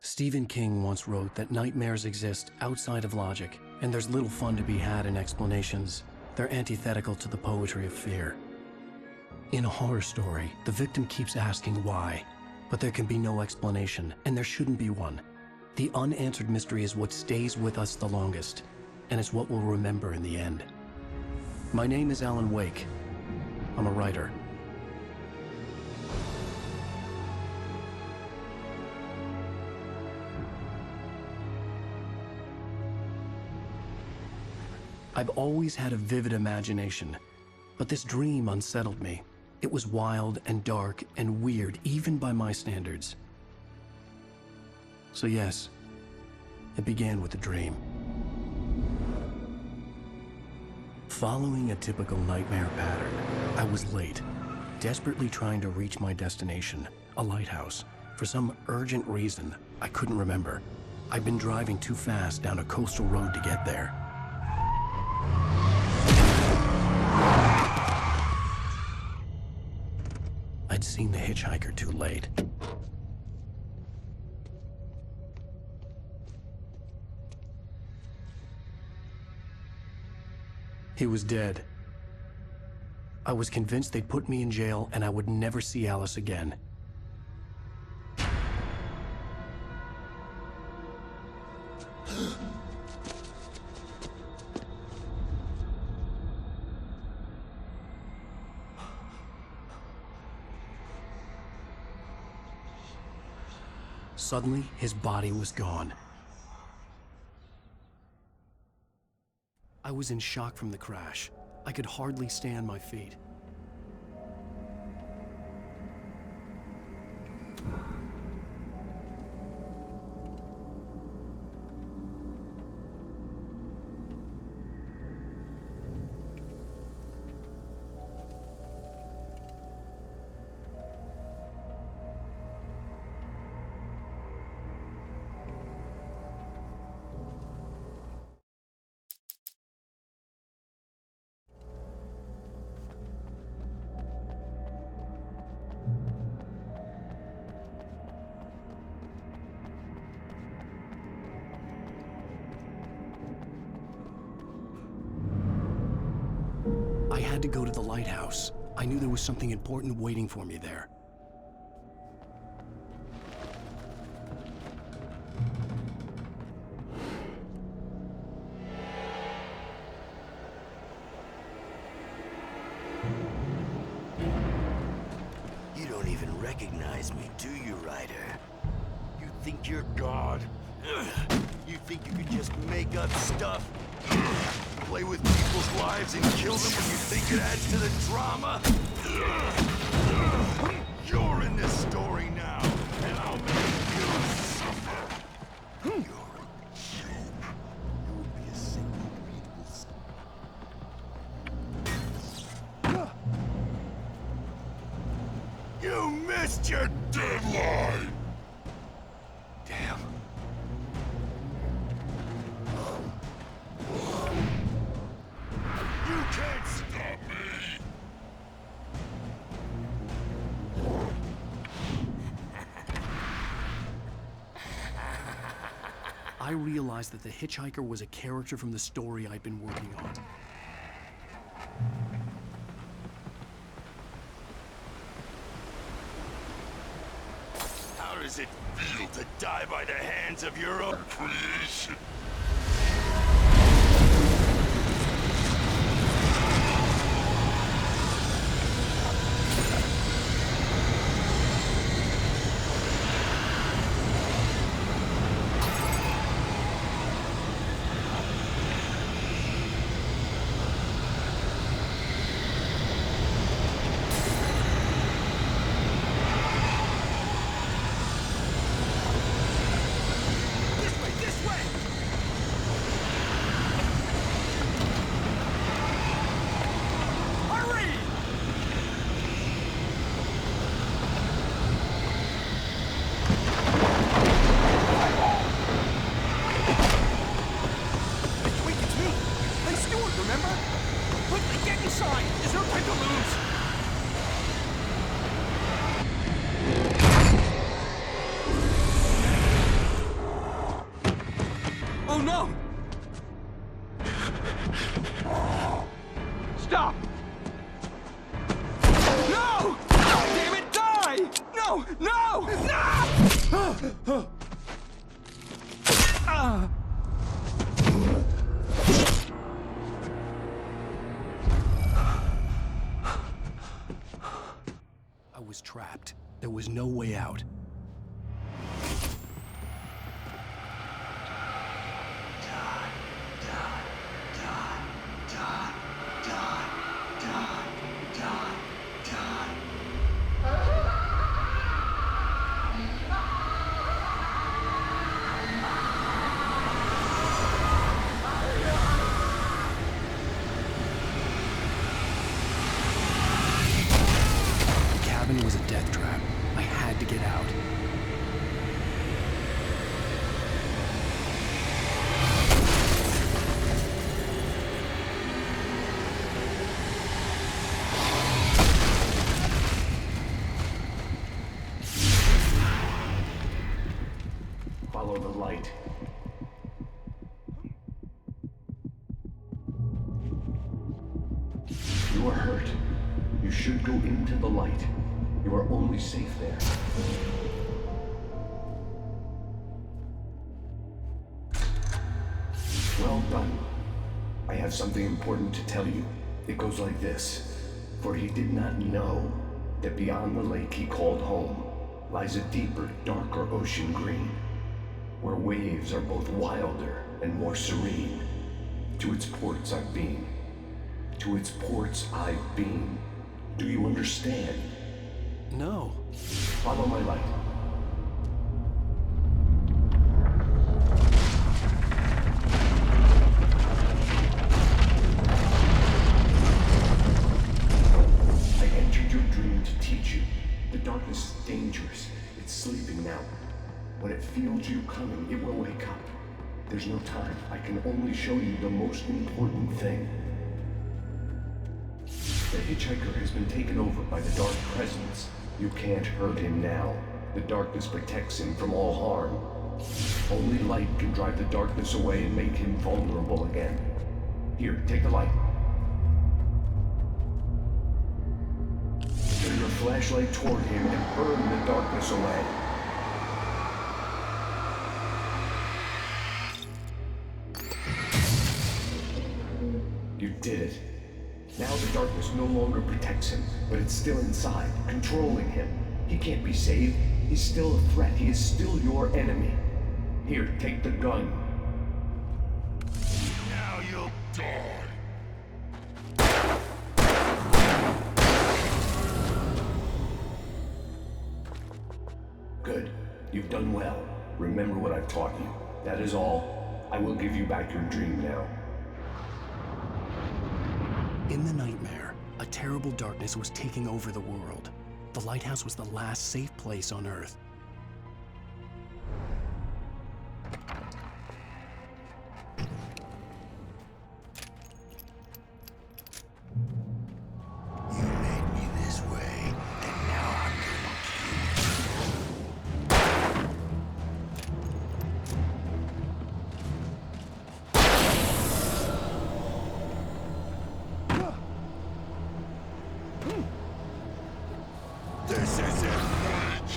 Stephen King once wrote that nightmares exist outside of logic, and there's little fun to be had in explanations. They're antithetical to the poetry of fear. In a horror story, the victim keeps asking why, but there can be no explanation, and there shouldn't be one. The unanswered mystery is what stays with us the longest, and it's what we'll remember in the end. My name is Alan Wake. I'm a writer. I've always had a vivid imagination, but this dream unsettled me. It was wild and dark and weird, even by my standards. So yes, it began with a dream. Following a typical nightmare pattern, I was late, desperately trying to reach my destination, a lighthouse. For some urgent reason, I couldn't remember. I'd been driving too fast down a coastal road to get there. I'd seen the hitchhiker too late. He was dead. I was convinced they'd put me in jail and I would never see Alice again. Suddenly, his body was gone. I was in shock from the crash. I could hardly stay on my feet. I had to go to the lighthouse. I knew there was something important waiting for me there. You don't even recognize me, do you, Ryder? You think you're God? You think you can just make up stuff? Play with people's lives and kill them when you think it adds to the drama? You're in this story now, and I'll make you suffer. You're a joke. You would be a single readable... You missed your deadline! Damn. You can't stop me! I realized that the hitchhiker was a character from the story I'd been working on. How does it feel to die by the hands of your own creation? Quickly, get inside! There's no time to lose! Oh no! Stop! No! Damn it, die! No! No! No! I was trapped. There was no way out. The cabin was a death trap. I had to get out. Follow the light. You are hurt. You should go into the light. You are only safe there. Well done. I have something important to tell you. It goes like this. For he did not know that beyond the lake he called home lies a deeper, darker ocean green, where waves are both wilder and more serene. To its ports I've been. To its ports I've been. Do you understand? No. Follow my light. I entered your dream to teach you. The darkness is dangerous. It's sleeping now. When it feels you coming, it will wake up. There's no time. I can only show you the most important thing. The hitchhiker has been taken over by the dark presence. You can't hurt him now. The darkness protects him from all harm. Only light can drive the darkness away and make him vulnerable again. Here, take the light. Turn your flashlight toward him and burn the darkness away. You did it. Now the darkness no longer protects him, but it's still inside, controlling him. He can't be saved. He's still a threat. He is still your enemy. Here, take the gun. Now you'll die. Good. You've done well. Remember what I've taught you. That is all. I will give you back your dream now. In the nightmare, a terrible darkness was taking over the world. The lighthouse was the last safe place on Earth. You made me this way, and now I'm gonna kill you. This isn't much.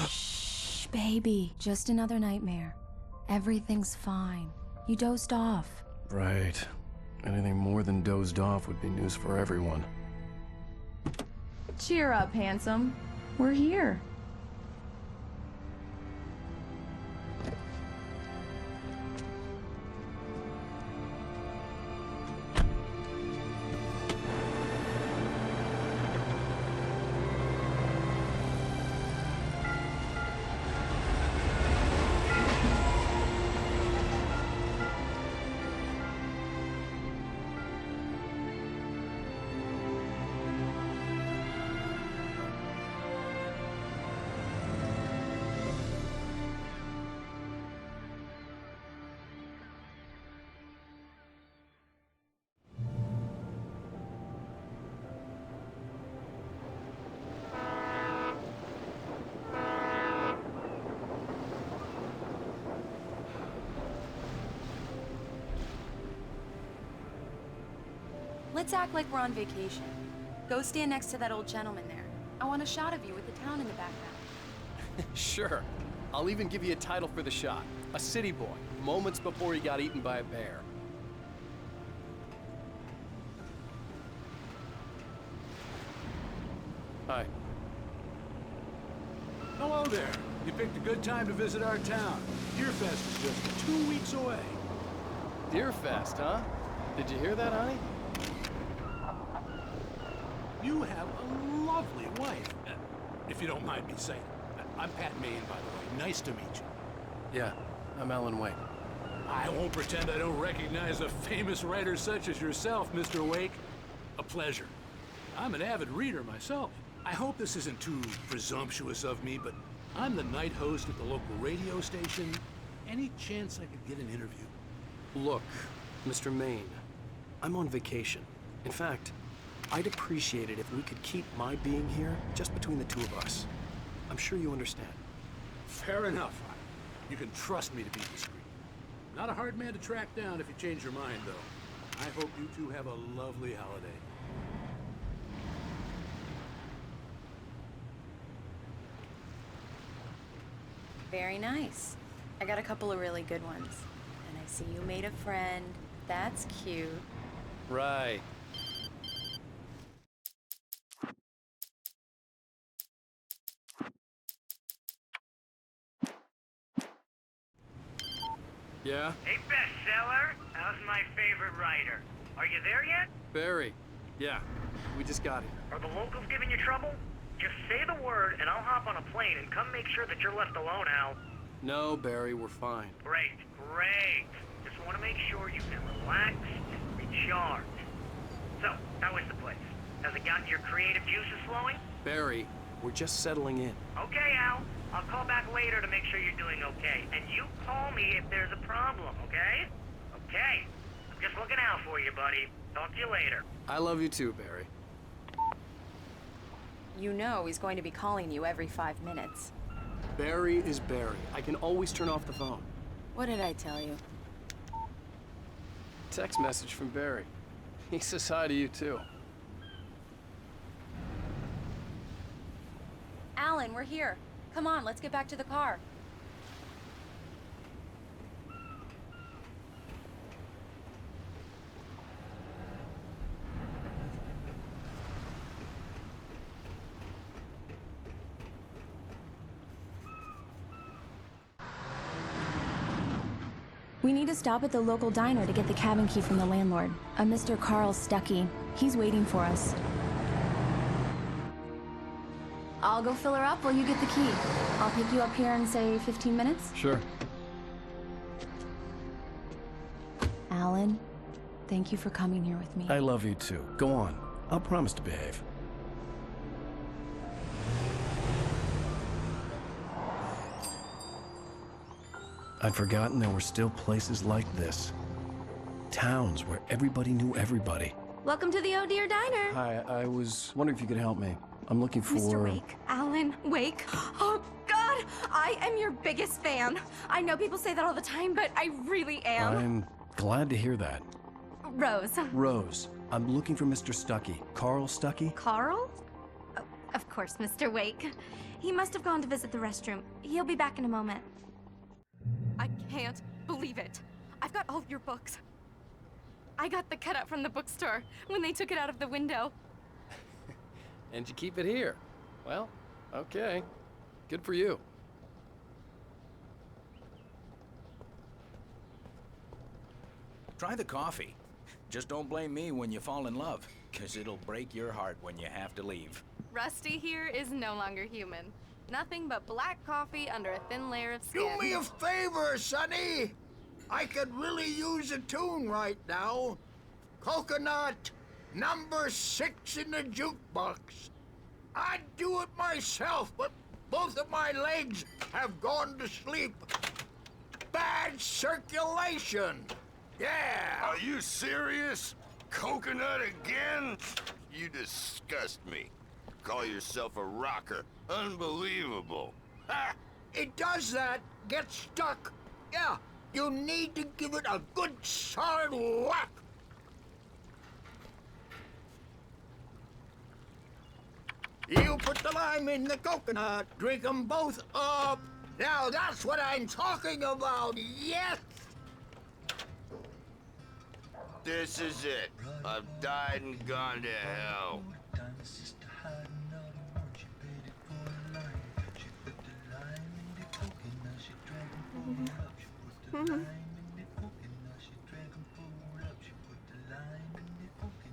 Shh, baby. Just another nightmare. Everything's fine. You dozed off. Right. Anything more than dozed off would be news for everyone. Cheer up, handsome. We're here. Let's act like we're on vacation. Go stand next to that old gentleman there. I want a shot of you with the town in the background. Sure. I'll even give you a title for the shot. A city boy, moments before he got eaten by a bear. Hi. Hello there. You picked a good time to visit our town. Deerfest is just 2 weeks away. Deerfest, huh? Did you hear that, honey? You have a lovely wife, if you don't mind me saying. I'm Pat Maine, by the way. Nice to meet you. Yeah, I'm Alan Wake. I won't pretend I don't recognize a famous writer such as yourself, Mr. Wake. A pleasure. I'm an avid reader myself. I hope this isn't too presumptuous of me, but I'm the night host at the local radio station. Any chance I could get an interview? Look, Mr. Maine, I'm on vacation. In fact, I'd appreciate it if we could keep my being here just between the two of us. I'm sure you understand. Fair enough. You can trust me to be discreet. Not a hard man to track down if you change your mind, though. I hope you two have a lovely holiday. Very nice. I got a couple of really good ones. And I see you made a friend. That's cute. Right. Yeah? Hey, bestseller. How's my favorite writer? Are you there yet? Barry. Yeah. We just got here. Are the locals giving you trouble? Just say the word and I'll hop on a plane and come make sure that you're left alone, Al. No, Barry, we're fine. Great, great. Just want to make sure you can relax and recharge. So, how is the place? Has it gotten your creative juices flowing? Barry, we're just settling in. Okay, Al. I'll call back later to make sure you're doing okay. And you call me if there's a problem, okay? Okay. I'm just looking out for you, buddy. Talk to you later. I love you too, Barry. You know he's going to be calling you every 5 minutes. Barry is Barry. I can always turn off the phone. What did I tell you? Text message from Barry. He says hi to you too. Alan, we're here. Come on, let's get back to the car. We need to stop at the local diner to get the cabin key from the landlord, a Mr. Carl Stuckey. He's waiting for us. I'll go fill her up while you get the key. I'll pick you up here in, say, 15 minutes? Sure. Alan, thank you for coming here with me. I love you too. Go on. I'll promise to behave. I'd forgotten there were still places like this. Towns where everybody knew everybody. Welcome to the Oh Dear Diner. Hi, I was wondering if you could help me. I'm looking for... Mr. Wake. Alan Wake. Oh, God! I am your biggest fan. I know people say that all the time, but I really am. I'm glad to hear that. Rose. Rose, I'm looking for Mr. Stuckey. Carl Stuckey? Carl? Of course, Mr. Wake. He must have gone to visit the restroom. He'll be back in a moment. I can't believe it. I've got all of your books. I got the cutout from the bookstore when they took it out of the window. And you keep it here. Well, okay. Good for you. Try the coffee. Just don't blame me when you fall in love, 'cause it'll break your heart when you have to leave. Rusty here is no longer human. Nothing but black coffee under a thin layer of skin. Do me a favor, Sonny. I could really use a tune right now. Coconut, number 6 in the jukebox. I'd do it myself, but both of my legs have gone to sleep. Bad circulation. Yeah. Are you serious? Coconut again? You disgust me. Call yourself a rocker. Unbelievable. Ha! It does that. Get stuck. Yeah, you need to give it a good solid whack. You put the lime in the coconut. Drink them both up. Now that's what I'm talking about. Yes. This is it. I've died and gone to hell.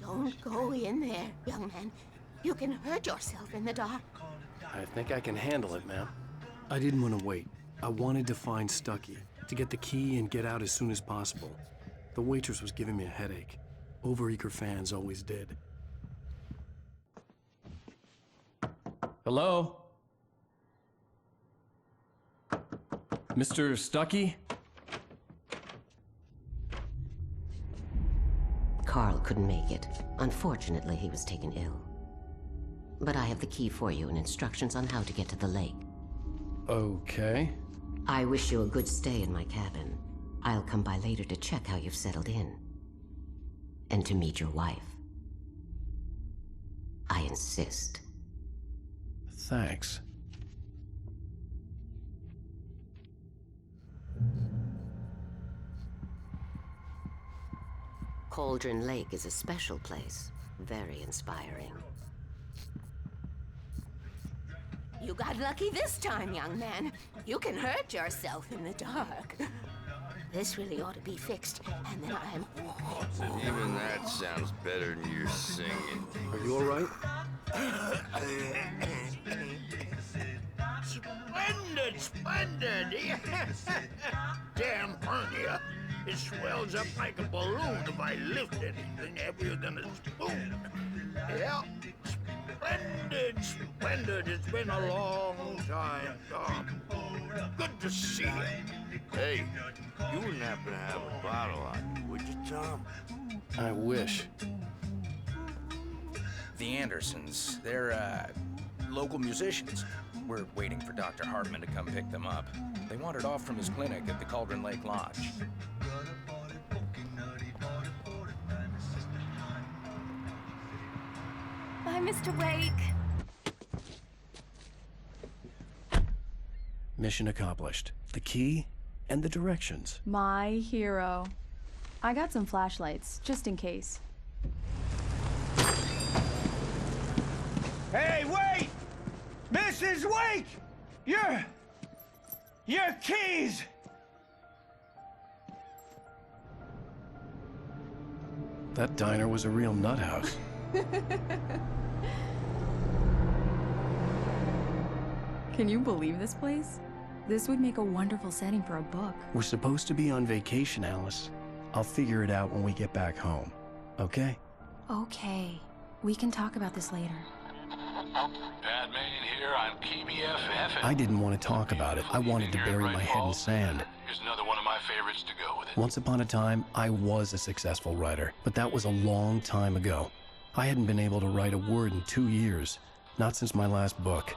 Don't go in there, young man. You can hurt yourself in the dark. I think I can handle it, ma'am. I didn't want to wait. I wanted to find Stucky, to get the key and get out as soon as possible. The waitress was giving me a headache. Overeager fans always did. Hello? Mr. Stucky? Carl couldn't make it. Unfortunately, he was taken ill. But I have the key for you and instructions on how to get to the lake. Okay. I wish you a good stay in my cabin. I'll come by later to check how you've settled in. And to meet your wife. I insist. Thanks. Cauldron Lake is a special place. Very inspiring. You got lucky this time, young man. You can hurt yourself in the dark. This really ought to be fixed, and then I'm... Even that sounds better than your singing. Are you all right? Splendid, splendid. Damn hernia. It swells up like a balloon if I lift anything heavier than a spoon. Yeah. Splendid, splendid. It's been a long time, Tom. Good to see you. Hey, you wouldn't happen to have a bottle on you, would you, Tom? I wish. The Andersons, they're, local musicians. We're waiting for Dr. Hartman to come pick them up. They wandered off from his clinic at the Cauldron Lake Lodge. Bye, Mr. Wake. Mission accomplished. The key and the directions. My hero. I got some flashlights, just in case. Hey, wait! Mrs. Wake! Your keys! That diner was a real nut house. Can you believe this place? This would make a wonderful setting for a book. We're supposed to be on vacation, Alice. I'll figure it out when we get back home. Okay? Okay. We can talk about this later. Bad man here on KBFF. I didn't want to talk about it. I wanted to bury my head in sand. Here's another one of my favorites to go with it. Once upon a time, I was a successful writer, but that was a long time ago. I hadn't been able to write a word in 2 years, not since my last book.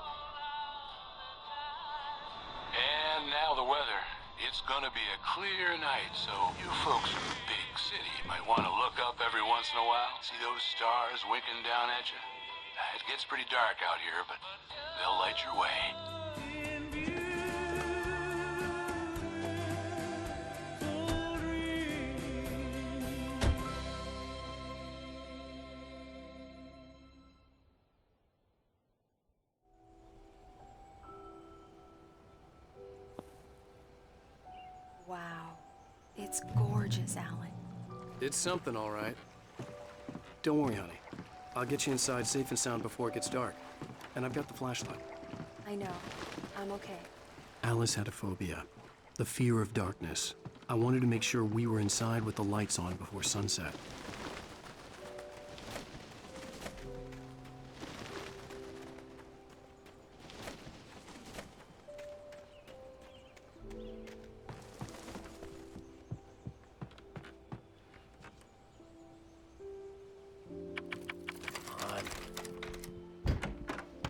And now the weather. It's gonna be a clear night, so you folks in the big city might want to look up every once in a while, see those stars winking down at you. It gets pretty dark out here, but they'll light your way. Wow. It's gorgeous, Alan. It's something, all right. Don't worry, honey. I'll get you inside safe and sound before it gets dark. And I've got the flashlight. I know. I'm okay. Alice had a phobia. The fear of darkness. I wanted to make sure we were inside with the lights on before sunset.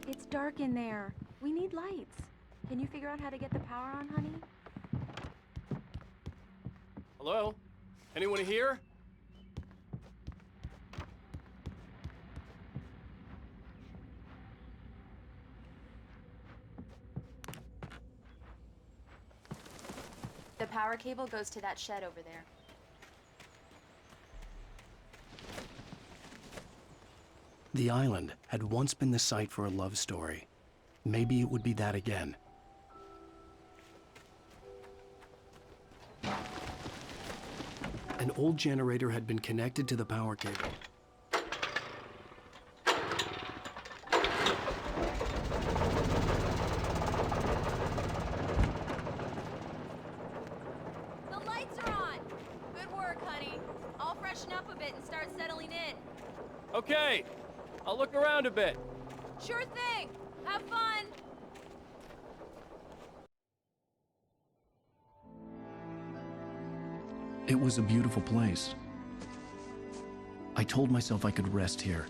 It's dark in there. We need lights. Can you figure out how to get the power on, honey? Hello? Anyone here? The power cable goes to that shed over there. The island had once been the site for a love story. Maybe it would be that again. An old generator had been connected to the power cable. The lights are on! Good work, honey. I'll freshen up a bit and start settling in. Okay, I'll look around a bit. Sure thing! Have fun! It was a beautiful place. I told myself I could rest here,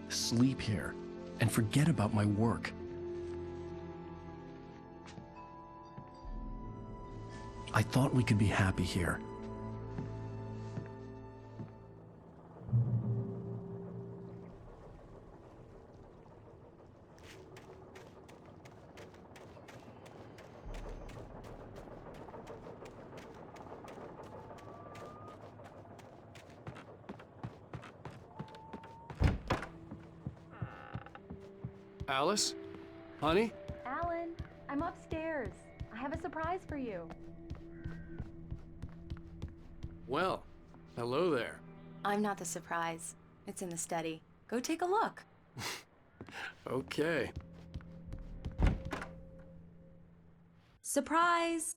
sleep here, and forget about my work. I thought we could be happy here. Alice? Honey? Alan, I'm upstairs. I have a surprise for you. Well, hello there. I'm not the surprise. It's in the study. Go take a look. Okay. Surprise!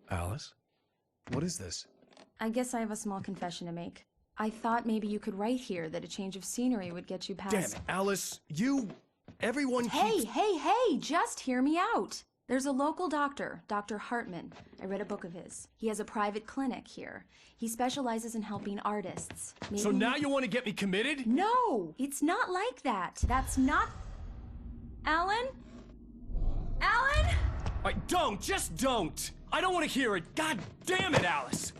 Alice? What is this? I guess I have a small confession to make. I thought maybe you could write here that a change of scenery would get you past— Damn it, Alice! Everyone keeps— Hey, just hear me out. There's a local doctor, Dr. Hartman. I read a book of his. He has a private clinic here. He specializes in helping artists. So now you want to get me committed? No, it's not like that. That's not— Alan? Alan? Just don't! I don't want to hear it! God damn it, Alice!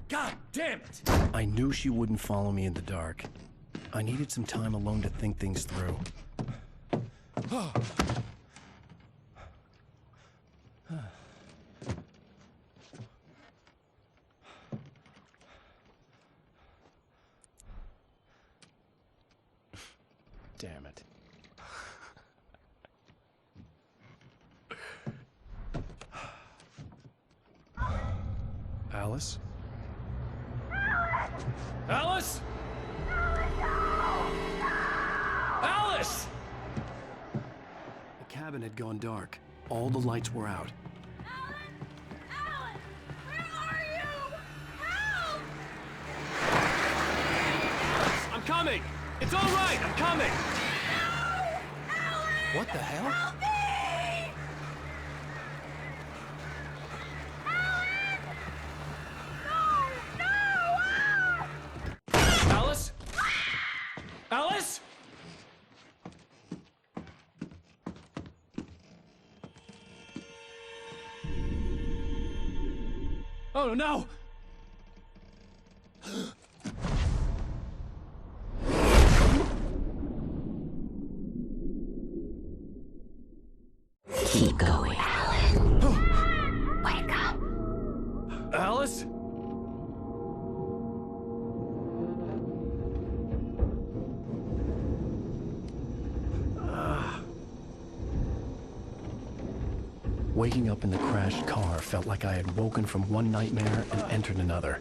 God damn it! I knew she wouldn't follow me in the dark. I needed some time alone to think things through. Damn it. Alice? Alice? Alice! The cabin had gone dark. All the lights were out. Alan! Where are you? Help! I'm coming! It's all right, I'm coming! No! Alan! What the hell? Help me! Alice? Alice? Oh no! Keep going, Alan. Wake up. Alice? Waking up in the crashed car felt like I had woken from one nightmare and entered another.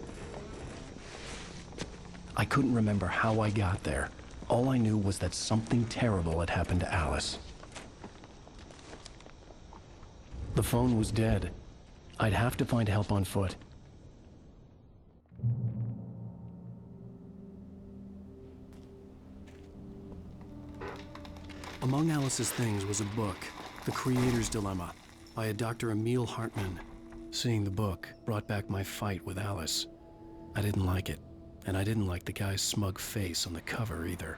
I couldn't remember how I got there. All I knew was that something terrible had happened to Alice. The phone was dead. I'd have to find help on foot. Among Alice's things was a book, The Creator's Dilemma, by a Dr. Emil Hartman. Seeing the book brought back my fight with Alice. I didn't like it, and I didn't like the guy's smug face on the cover either.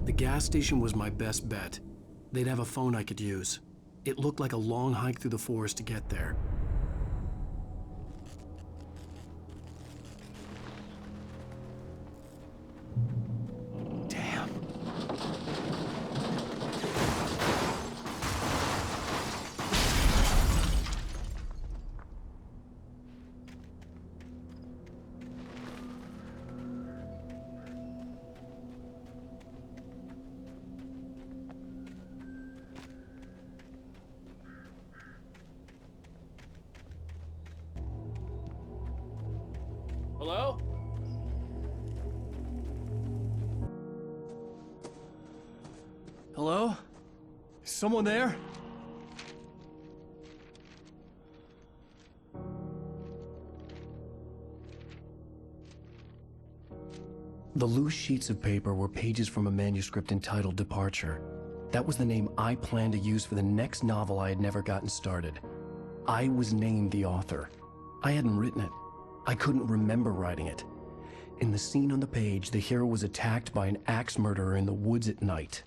The gas station was my best bet. They'd have a phone I could use. It looked like a long hike through the forest to get there. Damn. Hello? Hello? Is someone there? The loose sheets of paper were pages from a manuscript entitled Departure. That was the name I planned to use for the next novel I had never gotten started. I was named the author. I hadn't written it. I couldn't remember writing it. In the scene on the page, the hero was attacked by an axe murderer in the woods at night.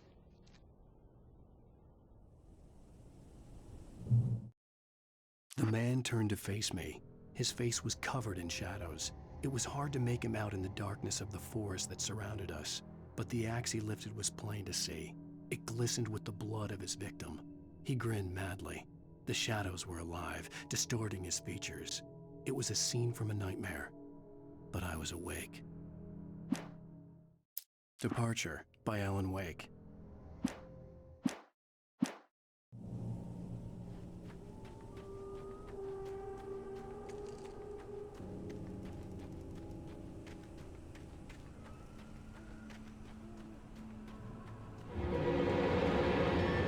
The man turned to face me. His face was covered in shadows. It was hard to make him out in the darkness of the forest that surrounded us, but the axe he lifted was plain to see. It glistened with the blood of his victim. He grinned madly. The shadows were alive, distorting his features. It was a scene from a nightmare, but I was awake. Departure by Alan Wake.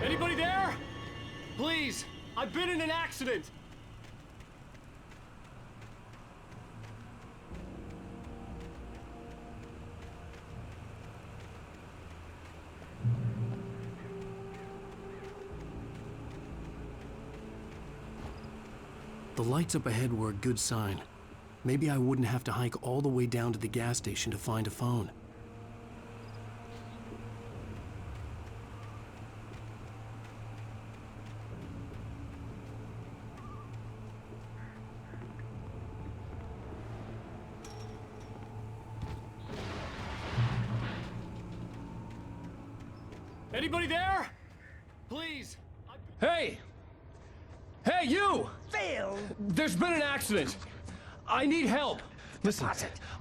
Anybody there? Please, I've been in an accident. The lights up ahead were a good sign. Maybe I wouldn't have to hike all the way down to the gas station to find a phone. Anybody there? Please. Hey! Hey, you! Phil! There's been an accident. I need help. Listen,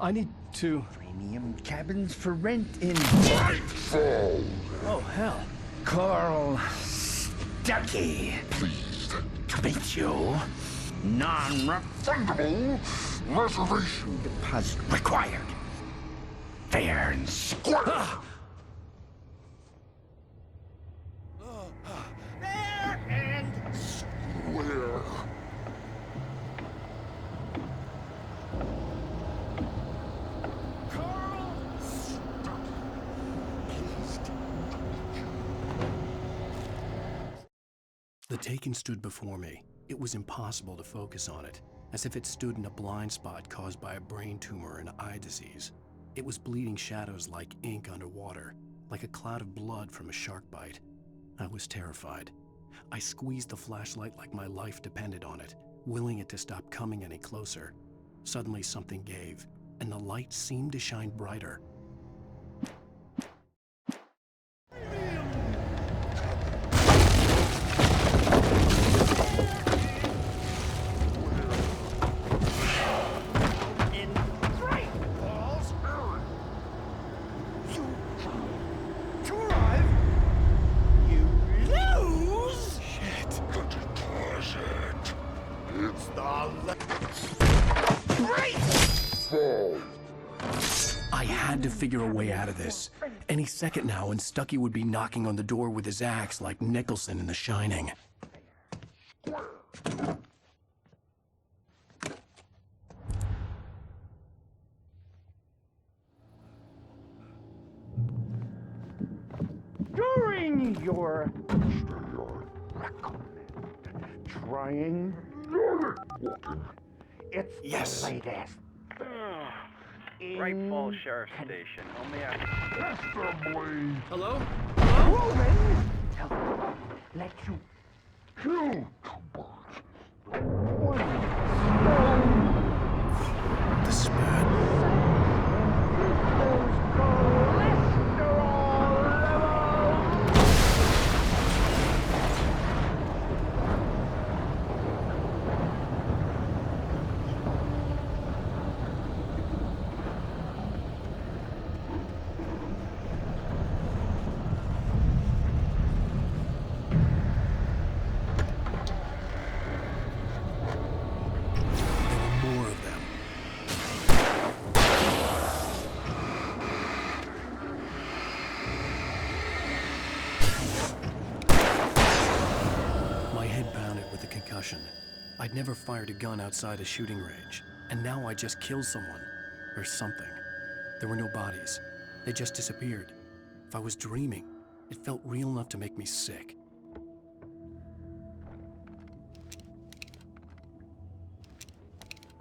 I need to... Premium cabins for rent in... Oh, hell. Carl Stuckey. Pleased To meet you. Non-refundable reservation deposit required. Fair and square. Fair and square. Carl Stuckey. Pleased. The Taken stood before me. It was impossible to focus on it, as if it stood in a blind spot caused by a brain tumor and eye disease. It was bleeding shadows like ink underwater, like a cloud of blood from a shark bite. I was terrified. I squeezed the flashlight like my life depended on it, willing it to stop coming any closer. Suddenly something gave, and the light seemed to shine brighter. I had to figure a way out of this. Any second now, and Stucky would be knocking on the door with his axe like Nicholson in The Shining. During your trying, it's Yes. the latest. Great Falls Sheriff Station. Only I... Hello? Roman! Let you kill The spat. More of them. My head pounded with the concussion. I'd never fired a gun outside a shooting range, and now I just killed someone. Or something. There were no bodies. They just disappeared. If I was dreaming, it felt real enough to make me sick.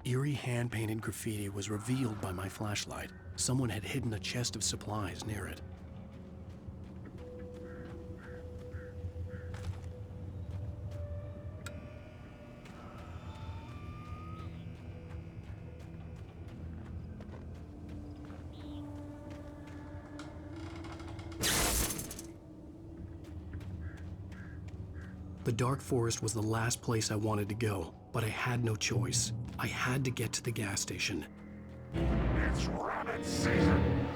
Eerie hand-painted graffiti was revealed by my flashlight. Someone had hidden a chest of supplies near it. The dark forest was the last place I wanted to go, but I had no choice. I had to get to the gas station. It's rabbit season.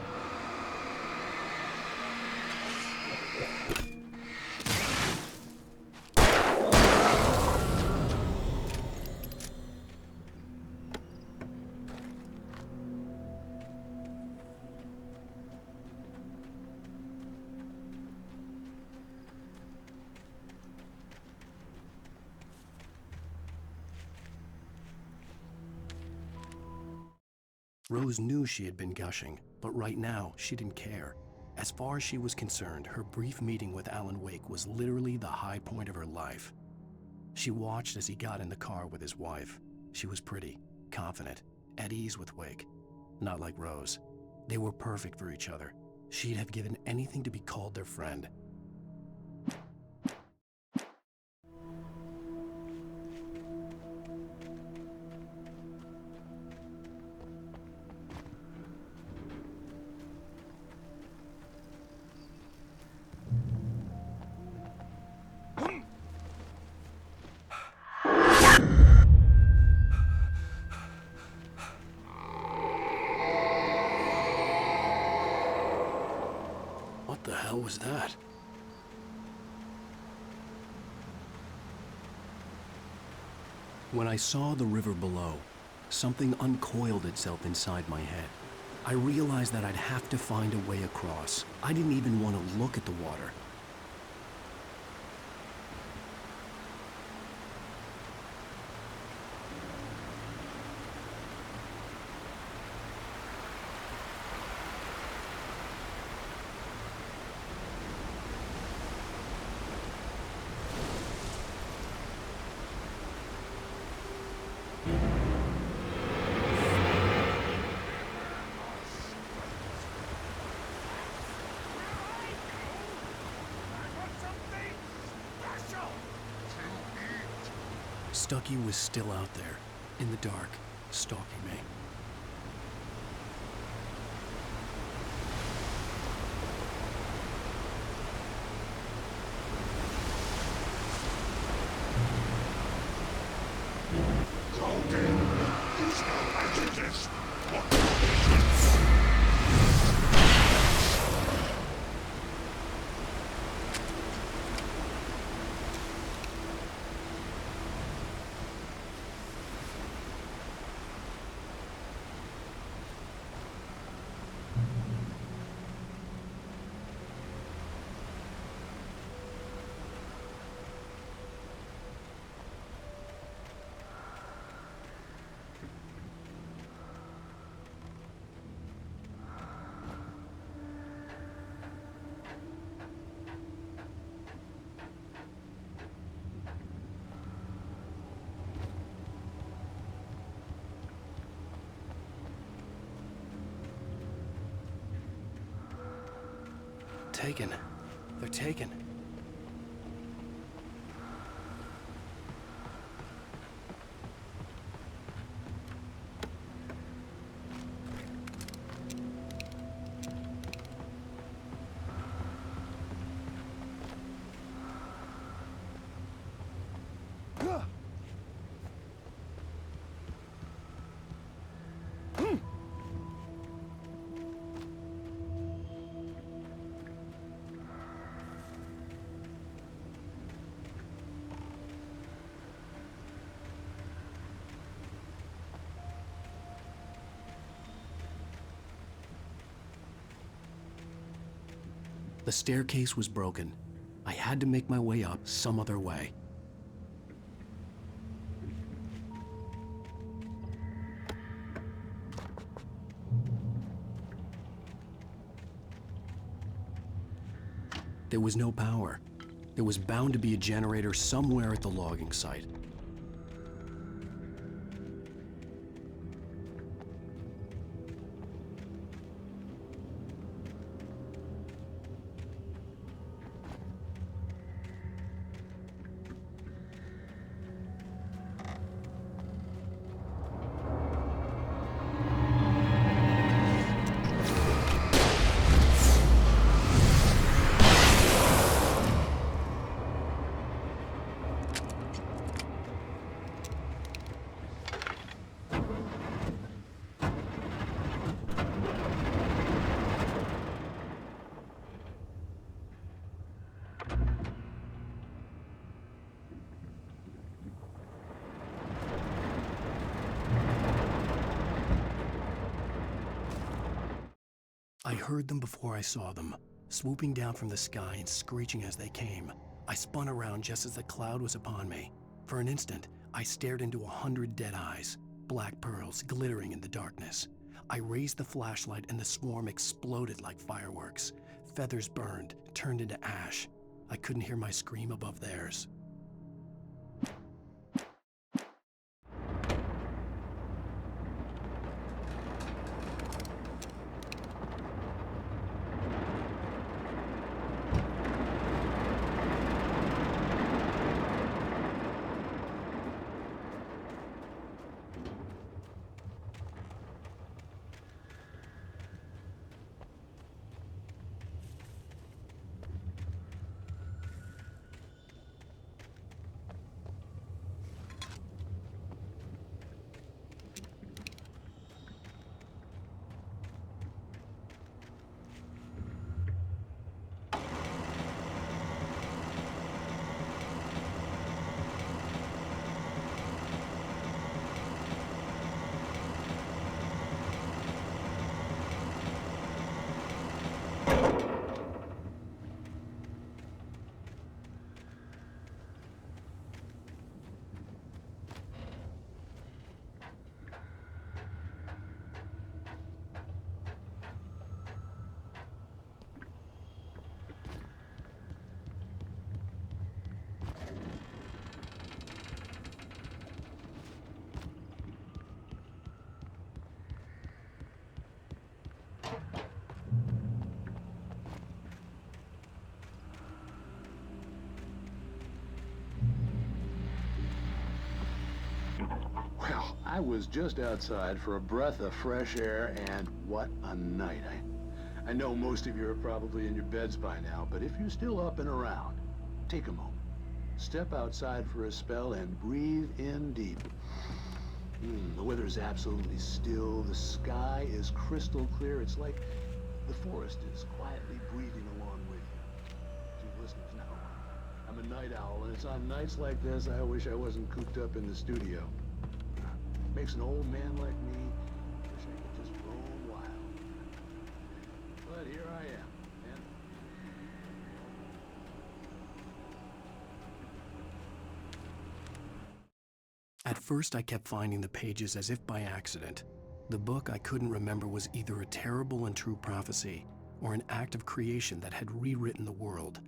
Rose knew she had been gushing, but right now, she didn't care. As far as she was concerned, her brief meeting with Alan Wake was literally the high point of her life. She watched as he got in the car with his wife. She was pretty, confident, at ease with Wake. Not like Rose. They were perfect for each other. She'd have given anything to be called their friend. What the hell was that? When I saw the river below, something uncoiled itself inside my head. I realized that I'd have to find a way across. I didn't even want to look at the water. Stucky was still out there, in the dark, stalking me. Taken. They're taken. The staircase was broken. I had to make my way up some other way. There was no power. There was bound to be a generator somewhere at the logging site. I heard them before I saw them, swooping down from the sky and screeching as they came. I spun around just as the cloud was upon me. For an instant, I stared into 100 dead eyes, black pearls glittering in the darkness. I raised the flashlight and the swarm exploded like fireworks. Feathers burned, turned into ash. I couldn't hear my scream above theirs. I was just outside for a breath of fresh air, and what a night. I know most of you are probably in your beds by now, but if you're still up and around, take a moment. Step outside for a spell and breathe in deep. The weather is absolutely still. The sky is crystal clear. It's like the forest is quietly breathing along with you. To listeners now, I'm a night owl, and it's on nights like this I wish I wasn't cooped up in the studio. Makes an old man like me wish I could just roam wild. But here I am, and At first, I kept finding the pages as if by accident. The book I couldn't remember was either a terrible and true prophecy or an act of creation that had rewritten the world.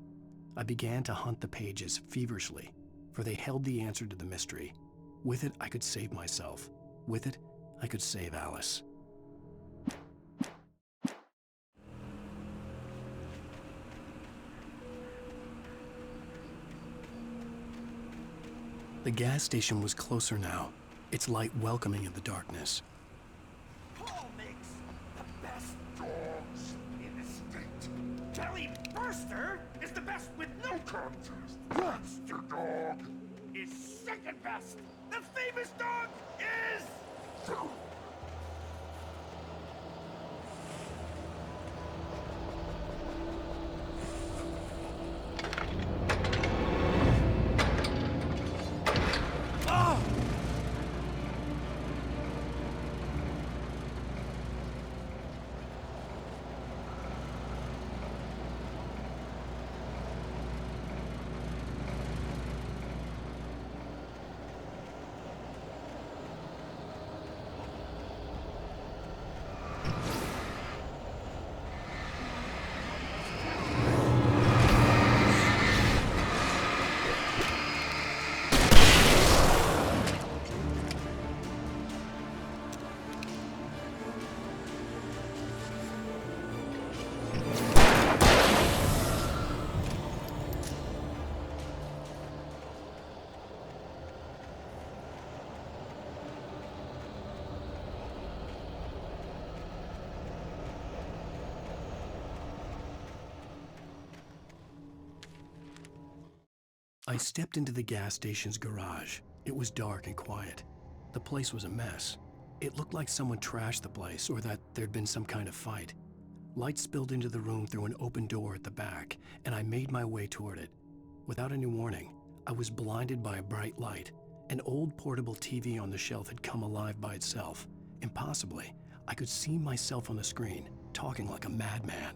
I began to hunt the pages feverishly, for they held the answer to the mystery. With it, I could save myself. With it, I could save Alice. The gas station was closer now, its light welcoming in the darkness. Paul makes the best dogs in the state. Belly Burster is the best with no contest. Monster Dog is second best. The famous dog is... I stepped into the gas station's garage. It was dark and quiet. The place was a mess. It looked like someone trashed the place or that there'd been some kind of fight. Light spilled into the room through an open door at the back, and I made my way toward it. Without any warning, I was blinded by a bright light. An old portable TV on the shelf had come alive by itself. Impossibly, I could see myself on the screen, talking like a madman.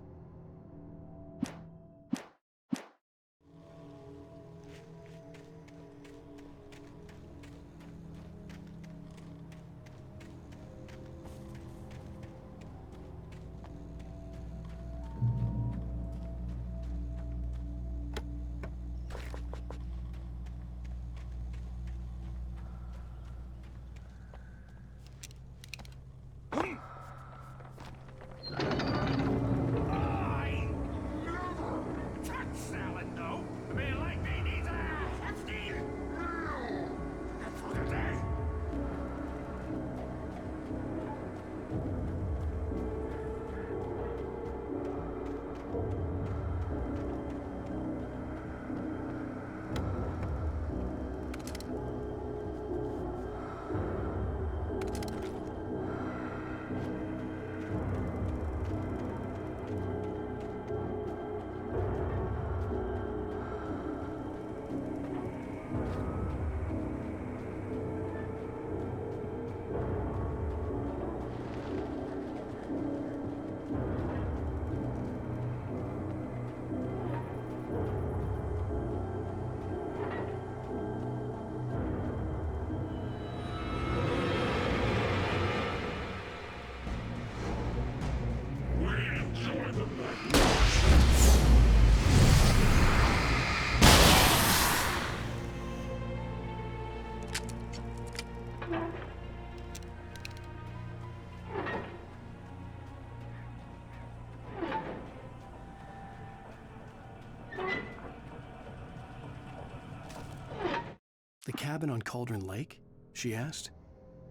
The cabin on Cauldron Lake? She asked.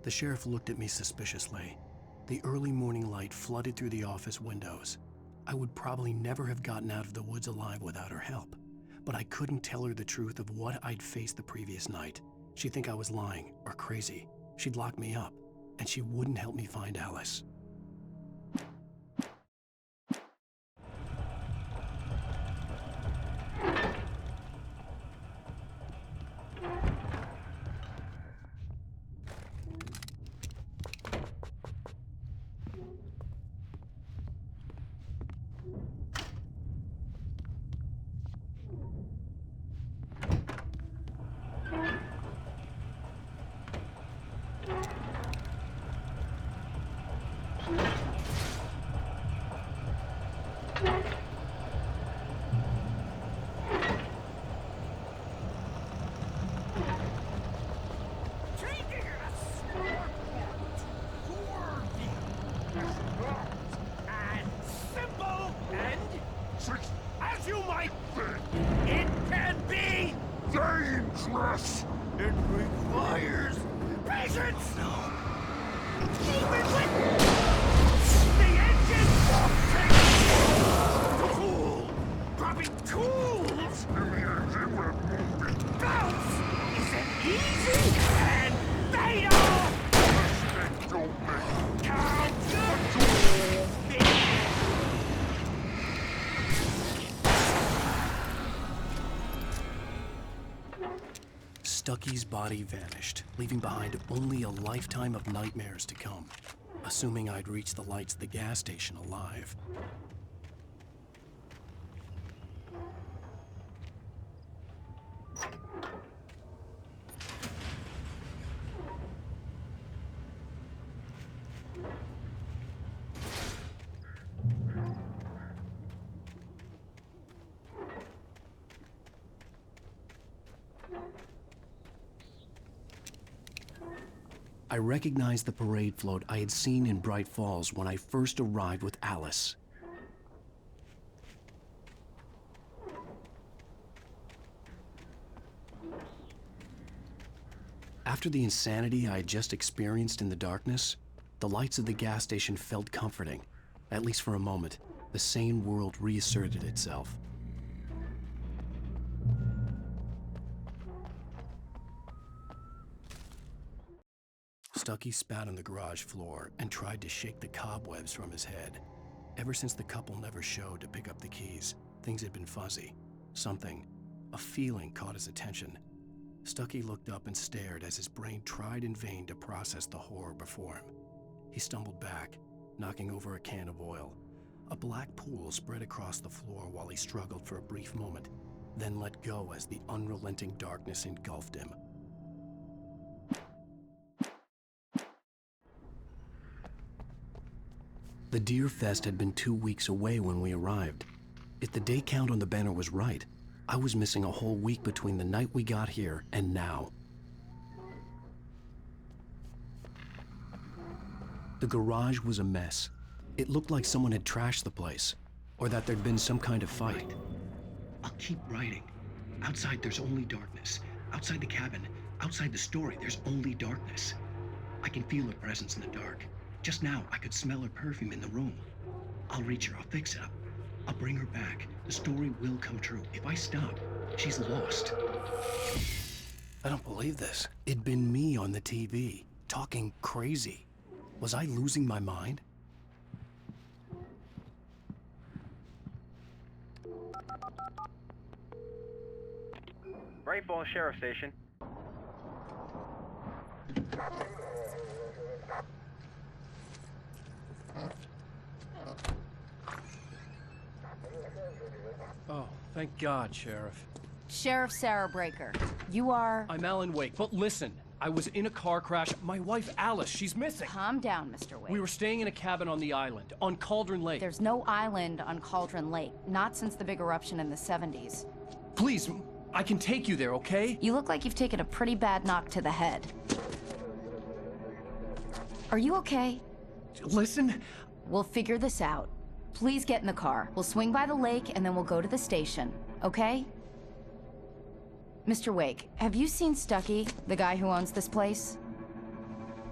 The sheriff looked at me suspiciously. The early morning light flooded through the office windows. I would probably never have gotten out of the woods alive without her help, but I couldn't tell her the truth of what I'd faced the previous night. She'd think I was lying or crazy. She'd lock me up, and she wouldn't help me find Alice. As you might think, it can be dangerous. It requires patience. No. Even with the engine cool, dropping tools. Bounce isn't easy and fatal. Don't make count. Stucky's body vanished, leaving behind only a lifetime of nightmares to come, assuming I'd reach the lights of the gas station alive. I recognized the parade float I had seen in Bright Falls when I first arrived with Alice. After the insanity I had just experienced in the darkness, the lights of the gas station felt comforting. At least for a moment, the sane world reasserted itself. Stucky spat on the garage floor and tried to shake the cobwebs from his head. Ever since the couple never showed to pick up the keys, things had been fuzzy. Something, a feeling, caught his attention. Stucky looked up and stared as his brain tried in vain to process the horror before him. He stumbled back, knocking over a can of oil. A black pool spread across the floor while he struggled for a brief moment, then let go as the unrelenting darkness engulfed him. The Deer Fest had been 2 weeks away when we arrived. If the day count on the banner was right, I was missing a whole week between the night we got here and now. The garage was a mess. It looked like someone had trashed the place, or that there'd been some kind of fight. I'll keep writing. Outside there's only darkness. Outside the cabin, outside the story, there's only darkness. I can feel her presence in the dark. Just now, I could smell her perfume in the room. I'll reach her, I'll fix it up. I'll bring her back. The story will come true. If I stop, she's lost. I don't believe this. It'd been me on the TV, talking crazy. Was I losing my mind? Bright Falls Sheriff Station. Oh, thank God, Sheriff. Sheriff Sarah Breaker, you are... I'm Alan Wake, but listen, I was in a car crash. My wife, Alice, she's missing. Calm down, Mr. Wake. We were staying in a cabin on the island, on Cauldron Lake. There's no island on Cauldron Lake, not since the big eruption in the 70s. Please, I can take you there, okay? You look like you've taken a pretty bad knock to the head. Are you okay? Listen. We'll figure this out. Please get in the car. We'll swing by the lake and then we'll go to the station, okay? Mr. Wake, have you seen Stucky, the guy who owns this place?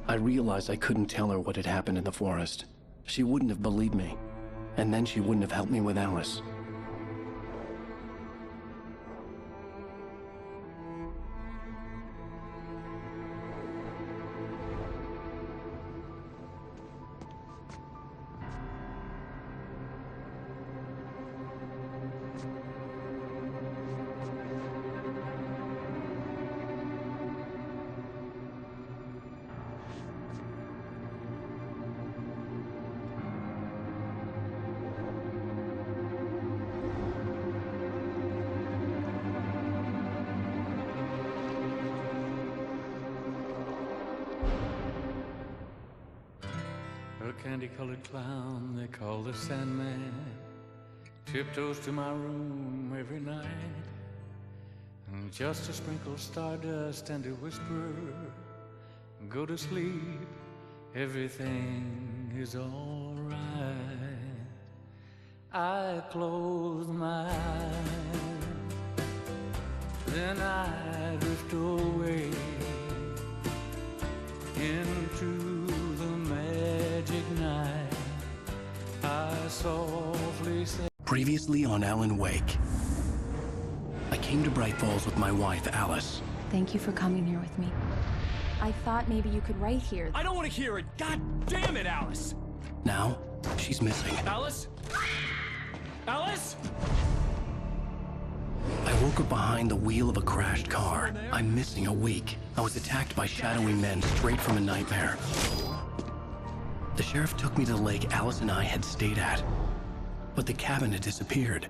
I realized I couldn't tell her what had happened in the forest. She wouldn't have believed me, and then she wouldn't have helped me with Alice. A candy-colored clown they call the Sandman tiptoes to my room every night, and just to sprinkle stardust and to whisper, go to sleep, everything is all right. I close my eyes, then I drift away into the magic night. I softly say. Previously on Alan Wake, I came to Bright Falls with my wife, Alice. Thank you for coming here with me. I thought maybe you could write here. I don't want to hear it! God damn it, Alice! Now, she's missing. Alice? Alice? I woke up behind the wheel of a crashed car. I'm missing a week. I was attacked by shadowy men straight from a nightmare. The sheriff took me to the lake Alice and I had stayed at, but the cabin had disappeared.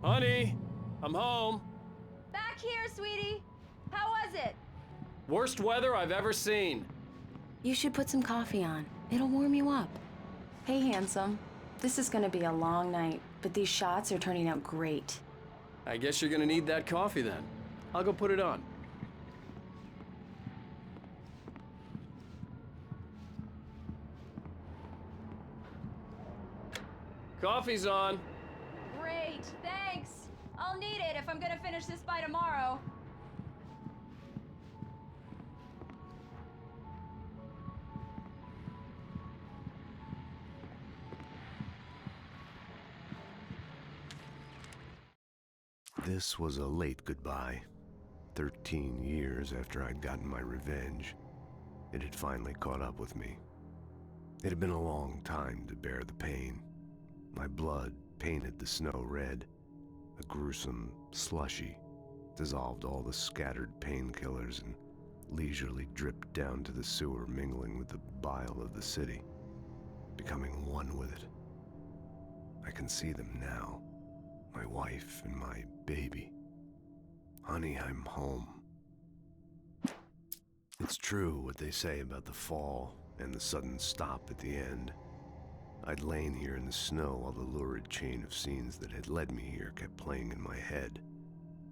Honey, I'm home. Back here, sweetie. How was it? Worst weather I've ever seen. You should put some coffee on. It'll warm you up. Hey, handsome. This is gonna be a long night, but these shots are turning out great. I guess you're gonna need that coffee then. I'll go put it on. Coffee's on. Great, thanks. I'll need it if I'm gonna finish this by tomorrow. This was a late goodbye. 13 years after I'd gotten my revenge, it had finally caught up with me. It had been a long time to bear the pain. My blood painted the snow red. A gruesome slushy dissolved all the scattered painkillers and leisurely dripped down to the sewer, mingling with the bile of the city, becoming one with it. I can see them now, my wife and my baby. Honey, I'm home. It's true what they say about the fall and the sudden stop at the end. I'd lain here in the snow while the lurid chain of scenes that had led me here kept playing in my head.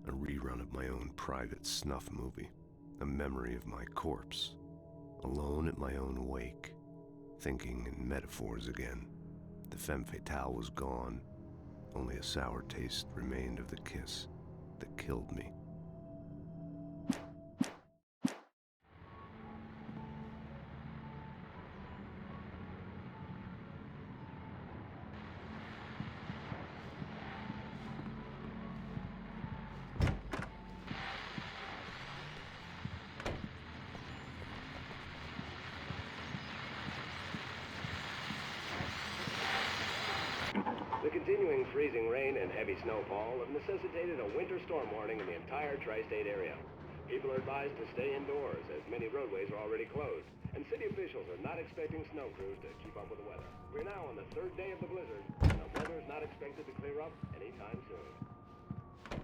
A rerun of my own private snuff movie. A memory of my corpse. Alone at my own wake. Thinking in metaphors again. The femme fatale was gone. Only a sour taste remained of the kiss that killed me. The continuing freezing rain and heavy snowfall have necessitated a winter storm warning in the entire tri-state area. People are advised to stay indoors as many roadways are already closed, and city officials are not expecting snow crews to keep up with the weather. We're now on the third day of the blizzard, and the weather is not expected to clear up anytime soon.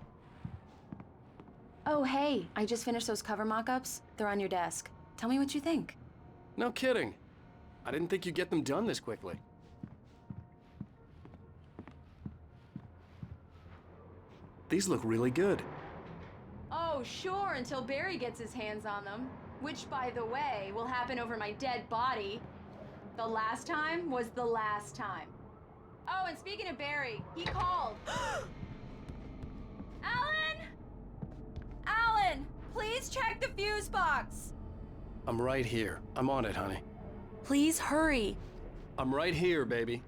Oh, hey, I just finished those cover mock-ups. They're on your desk. Tell me what you think. No kidding. I didn't think you'd get them done this quickly. These look really good. Oh, sure, until Barry gets his hands on them. Which, by the way, will happen over my dead body. The last time was the last time. Oh, and speaking of Barry, he called. Alan! Alan! Please check the fuse box! I'm right here. I'm on it, honey. Please hurry. I'm right here, baby.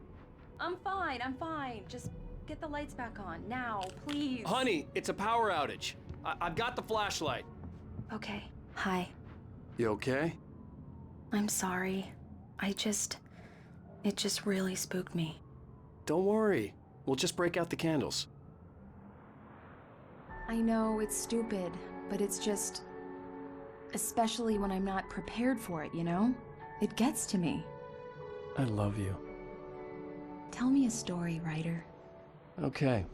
I'm fine, I'm fine. Just get the lights back on, now, please. Honey, it's a power outage. I've got the flashlight. Okay, hi. You okay? I'm sorry. It just really spooked me. Don't worry. We'll just break out the candles. I know it's stupid, but it's just... especially when I'm not prepared for it, you know? It gets to me. I love you. Tell me a story, writer. Okay.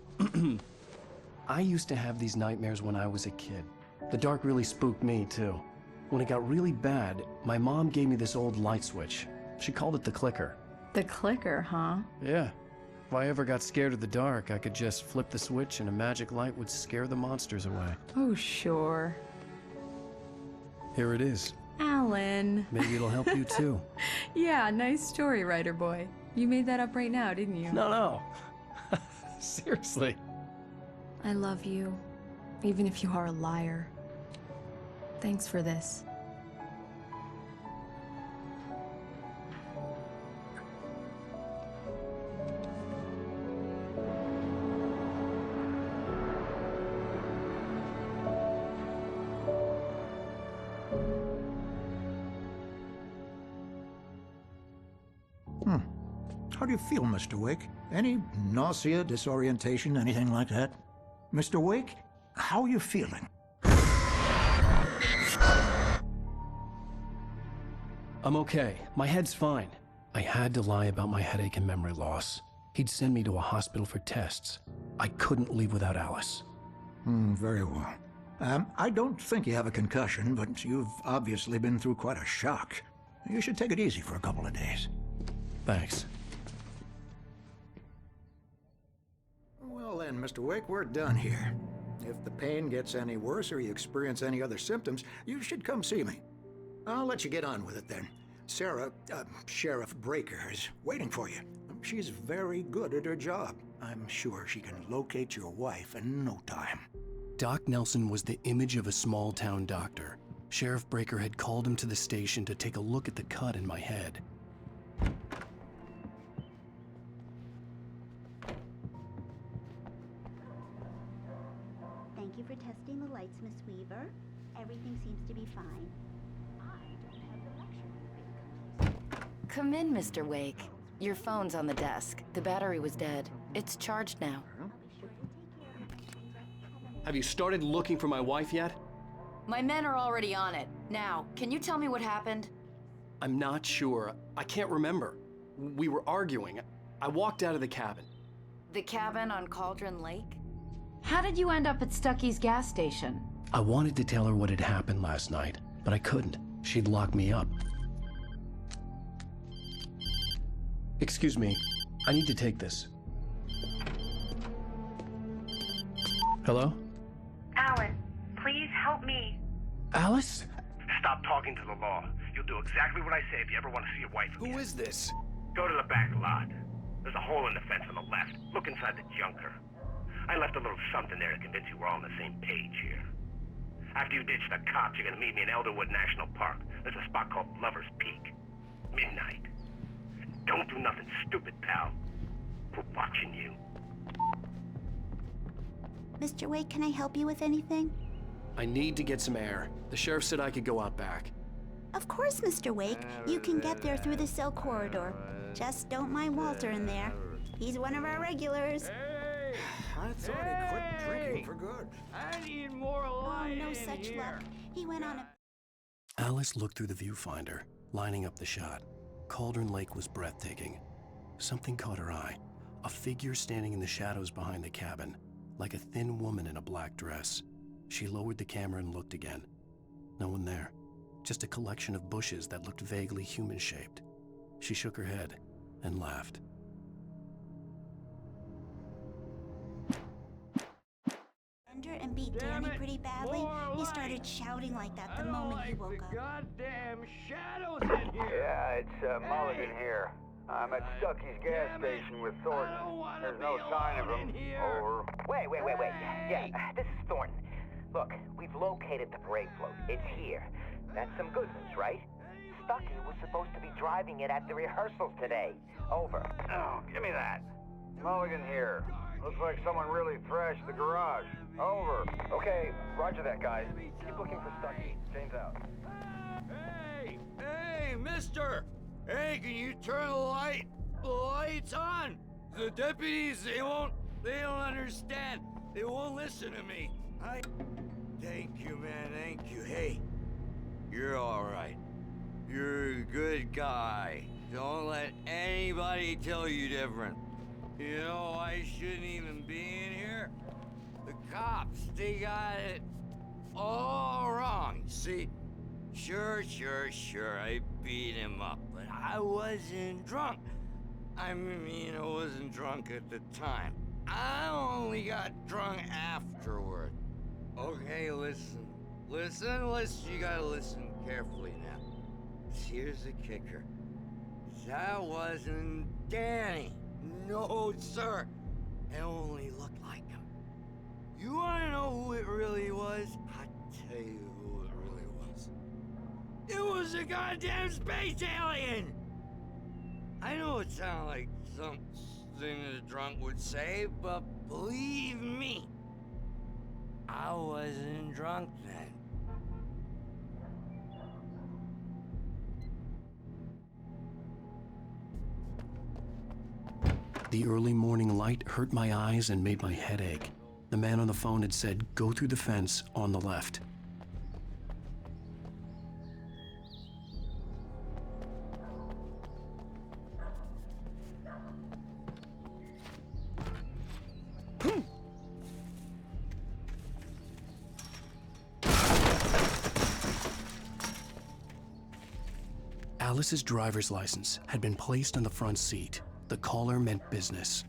I used to have these nightmares when I was a kid. The dark really spooked me, too. When it got really bad, my mom gave me this old light switch. She called it the clicker. The clicker, huh? Yeah. If I ever got scared of the dark, I could just flip the switch and a magic light would scare the monsters away. Oh, sure. Here it is. Alan. Maybe it'll help you, too. Yeah, nice story, writer boy. You made that up right now, didn't you? No. Seriously. I love you, even if you are a liar. Thanks for this. How do you feel, Mr. Wake? Any nausea, disorientation, anything like that? Mr. Wake, how are you feeling? I'm okay. My head's fine. I had to lie about my headache and memory loss. He'd send me to a hospital for tests. I couldn't leave without Alice. Very well. I don't think you have a concussion, but you've obviously been through quite a shock. You should take it easy for a couple of days. Thanks. Well then, Mr. Wake, we're done here. If the pain gets any worse or you experience any other symptoms, you should come see me. I'll let you get on with it then. Sarah, Sheriff Breaker, is waiting for you. She's very good at her job. I'm sure she can locate your wife in no time. Doc Nelson was the image of a small-town doctor. Sheriff Breaker had called him to the station to take a look at the cut in my head. Thank you for testing the lights, Miss Weaver. Everything seems to be fine. I don't have the luxury. Come in, Mr. Wake. Your phone's on the desk. The battery was dead. It's charged now. Have you started looking for my wife yet? My men are already on it. Now, can you tell me what happened? I'm not sure. I can't remember. We were arguing. I walked out of the cabin. The cabin on Cauldron Lake? How did you end up at Stucky's gas station? I wanted to tell her what had happened last night, but I couldn't. She'd lock me up. Excuse me. I need to take this. Hello? Alan, please help me. Alice? Stop talking to the law. You'll do exactly what I say if you ever want to see your wife again. Who is this? Go to the back lot. There's a hole in the fence on the left. Look inside the junker. I left a little something there to convince you we're all on the same page here. After you ditch the cops, you're gonna meet me in Elderwood National Park. There's a spot called Lover's Peak. Midnight. Don't do nothing stupid, pal. We're watching you. Mr. Wake, can I help you with anything? I need to get some air. The sheriff said I could go out back. Of course, Mr. Wake. You can get there through the cell corridor. Just don't mind Walter in there. He's one of our regulars. I thought he quit drinking for good. I need more light. Oh, no such luck. He went on a... Alice looked through the viewfinder, lining up the shot. Cauldron Lake was breathtaking. Something caught her eye. A figure standing in the shadows behind the cabin, like a thin woman in a black dress. She lowered the camera and looked again. No one there. Just a collection of bushes that looked vaguely human-shaped. She shook her head and laughed. Danny pretty badly? He started shouting like that the moment he woke up. Goddamn shadows in here! Yeah, it's Mulligan here. I'm at Stucky's gas station with Thornton. There's no sign of him. Over. Wait. Yeah, this is Thornton. Look, we've located the parade float. It's here. That's some good news, right? Stucky was supposed to be driving it at the rehearsals today. Over. Oh, give me that. Mulligan here. Looks like someone really thrashed the garage. Over. Okay, roger that, guys. Keep looking for Stucky. Jane's out. Hey, mister! Hey, can you turn the lights on? The deputies, they don't understand. They won't listen to me. Thank you, man, thank you. Hey, you're all right. You're a good guy. Don't let anybody tell you different. You know, I shouldn't even be in here. The cops, they got it all wrong. See, sure, I beat him up, but I wasn't drunk. I mean, I wasn't drunk at the time. I only got drunk afterward. Okay, listen. You gotta listen carefully now. Here's the kicker. That wasn't Danny. No, sir. It only looked like him. You wanna know who it really was? I'll tell you who it really was. It was a goddamn space alien! I know it sounds like something a drunk would say, but believe me, I wasn't drunk then. The early morning light hurt my eyes and made my head ache. The man on the phone had said, "Go through the fence on the left." Alice's driver's license had been placed on the front seat. The caller meant business.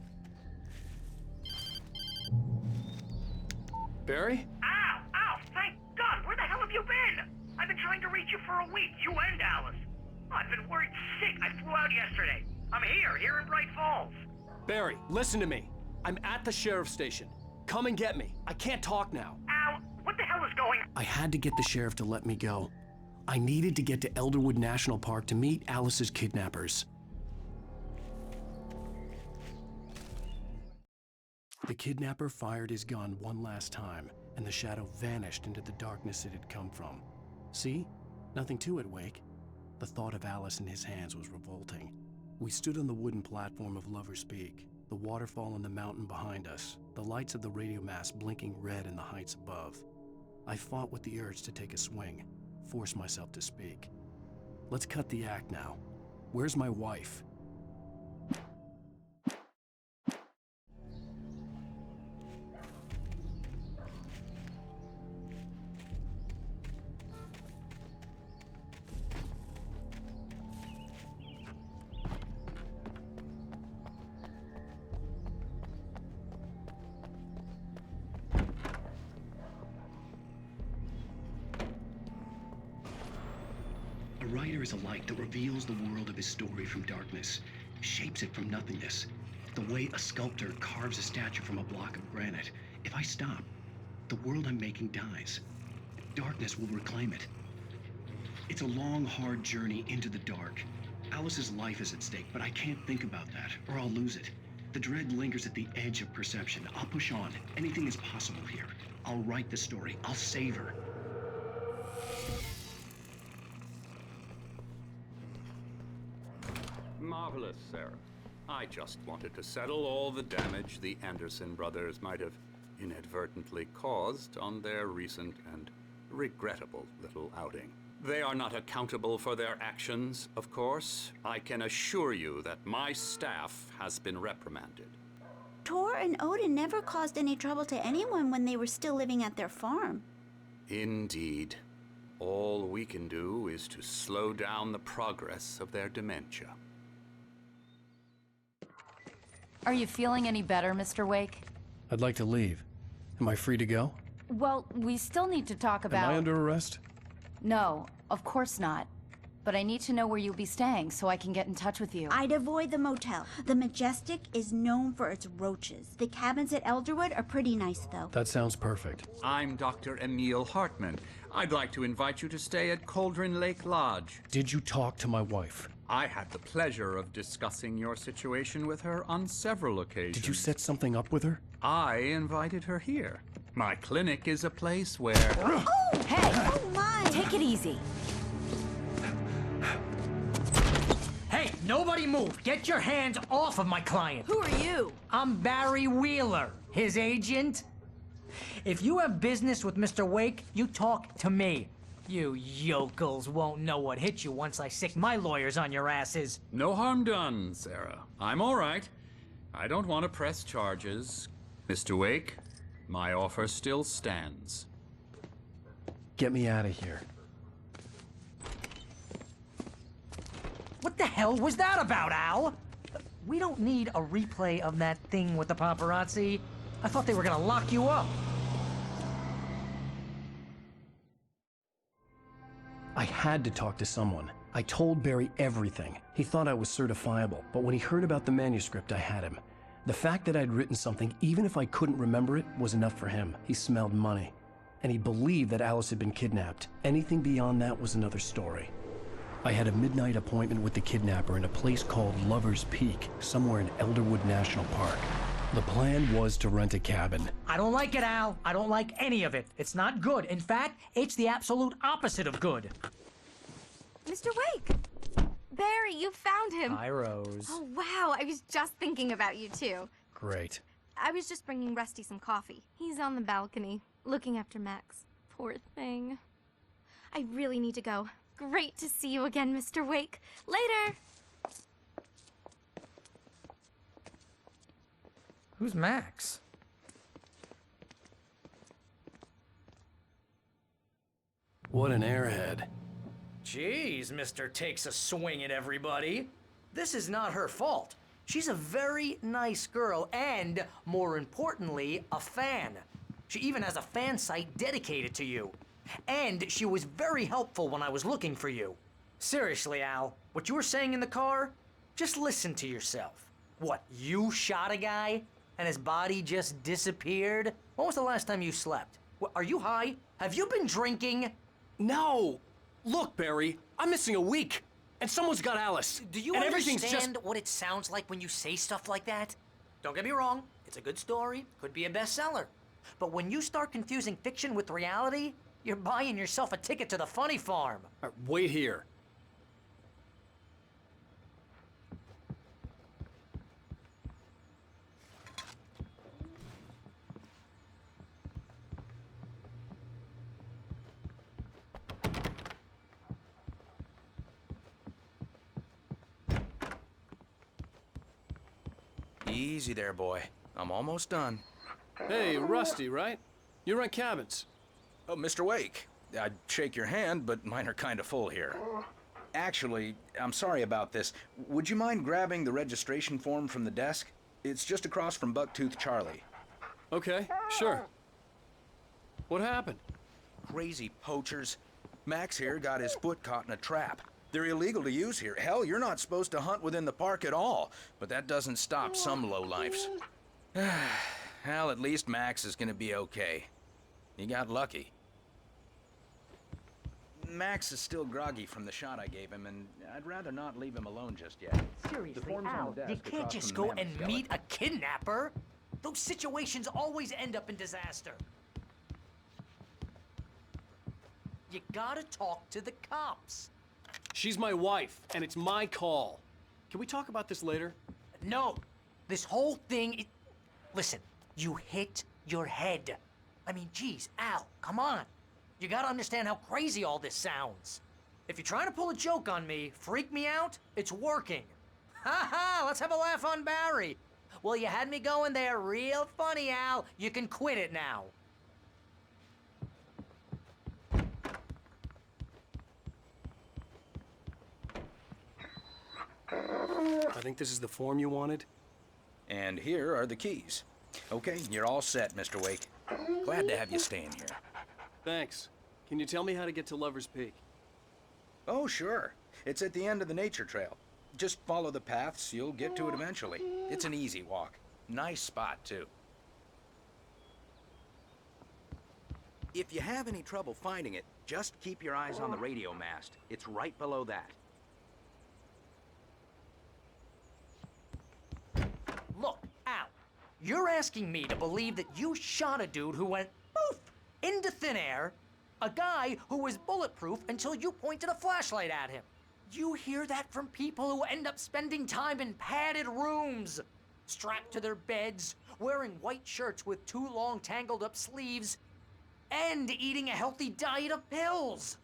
Barry? Ow! Thank God! Where the hell have you been? I've been trying to reach you for a week, you and Alice. I've been worried sick. I flew out yesterday. I'm here in Bright Falls. Barry, listen to me. I'm at the sheriff's station. Come and get me. I can't talk now. Ow! What the hell is going on? I had to get the sheriff to let me go. I needed to get to Elderwood National Park to meet Alice's kidnappers. The kidnapper fired his gun one last time, and the shadow vanished into the darkness it had come from. See? Nothing to it, Wake. The thought of Alice in his hands was revolting. We stood on the wooden platform of Lover's Peak, the waterfall on the mountain behind us, the lights of the radio mast blinking red in the heights above. I fought with the urge to take a swing, force myself to speak. Let's cut the act now. Where's my wife? A writer is a light that reveals the world of his story from darkness, shapes it from nothingness. The way a sculptor carves a statue from a block of granite. If I stop, the world I'm making dies. Darkness will reclaim it. It's a long, hard journey into the dark. Alice's life is at stake, but I can't think about that, or I'll lose it. The dread lingers at the edge of perception. I'll push on. Anything is possible here. I'll write the story. I'll save her. Marvelous, Sarah. I just wanted to settle all the damage the Anderson brothers might have inadvertently caused on their recent and regrettable little outing. They are not accountable for their actions, of course. I can assure you that my staff has been reprimanded. Tor and Odin never caused any trouble to anyone when they were still living at their farm. Indeed. All we can do is to slow down the progress of their dementia. Are you feeling any better, Mr. Wake? I'd like to leave. Am I free to go? Well, we still need to talk about... Am I under arrest? No, of course not. But I need to know where you'll be staying so I can get in touch with you. I'd avoid the motel. The Majestic is known for its roaches. The cabins at Elderwood are pretty nice, though. That sounds perfect. I'm Dr. Emil Hartman. I'd like to invite you to stay at Cauldron Lake Lodge. Did you talk to my wife? I had the pleasure of discussing your situation with her on several occasions. Did you set something up with her? I invited her here. My clinic is a place where... Oh! Hey! Oh, my! Take it easy. Hey, nobody move! Get your hands off of my client! Who are you? I'm Barry Wheeler, his agent. If you have business with Mr. Wake, you talk to me. You yokels won't know what hit you once I sick my lawyers on your asses. No harm done, Sarah. I'm all right. I don't want to press charges. Mr. Wake, my offer still stands. Get me out of here. What the hell was that about, Al? We don't need a replay of that thing with the paparazzi. I thought they were gonna lock you up. I had to talk to someone. I told Barry everything. He thought I was certifiable, but when he heard about the manuscript, I had him. The fact that I'd written something, even if I couldn't remember it, was enough for him. He smelled money. And he believed that Alice had been kidnapped. Anything beyond that was another story. I had a midnight appointment with the kidnapper in a place called Lover's Peak, somewhere in Elderwood National Park. The plan was to rent a cabin. I don't like it, Al. I don't like any of it. It's not good. In fact, it's the absolute opposite of good. Mr. Wake! Barry, you found him! Hi, Rose. Oh, wow. I was just thinking about you, too. Great. I was just bringing Rusty some coffee. He's on the balcony, looking after Max. Poor thing. I really need to go. Great to see you again, Mr. Wake. Later! Who's Max? What an airhead. Jeez, Mr. Takes a swing at everybody. This is not her fault. She's a very nice girl and, more importantly, a fan. She even has a fan site dedicated to you. And she was very helpful when I was looking for you. Seriously, Al, what you were saying in the car? Just listen to yourself. What, you shot a guy? And his body just disappeared? When was the last time you slept? What, are you high? Have you been drinking? No! Look, Barry, I'm missing a week. And someone's got Alice. Do you and understand what it sounds like when you say stuff like that? Don't get me wrong, it's a good story, could be a bestseller. But when you start confusing fiction with reality, you're buying yourself a ticket to the funny farm. All right, wait here. Easy there, boy. I'm almost done. Hey, Rusty, right? You rent cabins. Oh, Mr. Wake. I'd shake your hand, but mine are kind of full here. Actually, I'm sorry about this. Would you mind grabbing the registration form from the desk? It's just across from Bucktooth Charlie. Okay, sure. What happened? Crazy poachers. Max here got his foot caught in a trap. They're illegal to use here. Hell, you're not supposed to hunt within the park at all. But that doesn't stop some lowlifes. Well, at least Max is gonna be okay. He got lucky. Max is still groggy from the shot I gave him, and I'd rather not leave him alone just yet. Seriously, Al, you can't just go and meet a kidnapper. Those situations always end up in disaster. You gotta talk to the cops. She's my wife, and it's my call. Can we talk about this later? No. This whole thing... Listen, you hit your head. I mean, geez, Al, come on. You gotta understand how crazy all this sounds. If you're trying to pull a joke on me, freak me out, it's working. Ha ha, let's have a laugh on Barry. Well, you had me going there real funny, Al. You can quit it now. I think this is the form you wanted. And here are the keys. Okay, you're all set, Mr. Wake. Glad to have you staying here. Thanks. Can you tell me how to get to Lover's Peak? Oh, sure. It's at the end of the nature trail. Just follow the paths, you'll get to it eventually. It's an easy walk. Nice spot, too. If you have any trouble finding it, just keep your eyes on the radio mast. It's right below that. Look, Al, you're asking me to believe that you shot a dude who went poof into thin air, a guy who was bulletproof until you pointed a flashlight at him. You hear that from people who end up spending time in padded rooms, strapped to their beds, wearing white shirts with too long tangled up sleeves, and eating a healthy diet of pills.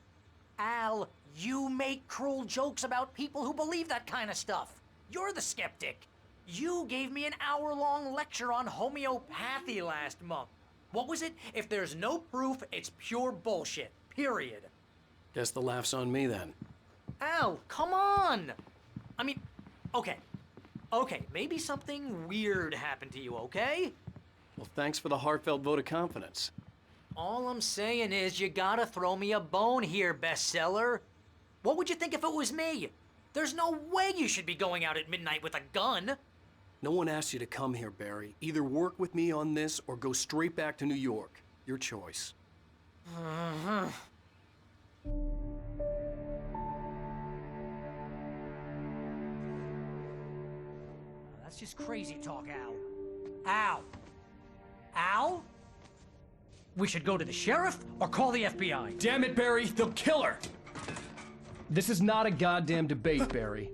Al, you make cruel jokes about people who believe that kind of stuff. You're the skeptic. You gave me an hour-long lecture on homeopathy last month. What was it? If there's no proof, it's pure bullshit. Period. Guess the laugh's on me then. Al, come on! I mean, okay, maybe something weird happened to you, okay? Well, thanks for the heartfelt vote of confidence. All I'm saying is you gotta throw me a bone here, bestseller. What would you think if it was me? There's no way you should be going out at midnight with a gun. No one asked you to come here, Barry. Either work with me on this or go straight back to New York. Your choice. That's just crazy talk, Al. Al? Al? We should go to the sheriff or call the FBI. Damn it, Barry, they'll kill her! This is not a goddamn debate, Barry.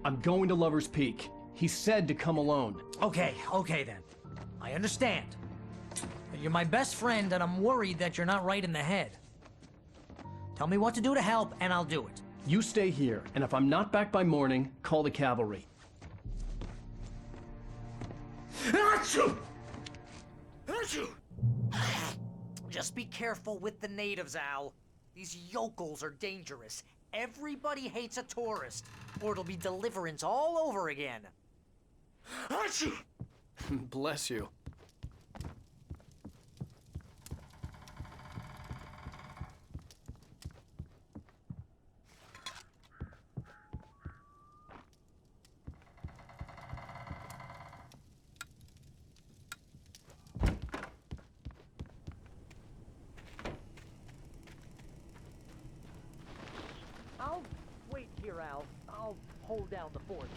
I'm going to Lover's Peak. He said to come alone. Okay then. I understand. But you're my best friend and I'm worried that you're not right in the head. Tell me what to do to help and I'll do it. You stay here, and if I'm not back by morning, call the cavalry. Achoo! Just be careful with the natives, Al. These yokels are dangerous. Everybody hates a tourist, or it'll be deliverance all over again. Achoo! Bless you. I'll wait here, Al. I'll hold down the fort.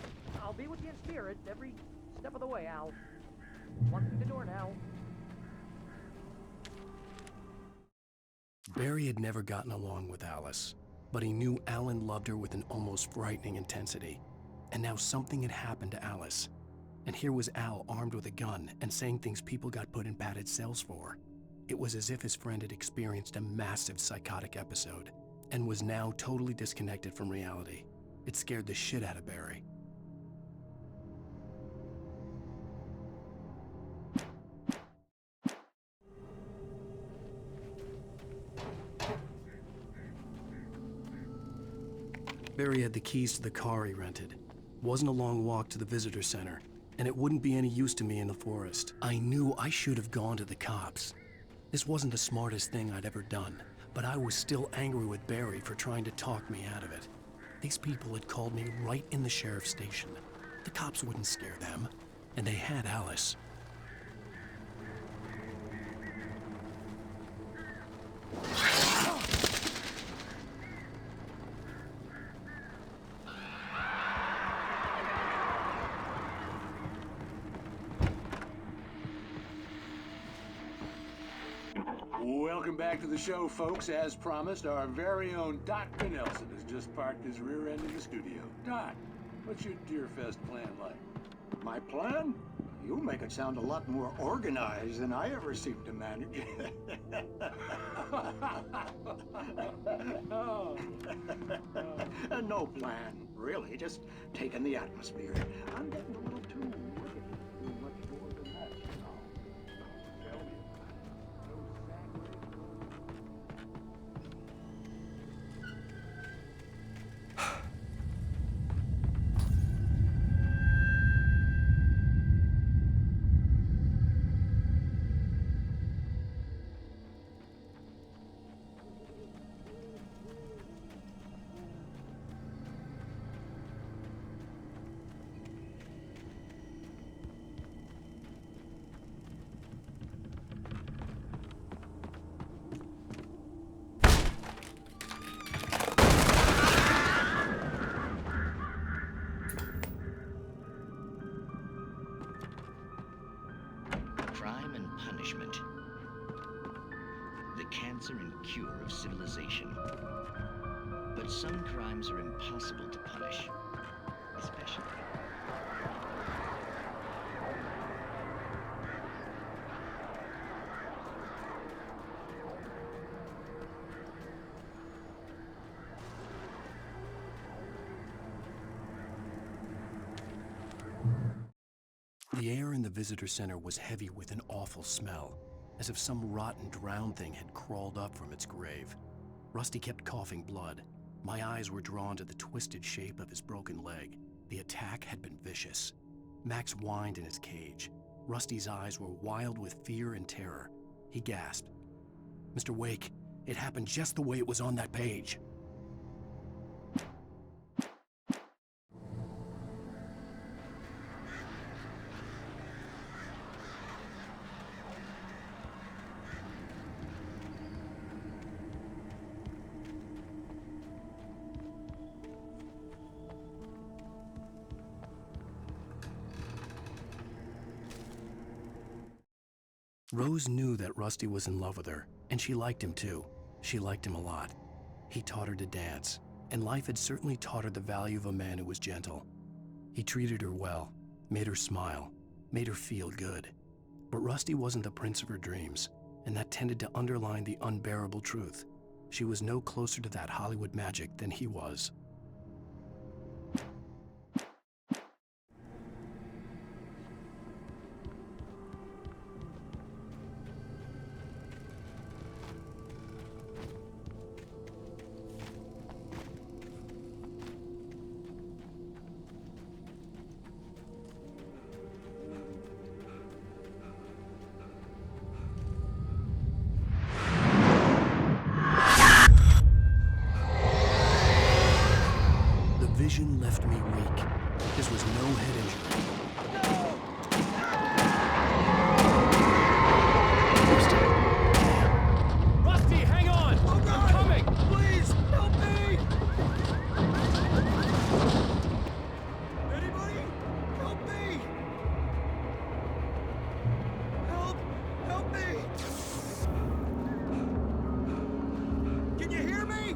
I'll be with you in spirit every step of the way, Al. One through the door now. Barry had never gotten along with Alice, but he knew Alan loved her with an almost frightening intensity. And now something had happened to Alice. And here was Al armed with a gun and saying things people got put in padded cells for. It was as if his friend had experienced a massive psychotic episode and was now totally disconnected from reality. It scared the shit out of Barry. Barry had the keys to the car he rented. Wasn't a long walk to the visitor center, and it wouldn't be any use to me in the forest. I knew I should have gone to the cops. This wasn't the smartest thing I'd ever done, but I was still angry with Barry for trying to talk me out of it. These people had called me right in the sheriff's station. The cops wouldn't scare them, and they had Alice. Welcome back to the show, folks. As promised, our very own Dot Nelson has just parked his rear end in the studio. Dot, what's your Deerfest plan like? My plan? You make it sound a lot more organized than I ever seem to manage. No plan, really. Just taking the atmosphere. I'm getting a little too doing much more than that, you know. Tell me. cure of civilization. But some crimes are impossible to punish, especially. The air in the visitor center was heavy with an awful smell, as if some rotten drowned thing had crawled up from its grave. Rusty kept coughing blood. My eyes were drawn to the twisted shape of his broken leg. The attack had been vicious. Max whined in his cage. Rusty's eyes were wild with fear and terror. He gasped. "Mr. Wake, it happened just the way it was on that page." Rose knew that Rusty was in love with her, and she liked him too. She liked him a lot. He taught her to dance, and life had certainly taught her the value of a man who was gentle. He treated her well, made her smile, made her feel good. But Rusty wasn't the prince of her dreams, and that tended to underline the unbearable truth. She was no closer to that Hollywood magic than he was. Vision left me weak. This was no head injury. Rusty, hang on! Oh, God! I'm coming! Please, help me! Anybody? Help me! Help me! Can you hear me?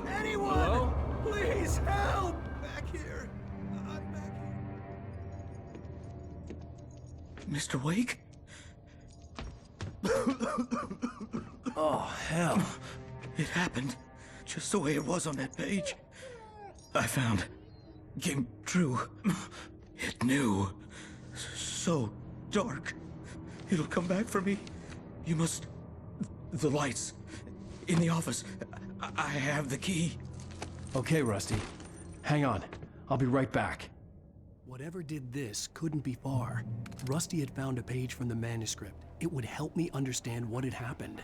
Anyone? Hello? Please, help! Back here. I'm back here. Mr. Wake? Oh, hell. It happened just the way it was on that page. I found. Came true. It knew. So dark. It'll come back for me. You must... The lights. In the office. I have the key. Okay, Rusty. Hang on. I'll be right back. Whatever did this couldn't be far. Rusty had found a page from the manuscript. It would help me understand what had happened.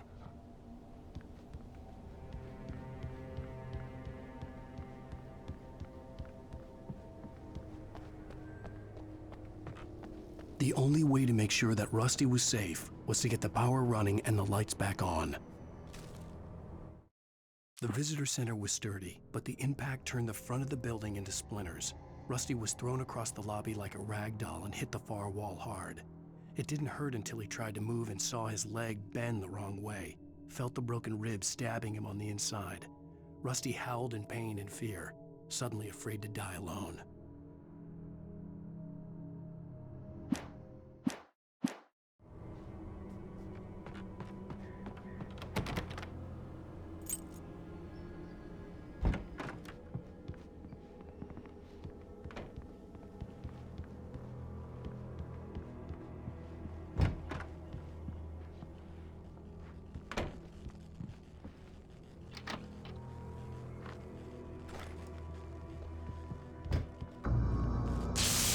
The only way to make sure that Rusty was safe was to get the power running and the lights back on. The visitor center was sturdy, but the impact turned the front of the building into splinters. Rusty was thrown across the lobby like a rag doll and hit the far wall hard. It didn't hurt until he tried to move and saw his leg bend the wrong way, felt the broken ribs stabbing him on the inside. Rusty howled in pain and fear, suddenly afraid to die alone.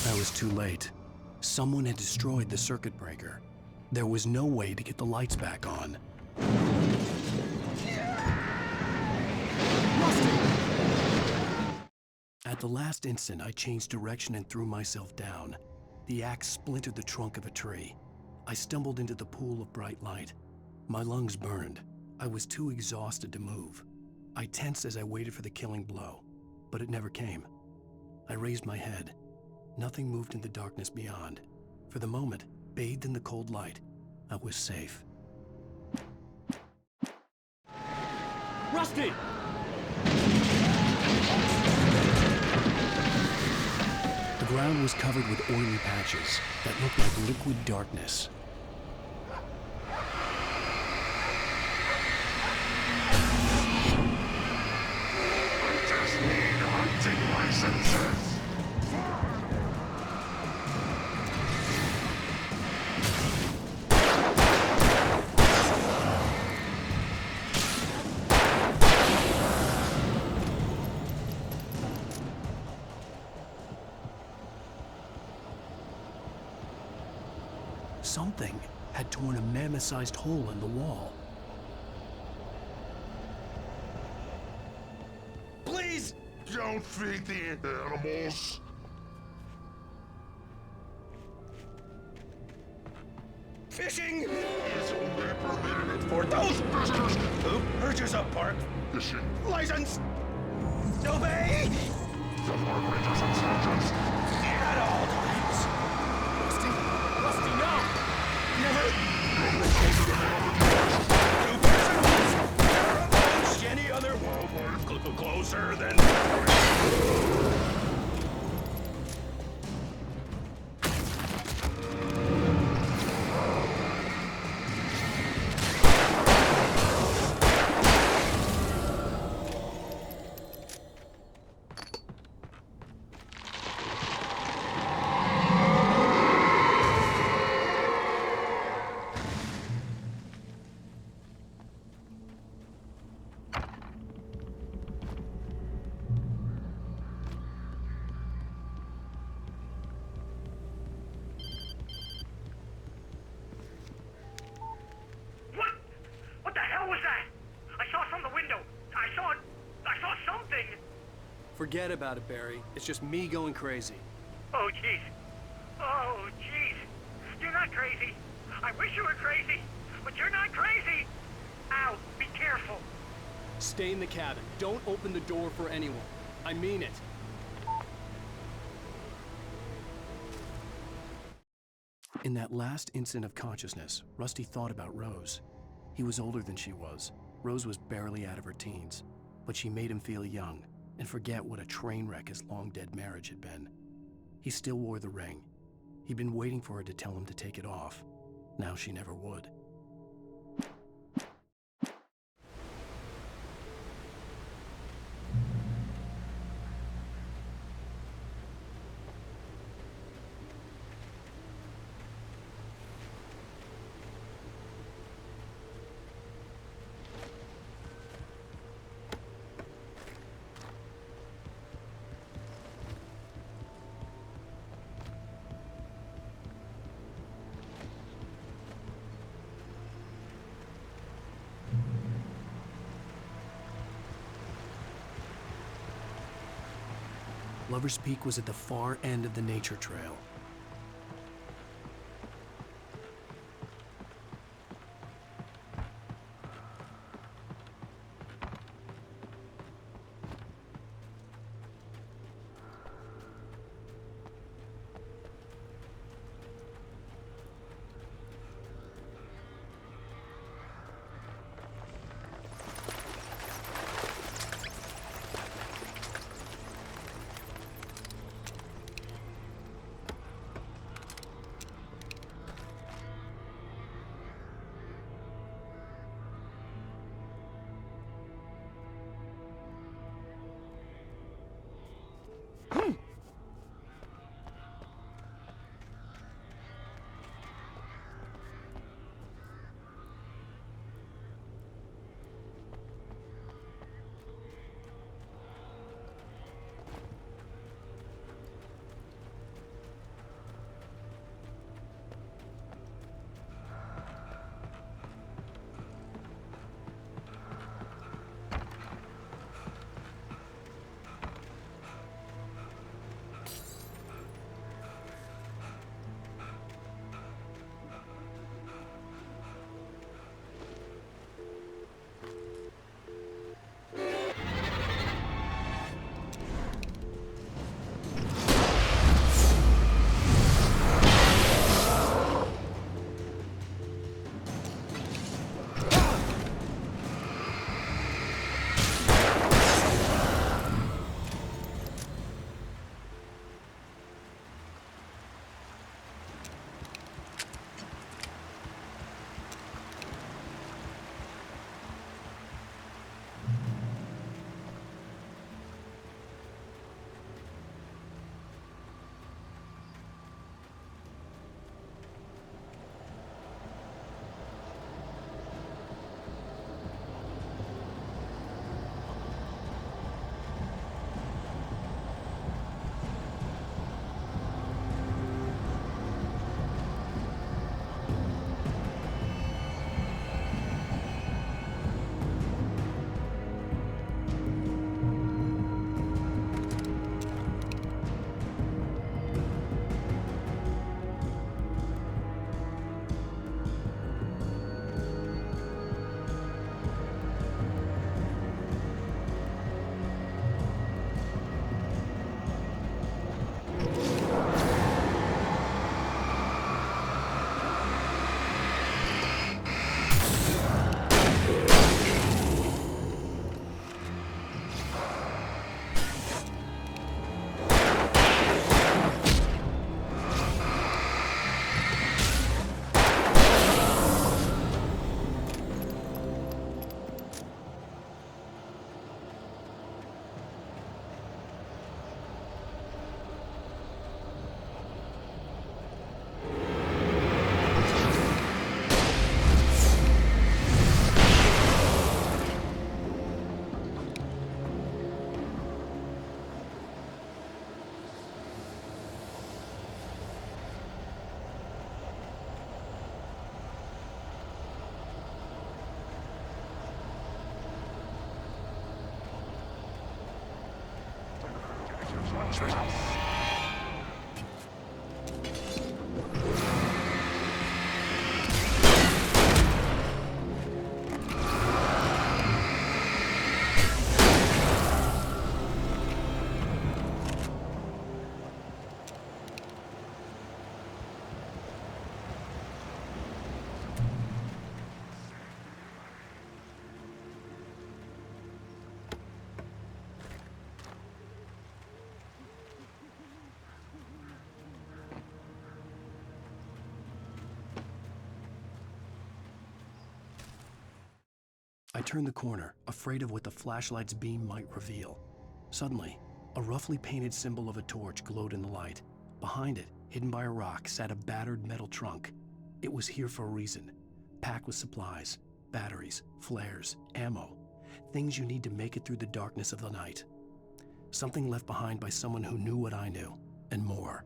I was too late. Someone had destroyed the circuit breaker. There was no way to get the lights back on. At the last instant, I changed direction and threw myself down. The axe splintered the trunk of a tree. I stumbled into the pool of bright light. My lungs burned. I was too exhausted to move. I tensed as I waited for the killing blow, but it never came. I raised my head. Nothing moved in the darkness beyond. For the moment, bathed in the cold light, I was safe. Rusty! The ground was covered with oily patches that looked like liquid darkness. I just need hunting licenses. Something had torn a mammoth-sized hole in the wall. Please don't feed the animals. Fishing Is only permitted for those visitors who purchase a park fishing. license. Obey The park rangers and sergeants. at all times. Rusty, no! Never No recovered any other to persons or approach any other wildlife closer than. What the hell was that? I saw from the window. I saw something. Forget about it, Barry. It's just me going crazy. Oh, jeez. Oh, jeez. You're not crazy. I wish you were crazy, but you're not crazy. Ow, be careful. Stay in the cabin. Don't open the door for anyone. I mean it. In that last instant of consciousness, Rusty thought about Rose. He was older than she was. Rose was barely out of her teens, but she made him feel young and forget what a train wreck his long-dead marriage had been. He still wore the ring. He'd been waiting for her to tell him to take it off. Now she never would. Lover's Peak was at the far end of the nature trail. I turned the corner, afraid of what the flashlight's beam might reveal. Suddenly, a roughly painted symbol of a torch glowed in the light. Behind it, hidden by a rock, sat a battered metal trunk. It was here for a reason, packed with supplies, batteries, flares, ammo, things you need to make it through the darkness of the night. Something left behind by someone who knew what I knew, and more.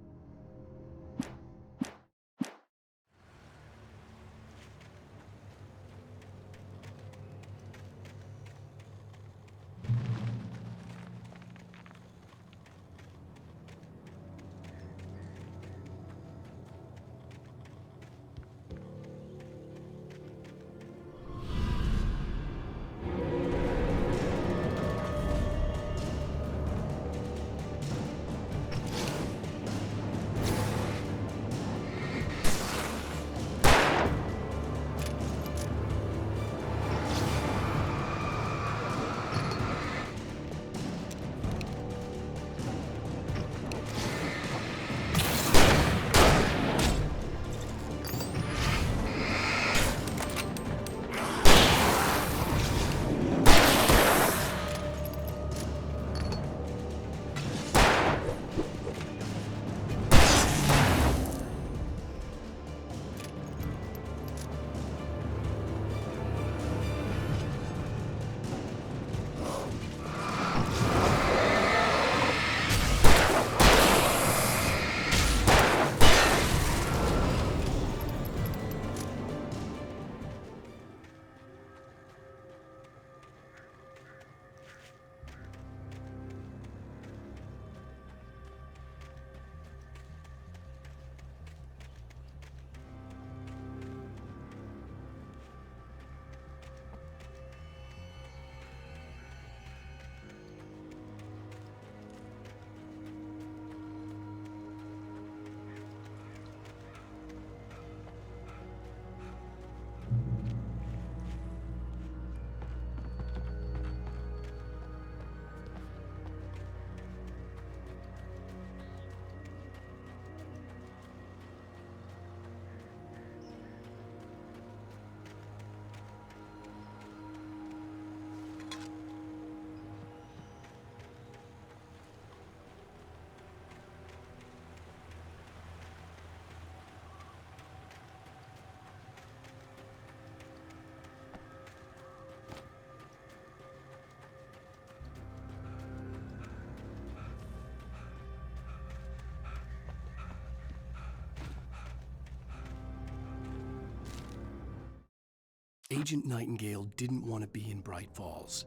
Agent Nightingale didn't want to be in Bright Falls.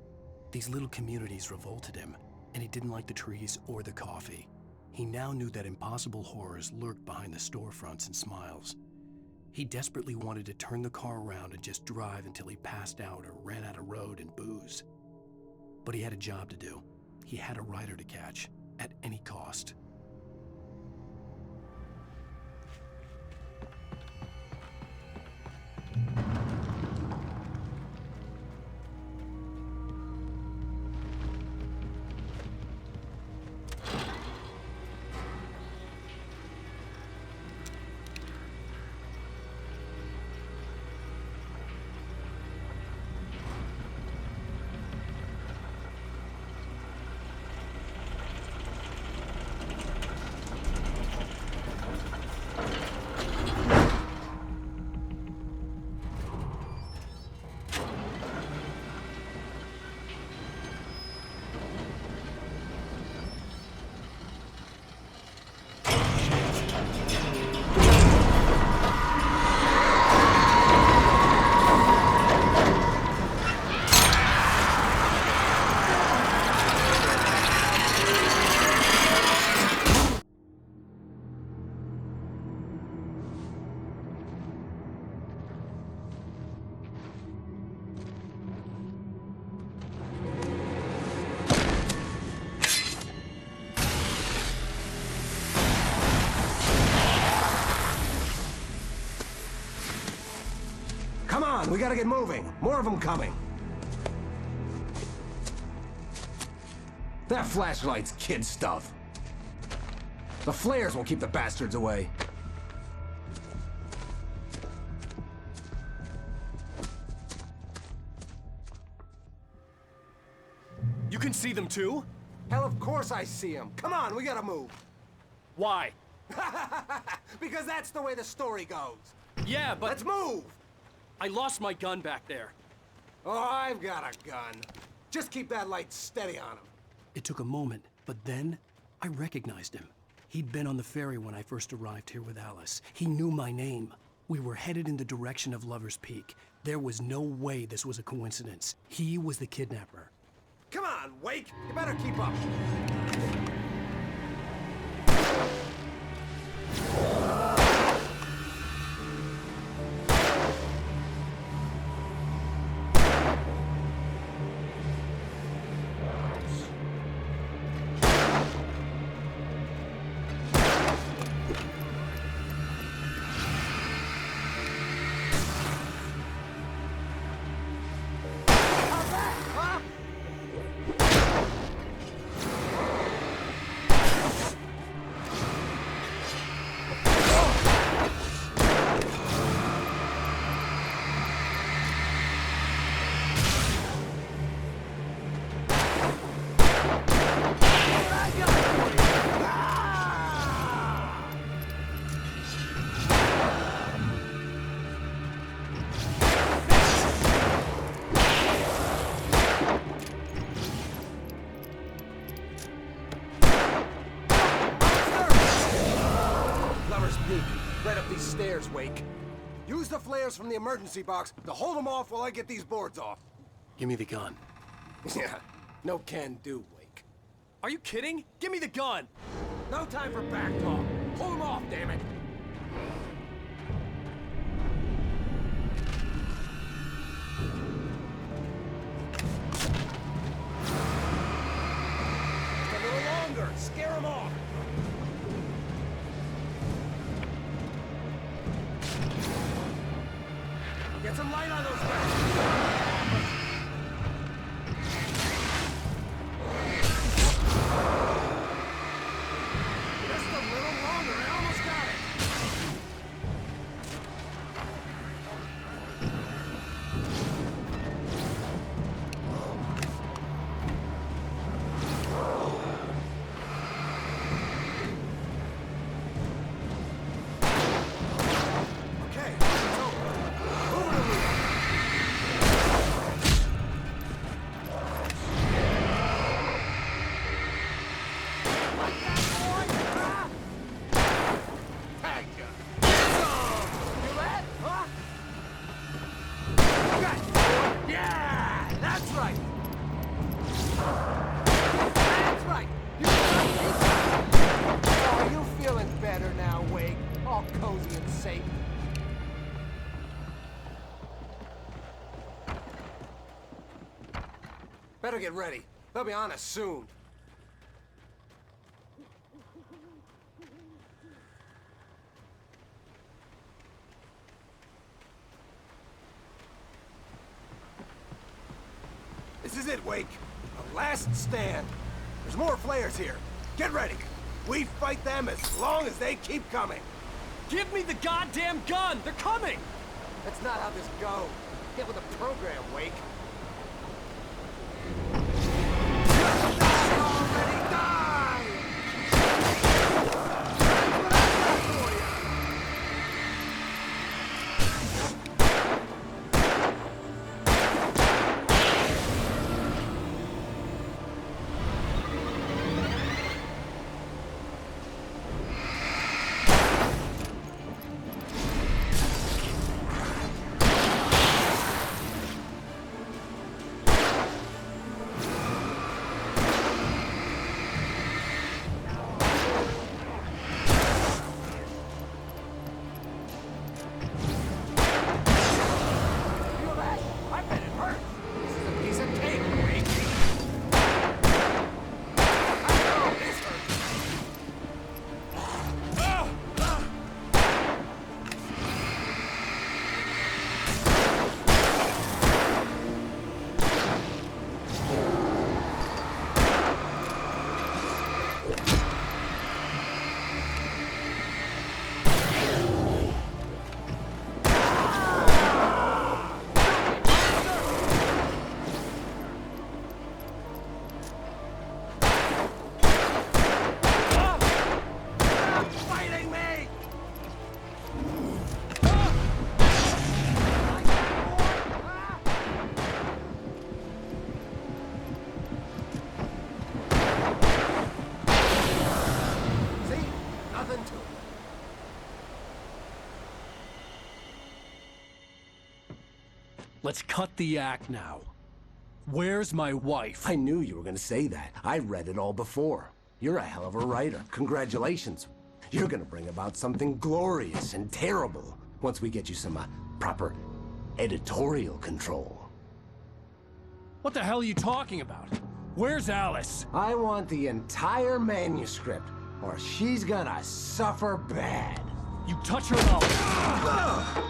These little communities revolted him, and he didn't like the trees or the coffee. He now knew that impossible horrors lurked behind the storefronts and smiles. He desperately wanted to turn the car around and just drive until he passed out or ran out of road and booze. But he had a job to do. He had a rider to catch, at any cost. on, we gotta get moving. More of them coming. That flashlight's kid stuff. The flares will keep the bastards away. You can see them too? Hell, of course I see them. Come on, we gotta move. Why? Because that's the way the story goes. Yeah, but... Let's move! I lost my gun back there. Oh, I've got a gun. Just keep that light steady on him. It took a moment, but then I recognized him. He'd been on the ferry when I first arrived here with Alice. He knew my name. We were headed in the direction of Lover's Peak. There was no way this was a coincidence. He was the kidnapper. Come on, Wake! You better keep up. Right up these stairs, Wake. Use the flares from the emergency box to hold them off while I get these boards off. Give me the gun. Yeah, no can do, Wake. Are you kidding? Give me the gun! No time for back talk. Hold them off, damn it! Just a little longer. Scare them off. Get some light on those guys! Just a little longer, I almost got it! Okay, it's over. Over to me! Cozy and safe. Better get ready. They'll be on us soon. This is it, Wake. A last stand. There's more flares here. Get ready. We fight them as long as they keep coming. Give me the goddamn gun! They're coming! That's not how this goes. Get with the program, Wake. Already die! That's what I got for you! Let's cut the act now. Where's my wife? I knew you were gonna say that. I read it all before. You're a hell of a writer. Congratulations. You're gonna bring about something glorious and terrible once we get you some proper editorial control. What the hell are you talking about? Where's Alice? I want the entire manuscript, or she's gonna suffer bad. You touch her mouth.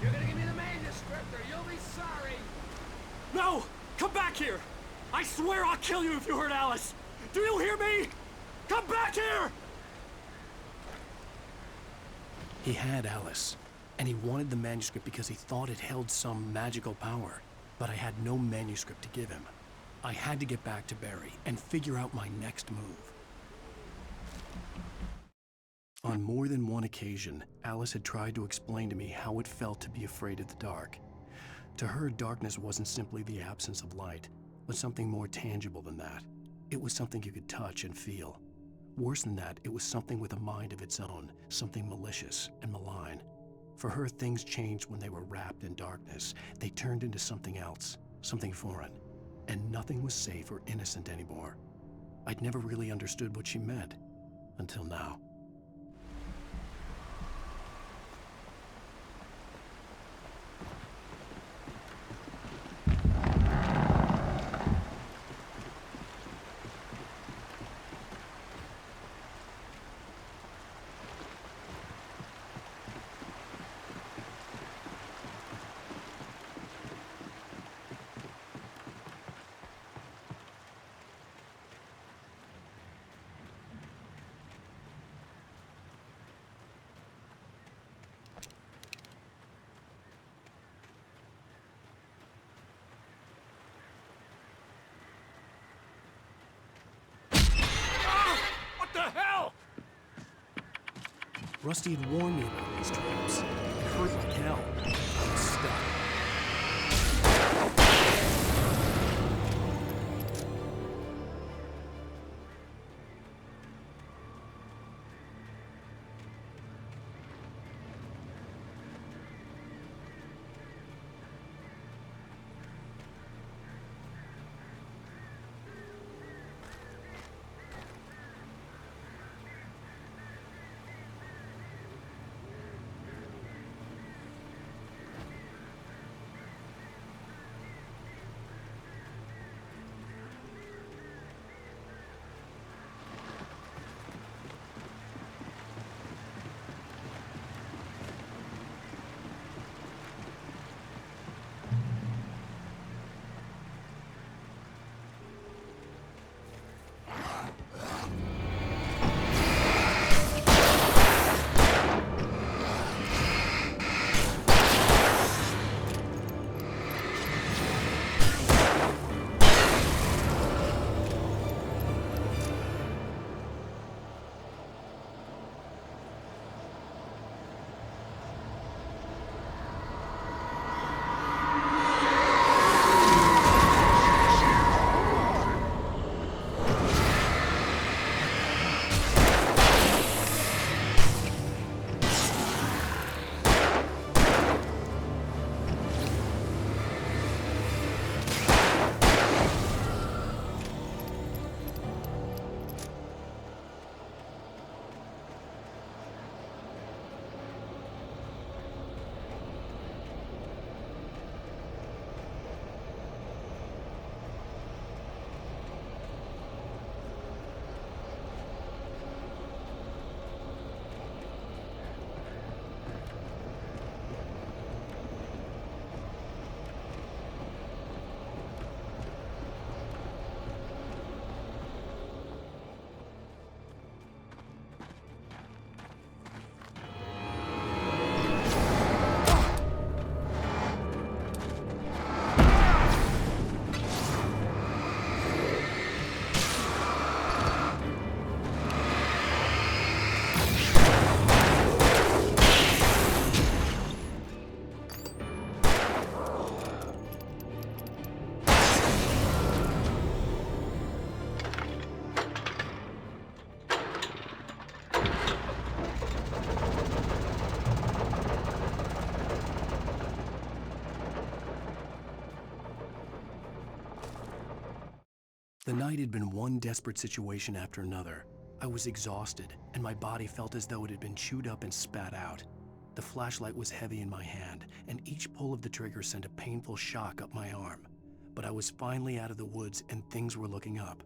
You're gonna give me the manuscript or you'll be sorry! No! Come back here! I swear I'll kill you if you hurt Alice! Do you hear me? Come back here! He had Alice, and he wanted the manuscript because he thought it held some magical power. But I had no manuscript to give him. I had to get back to Barry and figure out my next move. On more than one occasion, Alice had tried to explain to me how it felt to be afraid of the dark. To her, darkness wasn't simply the absence of light, but something more tangible than that. It was something you could touch and feel. Worse than that, it was something with a mind of its own, something malicious and malign. For her, things changed when they were wrapped in darkness. They turned into something else, something foreign, and nothing was safe or innocent anymore. I'd never really understood what she meant, until now. What the hell? Rusty had warned me about these traps. It hurt like hell. I was stuck. The night had been one desperate situation after another. I was exhausted, and my body felt as though it had been chewed up and spat out. The flashlight was heavy in my hand, and each pull of the trigger sent a painful shock up my arm. But I was finally out of the woods, and things were looking up.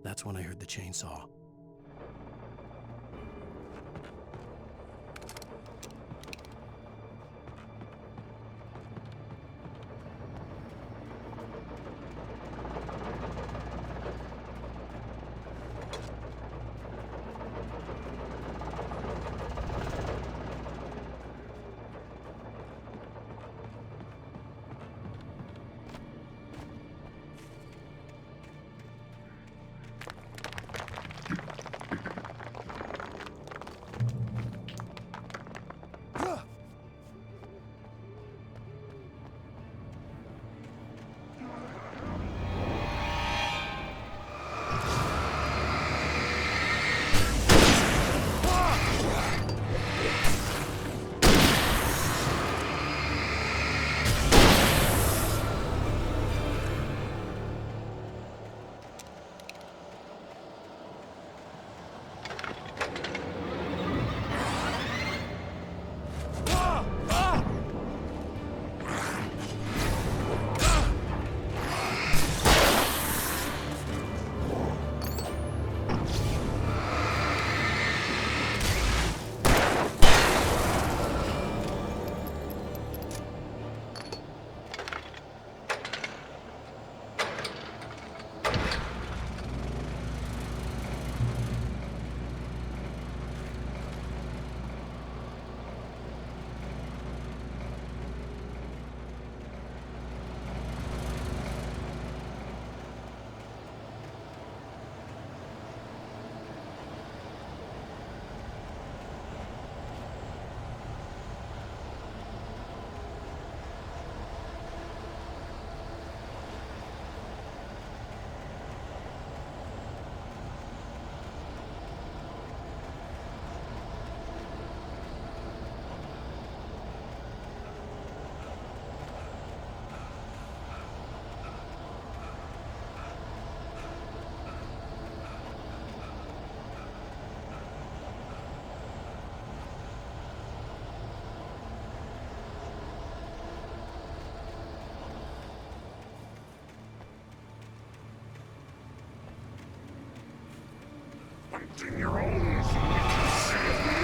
That's when I heard the chainsaw. Hunting your own so you can save me.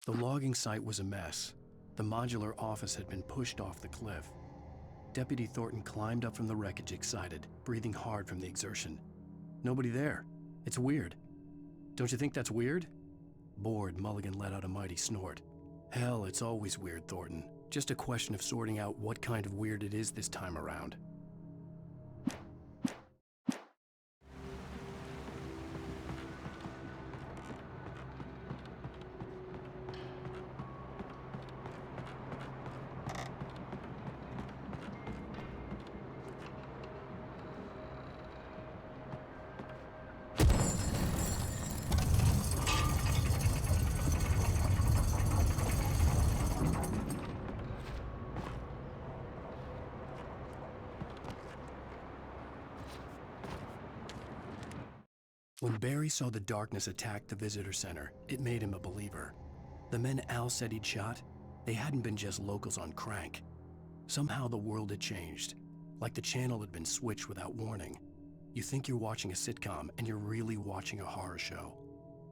The logging site was a mess. The modular office had been pushed off the cliff. Deputy Thornton climbed up from the wreckage excited, breathing hard from the exertion. Nobody there. It's weird. Don't you think that's weird? Bored, Mulligan let out a mighty snort. Hell, it's always weird, Thornton. Just a question of sorting out what kind of weird it is this time around. When Barry saw the darkness attack the visitor center, it made him a believer. The men Al said he'd shot, they hadn't been just locals on crank. Somehow the world had changed, like the channel had been switched without warning. You think you're watching a sitcom, and you're really watching a horror show.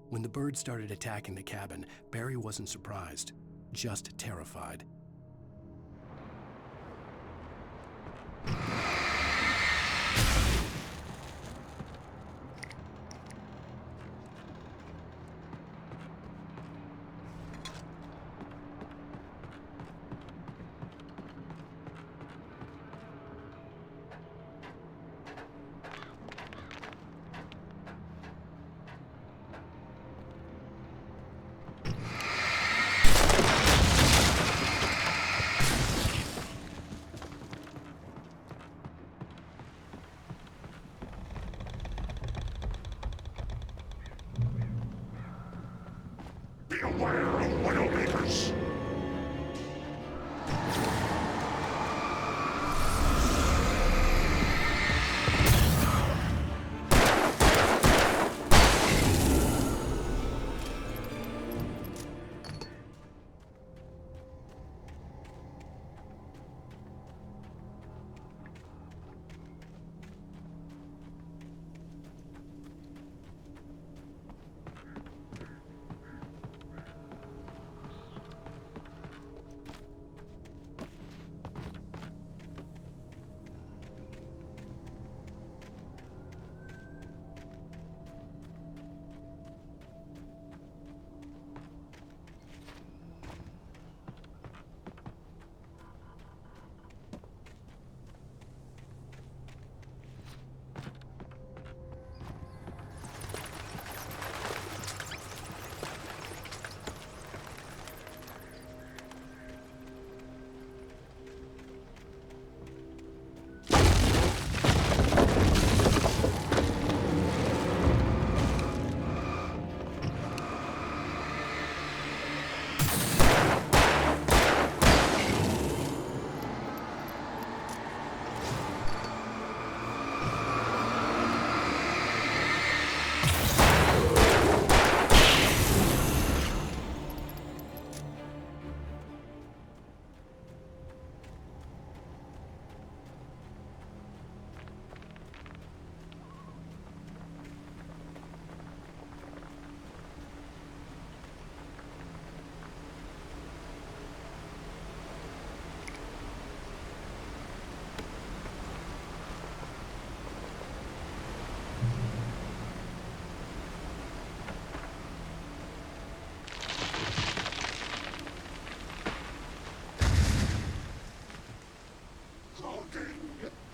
When the birds started attacking the cabin, Barry wasn't surprised, just terrified.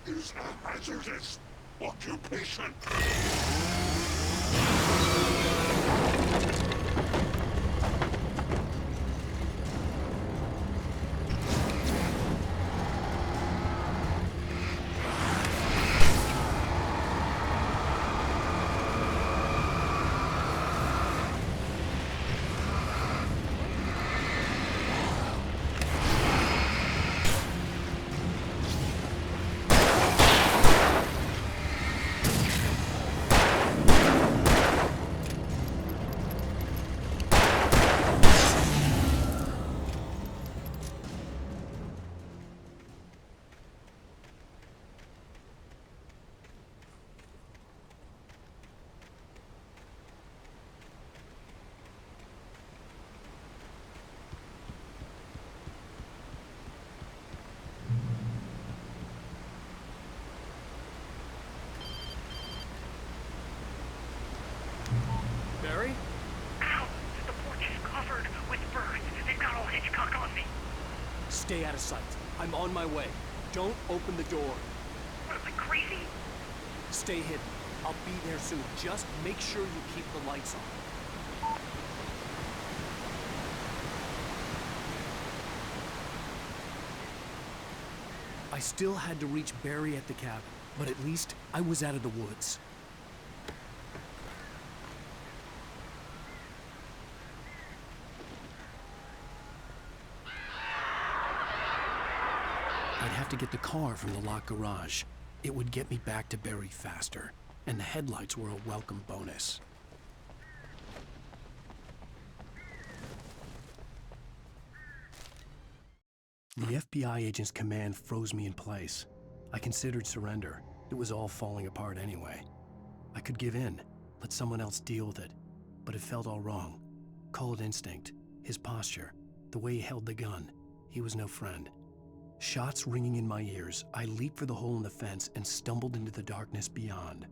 Is a hazardous occupation. Barry? Ow! The porch is covered with birds. They've got all Hitchcock on me. Stay out of sight. I'm on my way. Don't open the door. What am I, crazy? Stay hidden. I'll be there soon. Just make sure you keep the lights on. I still had to reach Barry at the cabin, but at least I was out of the woods. I'd have to get the car from the locked garage. It would get me back to Barry faster. and the headlights were a welcome bonus. The FBI agent's command froze me in place. I considered surrender. It was all falling apart anyway. I could give in, let someone else deal with it, but it felt all wrong. Call it instinct, his posture, the way he held the gun. He was no friend. Shots ringing in my ears, I leaped for the hole in the fence and stumbled into the darkness beyond.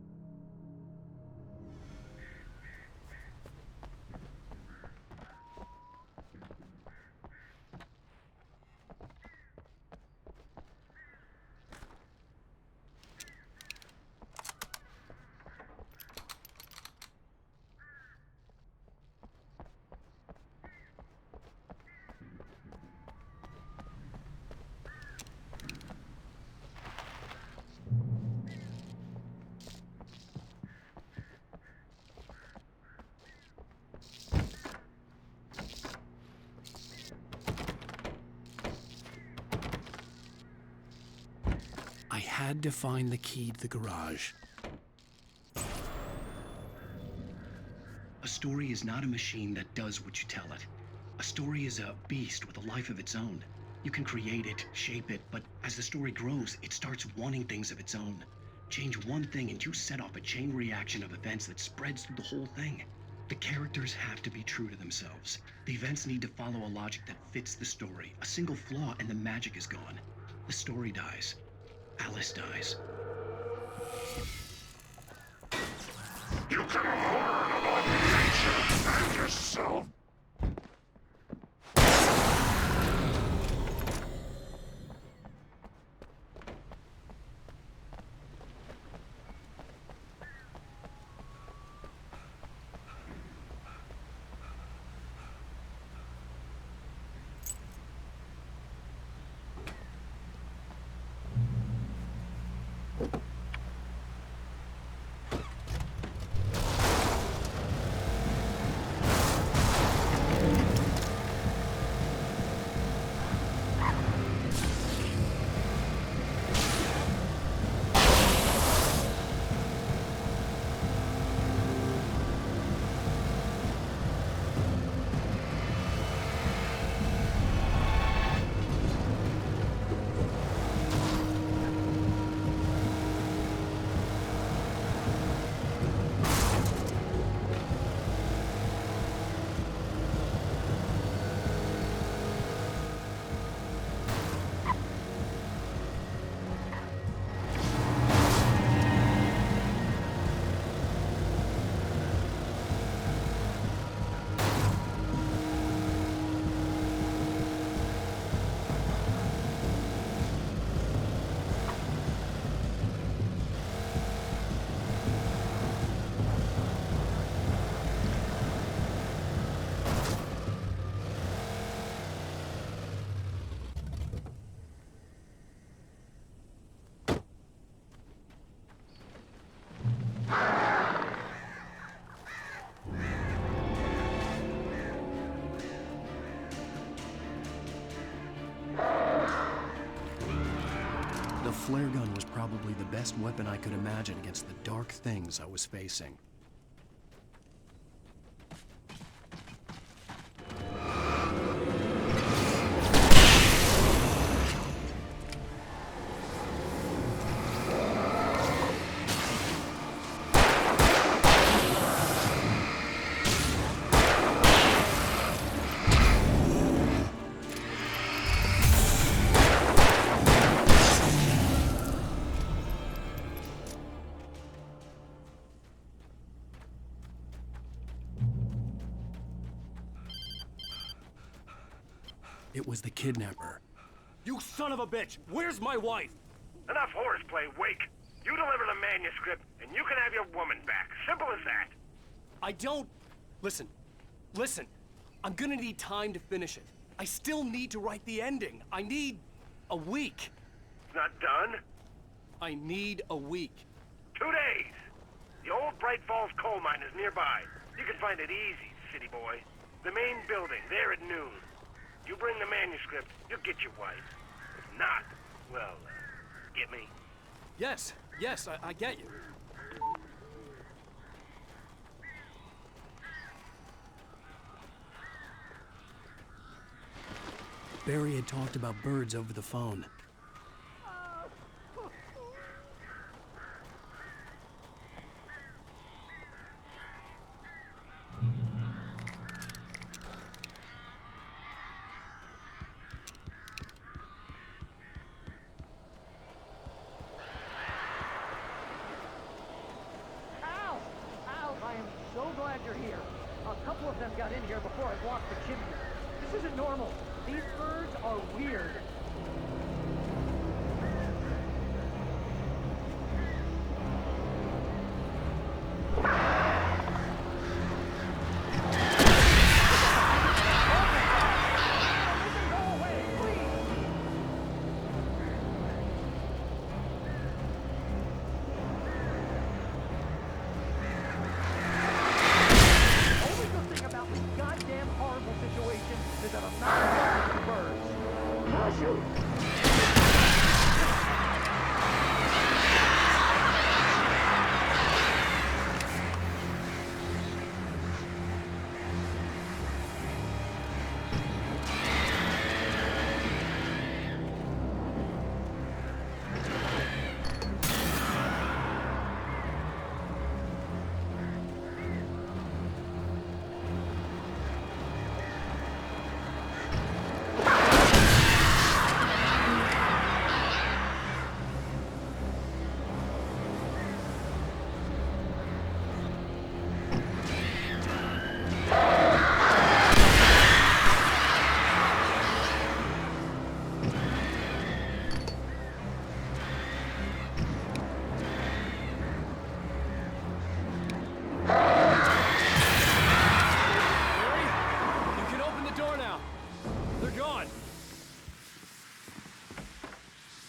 I had to find the key to the garage. A story is not a machine that does what you tell it. A story is a beast with a life of its own. You can create it, shape it, but as the story grows, it starts wanting things of its own. Change one thing and you set off a chain reaction of events that spreads through the whole thing. The characters have to be true to themselves. The events need to follow a logic that fits the story. A single flaw and the magic is gone. The story dies. Alice dies. You can learn about nature and yourself. The flare gun was probably the best weapon I could imagine against the dark things I was facing. It was the kidnapper. You son of a bitch! Where's my wife? Enough horseplay, Wake. You deliver the manuscript, and you can have your woman back. Simple as that. I don't... Listen. I'm gonna need time to finish it. I still need to write the ending. I need a week. It's not done? I need a week. 2 days. The old Bright Falls coal mine is nearby. You can find it easy, city boy. The main building, there at noon. You bring the manuscript, you'll get your wife. If not, well, get me? Yes, I get you. Barry had talked about birds over the phone. Al, I am so glad you're here. A couple of them got in here before I blocked the chimney. This isn't normal. These birds are weird.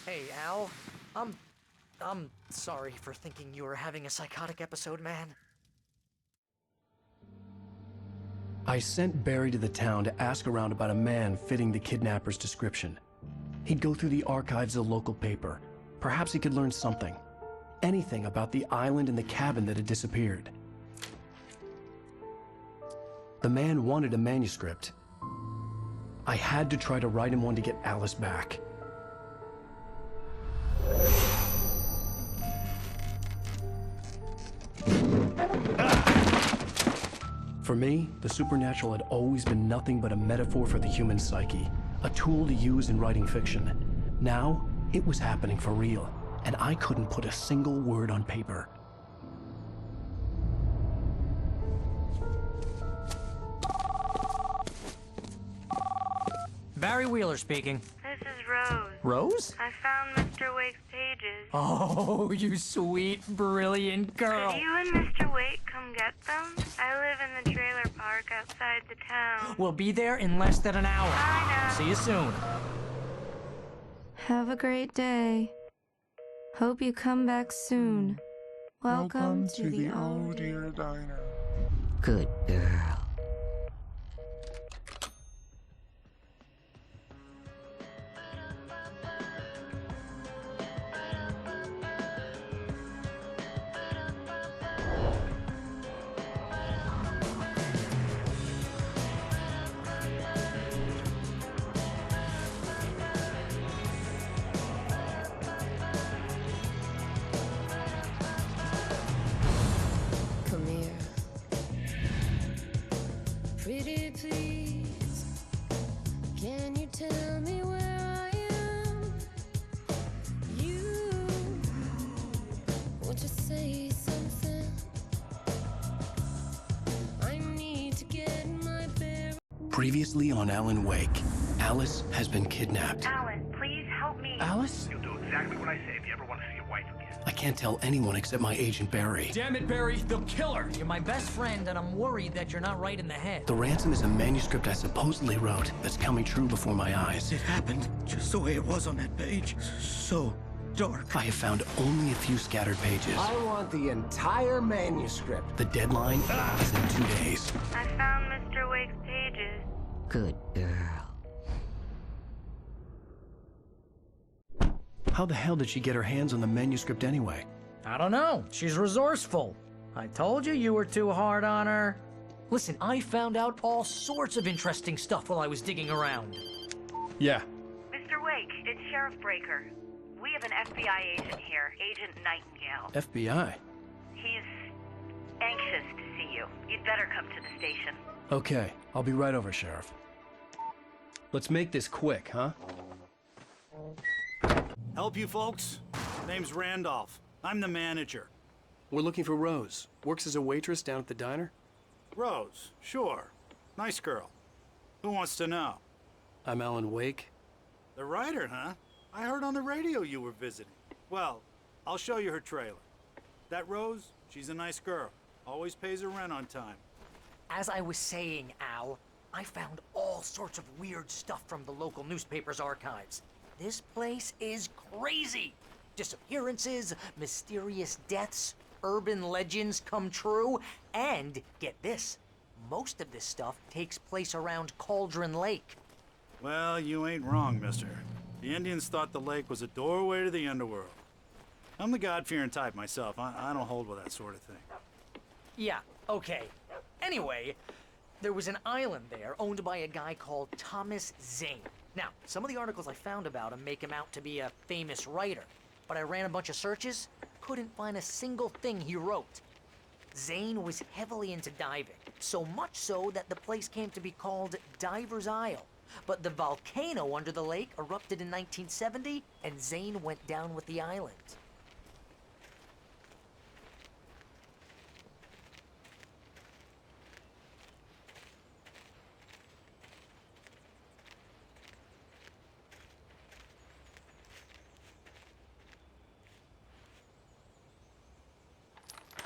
Hey, Al. I'm sorry for thinking you were having a psychotic episode, man. I sent Barry to the town to ask around about a man fitting the kidnapper's description. He'd go through the archives of the local paper. Perhaps he could learn something. Anything about the island and the cabin that had disappeared. The man wanted a manuscript. I had to try to write him one to get Alice back. For me, the supernatural had always been nothing but a metaphor for the human psyche, a tool to use in writing fiction. Now, it was happening for real, and I couldn't put a single word on paper. Barry Wheeler speaking. This is Rose. Rose? I found Mr. Wake's pages. Oh, you sweet, brilliant girl. Could you and Mr. Wake come get them? I live in the trailer park outside the town. We'll be there in less than an hour. I know. See you soon. Have a great day. Hope you come back soon. Welcome to the Oh Dear Diner. Good girl. Come here. Pretty please, can you tell me where I am? You want to say something? I need to get my bearings. Previously on Alan Wake, Alice has been kidnapped. Alan, please help me. Alice? You'll do exactly what I say if you ever want to see your wife again. I can't tell anyone except my agent Barry. Damn it, Barry, they'll kill her. You're my best friend, and I'm worried that you're not right in the head. The ransom is a manuscript I supposedly wrote that's coming true before my eyes. It happened just the way it was on that page. So dark. I have found only a few scattered pages. I want the entire manuscript. The deadline is in 2 days. I found Mr. Wake's pages. Good girl. How the hell did she get her hands on the manuscript anyway? I don't know. She's resourceful. I told you were too hard on her. Listen, I found out all sorts of interesting stuff while I was digging around. Yeah. Mr. Wake, it's Sheriff Breaker. We have an FBI agent here, Agent Nightingale. FBI? He's anxious to see you. You'd better come to the station. Okay, I'll be right over, Sheriff. Let's make this quick, huh? Help you folks? Name's Randolph. I'm the manager. We're looking for Rose. Works as a waitress down at the diner. Rose, sure. Nice girl. Who wants to know? I'm Alan Wake. The writer, huh? I heard on the radio you were visiting. Well, I'll show you her trailer. That Rose, she's a nice girl. Always pays her rent on time. As I was saying, Al, I found all sorts of weird stuff from the local newspaper's archives. This place is crazy. Disappearances, mysterious deaths, urban legends come true, and get this, most of this stuff takes place around Cauldron Lake. Well, you ain't wrong, mister. The Indians thought the lake was a doorway to the underworld. I'm the God-fearing type myself. I don't hold with that sort of thing. Yeah, okay. Anyway, there was an island there owned by a guy called Thomas Zane. Now, some of the articles I found about him make him out to be a famous writer, but I ran a bunch of searches, couldn't find a single thing he wrote. Zane was heavily into diving, so much so that the place came to be called Diver's Isle. But the volcano under the lake erupted in 1970, and Zane went down with the island.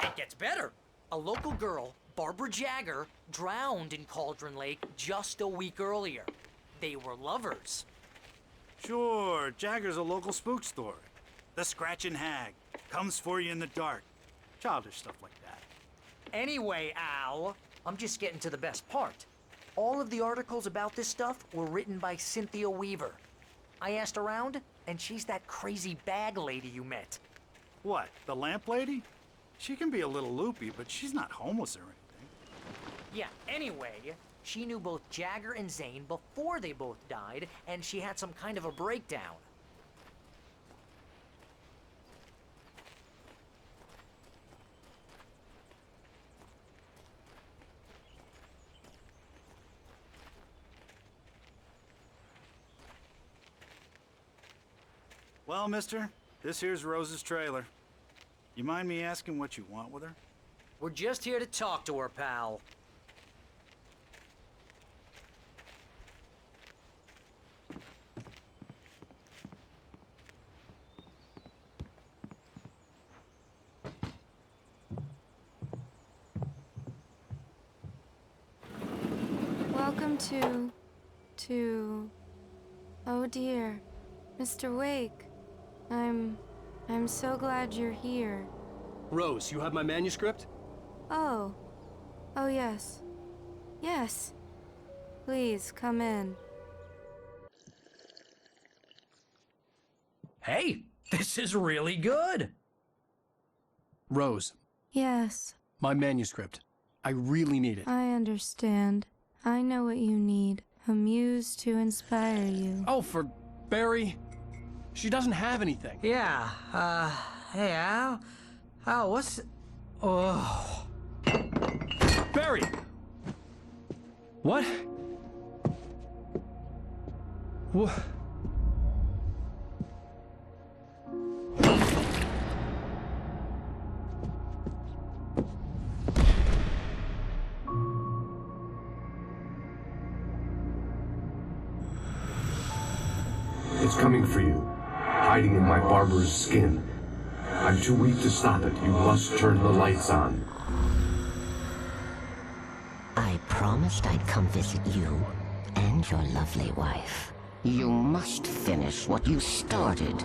It gets better. A local girl, Barbara Jagger, drowned in Cauldron Lake just a week earlier. They were lovers. Sure, Jagger's a local spook story. The Scratching Hag. Comes for you in the dark. Childish stuff like that. Anyway, Al, I'm just getting to the best part. All of the articles about this stuff were written by Cynthia Weaver. I asked around, and she's that crazy bag lady you met. What, the lamp lady? She can be a little loopy, but she's not homeless or anything. Yeah, anyway, she knew both Jagger and Zane before they both died, and she had some kind of a breakdown. Well, mister, this here's Rose's trailer. You mind me asking what you want with her? We're just here to talk to her, pal. Welcome to... Oh dear, Mr. Wake. I'm so glad you're here. Rose, you have my manuscript? Oh. Oh, yes. Yes. Please, come in. Hey, this is really good. Rose, Yes, my manuscript. I really need it. I understand. I know what you need. A muse to inspire you. Oh, for Barry. She doesn't have anything. Yeah, hey, Al? Al, what's... Oh... Barry! What? What? It's coming for you, hiding in my barber's skin. I'm too weak to stop it. You must turn the lights on. I promised I'd come visit you and your lovely wife. You must finish what you started.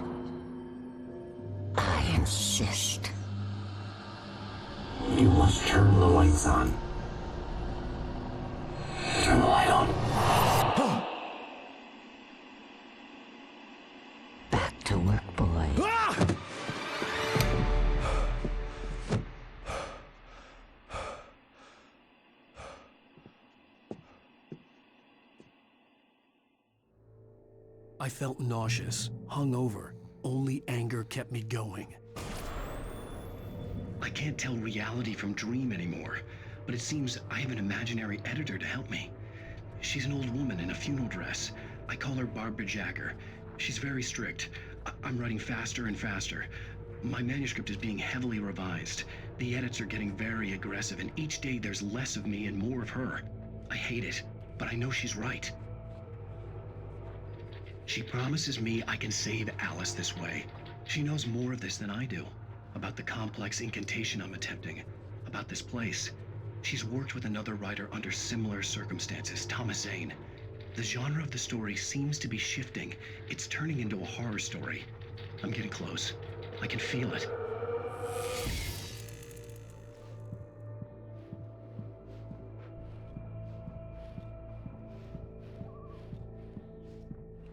I insist. You must turn the lights on. Turn the light on. Back to work, boy. I felt nauseous, hungover. Only anger kept me going. I can't tell reality from dream anymore, but it seems I have an imaginary editor to help me. She's an old woman in a funeral dress. I call her Barbara Jagger. She's very strict. I'm writing faster and faster. My manuscript is being heavily revised. The edits are getting very aggressive, and each day there's less of me and more of her. I hate it, but I know she's right. She promises me I can save Alice this way. She knows more of this than I do. About the complex incantation I'm attempting. About this place. She's worked with another writer under similar circumstances, Thomas Zane. The genre of the story seems to be shifting. It's turning into a horror story. I'm getting close. I can feel it.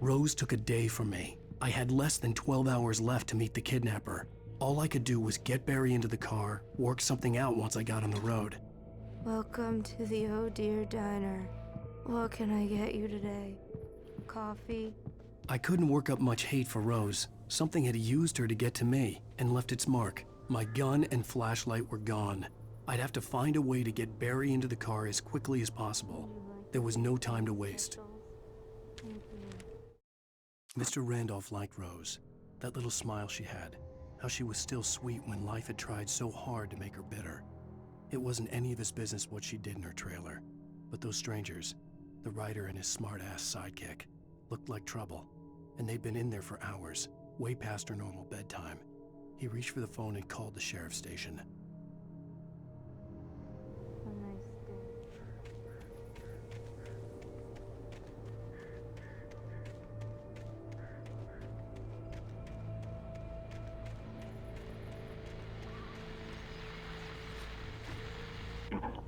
Rose took a day from me. I had less than 12 hours left to meet the kidnapper. All I could do was get Barry into the car, work something out once I got on the road. Welcome to the Oh Dear Diner. What can I get you today? Coffee? I couldn't work up much hate for Rose. Something had used her to get to me and left its mark. My gun and flashlight were gone. I'd have to find a way to get Barry into the car as quickly as possible. There was no time to waste. Mr. Randolph liked Rose. That little smile she had. How she was still sweet when life had tried so hard to make her bitter. It wasn't any of his business what she did in her trailer. But those strangers, the writer and his smart-ass sidekick, looked like trouble. And they'd been in there for hours, way past her normal bedtime. He reached for the phone and called the sheriff's station.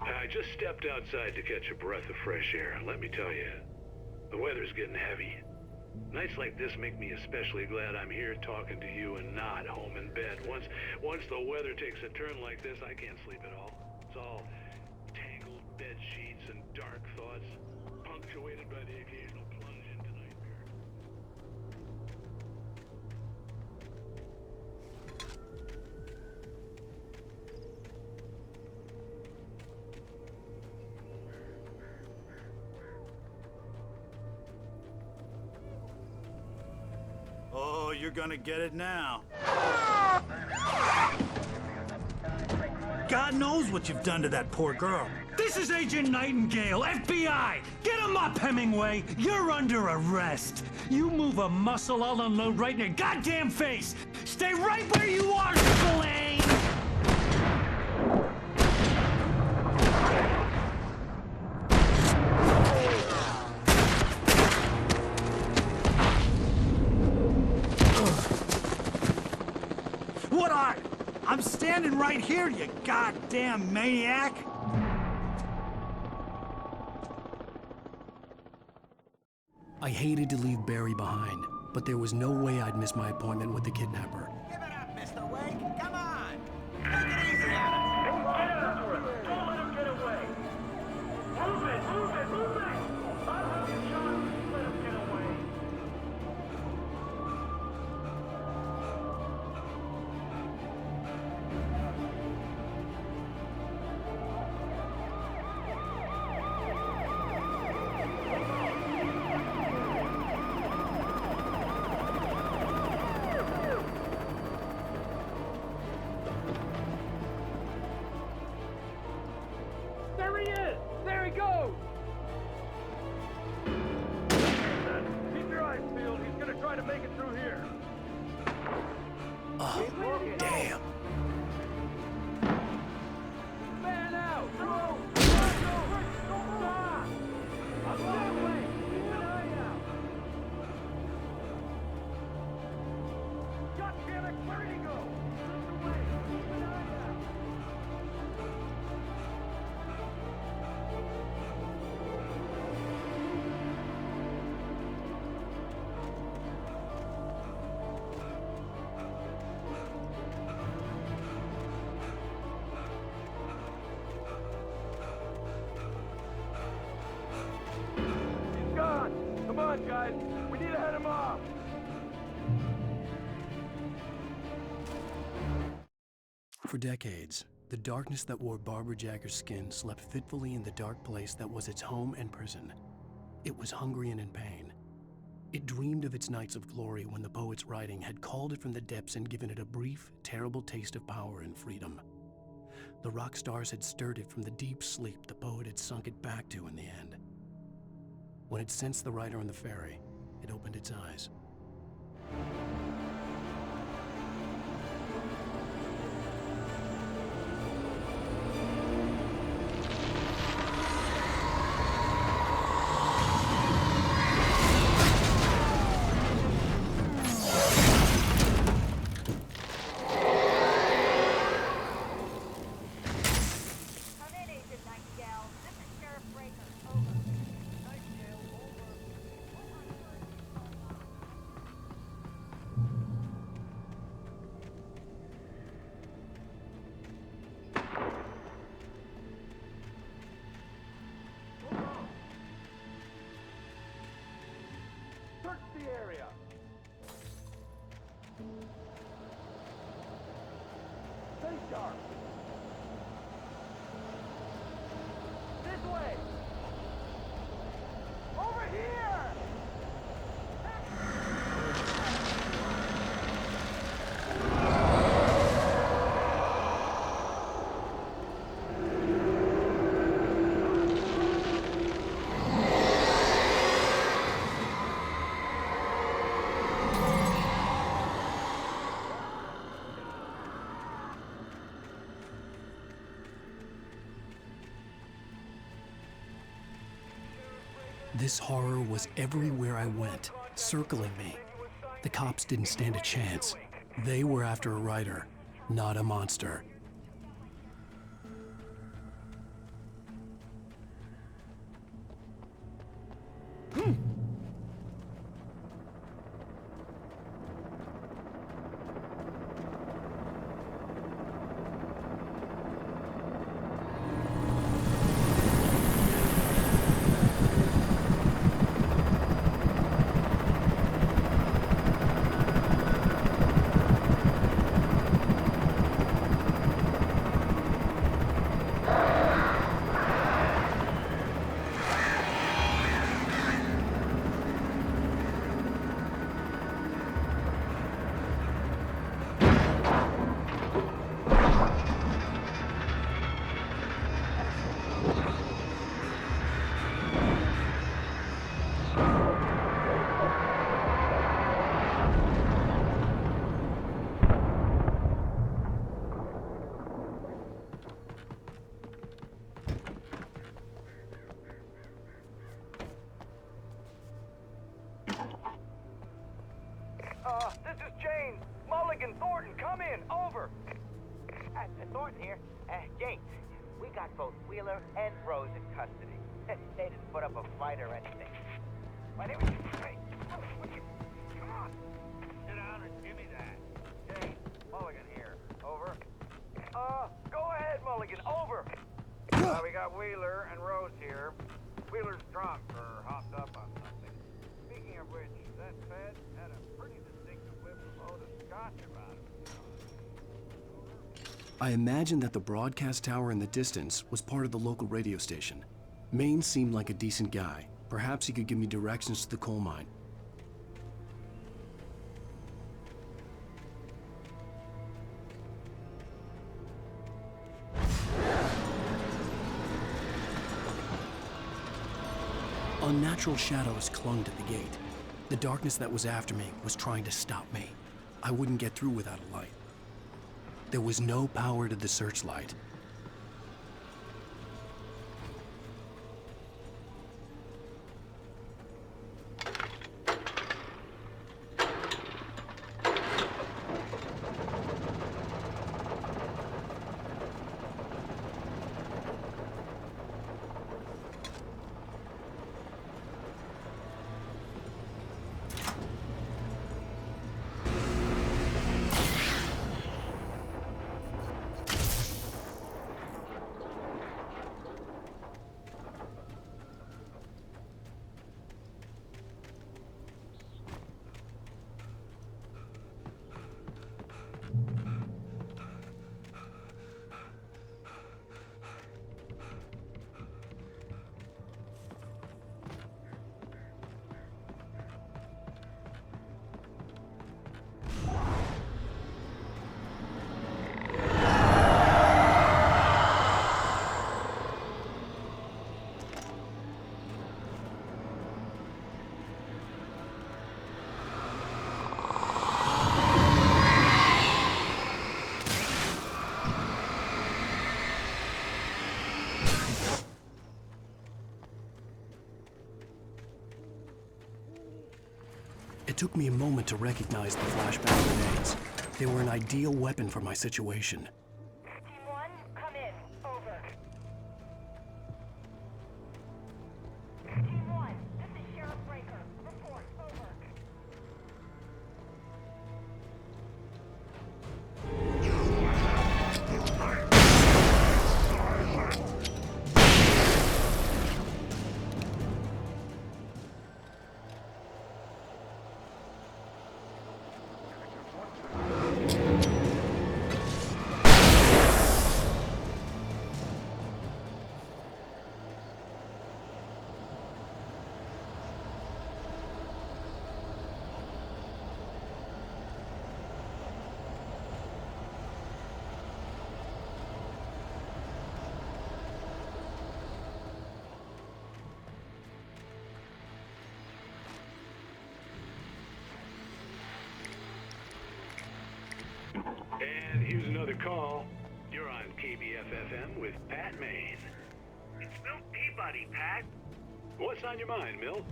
I just stepped outside to catch a breath of fresh air. Let me tell you, the weather's getting heavy. Nights like this make me especially glad I'm here talking to you and not home in bed. Once the weather takes a turn like this, I can't sleep at all. It's all tangled bed sheets and dark thoughts, punctuated by the occasional plunge into nightmare. Oh, you're gonna get it now. God knows what you've done to that poor girl. This is Agent Nightingale, FBI! Get him up, Hemingway! You're under arrest! You move a muscle, I'll unload right in your goddamn face! Stay right where you are, Spillane! What are? I'm standing right here, you goddamn maniac! I hated to leave Barry behind, but there was no way I'd miss my appointment with the kidnapper. Give it up, Mr. Wake. Come on. Take it easy on us. Get after him. Don't let him get away. Move it, move it, move it. I'll have you shot. Let him get away. There he is! There he goes! Keep your eyes peeled. He's gonna try to make it through here. Oh, damn. Man out! Go! Go! Stop! Up that way! Keep an eye out! God damn it! Where'd he go? Just away! Keep an eye out! He's gone! Come on, guys! We need to head him off! For decades, the darkness that wore Barbara Jagger's skin slept fitfully in the dark place that was its home and prison. It was hungry and in pain. It dreamed of its nights of glory when the poet's writing had called it from the depths and given it a brief, terrible taste of power and freedom. The rock stars had stirred it from the deep sleep the poet had sunk it back to in the end. When it sensed the writer on the ferry, it opened its eyes. Search the area! Stay sharp! This way! Over here! This horror was everywhere I went, circling me. The cops didn't stand a chance. They were after a writer, not a monster. This is James. Mulligan, Thornton, come in. Over. Thornton here. James, we got both Wheeler and Rose in custody. They didn't put up a fight or anything. Why didn't we... Hey, come on. Sit down and give me that. James, Mulligan here. Over. Go ahead, Mulligan. Over. We got Wheeler and Rose here. Wheeler's drunk or hopped up on something. Speaking of which, that Fed had a pretty distinctive whip load of scotch about him. I imagined that the broadcast tower in the distance was part of the local radio station. Maine seemed like a decent guy. Perhaps he could give me directions to the coal mine. Unnatural shadows clung to the gate. The darkness that was after me was trying to stop me. I wouldn't get through without a light. There was no power to the searchlight. It took me a moment to recognize the flashbang grenades. They were an ideal weapon for my situation. Team 1, come in. Over. Team 1, this is Sheriff Breaker. Report. Over. And here's another call. You're on KBF-FM with Pat Maine. It's Milt Peabody, Pat. What's on your mind, Milt?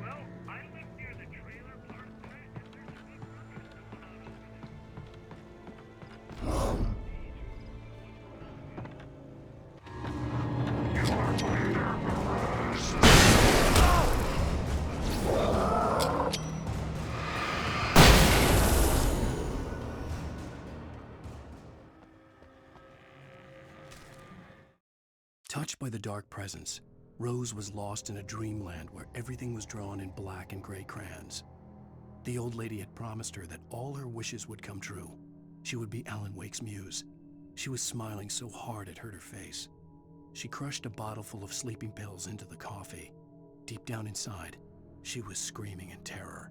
Well, I live near the trailer park, and there's a big ruckus going on over there. Touched by the dark presence, Rose was lost in a dreamland where everything was drawn in black and gray crayons. The old lady had promised her that all her wishes would come true. She would be Alan Wake's muse. She was smiling so hard it hurt her face. She crushed a bottle full of sleeping pills into the coffee. Deep down inside, she was screaming in terror.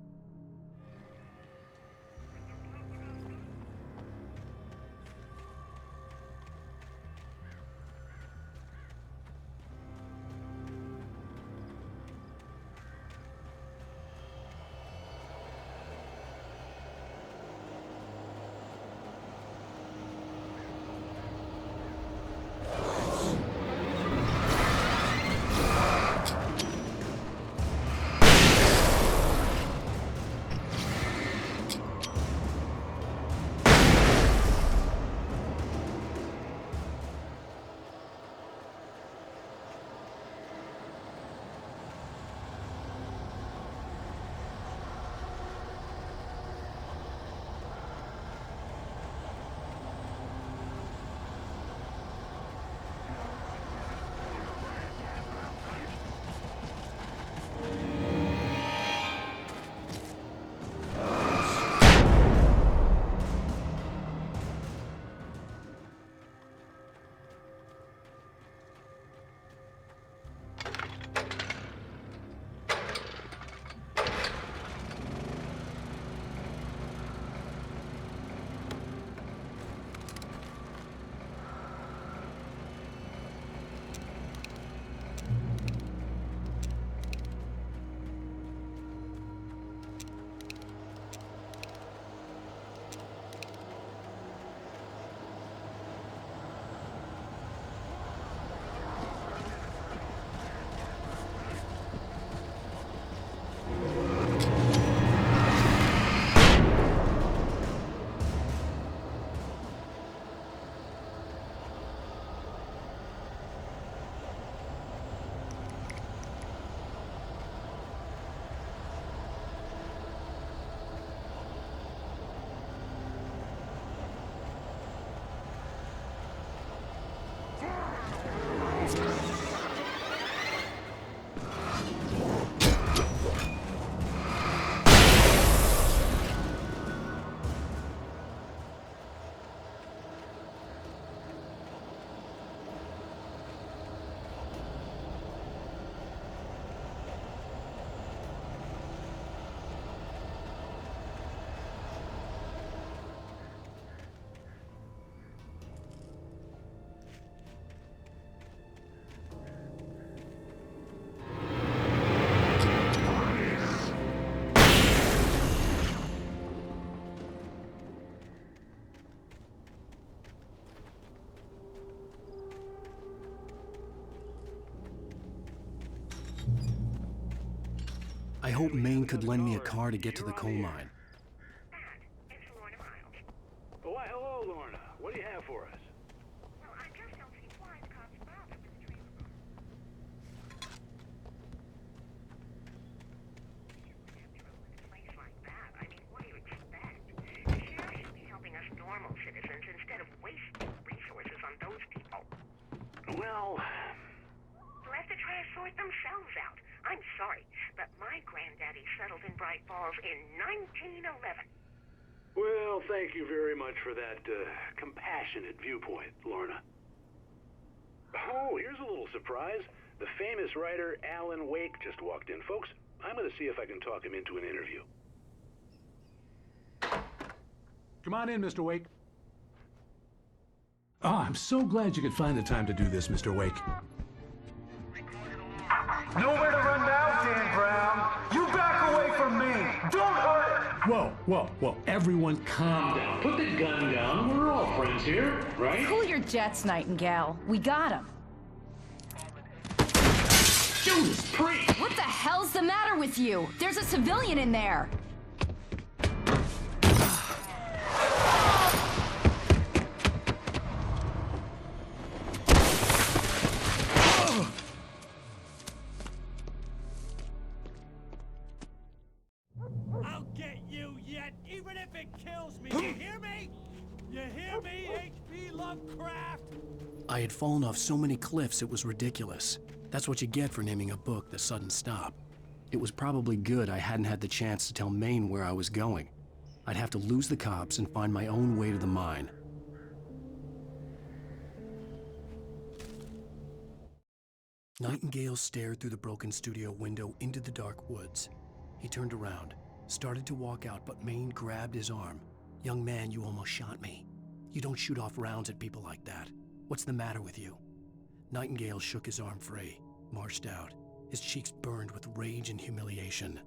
I hope Maine could lend me a car to get to the coal mine. Oh, why, hello, Lorna. What do you have for us? Well, I just don't see why the cops bothered with the trailer park. A place like that, I mean, what do you expect? The sheriff should be helping us normal citizens instead of wasting resources on those people. Well... They'll have to try to sort themselves out. I'm sorry, but my granddaddy settled in Bright Falls in 1911. Well, thank you very much for that, compassionate viewpoint, Lorna. Oh, here's a little surprise. The famous writer Alan Wake just walked in. Folks, I'm gonna see if I can talk him into an interview. Come on in, Mr. Wake. Oh, I'm so glad you could find the time to do this, Mr. Wake. Nowhere to run now, Dan Brown. You back away from me. Don't hurt it. Whoa. Everyone calm down. Put the gun down. We're all friends here, right? Cool your jets, Nightingale. We got him. Judas Priest! What the hell's the matter with you? There's a civilian in there. I'll get you yet, even if it kills me. You hear me? You hear me, H.P. Lovecraft? I had fallen off so many cliffs it was ridiculous. That's what you get for naming a book The Sudden Stop. It was probably good I hadn't had the chance to tell Maine where I was going. I'd have to lose the cops and find my own way to the mine. Nightingale stared through the broken studio window into the dark woods. He turned around, started to walk out, but Maine grabbed his arm. "Young man, you almost shot me. You don't shoot off rounds at people like that. What's the matter with you?" Nightingale shook his arm free, marched out. His cheeks burned with rage and humiliation.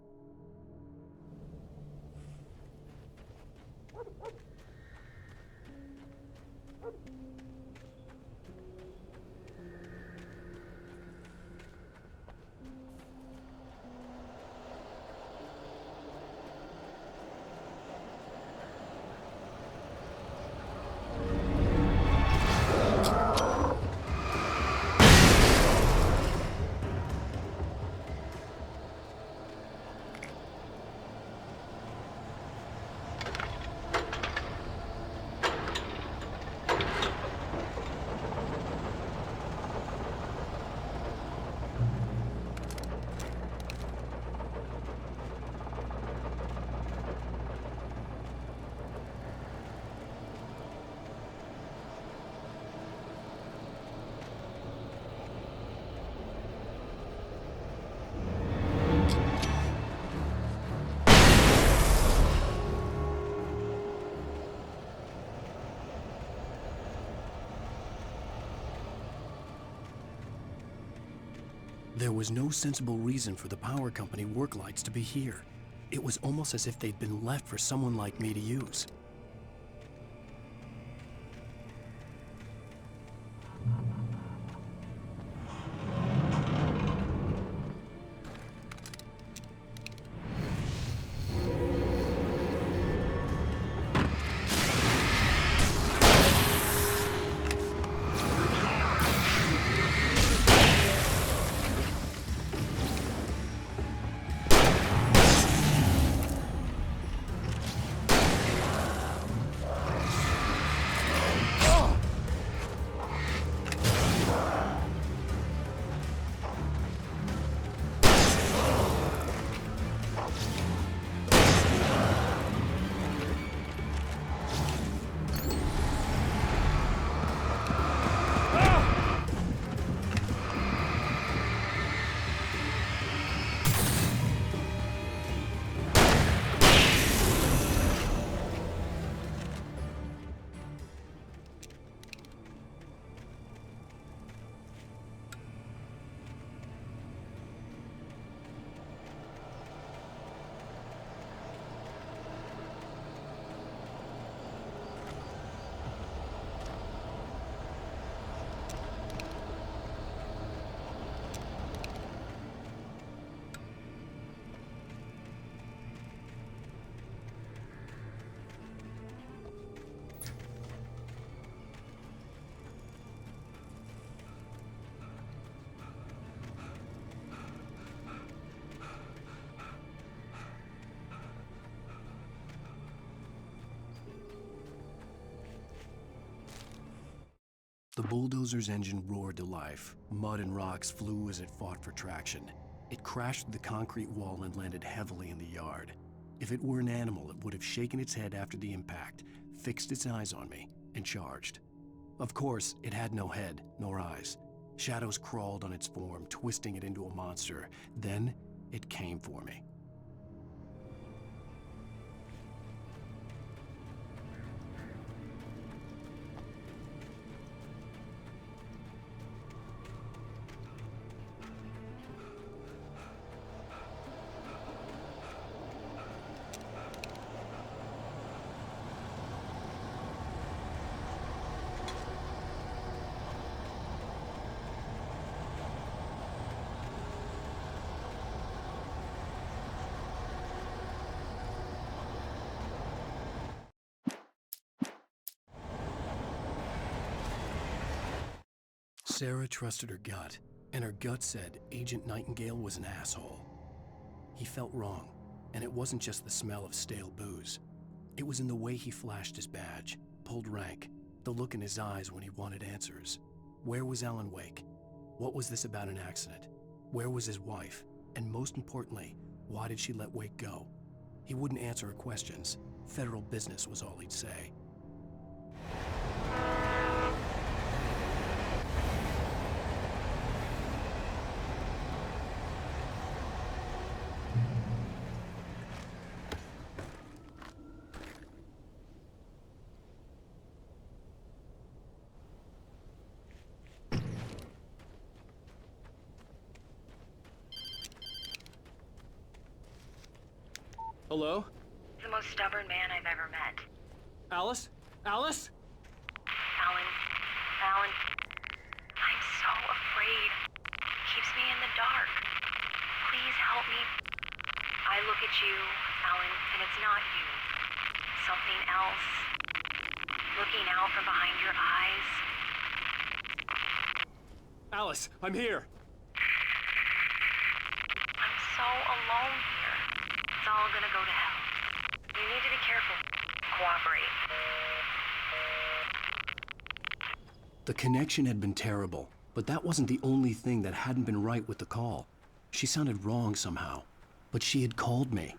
There was no sensible reason for the power company work lights to be here. It was almost as if they'd been left for someone like me to use. bulldozer's engine roared to life. Mud and rocks flew as it fought for traction. It crashed through the concrete wall and landed heavily in the yard. If it were an animal, it would have shaken its head after the impact, fixed its eyes on me, and charged. Of course, it had no head, nor eyes. Shadows crawled on its form, twisting it into a monster. Then, it came for me. Sarah trusted her gut, and her gut said Agent Nightingale was an asshole. He felt wrong, and it wasn't just the smell of stale booze. It was in the way he flashed his badge, pulled rank, the look in his eyes when he wanted answers. Where was Alan Wake? What was this about an accident? Where was his wife? And most importantly, why did she let Wake go? He wouldn't answer her questions. Federal business was all he'd say. Hello? The most stubborn man I've ever met. Alice? Alice? Alan, I'm so afraid. It keeps me in the dark. Please help me. I look at you, Alan, and it's not you. Something else. Looking out from behind your eyes. Alice, I'm here. I'm so alone here. It's all gonna go to hell. You need to be careful. Cooperate. The connection had been terrible, but that wasn't the only thing that hadn't been right with the call. She sounded wrong somehow, but she had called me.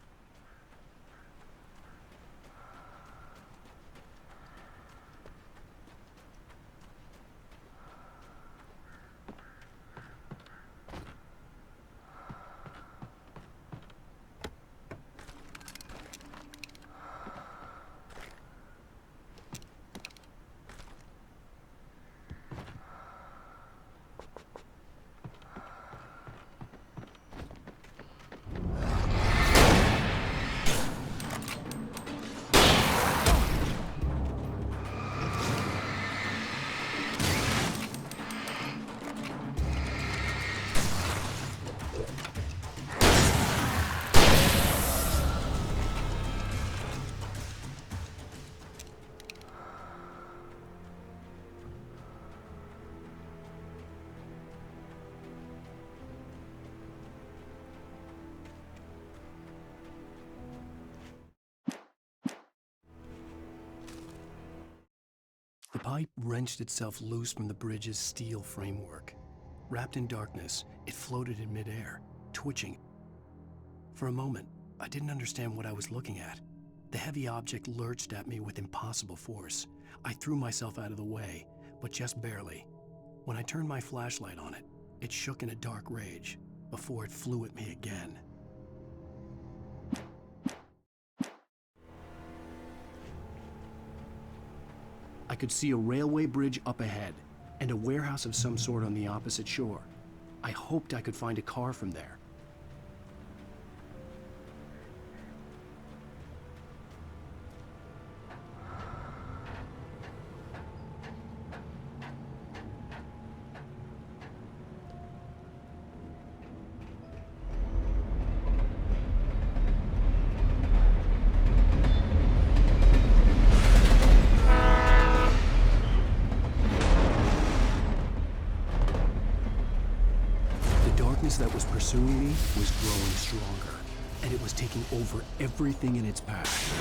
The pipe wrenched itself loose from the bridge's steel framework. Wrapped in darkness, it floated in midair, twitching. For a moment, I didn't understand what I was looking at. The heavy object lurched at me with impossible force. I threw myself out of the way, but just barely. When I turned my flashlight on it, it shook in a dark rage before it flew at me again. I could see a railway bridge up ahead, and a warehouse of some sort on the opposite shore. I hoped I could find a car from there. That was pursuing me was growing stronger, and it was taking over everything in its path.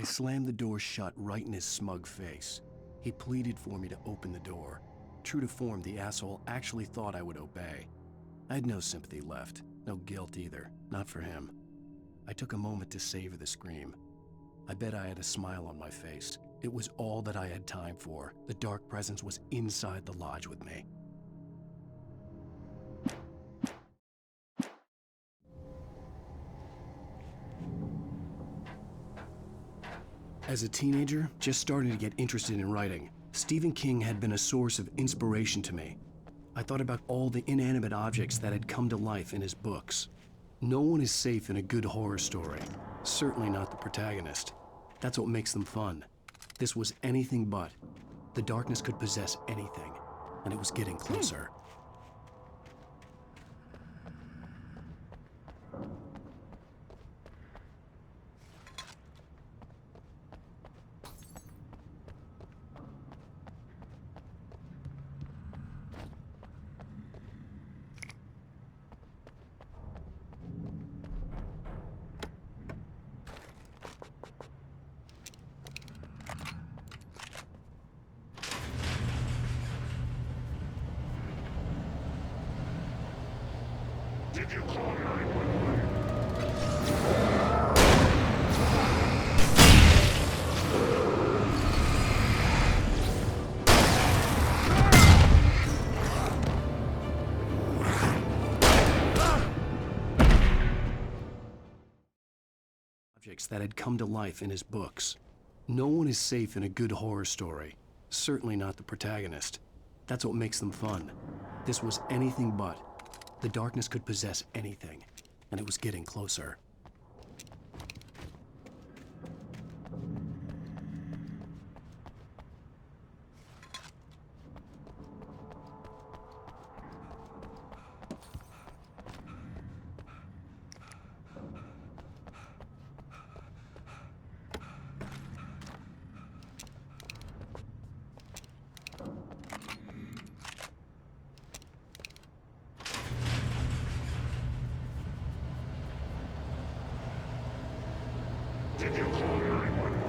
I slammed the door shut right in his smug face. He pleaded for me to open the door. True to form, the asshole actually thought I would obey. I had no sympathy left, no guilt either, not for him. I took a moment to savor the scream. I bet I had a smile on my face. It was all that I had time for. The dark presence was inside the lodge with me. As a teenager, just starting to get interested in writing, Stephen King had been a source of inspiration to me. I thought about all the inanimate objects that had come to life in his books. No one is safe in a good horror story. Certainly not the protagonist. That's what makes them fun. This was anything but. The darkness could possess anything, and it was getting closer. Did you call 911? Objects that had come to life in his books. No one is safe in a good horror story. Certainly not the protagonist. That's what makes them fun. This was anything but. The darkness could possess anything, and it was getting closer. Did you call 911?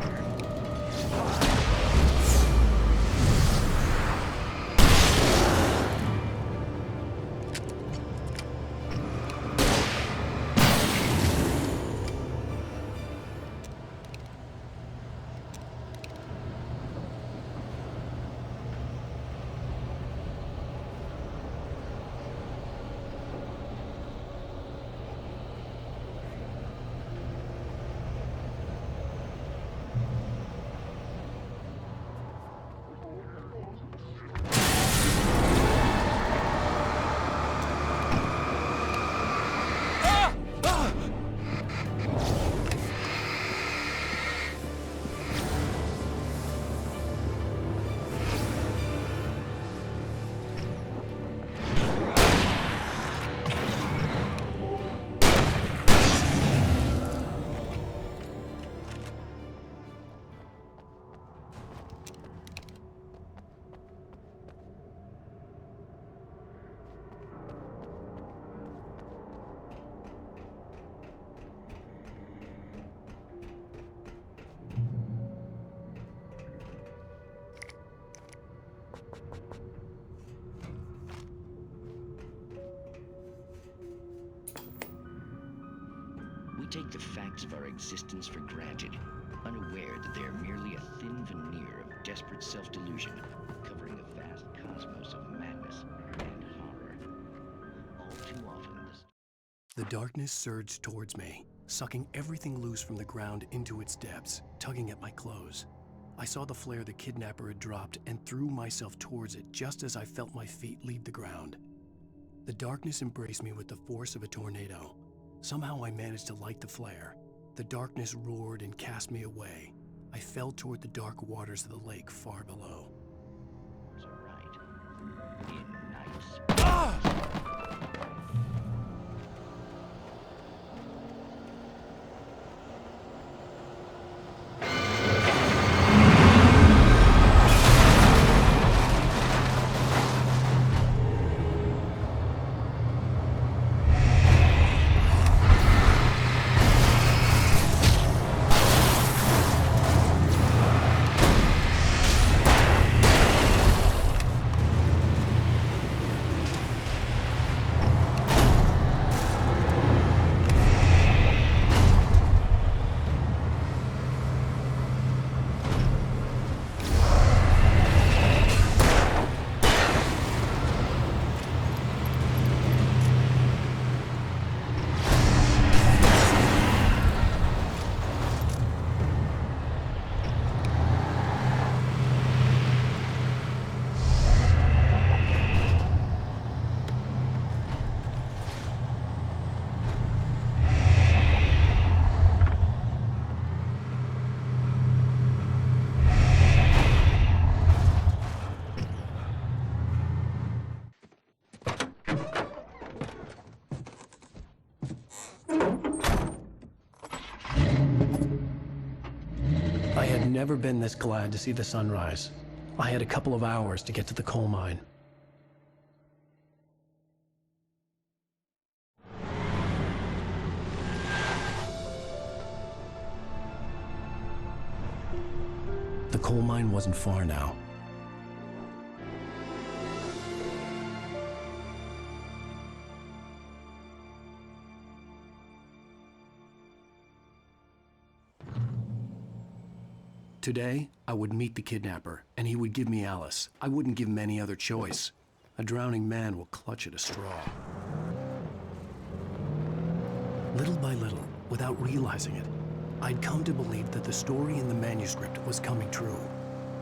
We take the facts of our existence for granted, unaware that they are merely a thin veneer of desperate self-delusion, covering a vast cosmos of madness and horror. All too often, The darkness surged towards me, sucking everything loose from the ground into its depths, tugging at my clothes. I saw the flare the kidnapper had dropped and threw myself towards it just as I felt my feet leave the ground. The darkness embraced me with the force of a tornado. Somehow I managed to light the flare. The darkness roared and cast me away. I fell toward the dark waters of the lake far below. never been this glad to see the sunrise. I had a couple of hours to get to the coal mine. The coal mine wasn't far now. Today, I would meet the kidnapper, and he would give me Alice. I wouldn't give him any other choice. A drowning man will clutch at a straw. Little by little, without realizing it, I'd come to believe that the story in the manuscript was coming true.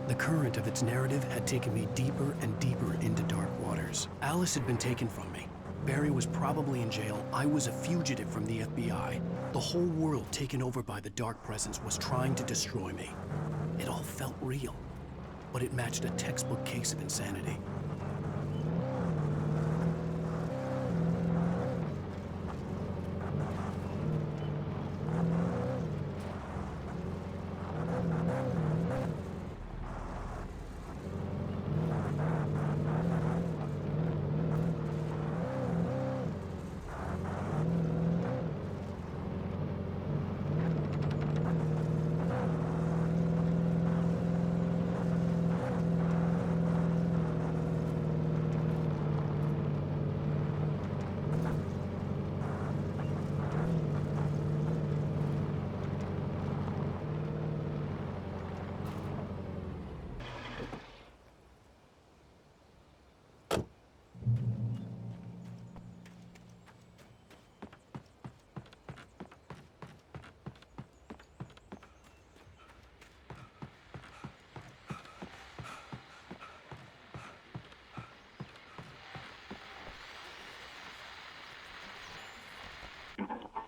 The current of its narrative had taken me deeper and deeper into dark waters. Alice had been taken from me. Barry was probably in jail. I was a fugitive from the FBI. The whole world taken over by the Dark Presence was trying to destroy me. It all felt real, but it matched a textbook case of insanity.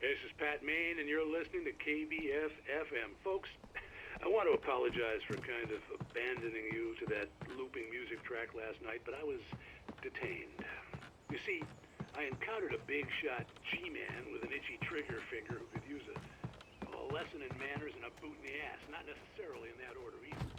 This is Pat Maine, and you're listening to KBF-FM. Folks, I want to apologize for kind of abandoning you to that looping music track last night, but I was detained. You see, I encountered a big-shot G-man with an itchy trigger finger who could use a lesson in manners and a boot in the ass. Not necessarily in that order either.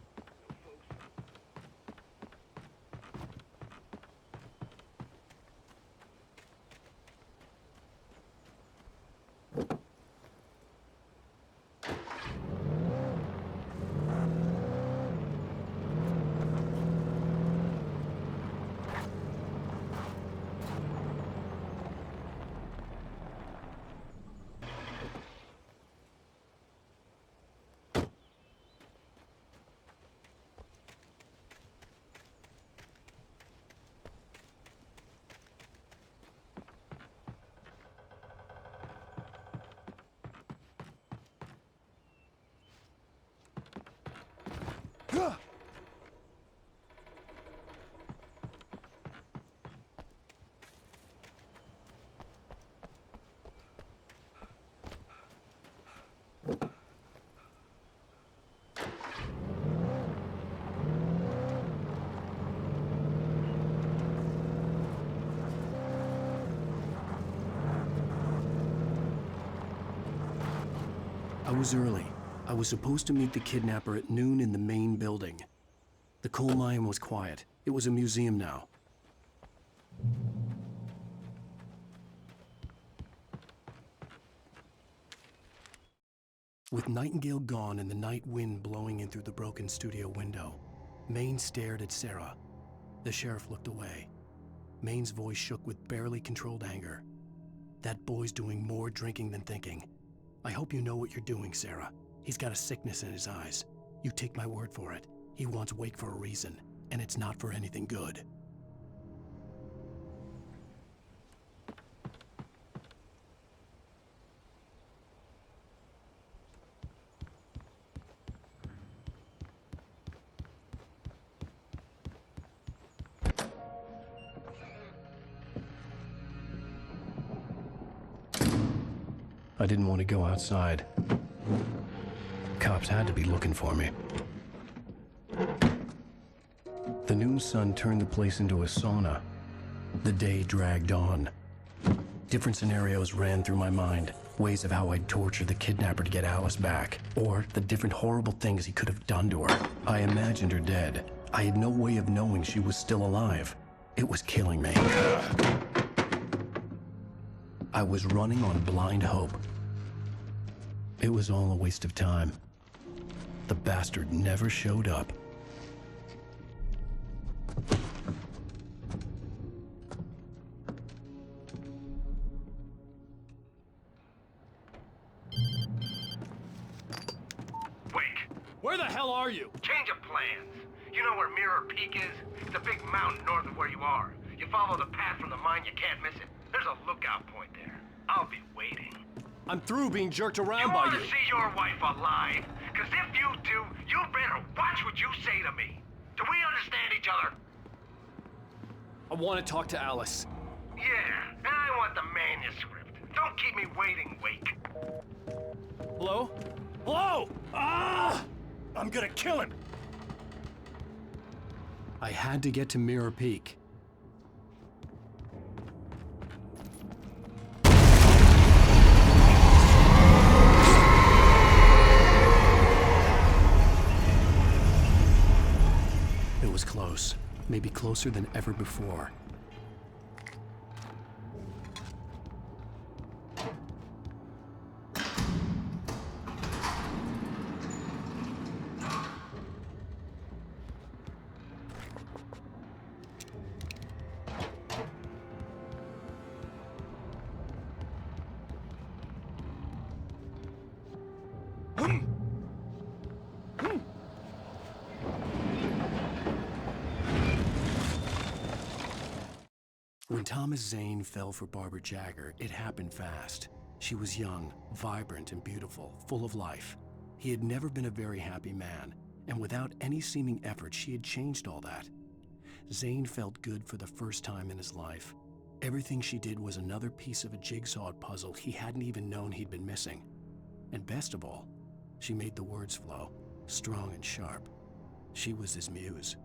I was early. I was supposed to meet the kidnapper at noon in the main building. The coal mine was quiet. It was a museum now. With Nightingale gone and the night wind blowing in through the broken studio window, Maine stared at Sarah. The sheriff looked away. Maine's voice shook with barely controlled anger. That boy's doing more drinking than thinking. I hope you know what you're doing, Sarah. He's got a sickness in his eyes. You take my word for it. He wants Wake for a reason, and it's not for anything good. I didn't want to go outside. Cops had to be looking for me. The noon sun turned the place into a sauna. The day dragged on. Different scenarios ran through my mind. Ways of how I'd torture the kidnapper to get Alice back. Or the different horrible things he could have done to her. I imagined her dead. I had no way of knowing she was still alive. It was killing me. I was running on blind hope. It was all a waste of time. The bastard never showed up. Where the hell are you? Change of plans. You know where Mirror Peak is? It's a big mountain north of where you are. You follow the path from the mine, you can't miss it. There's a lookout point there. I'll be waiting. I'm through being jerked around by you. You want to see your wife alive? Because if you do, you better watch what you say to me. Do we understand each other? I want to talk to Alice. Yeah, and I want the manuscript. Don't keep me waiting, Wake. Hello? Hello! Ah! I'm gonna kill him! I had to get to Mirror Peak. It was close. Maybe closer than ever before. When Thomas Zane fell for Barbara Jagger, it happened fast. She was young, vibrant, and beautiful, full of life. He had never been a very happy man, and without any seeming effort, she had changed all that. Zane felt good for the first time in his life. Everything she did was another piece of a jigsaw puzzle he hadn't even known he'd been missing. And best of all, she made the words flow, strong and sharp. She was his muse.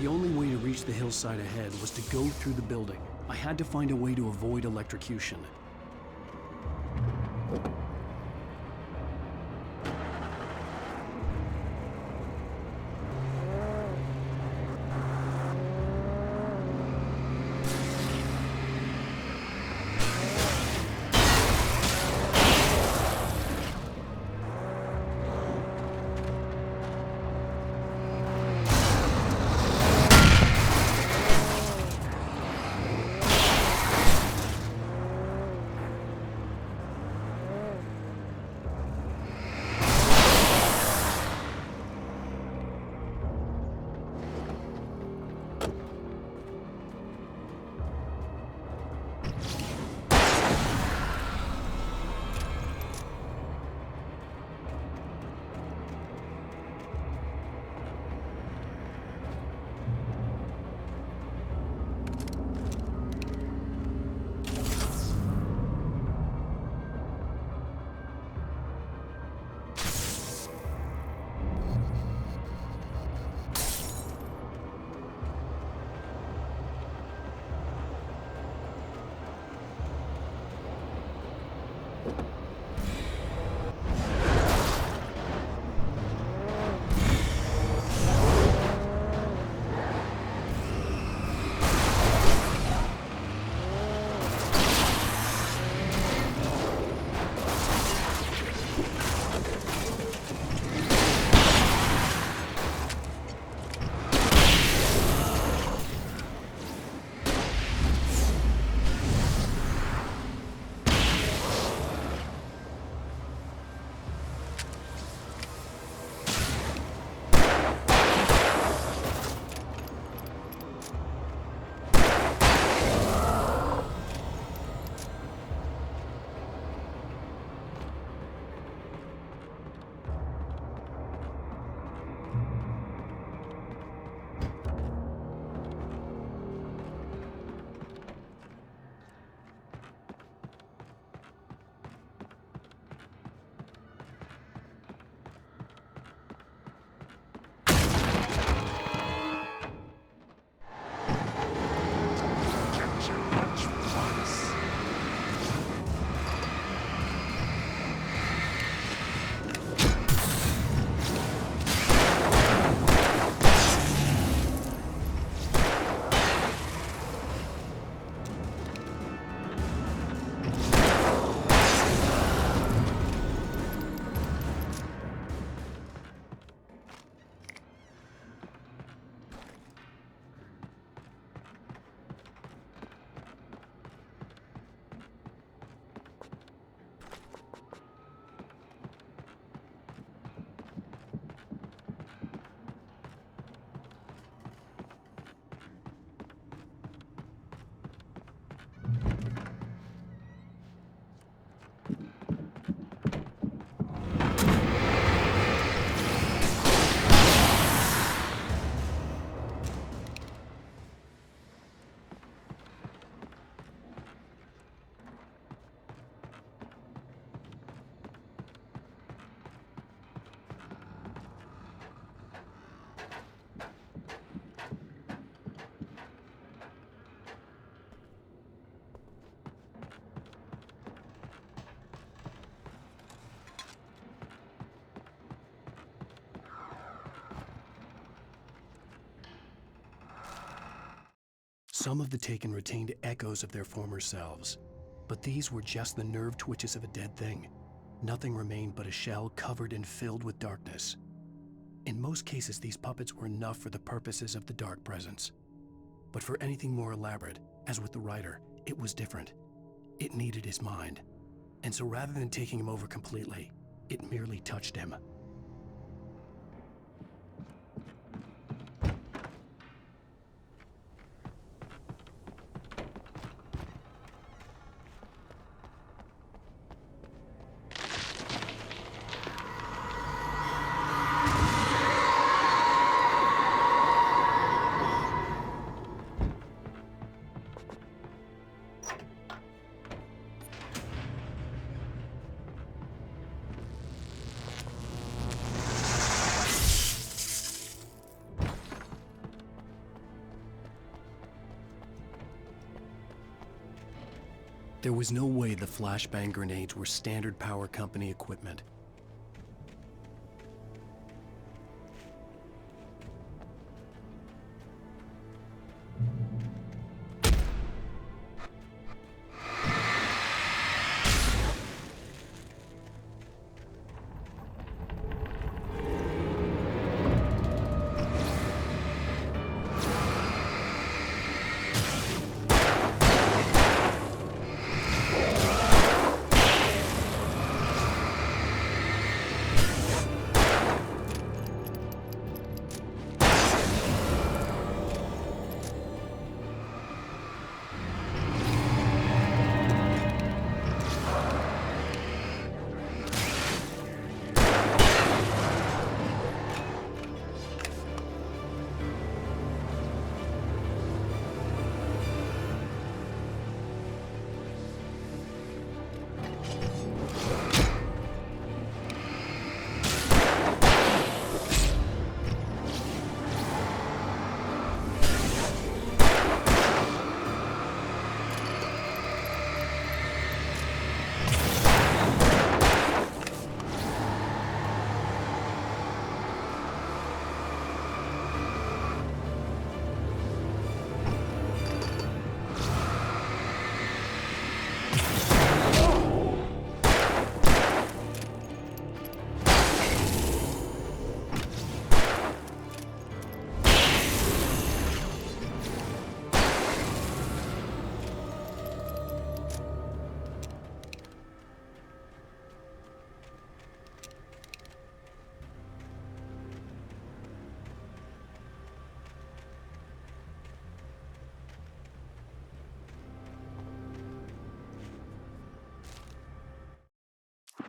The only way to reach the hillside ahead was to go through the building. I had to find a way to avoid electrocution. Some of the Taken retained echoes of their former selves, but these were just the nerve twitches of a dead thing. Nothing remained but a shell covered and filled with darkness. In most cases, these puppets were enough for the purposes of the Dark Presence. But for anything more elaborate, as with the writer, it was different. It needed his mind. And so rather than taking him over completely, it merely touched him. There was no way the flashbang grenades were Standard Power Company equipment.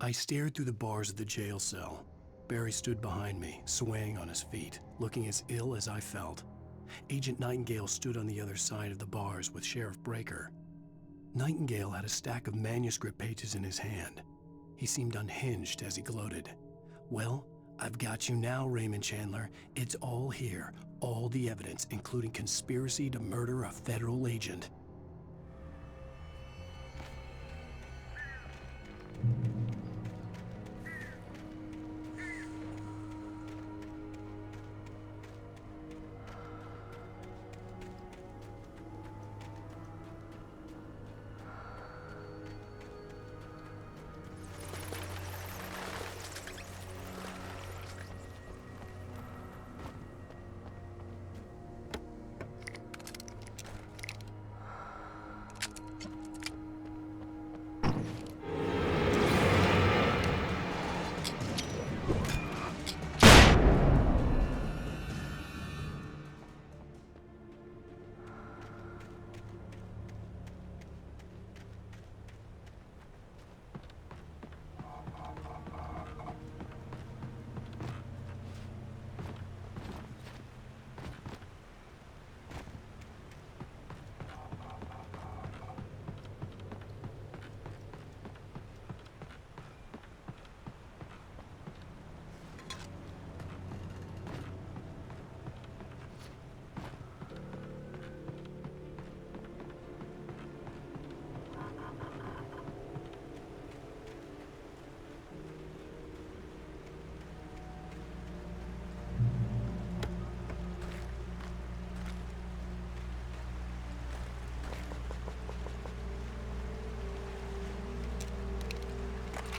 I stared through the bars of the jail cell. Barry stood behind me, swaying on his feet, looking as ill as I felt. Agent Nightingale stood on the other side of the bars with Sheriff Breaker. Nightingale had a stack of manuscript pages in his hand. He seemed unhinged as he gloated. "Well, I've got you now, Raymond Chandler. It's all here, all the evidence, including conspiracy to murder a federal agent."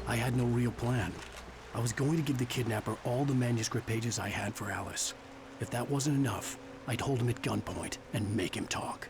I had no real plan. I was going to give the kidnapper all the manuscript pages I had for Alice. If that wasn't enough, I'd hold him at gunpoint and make him talk.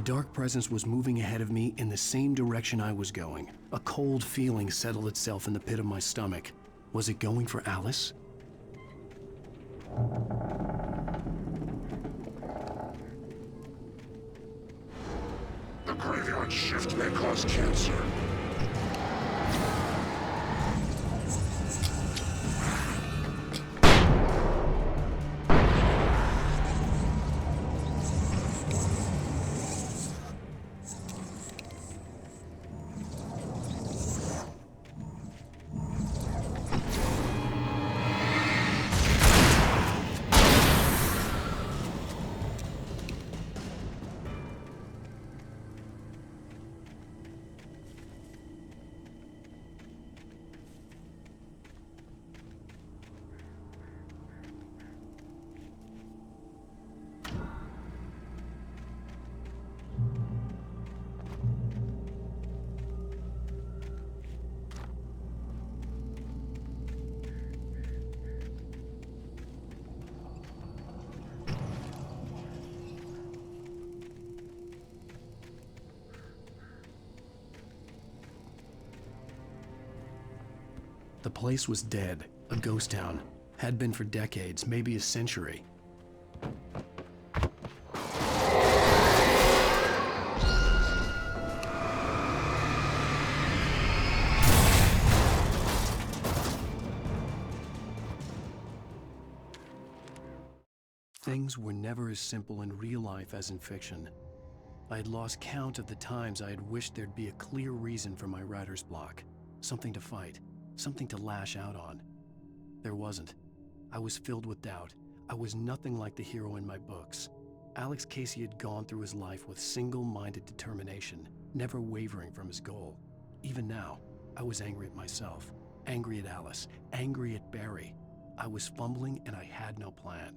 The dark presence was moving ahead of me in the same direction I was going. A cold feeling settled itself in the pit of my stomach. Was it going for Alice? The graveyard shift may cause cancer. The place was dead, a ghost town. Had been for decades, maybe a century. Things were never as simple in real life as in fiction. I had lost count of the times I had wished there'd be a clear reason for my writer's block. Something to fight. Something to lash out on. There wasn't. I was filled with doubt. I was nothing like the hero in my books. Alex Casey had gone through his life with single-minded determination, never wavering from his goal. Even now, I was angry at myself, angry at Alice, angry at Barry. I was fumbling and I had no plan.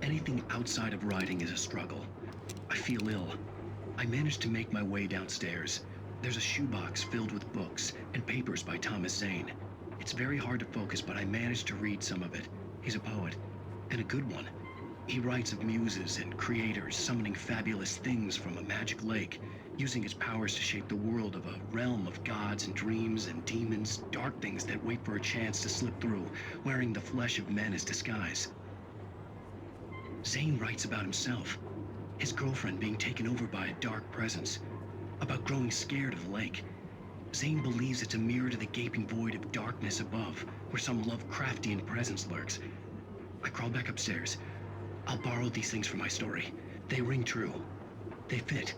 Anything outside of writing is a struggle. I feel ill. I managed to make my way downstairs. There's a shoebox filled with books and papers by Thomas Zane. It's very hard to focus, but I managed to read some of it. He's a poet, and a good one. He writes of muses and creators summoning fabulous things from a magic lake using his powers to shape the world of a realm of gods and dreams and demons, dark things that wait for a chance to slip through, wearing the flesh of men as disguise. Zane writes about himself, his girlfriend being taken over by a dark presence, about growing scared of the lake. Zane believes it's a mirror to the gaping void of darkness above, where some Lovecraftian presence lurks. I crawl back upstairs. I'll borrow these things for my story. They ring true. They fit.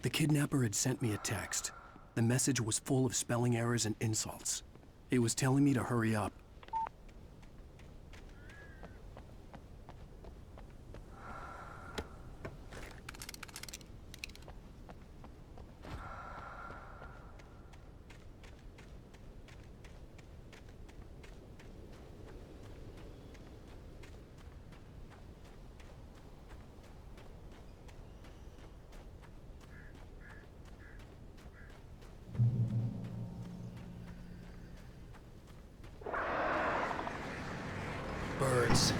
The kidnapper had sent me a text. The message was full of spelling errors and insults. It was telling me to hurry up. Birds.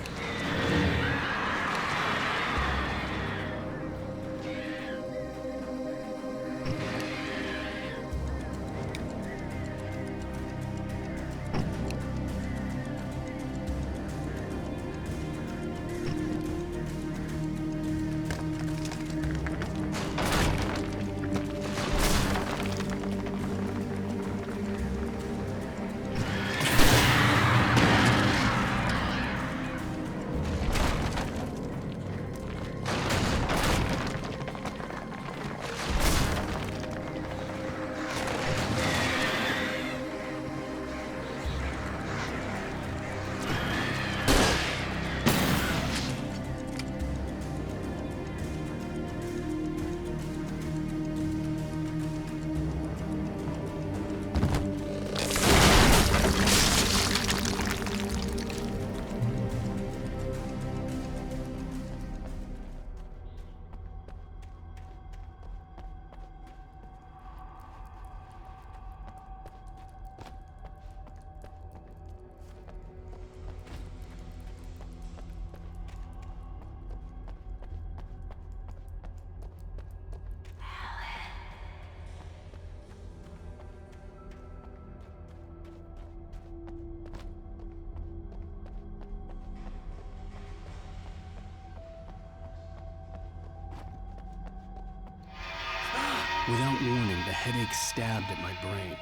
Without warning, the headache stabbed at my brain.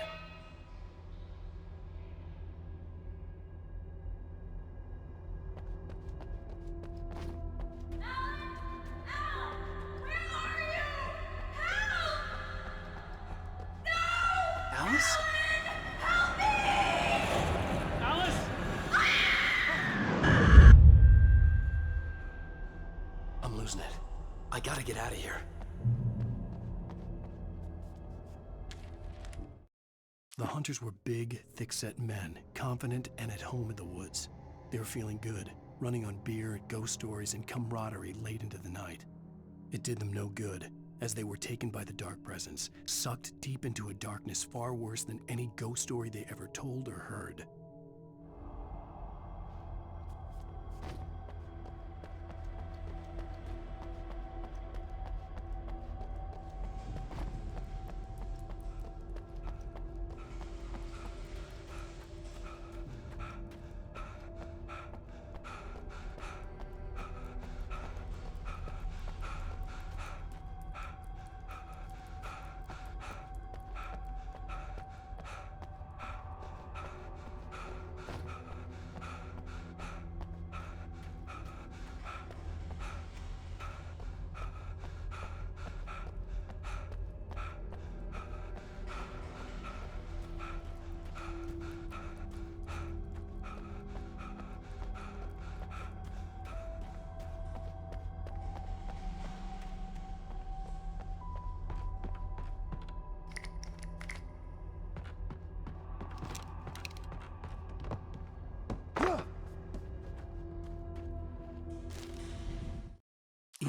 Alice? Alice! I'm losing it. I gotta get out of here. The hunters were big, thick-set men, confident and at home in the woods. They were feeling good, running on beer, ghost stories, and camaraderie late into the night. It did them no good, as they were taken by the dark presence, sucked deep into a darkness far worse than any ghost story they ever told or heard.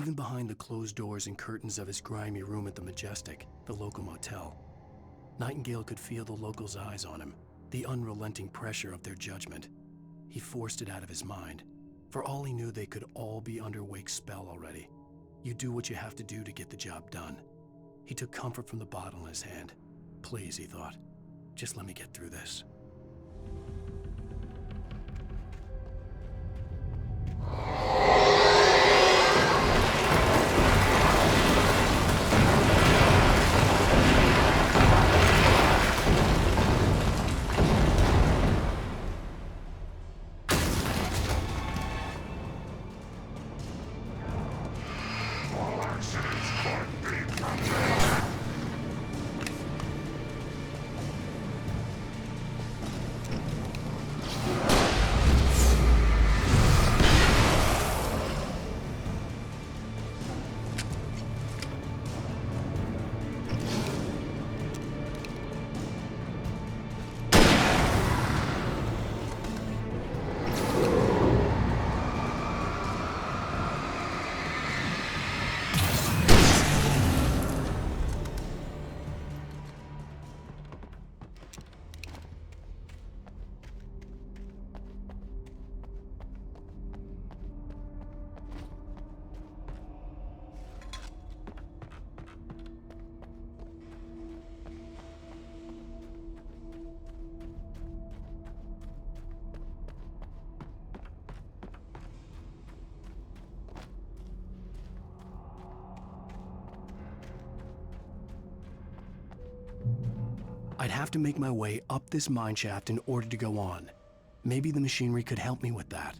even behind the closed doors and curtains of his grimy room at the Majestic, the local motel. Nightingale could feel the locals' eyes on him, the unrelenting pressure of their judgment. He forced it out of his mind. For all he knew, they could all be under Wake's spell already. You do what you have to do to get the job done. He took comfort from the bottle in his hand. Please, he thought, just let me get through this. I'd have to make my way up this mine shaft in order to go on. Maybe the machinery could help me with that.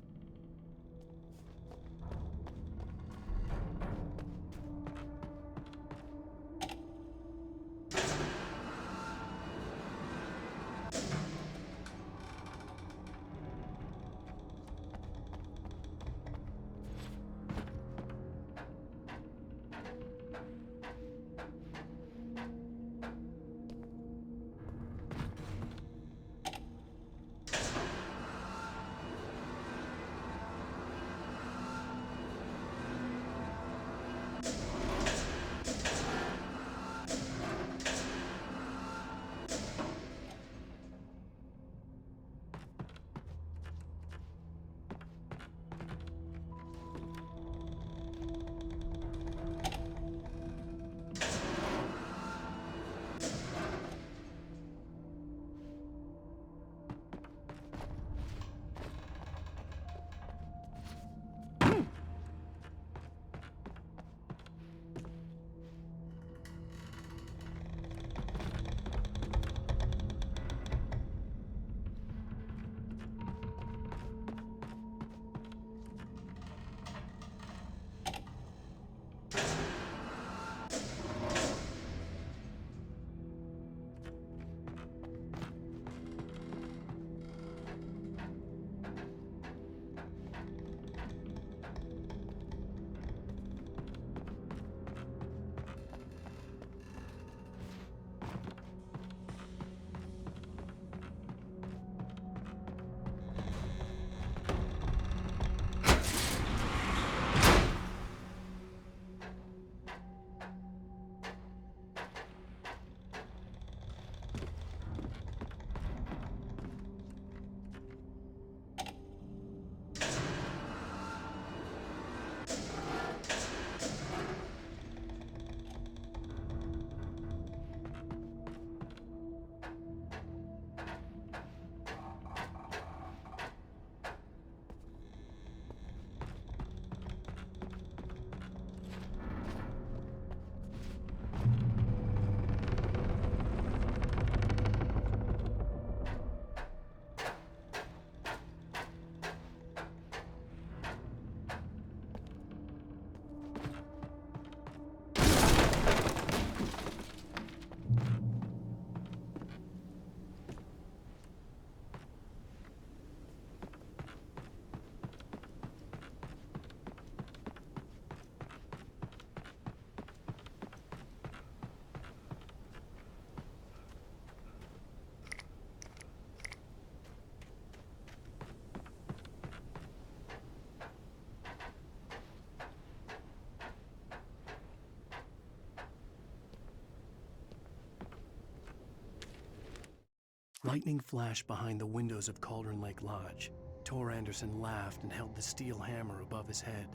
Lightning flashed behind the windows of Cauldron Lake Lodge. Tor Anderson laughed and held the steel hammer above his head.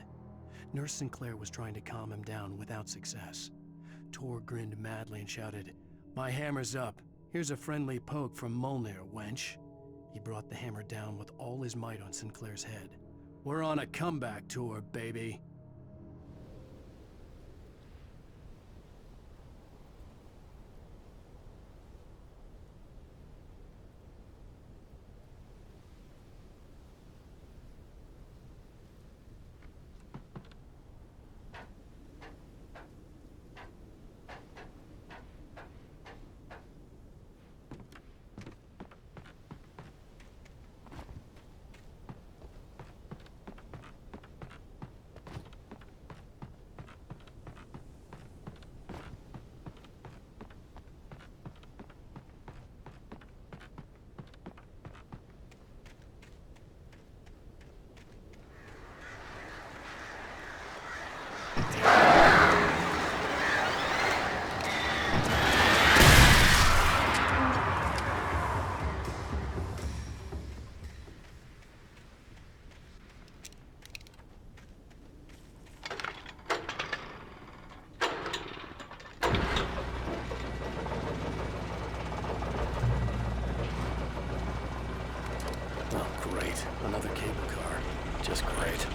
Nurse Sinclair was trying to calm him down without success. Tor grinned madly and shouted, "My hammer's up. Here's a friendly poke from Mjolnir, wench." He brought the hammer down with all his might on Sinclair's head. "We're on a comeback tour, baby." Great. Another cable car. Just great.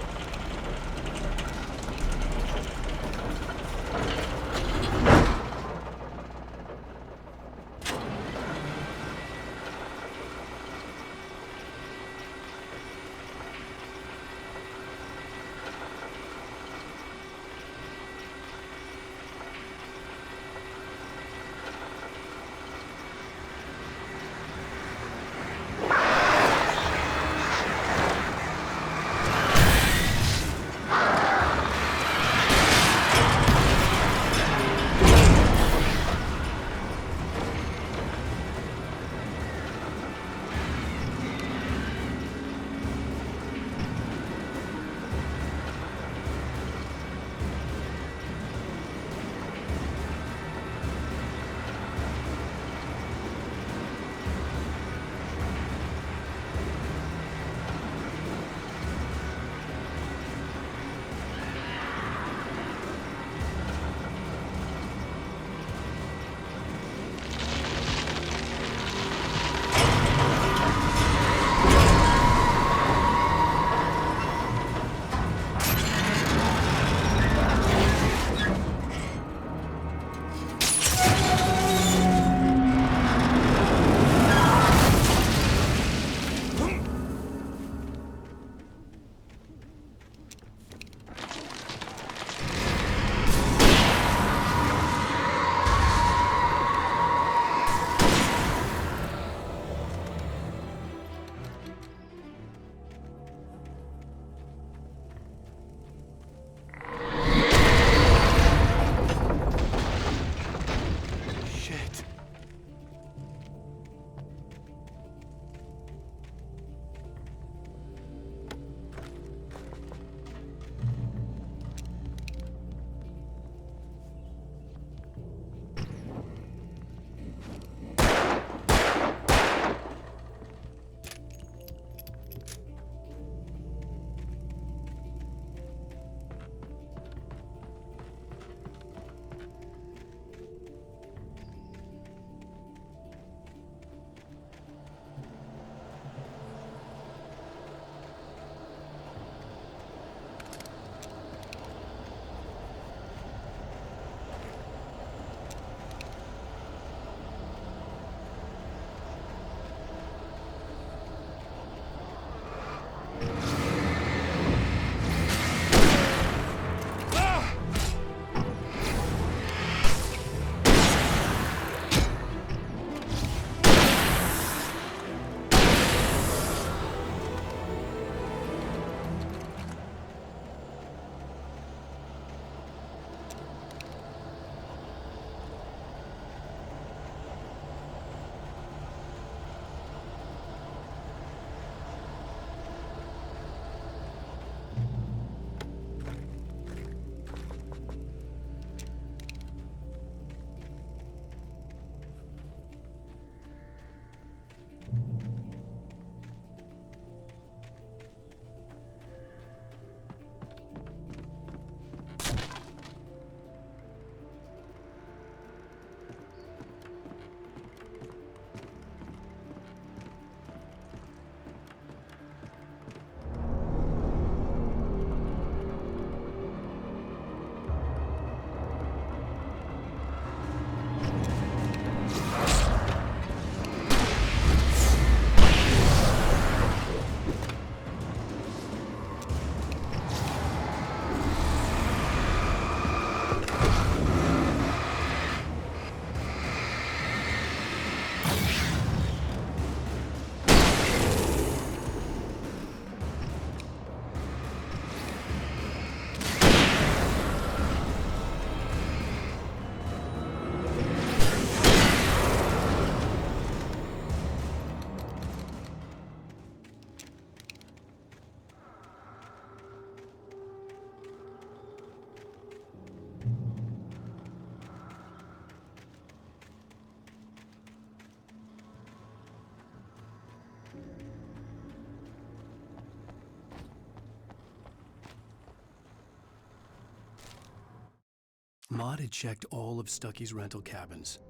Maud had checked all of Stucky's rental cabins.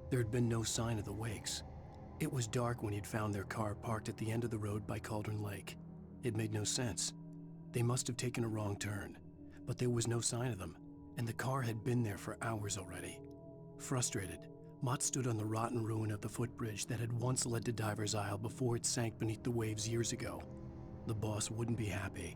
There had been no sign of the Wakes. It was dark when he'd found their car parked at the end of the road by Cauldron Lake. It made no sense. They must have taken a wrong turn, but there was no sign of them, and the car had been there for hours already. Frustrated, Mott stood on the rotten ruin of the footbridge that had once led to Diver's Isle before it sank beneath the waves years ago. The boss wouldn't be happy.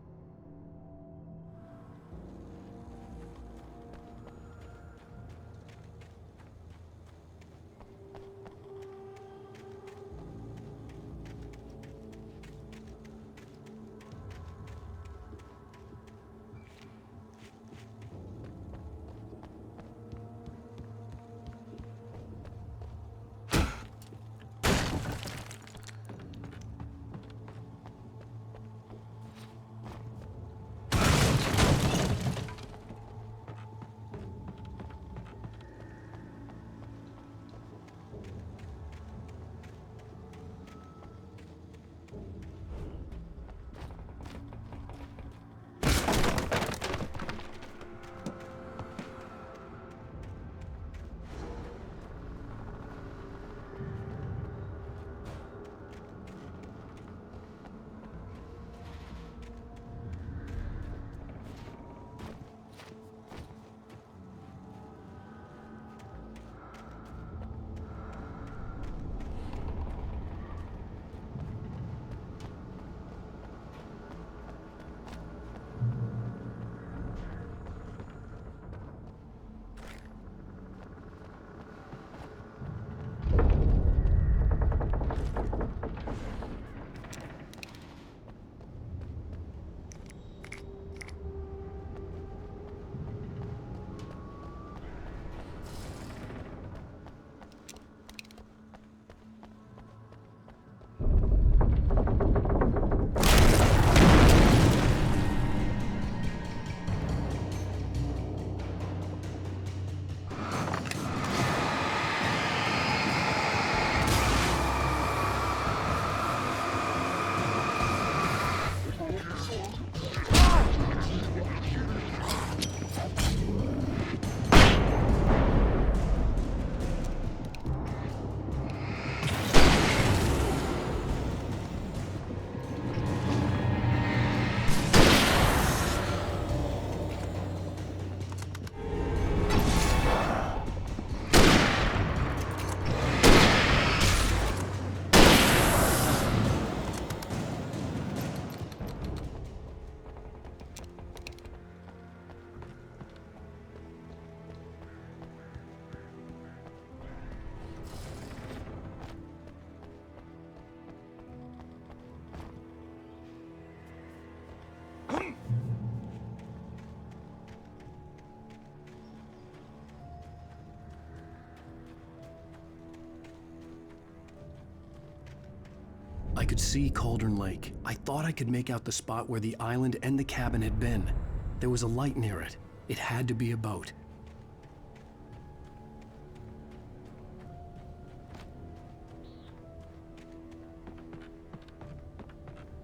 I could see Cauldron Lake. I thought I could make out the spot where the island and the cabin had been. There was a light near it. It had to be a boat.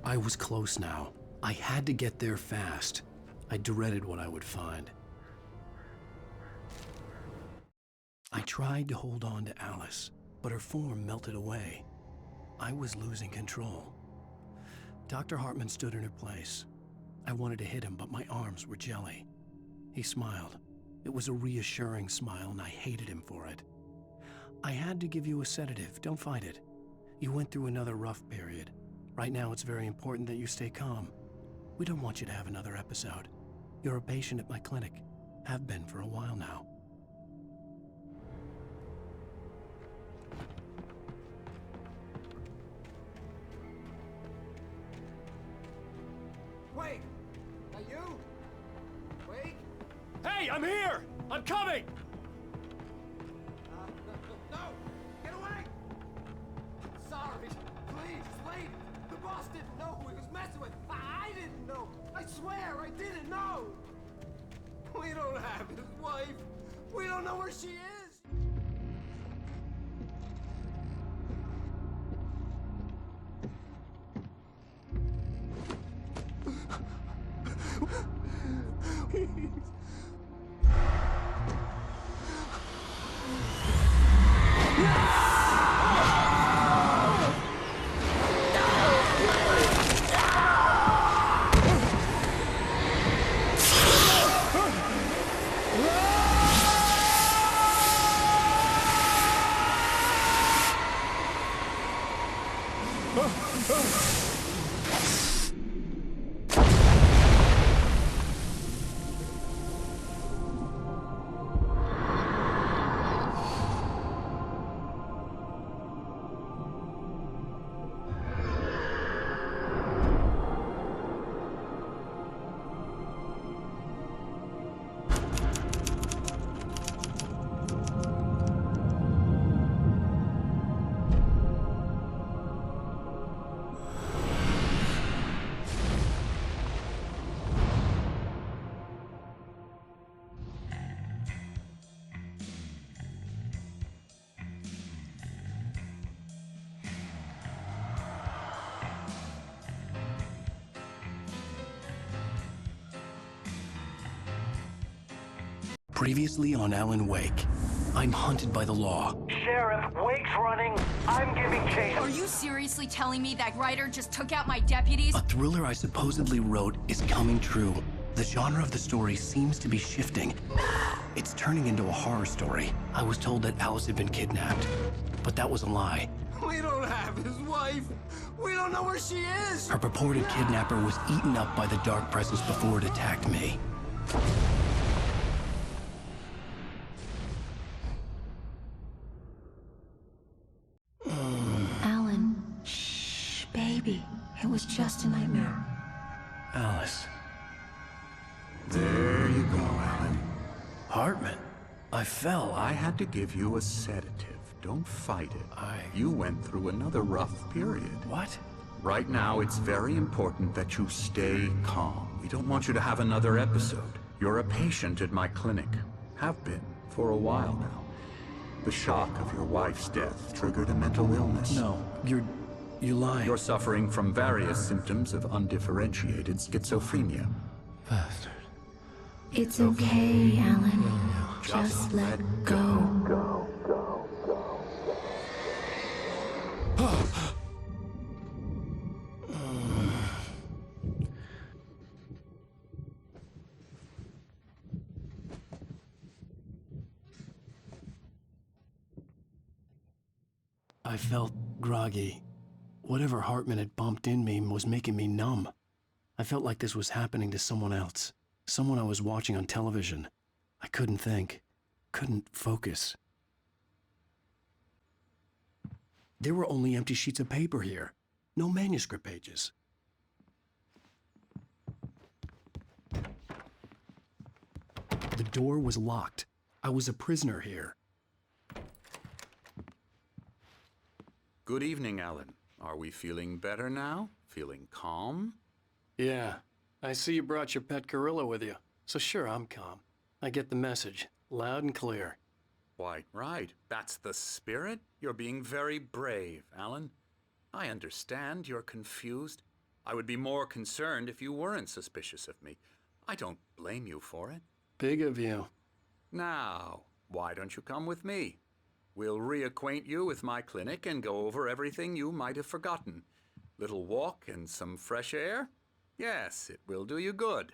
I was close now. I had to get there fast. I dreaded what I would find. I tried to hold on to Alice, but her form melted away. I was losing control. Dr. Hartman stood in her place. I wanted to hit him, but my arms were jelly. He smiled. It was a reassuring smile, and I hated him for it. I had to give you a sedative. Don't fight it. You went through another rough period. Right now, it's very important that you stay calm. We don't want you to have another episode. You're a patient at my clinic. Have been for a while now. Wait! Are you? Wait! Hey, I'm here! I'm coming! No! Get away! Sorry. Please, wait! The boss didn't know who he was messing with. I didn't know. I swear, I didn't know. We don't have his wife. We don't know where she is. Previously on Alan Wake, I'm hunted by the law. Sheriff, Wake's running. I'm giving chase. Are you seriously telling me that writer just took out my deputies? A thriller I supposedly wrote is coming true. The genre of the story seems to be shifting. It's turning into a horror story. I was told that Alice had been kidnapped, but that was a lie. We don't have his wife. We don't know where she is. Her purported kidnapper was eaten up by the dark presence before it attacked me. Alan, shh, baby. It was just a nightmare. Alice. There you go, Alan. Hartman, I fell. I had to give you a sedative. Don't fight it. You went through another rough period. What? Right now, it's very important that you stay calm. We don't want you to have another episode. You're a patient at my clinic. Have been for a while now. The shock of your wife's death triggered a mental illness. No, you're lying. You're suffering from various symptoms of undifferentiated schizophrenia. Bastard. It's okay, Alan. Just let go. I felt groggy. Whatever Hartman had bumped in me was making me numb. I felt like this was happening to someone else. Someone I was watching on television. I couldn't think. Couldn't focus. There were only empty sheets of paper here. No manuscript pages. The door was locked. I was a prisoner here. Good evening, Alan. Are we feeling better now? Feeling calm? Yeah. I see you brought your pet gorilla with you. So sure, I'm calm. I get the message. Loud and clear. Quite right. That's the spirit. You're being very brave, Alan. I understand you're confused. I would be more concerned if you weren't suspicious of me. I don't blame you for it. Big of you. Now, why don't you come with me? We'll reacquaint you with my clinic and go over everything you might have forgotten. Little walk and some fresh air? Yes, it will do you good.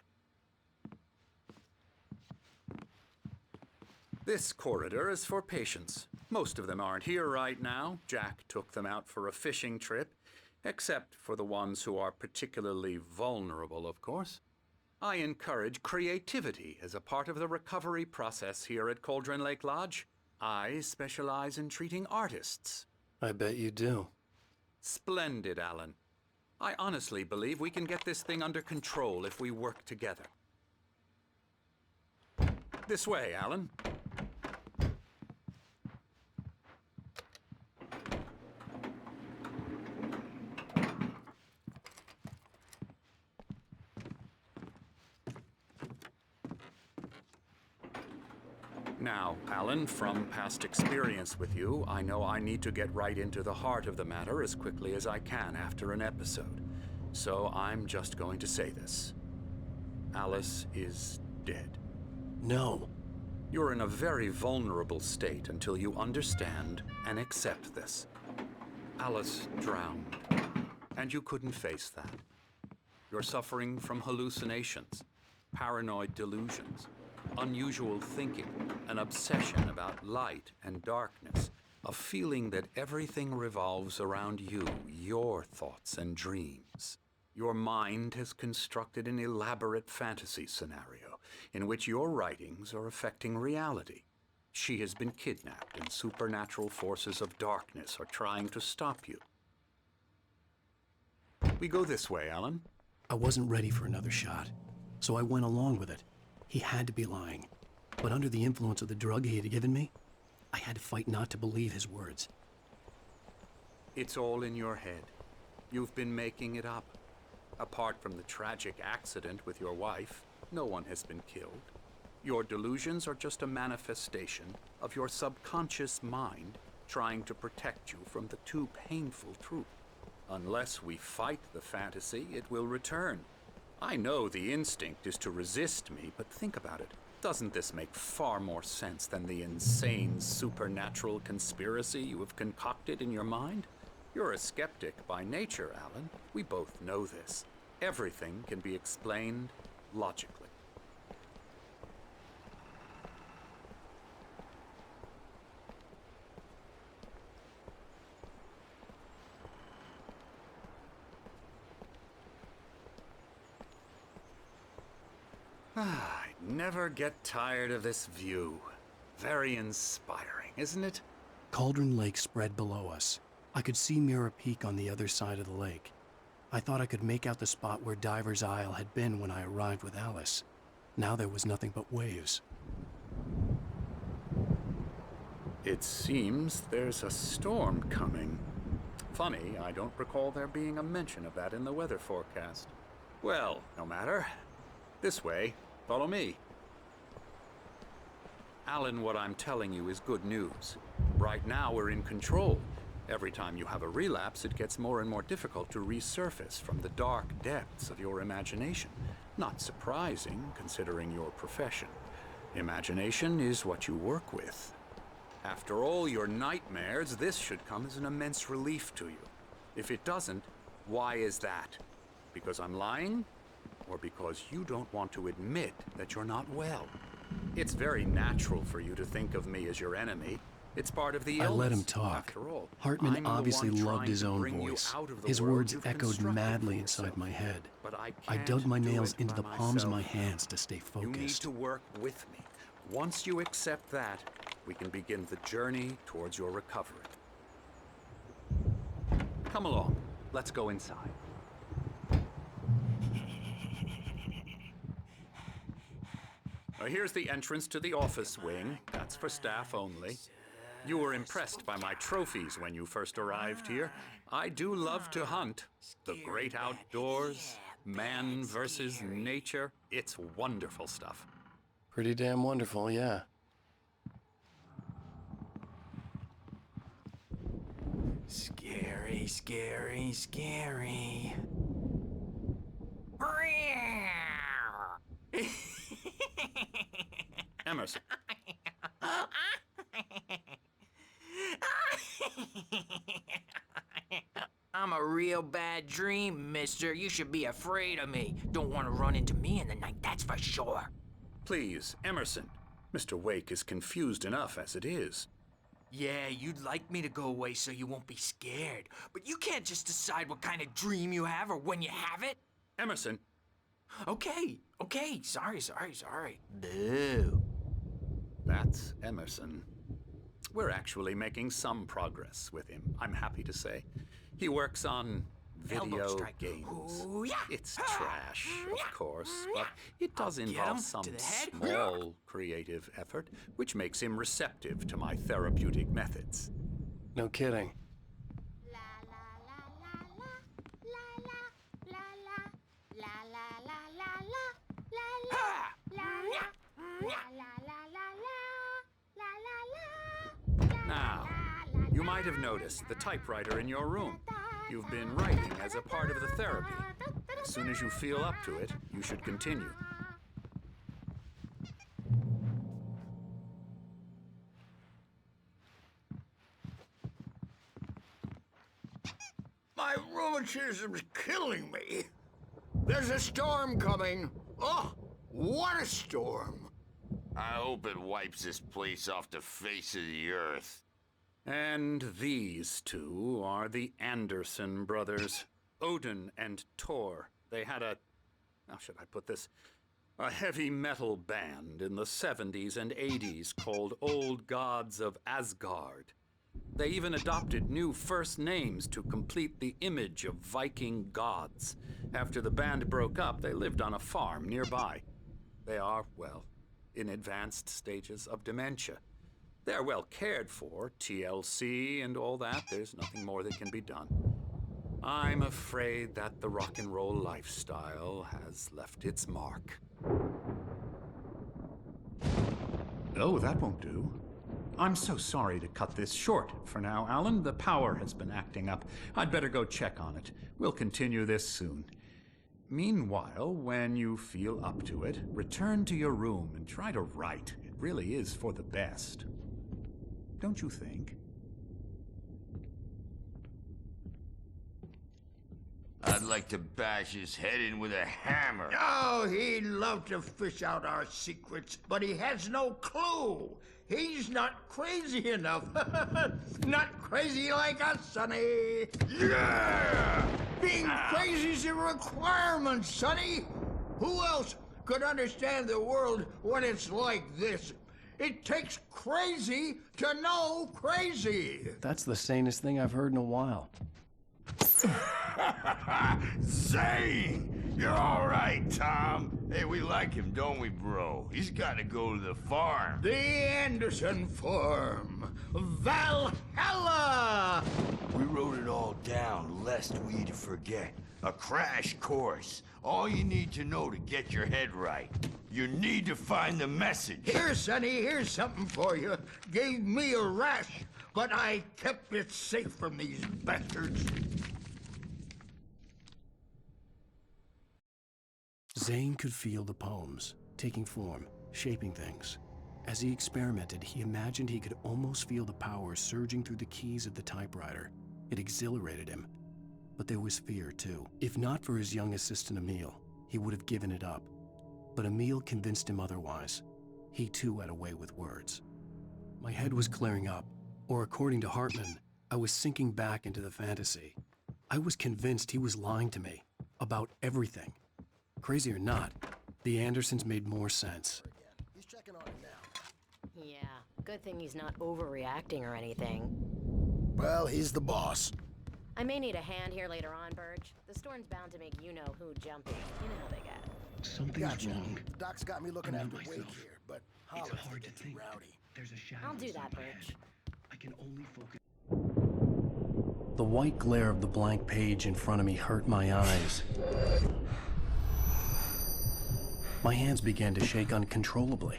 This corridor is for patients. Most of them aren't here right now. Jack took them out for a fishing trip, except for the ones who are particularly vulnerable, of course. I encourage creativity as a part of the recovery process here at Cauldron Lake Lodge. I specialize in treating artists. I bet you do. Splendid, Alan. I honestly believe we can get this thing under control if we work together. This way, Alan. Now, Alan, from past experience with you, I know I need to get right into the heart of the matter as quickly as I can after an episode. So I'm just going to say this. Alice is dead. No. You're in a very vulnerable state until you understand and accept this. Alice drowned, and you couldn't face that. You're suffering from hallucinations, paranoid delusions, unusual thinking, an obsession about light and darkness, a feeling that everything revolves around you, your thoughts and dreams. Your mind has constructed an elaborate fantasy scenario in which your writings are affecting reality. She has been kidnapped and supernatural forces of darkness are trying to stop you. We go this way, Alan. I wasn't ready for another shot, so I went along with it. He had to be lying. But under the influence of the drug he had given me, I had to fight not to believe his words. It's all in your head. You've been making it up. Apart from the tragic accident with your wife, no one has been killed. Your delusions are just a manifestation of your subconscious mind trying to protect you from the too painful truth. Unless we fight the fantasy, it will return. I know the instinct is to resist me, but think about it. Doesn't this make far more sense than the insane supernatural conspiracy you have concocted in your mind? You're a skeptic by nature, Alan. We both know this. Everything can be explained logically. I never get tired of this view. Very inspiring, isn't it? Cauldron Lake spread below us. I could see Mirror Peak on the other side of the lake. I thought I could make out the spot where Diver's Isle had been when I arrived with Alice. Now there was nothing but waves. It seems there's a storm coming. Funny, I don't recall there being a mention of that in the weather forecast. Well, no matter. This way. Follow me. Alan, what I'm telling you is good news. Right now we're in control. Every time you have a relapse, it gets more and more difficult to resurface from the dark depths of your imagination. Not surprising, considering your profession. Imagination is what you work with. After all your nightmares, this should come as an immense relief to you. If it doesn't, why is that? Because I'm lying? Or because you don't want to admit that you're not well? It's very natural for you to think of me as your enemy. It's part of the illness. I let him talk. After all, Hartman obviously loved his own voice. His words echoed madly inside my head. But I dug my nails into the palms of my hands to stay focused. You need to work with me. Once you accept that, we can begin the journey towards your recovery. Come along. Let's go inside. Here's the entrance to the office wing. That's for staff only. You were impressed by my trophies when you first arrived here. I do love to hunt. The great outdoors, man versus nature. It's wonderful stuff. Pretty damn wonderful, yeah. Scary, scary, scary. Emerson. I'm a real bad dream, mister. You should be afraid of me. Don't want to run into me in the night, that's for sure. Please, Emerson. Mr. Wake is confused enough as it is. Yeah, you'd like me to go away so you won't be scared. But you can't just decide what kind of dream you have or when you have it. Emerson. Okay. Sorry. Boo. That's Emerson. We're actually making some progress with him, I'm happy to say. He works on video games. Ooh, yeah. It's trash, of course, but it does involve some small creative effort, which makes him receptive to my therapeutic methods. No kidding. Now, you might have noticed the typewriter in your room. You've been writing as a part of the therapy. As soon as you feel up to it, you should continue. My rheumatism's killing me. There's a storm coming. Oh, what a storm. I hope it wipes this place off the face of the earth. And these two are the Anderson brothers, Odin and Tor. They had how should I put this? A heavy metal band in the 70s and 80s called Old Gods of Asgard. They even adopted new first names to complete the image of Viking gods. After the band broke up, they lived on a farm nearby. They are, well, in advanced stages of dementia. They're well cared for, TLC and all that. There's nothing more that can be done. I'm afraid that the rock and roll lifestyle has left its mark. Oh, that won't do. I'm so sorry to cut this short for now, Alan. The power has been acting up. I'd better go check on it. We'll continue this soon. Meanwhile, when you feel up to it, return to your room and try to write. It really is for the best. Don't you think? I'd like to bash his head in with a hammer. Oh, he'd love to fish out our secrets, but he has no clue. He's not crazy enough. Not crazy like us, Sonny. Yeah! Being crazy's a requirement, Sonny. Who else could understand the world when it's like this? It takes crazy to know crazy. That's the sanest thing I've heard in a while. Zane! You're all right, Tom. Hey, we like him, don't we, bro? He's got to go to the farm. The Anderson farm. Valhalla! We wrote it all down, lest we forget. A crash course. All you need to know to get your head right. You need to find the message. Here, Sonny, here's something for you. Gave me a rash, but I kept it safe from these bastards. Zane could feel the poems, taking form, shaping things. As he experimented, he imagined he could almost feel the power surging through the keys of the typewriter. It exhilarated him. But there was fear, too. If not for his young assistant Emil, he would have given it up. But Emil convinced him otherwise. He, too, had a way with words. My head was clearing up, or according to Hartman, I was sinking back into the fantasy. I was convinced he was lying to me about everything. Crazy or not, the Andersons made more sense. He's checking on it now. Yeah, good thing he's not overreacting or anything. Well, he's the boss. I may need a hand here later on, Birch. The storm's bound to make you-know-who jumpy. You know how they get. Something's wrong. Doc's got me looking after Wake here, but It's hard to think. Rowdy. There's a shadow. I'll do that, Birch. I can only focus. The white glare of the blank page in front of me hurt my eyes. My hands began to shake uncontrollably.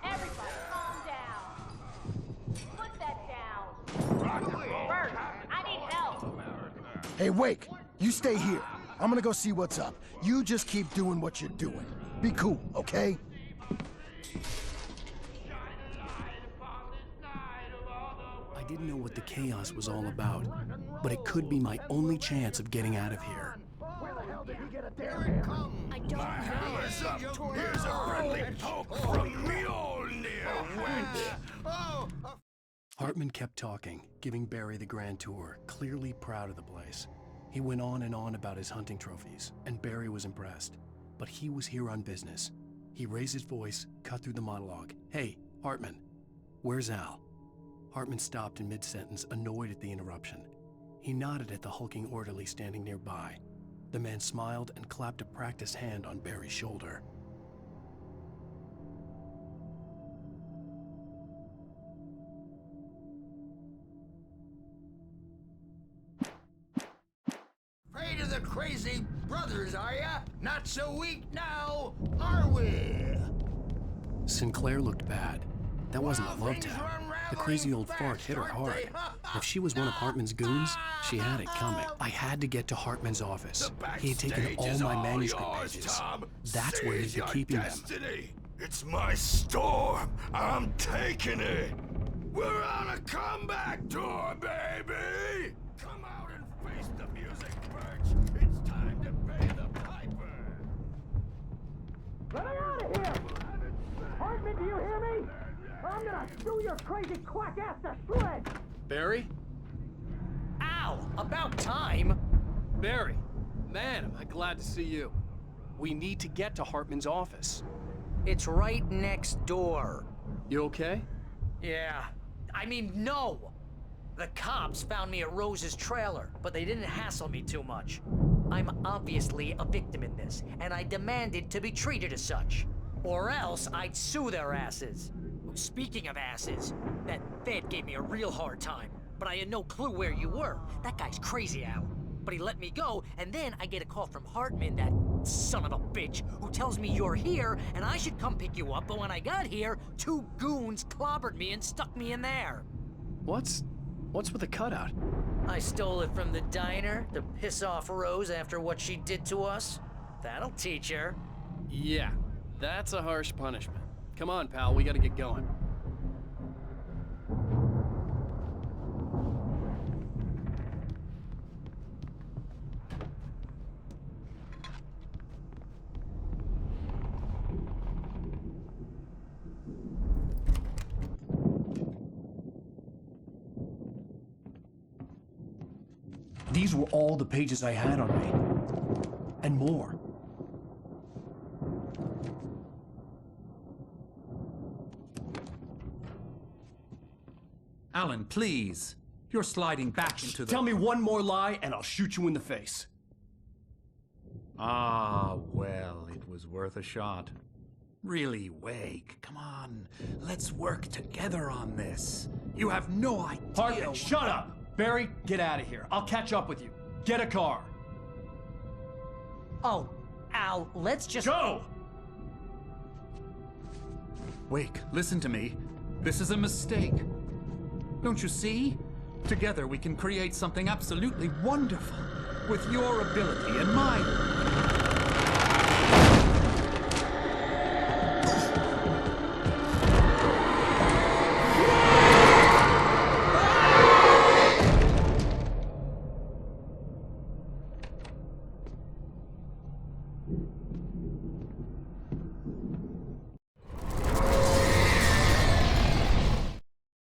Everybody, calm down. Put that down. Bert, I need help. Hey, Wake, you stay here. I'm gonna go see what's up. You just keep doing what you're doing. Be cool, okay? I didn't know what the chaos was all about, but it could be my only chance of getting out of here. Here it comes. I don't Hammer's up. Here's a friendly poke from Mjolnir, wench. Oh, Hartman kept talking, giving Barry the grand tour, clearly proud of the place. He went on and on about his hunting trophies, and Barry was impressed. But he was here on business. He raised his voice, cut through the monologue. Hey, Hartman, where's Al? Hartman stopped in mid-sentence, annoyed at the interruption. He nodded at the hulking orderly standing nearby. The man smiled and clapped a practiced hand on Barry's shoulder. afraid of the crazy brothers, are ya? Not so weak now, are we? Sinclair looked bad. That wasn't a love tap. The crazy old fart hit her hard. If she was one of Hartman's goons, she had it coming. I had to get to Hartman's office. He had taken all my manuscript pages. That's where he'd be keeping them. It's my storm. I'm taking it. We're on a comeback tour, baby. Come out and face the music, Birch. It's time to pay the piper. Let me out of here! Hartman, do you hear me? I'm gonna sue your crazy quack ass to shreds! Barry? Ow! About time! Barry, man, am I glad to see you. We need to get to Hartman's office. It's right next door. You okay? Yeah. I mean, no! The cops found me at Rose's trailer, but they didn't hassle me too much. I'm obviously a victim in this, and I demanded to be treated as such. Or else I'd sue their asses. Speaking of asses, that Fed gave me a real hard time, but I had no clue where you were. That guy's crazy, Al. But he let me go, and then I get a call from Hartman, that son of a bitch, who tells me you're here, and I should come pick you up, but when I got here, 2 goons clobbered me and stuck me in there. What's with the cutout? I stole it from the diner to piss off Rose after what she did to us. That'll teach her. Yeah, that's a harsh punishment. Come on, pal, we gotta get going. These were all the pages I had on me. And more. Alan, please. You're sliding back into the... Tell me one more lie and I'll shoot you in the face. Ah, well, it was worth a shot. Really, Wake, come on. Let's work together on this. You have no idea... Hartman, shut up! Barry, get out of here. I'll catch up with you. Get a car. Oh, Al, let's just... Go! Wake, listen to me. This is a mistake. Don't you see? Together we can create something absolutely wonderful. With your ability and mine.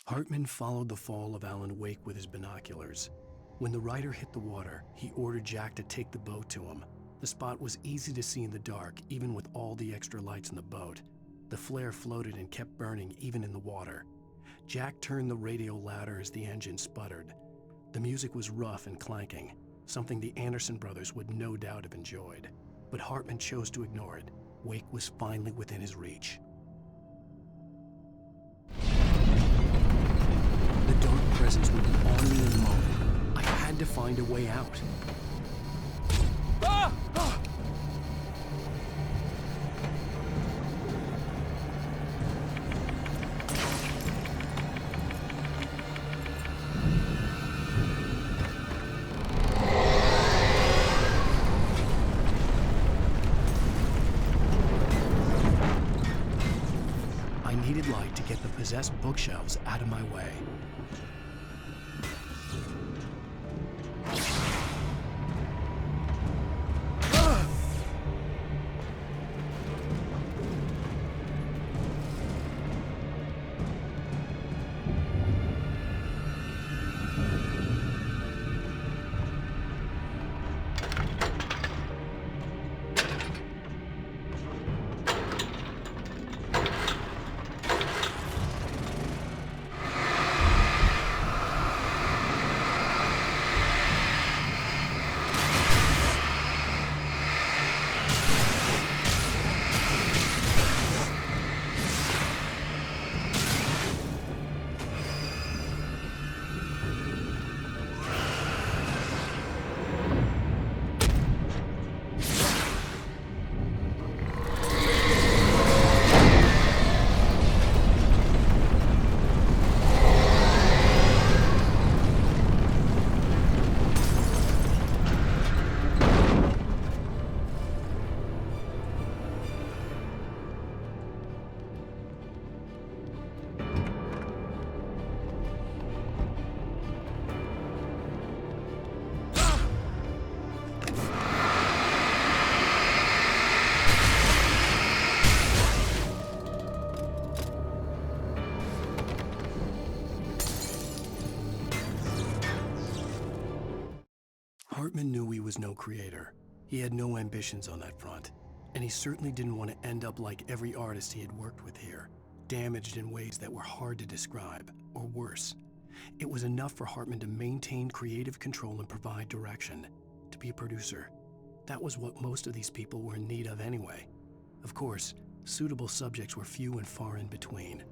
Hartman followed the fall of Alan Wake with his binoculars. When the rider hit the water, he ordered Jack to take the boat to him. The spot was easy to see in the dark, even with all the extra lights in the boat. The flare floated and kept burning even in the water. Jack turned the radio louder as the engine sputtered. The music was rough and clanking, something the Anderson brothers would no doubt have enjoyed. But Hartman chose to ignore it. Wake was finally within his reach. The dark presence would be on me in a moment. I had to find a way out. Ah! Ah! I needed light to get the possessed bookshelves out of my way. Hartman knew he was no creator. He had no ambitions on that front, and he certainly didn't want to end up like every artist he had worked with here, damaged in ways that were hard to describe, or worse. It was enough for Hartman to maintain creative control and provide direction, to be a producer. That was what most of these people were in need of anyway. Of course, suitable subjects were few and far in between.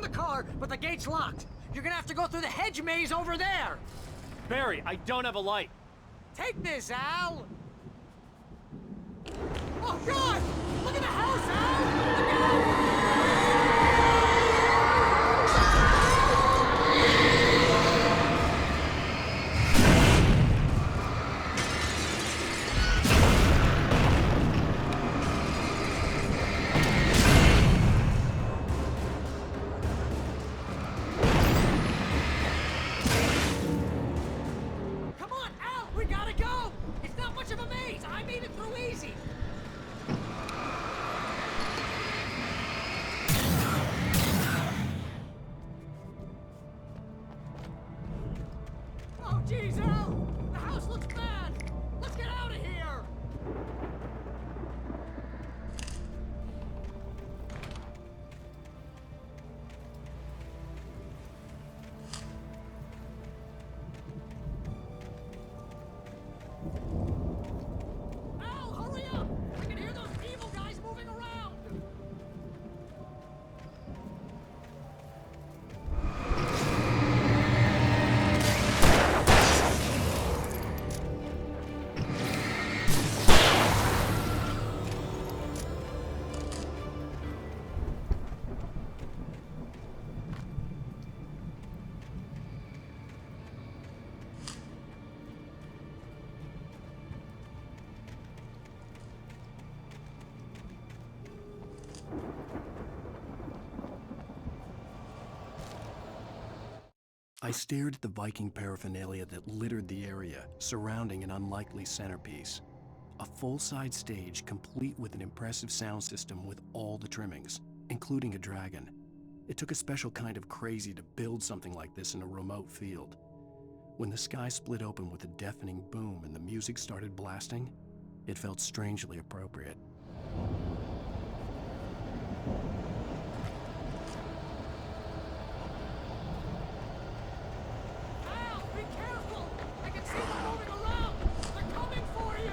the car, but the gate's locked. You're gonna have to go through the hedge maze over there. Barry, I don't have a light. Take this, Al! Oh, God! Look at the house, Al! Look out! Come on, Al! We gotta go! It's not much of a maze! I made it through easy! Oh, jeez, Al! The house looks bad! Let's get out of here! Al, hurry up! I can hear those evil guys moving around! I stared at the Viking paraphernalia that littered the area, surrounding an unlikely centerpiece. A full-size stage complete with an impressive sound system with all the trimmings, including a dragon. It took a special kind of crazy to build something like this in a remote field. When the sky split open with a deafening boom and the music started blasting, it felt strangely appropriate. Al, be careful! I can see them moving around! They're coming for you!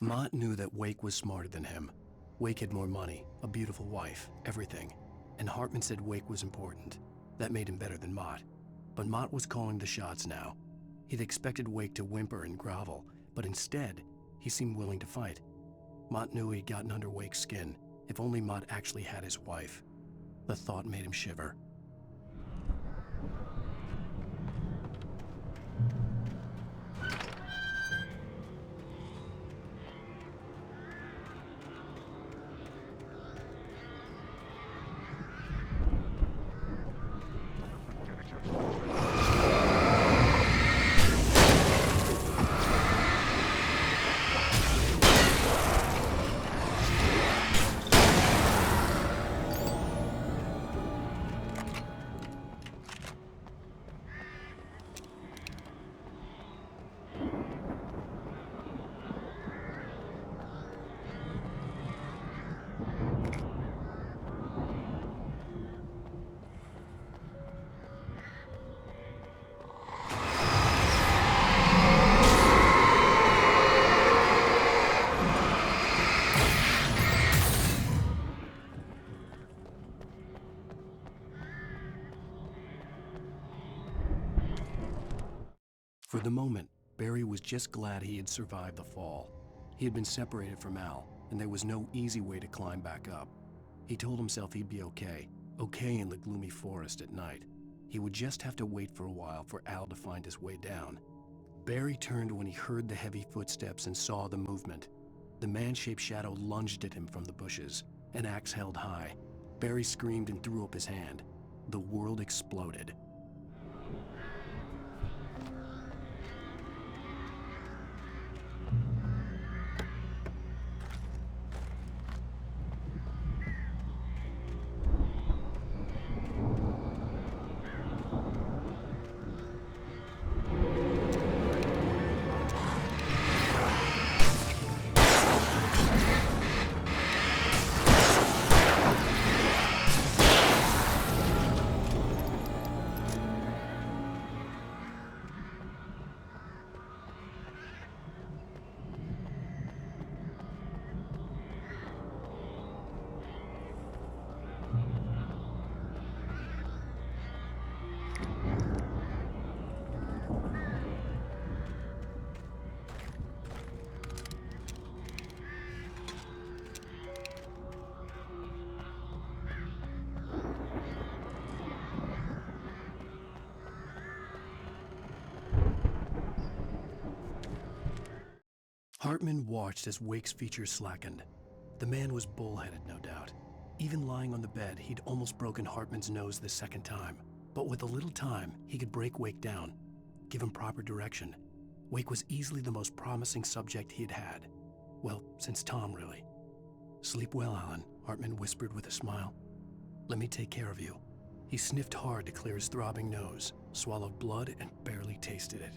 Mott knew that Wake was smarter than him. Wake had more money, a beautiful wife, everything. And Hartman said Wake was important. That made him better than Mott. But Mott was calling the shots now. He'd expected Wake to whimper and grovel, but instead, he seemed willing to fight. Mott knew he'd gotten under Wake's skin. If only Mott actually had his wife. The thought made him shiver. For the moment, Barry was just glad he had survived the fall. He had been separated from Al, and there was no easy way to climb back up. He told himself he'd be okay in the gloomy forest at night. He would just have to wait for a while for Al to find his way down. Barry turned when he heard the heavy footsteps and saw the movement. The man-shaped shadow lunged at him from the bushes, an axe held high. Barry screamed and threw up his hand. The world exploded. Hartman watched as Wake's features slackened. The man was bullheaded, no doubt. Even lying on the bed, he'd almost broken Hartman's nose the second time. But with a little time, he could break Wake down, give him proper direction. Wake was easily the most promising subject he'd had. Well, since Tom, really. "Sleep well, Alan," Hartman whispered with a smile. "Let me take care of you." He sniffed hard to clear his throbbing nose, swallowed blood, and barely tasted it.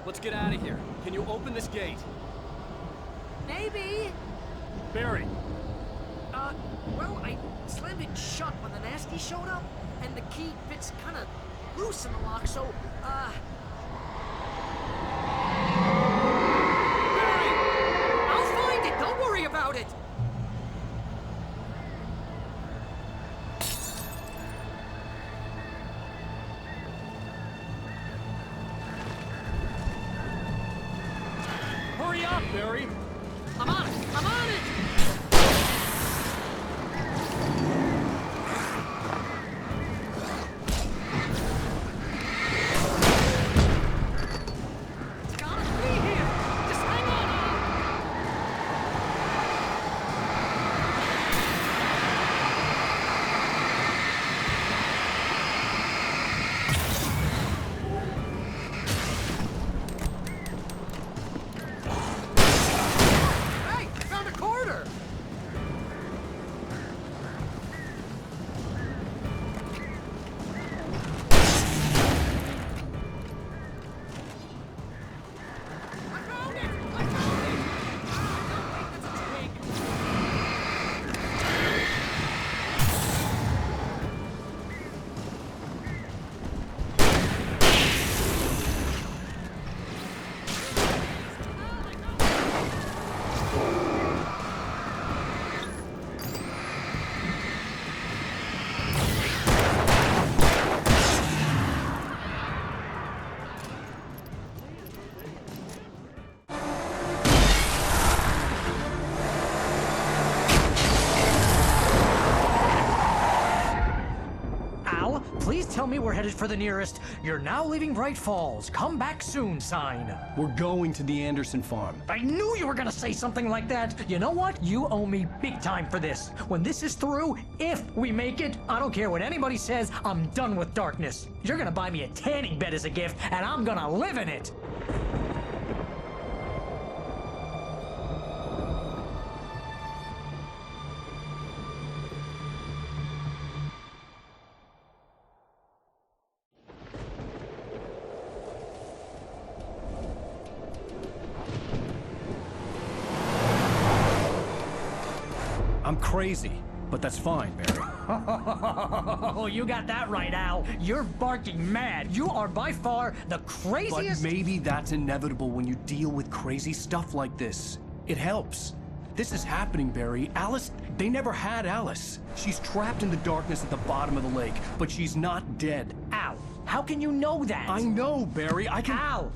Let's get out of here. Can you open this gate? Maybe. Barry. Well, I slammed it shut when the nasty showed up, and the key fits kind of loose in the lock, so, Barry! I'll find it! Don't worry about it! Hurry up, Barry! I'm on it! I'm on it! It's gotta be here! Just hang on! Hey! I found a corridor! tell me we're headed for the nearest "You're now leaving Bright Falls. Come back soon" sign. We're going to the Anderson farm. I knew you were gonna say something like that. You know what? You owe me big time for this. When this is through, if we make it, I don't care what anybody says, I'm done with darkness. You're gonna buy me a tanning bed as a gift, and I'm gonna live in it. I'm crazy, but that's fine, Barry. Oh, you got that right, Al. You're barking mad. You are by far the craziest. But maybe that's inevitable when you deal with crazy stuff like this. It helps. This is happening, Barry. Alice, they never had Alice. She's trapped in the darkness at the bottom of the lake, but she's not dead. Al, how can you know that? I know, Barry. I can... Al,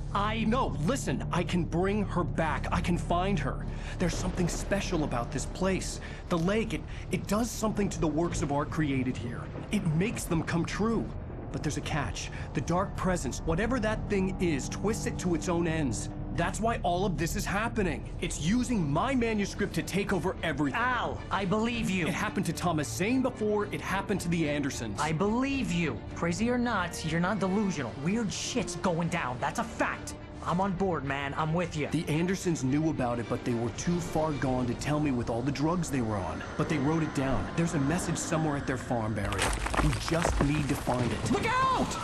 No, listen. I can bring her back. I can find her. There's something special about this place. The lake, it does something to the works of art created here. It makes them come true. But there's a catch. The dark presence, whatever that thing is, twists it to its own ends. That's why all of this is happening. It's using my manuscript to take over everything. Al, I believe you. It happened to Thomas Zane before, it happened to the Andersons. I believe you. Crazy or not, you're not delusional. Weird shit's going down. That's a fact. I'm on board, man. I'm with you. The Andersons knew about it, but they were too far gone to tell me with all the drugs they were on. But they wrote it down. There's a message somewhere at their farm, Barry. We just need to find it. Look out!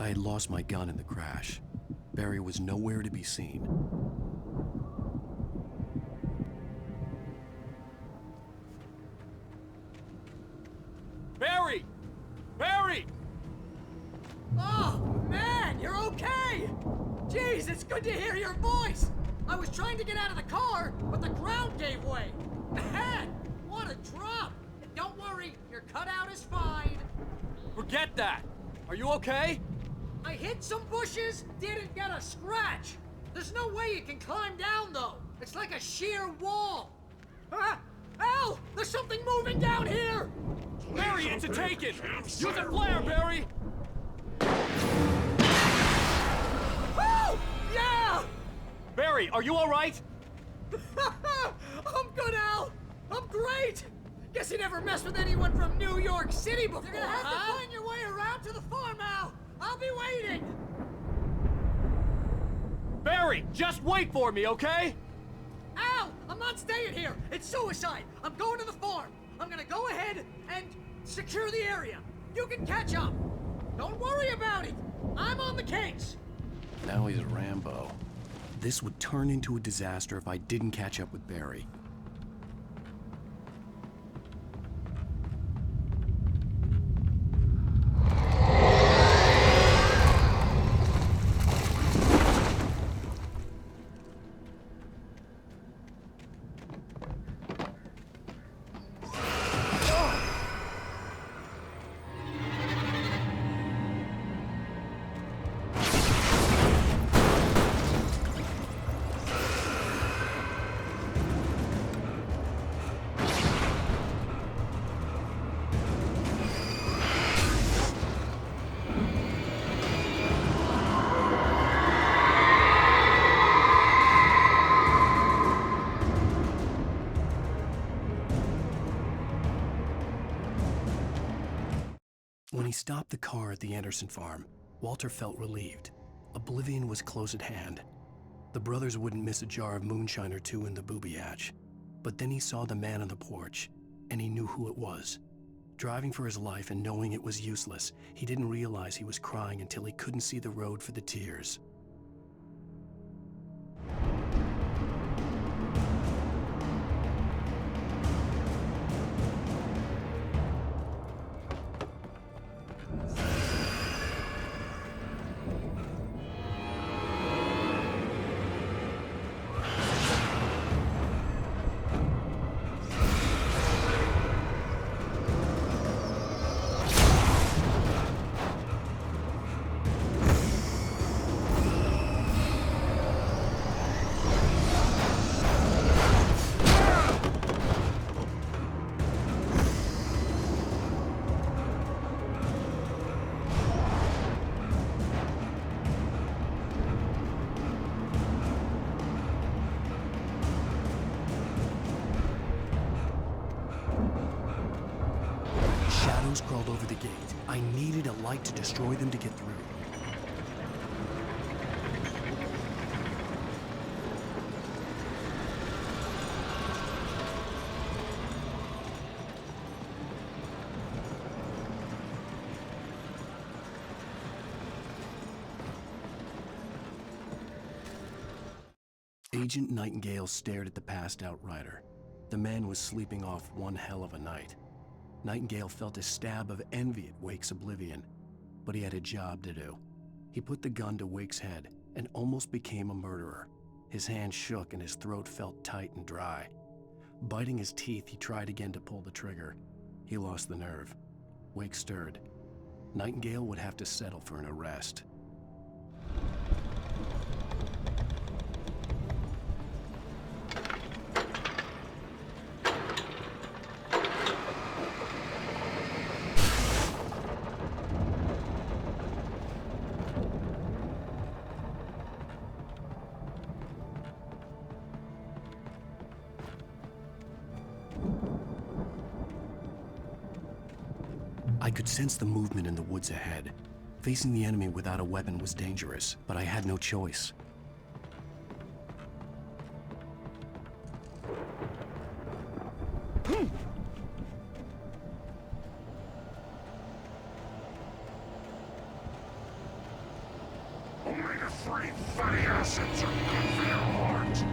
I had lost my gun in the crash. Barry was nowhere to be seen. Barry! Barry! Oh, man, you're okay! Jeez, it's good to hear your voice! I was trying to get out of the car, but the ground gave way. Man, what a drop! Don't worry, your cutout is fine. Forget that! Are you okay? I hit some bushes, didn't get a scratch. There's no way you can climb down, though. It's like a sheer wall. Al, there's something moving down here! Barry, it's a take-it! Use a flare, Barry! Oh, yeah! Barry, are you all right? I'm good, Al. I'm great. Guess you never messed with anyone from New York City before, You're gonna have to find your way around to the farm, Al. I'll be waiting. Barry, just wait for me, okay? Al, I'm not staying here. It's suicide. I'm going to the farm. I'm gonna go ahead and secure the area. You can catch up. Don't worry about it. I'm on the case. Now he's Rambo. This would turn into a disaster if I didn't catch up with Barry. When he stopped the car at the Anderson farm, Walter felt relieved. Oblivion was close at hand. The brothers wouldn't miss a jar of moonshine or two in the booby hatch. But then he saw the man on the porch, and he knew who it was. Driving for his life and knowing it was useless, he didn't realize he was crying until he couldn't see the road for the tears. crawled over the gate. I needed a light to destroy them to get through. Agent Nightingale stared at the passed-out rider. The man was sleeping off one hell of a night. Nightingale felt a stab of envy at Wake's oblivion, but he had a job to do. He put the gun to Wake's head and almost became a murderer. His hand shook and his throat felt tight and dry. Biting his teeth, he tried again to pull the trigger. He lost the nerve. Wake stirred. Nightingale would have to settle for an arrest. I could sense the movement in the woods ahead. Facing the enemy without a weapon was dangerous, but I had no choice. Omega-3 fatty acids are good for your heart.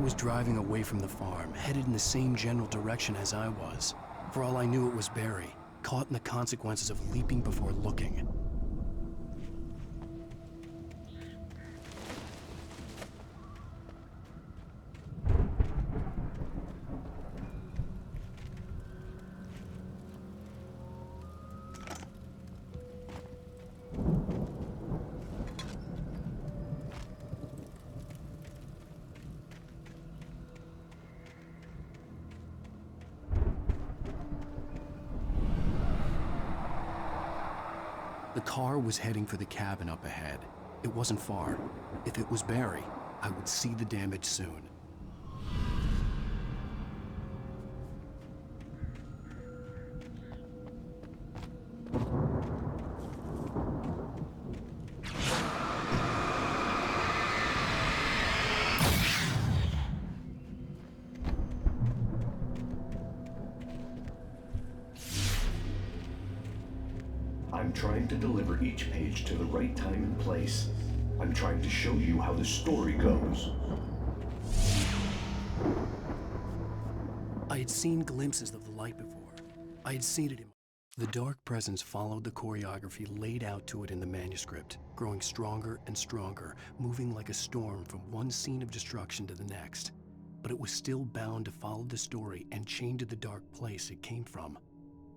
Was driving away from the farm, headed in the same general direction as I was. For all I knew, it was Barry, caught in the consequences of leaping before looking. The car was heading for the cabin up ahead. It wasn't far. If it was Barry, I would see the damage soon. I'm trying to deliver each page to the right time and place. I'm trying to show you how the story goes. I had seen glimpses of the light before. I had seen it in the dark presence followed the choreography laid out to it in the manuscript, growing stronger and stronger, moving like a storm from one scene of destruction to the next. But it was still bound to follow the story and chained to the dark place it came from.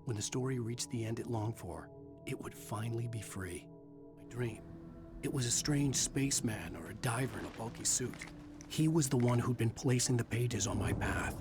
When the story reached the end it longed for, it would finally be free. My dream. It was a strange spaceman or a diver in a bulky suit. He was the one who'd been placing the pages on my path.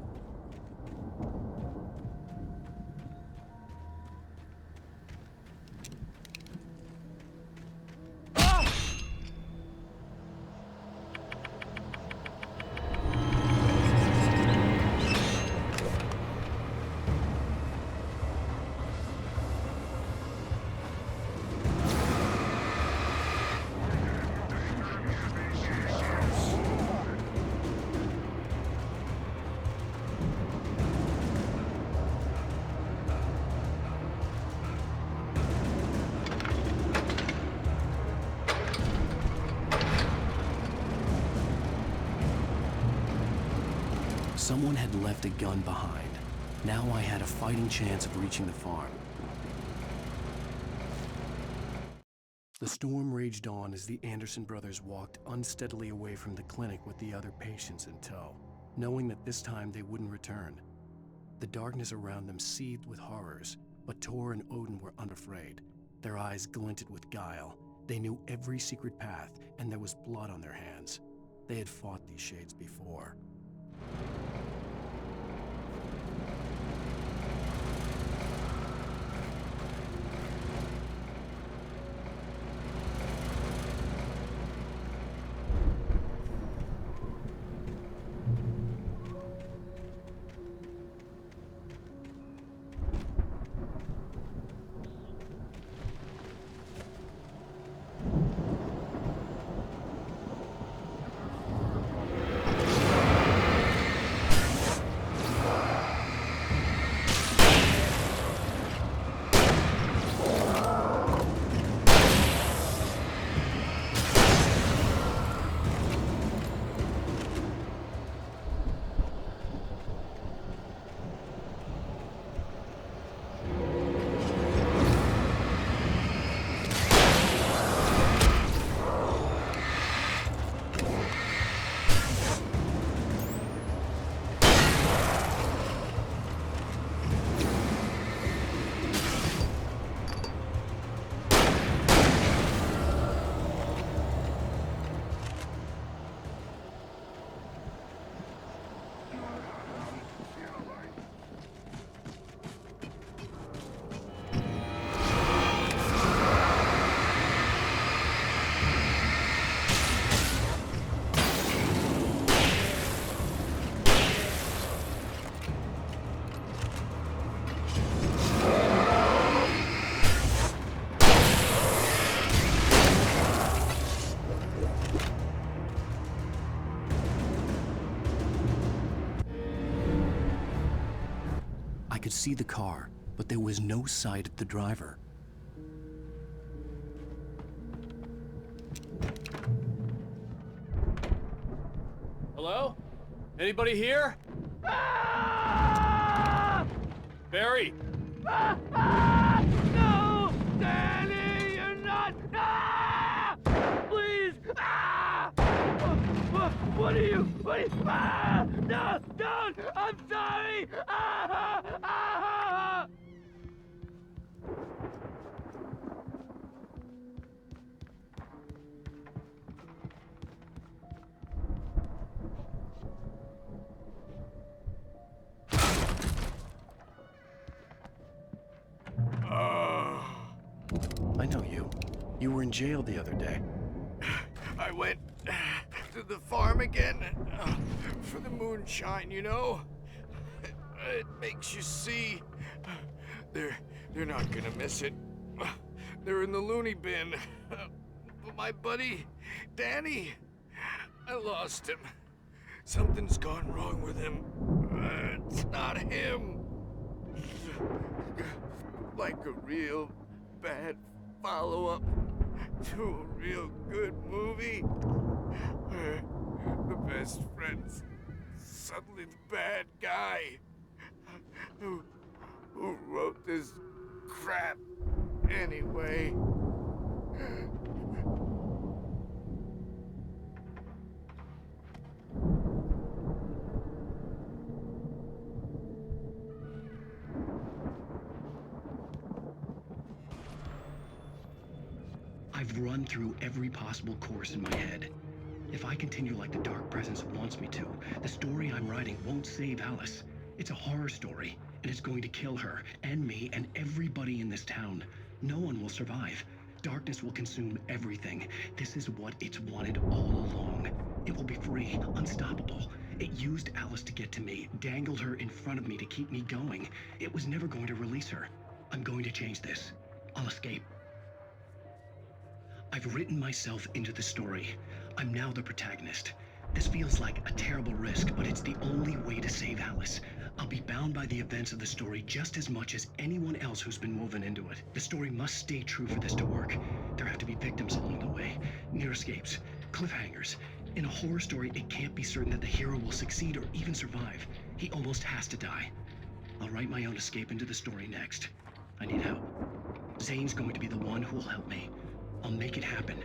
Someone had left a gun behind. Now I had a fighting chance of reaching the farm. The storm raged on as the Anderson brothers walked unsteadily away from the clinic with the other patients in tow, knowing that this time they wouldn't return. The darkness around them seethed with horrors, but Tor and Odin were unafraid. Their eyes glinted with guile. They knew every secret path, and there was blood on their hands. They had fought these shades before. I could see the car, but there was no sight of the driver. Hello? Anybody here? Barry! No! Danny, you're not! Please! What are you? No! Don't! I'm sorry! I know you. You were in jail the other day. I went to the farm again for the moonshine, you know? It makes you see. They're not gonna miss it. They're in the loony bin. But my buddy, Danny, I lost him. Something's gone wrong with him. It's not him. Like a real bad follow-up to a real good movie where the best friend's suddenly the bad guy who wrote this crap anyway. I've run through every possible course in my head. If I continue like the Dark Presence wants me to, the story I'm writing won't save Alice. It's a horror story, and it's going to kill her, and me, and everybody in this town. No one will survive. Darkness will consume everything. This is what it's wanted all along. It will be free, unstoppable. It used Alice to get to me, dangled her in front of me to keep me going. It was never going to release her. I'm going to change this. I'll escape. I've written myself into the story. I'm now the protagonist. This feels like a terrible risk, but it's the only way to save Alice. I'll be bound by the events of the story just as much as anyone else who's been woven into it. The story must stay true for this to work. There have to be victims along the way, near escapes, cliffhangers. In a horror story, it can't be certain that the hero will succeed or even survive. He almost has to die. I'll write my own escape into the story next. I need help. Zane's going to be the one who will help me. I'll make it happen.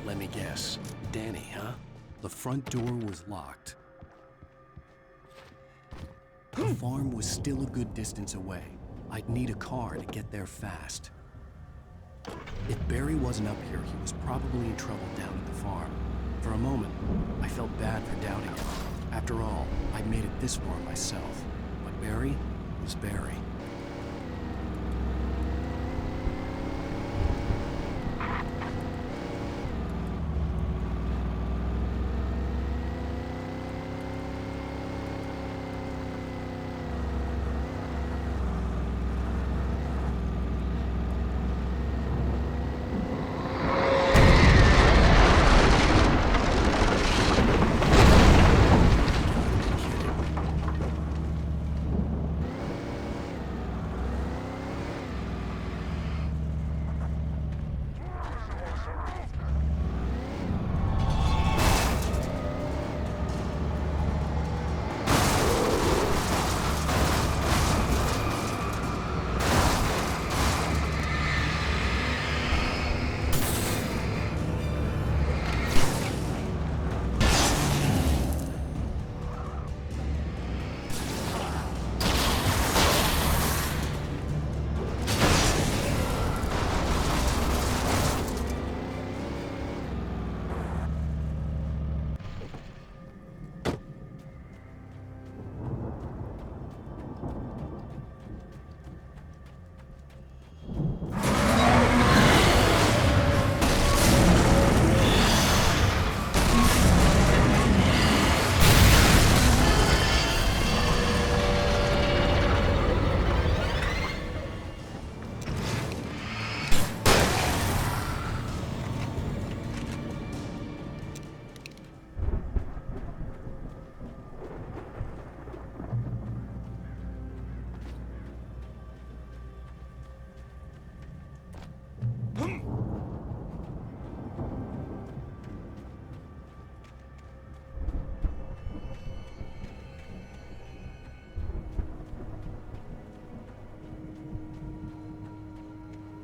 Let me guess. Danny, huh? The front door was locked. The farm was still a good distance away. I'd need a car to get there fast. If Barry wasn't up here, he was probably in trouble down at the farm. For a moment, I felt bad for doubting him. After all, I'd made it this far myself. But Barry was Barry.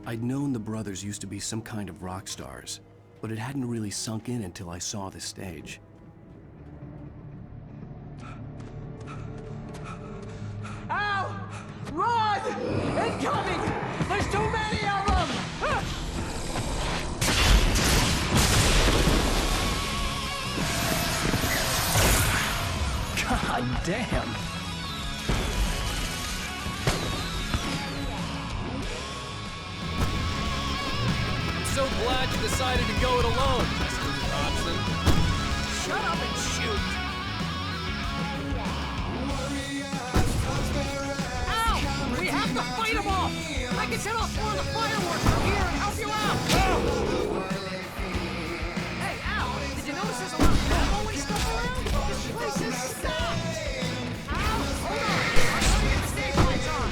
I'd known the brothers used to be some kind of rock stars, but it hadn't really sunk in until I saw the stage. Ow! Run! Incoming! There's too many of them! God damn! So glad you decided to go it alone, Mr. Thompson. Shut up and shoot! Ow! We have to fight them off! I can set off more of the fireworks from here and help you out! Hey, Al! Did you notice there's a lot of ammo and stuff around? This place is stacked! Al, hold on! I gotta get the stage lights on!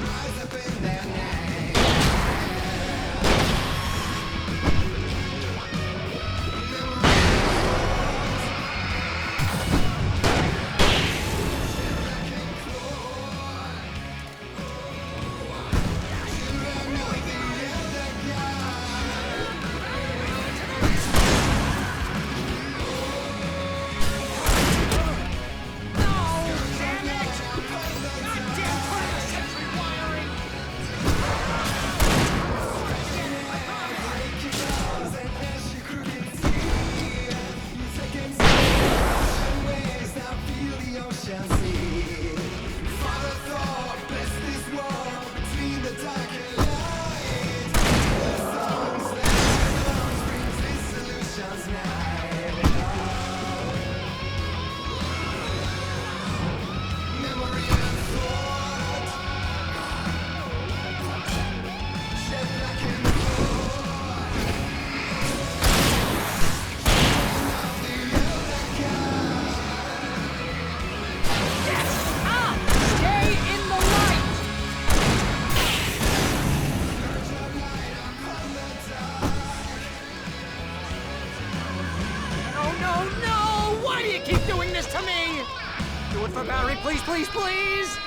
me, please, please, please!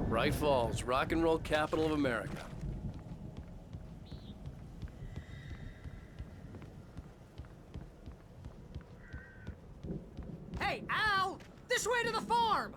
Bright Falls, rock and roll capital of America. Hey, Al! This way to the farm!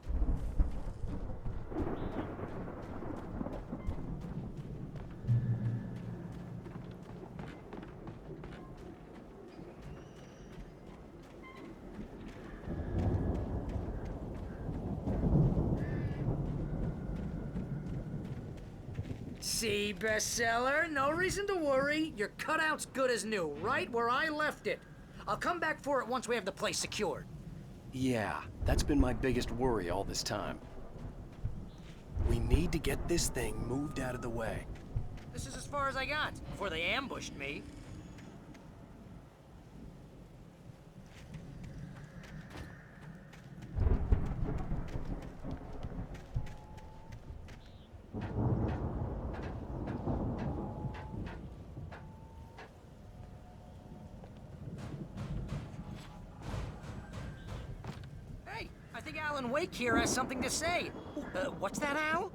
See, bestseller? No reason to worry. Your cutout's good as new, right where I left it. I'll come back for it once we have the place secured. Yeah, that's been my biggest worry all this time. We need to get this thing moved out of the way. This is as far as I got before they ambushed me. Hey, I think Alan Wake here has something to say. What's that, Al?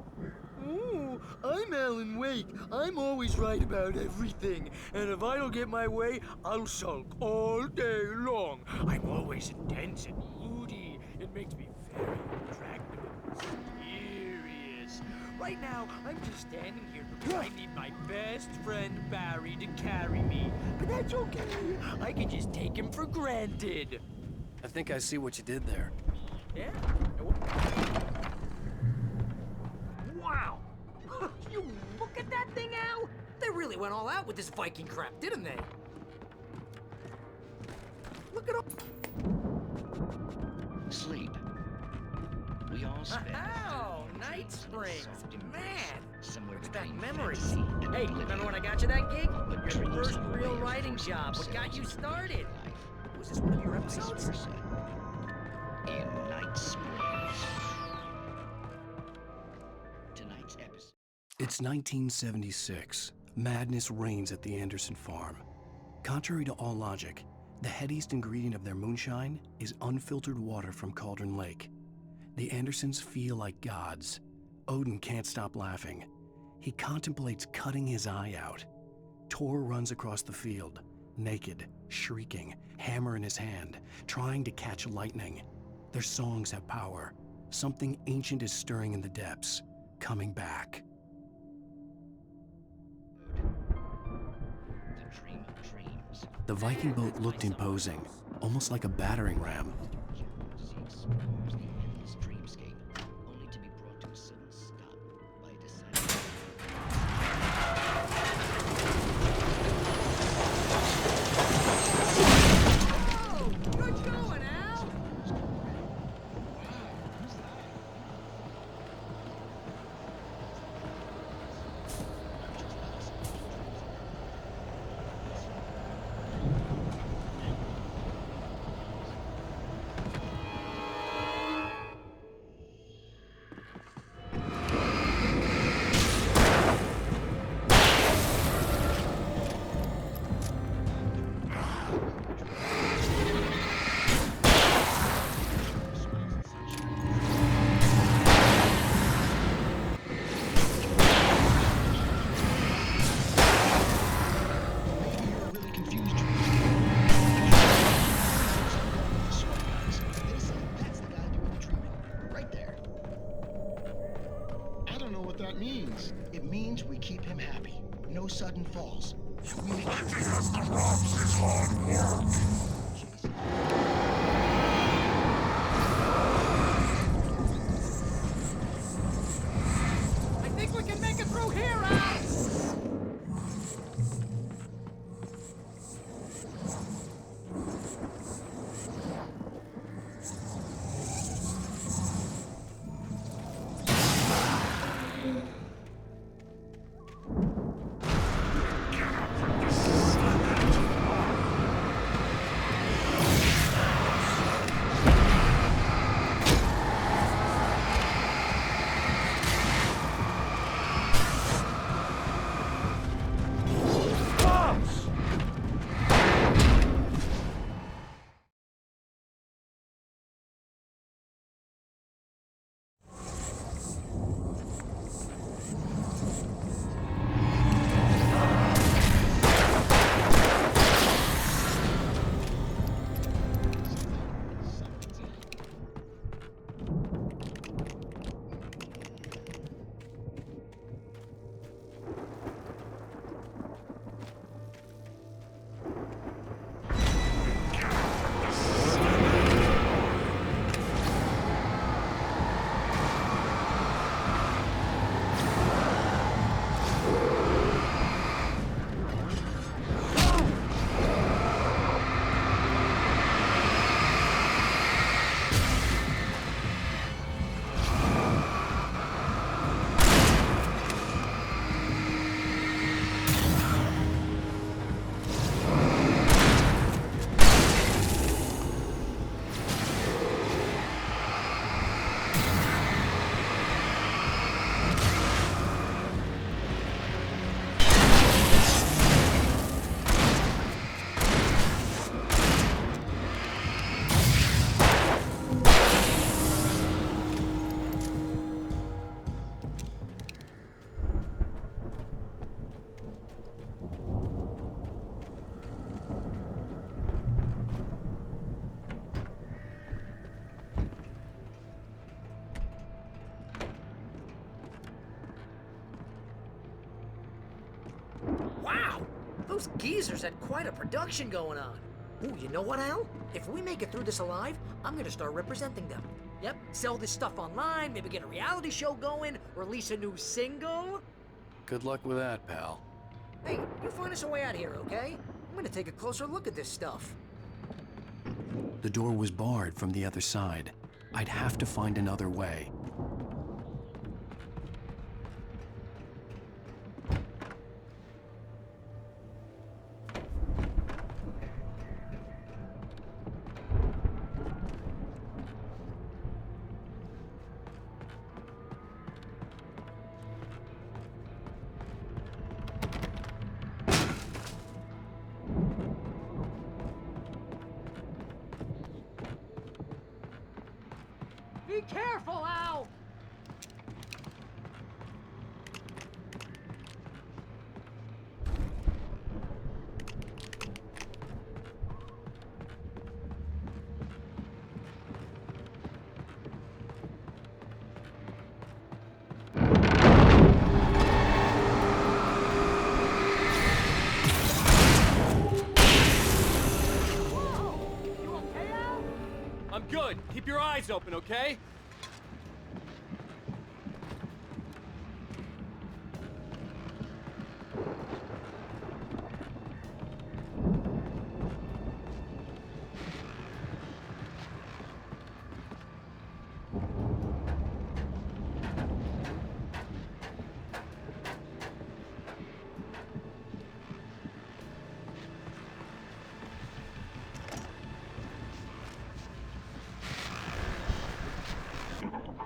Ooh, I'm Alan Wake. I'm always right about everything. And if I don't get my way, I'll sulk all day long. I'm always intense and moody. It makes me very attractive and mysterious. Right now, I'm just standing here because I need my best friend Barry to carry me. But that's okay. I can just take him for granted. I think I see what you did there. Yeah. Wow! You look at that thing, Al! They really went all out with this Viking crap, didn't they? Look at all... Sleep. We all spend. Oh, Night Springs. Man, somewhere it's back between memories. fantasy and Hey, oblivion. remember when I got you that gig? But Your dreams first have a real way of writing forcing job. What got you themselves started? into life. Was this one of your Vice episodes? versa. In Night Springs. Tonight's episode. It's 1976. Madness reigns at the Anderson farm. Contrary to all logic, the headiest ingredient of their moonshine is unfiltered water from Cauldron Lake. The Andersons feel like gods. Odin can't stop laughing. He contemplates cutting his eye out. Tor runs across the field, naked, shrieking, hammer in his hand, trying to catch lightning. Their songs have power. Something ancient is stirring in the depths, coming back. The Viking boat looked imposing, almost like a battering ram. him happy. No sudden falls. We make sure I think we can make it through here, Al! Wow! Those geezers had quite a production going on. Ooh, you know what, Al? If we make it through this alive, I'm gonna start representing them. Yep, sell this stuff online, maybe get a reality show going, release a new single. Good luck with that, pal. Hey, you find us a way out of here, okay? I'm gonna take a closer look at this stuff. The door was barred from the other side. I'd have to find another way. Be careful, Al! I'm good. Keep your eyes open, okay?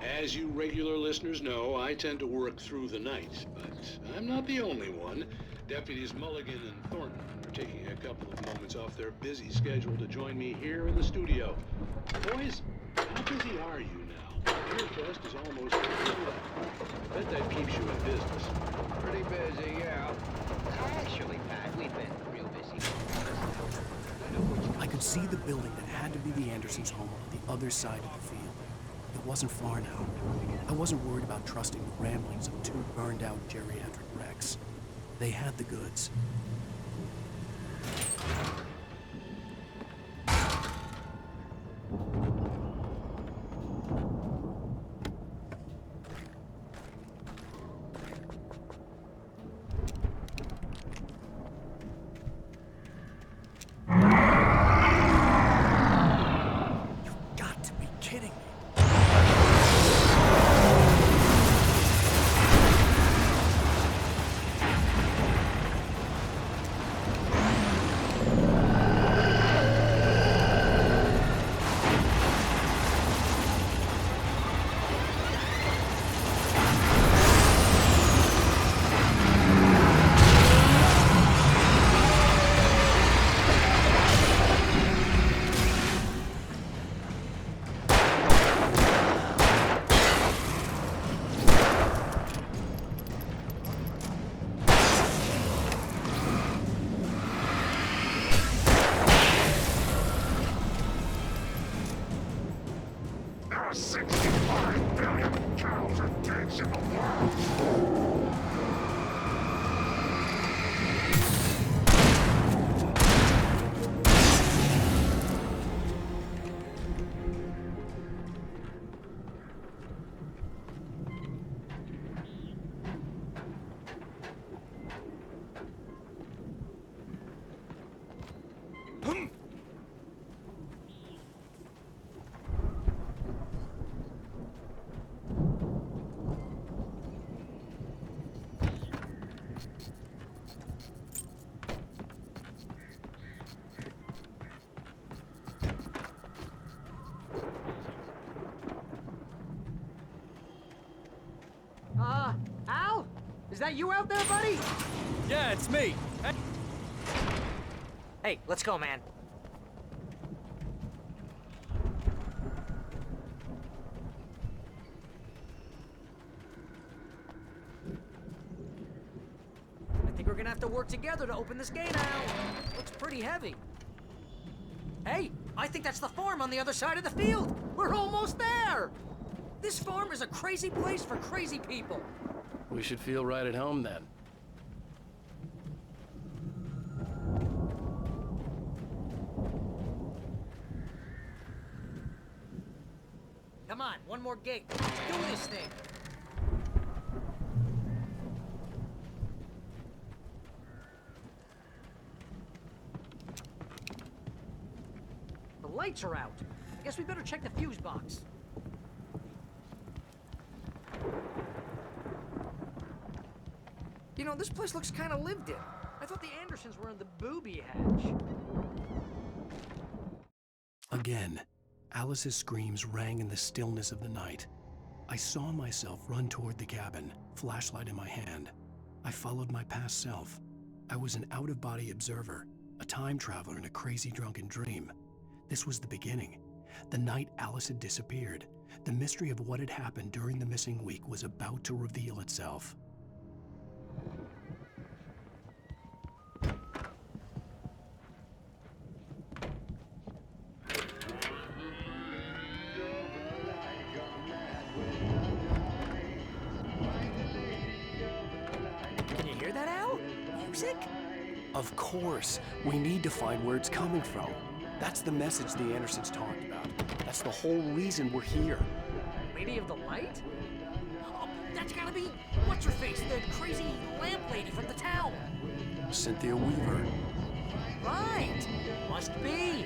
As you regular listeners know, I tend to work through the night, but I'm not the only one. Deputies Mulligan and Thornton are taking a couple of moments off their busy schedule to join me here in the studio. Boys, how busy are you now? Your test is almost filled up. Bet that keeps you in business. Pretty busy, yeah. Actually, Pat, we've been real busy. I could see the building that had to be the Andersons' home on the other side of the field. It wasn't far now. I wasn't worried about trusting the ramblings of two burned-out geriatric wrecks. They had the goods. Got to be kidding me. There are 65 billion cows and pigs in the world. Al? Is that you out there, buddy? Yeah, it's me. Hey, let's go, man. I think we're gonna have to work together to open this gate, Al. Looks pretty heavy. Hey, I think that's the farm on the other side of the field. We're almost there. This farm is a crazy place for crazy people. We should feel right at home then. Come on, one more gate. Let's do this thing. The lights are out. I guess we better check the fuse box. You know, this place looks kind of lived in. I thought the Andersons were in the booby hatch. Again, Alice's screams rang in the stillness of the night. I saw myself run toward the cabin, flashlight in my hand. I followed my past self. I was an out-of-body observer, a time traveler in a crazy drunken dream. This was the beginning. The night Alice had disappeared. The mystery of what had happened during the missing week was about to reveal itself. Can you hear that, Al? Music? Of course. We need to find where it's coming from. That's the message the Andersons talked about. That's the whole reason we're here. Lady of the Light? Oh, that's gotta be what's-her-face, the crazy lamp lady from the town. Cynthia Weaver. Right. Must be.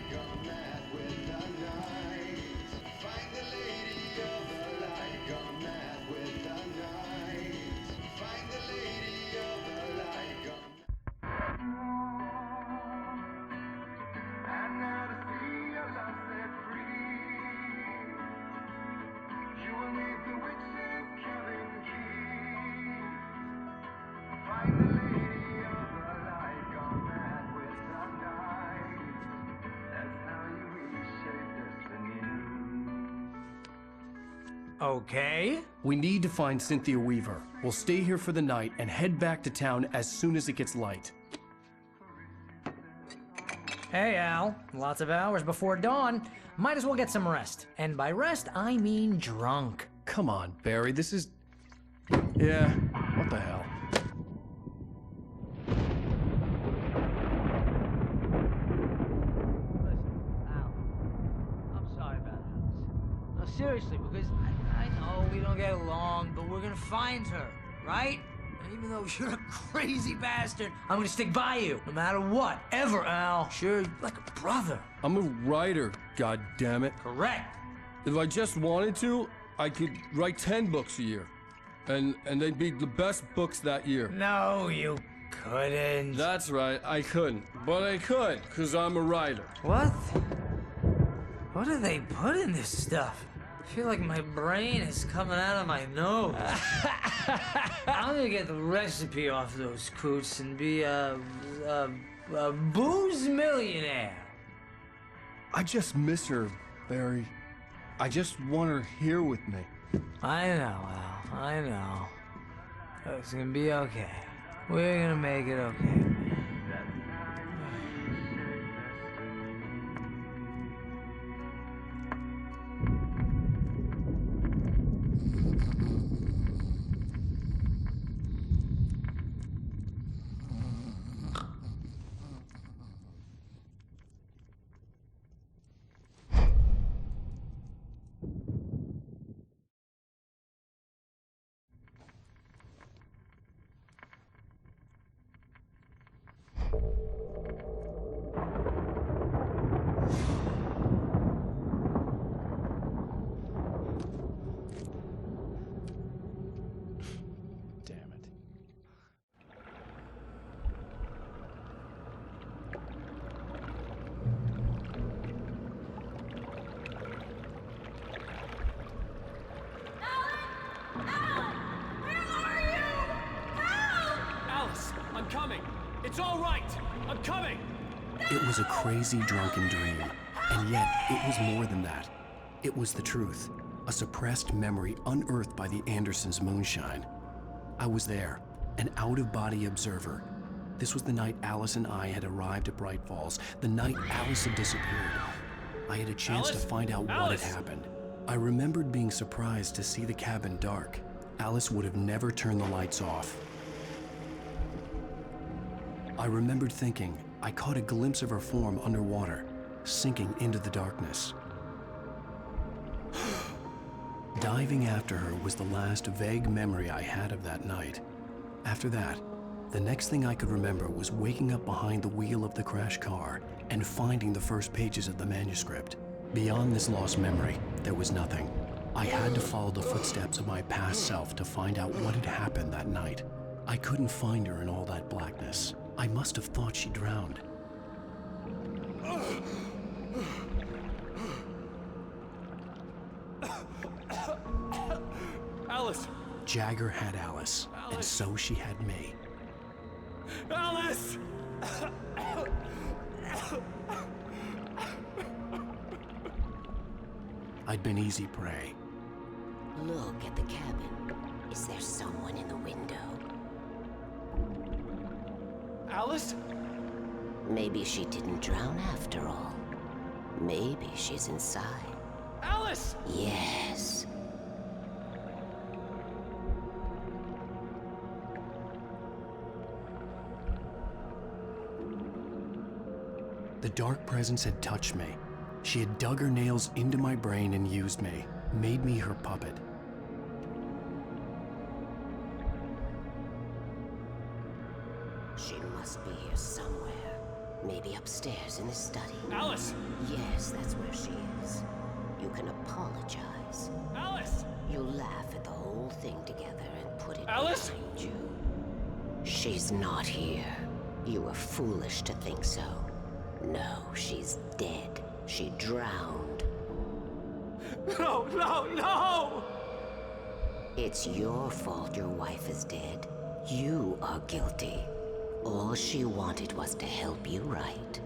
Okay. We need to find Cynthia Weaver. We'll stay here for the night and head back to town as soon as it gets light. Hey, Al. Lots of hours before dawn. Might as well get some rest. And by rest, I mean drunk. Come on, Barry, this is... Yeah, what the hell? seriously, because I know we don't get along, but we're gonna find her, right? And even though you're a crazy bastard, I'm gonna stick by you, no matter what, ever, Al. Sure, like a brother. I'm a writer, goddammit. Correct. If I just wanted to, I could write 10 books a year. And they'd be the best books that year. No, you couldn't. That's right, I couldn't. But I could, because I'm a writer. What? What do they put in this stuff? I feel like my brain is coming out of my nose. I'm gonna get the recipe off those coots and be a booze millionaire. I just miss her, Barry. I just want her here with me. I know, Al. I know. It's gonna be okay. We're gonna make it okay. It's all right! I'm coming! It was a crazy, drunken dream, and yet it was more than that. It was the truth, a suppressed memory unearthed by the Andersons' moonshine. I was there, an out-of-body observer. This was the night Alice and I had arrived at Bright Falls, the night Alice had disappeared. I had a chance to find out what had happened. I remembered being surprised to see the cabin dark. Alice would have never turned the lights off. I remembered thinking I caught a glimpse of her form underwater, sinking into the darkness. Diving after her was the last vague memory I had of that night. After that, the next thing I could remember was waking up behind the wheel of the crashed car and finding the first pages of the manuscript. Beyond this lost memory, there was nothing. I had to follow the footsteps of my past self to find out what had happened that night. I couldn't find her in all that blackness. I must have thought she drowned. Alice! Jagger had Alice, and so she had me. Alice! I'd been easy prey. Look at the cabin. Is there someone in the window? Alice? Maybe she didn't drown after all. Maybe she's inside. Alice! Yes. The dark presence had touched me. She had dug her nails into my brain and used me, made me her puppet. She must be here somewhere. Maybe upstairs in the study. Alice! Yes, that's where she is. You can apologize. Alice! You laugh at the whole thing together and put it Alice! behind you. She's not here. You were foolish to think so. No, she's dead. She drowned. No, no, no! It's your fault your wife is dead. You are guilty. All she wanted was to help you right.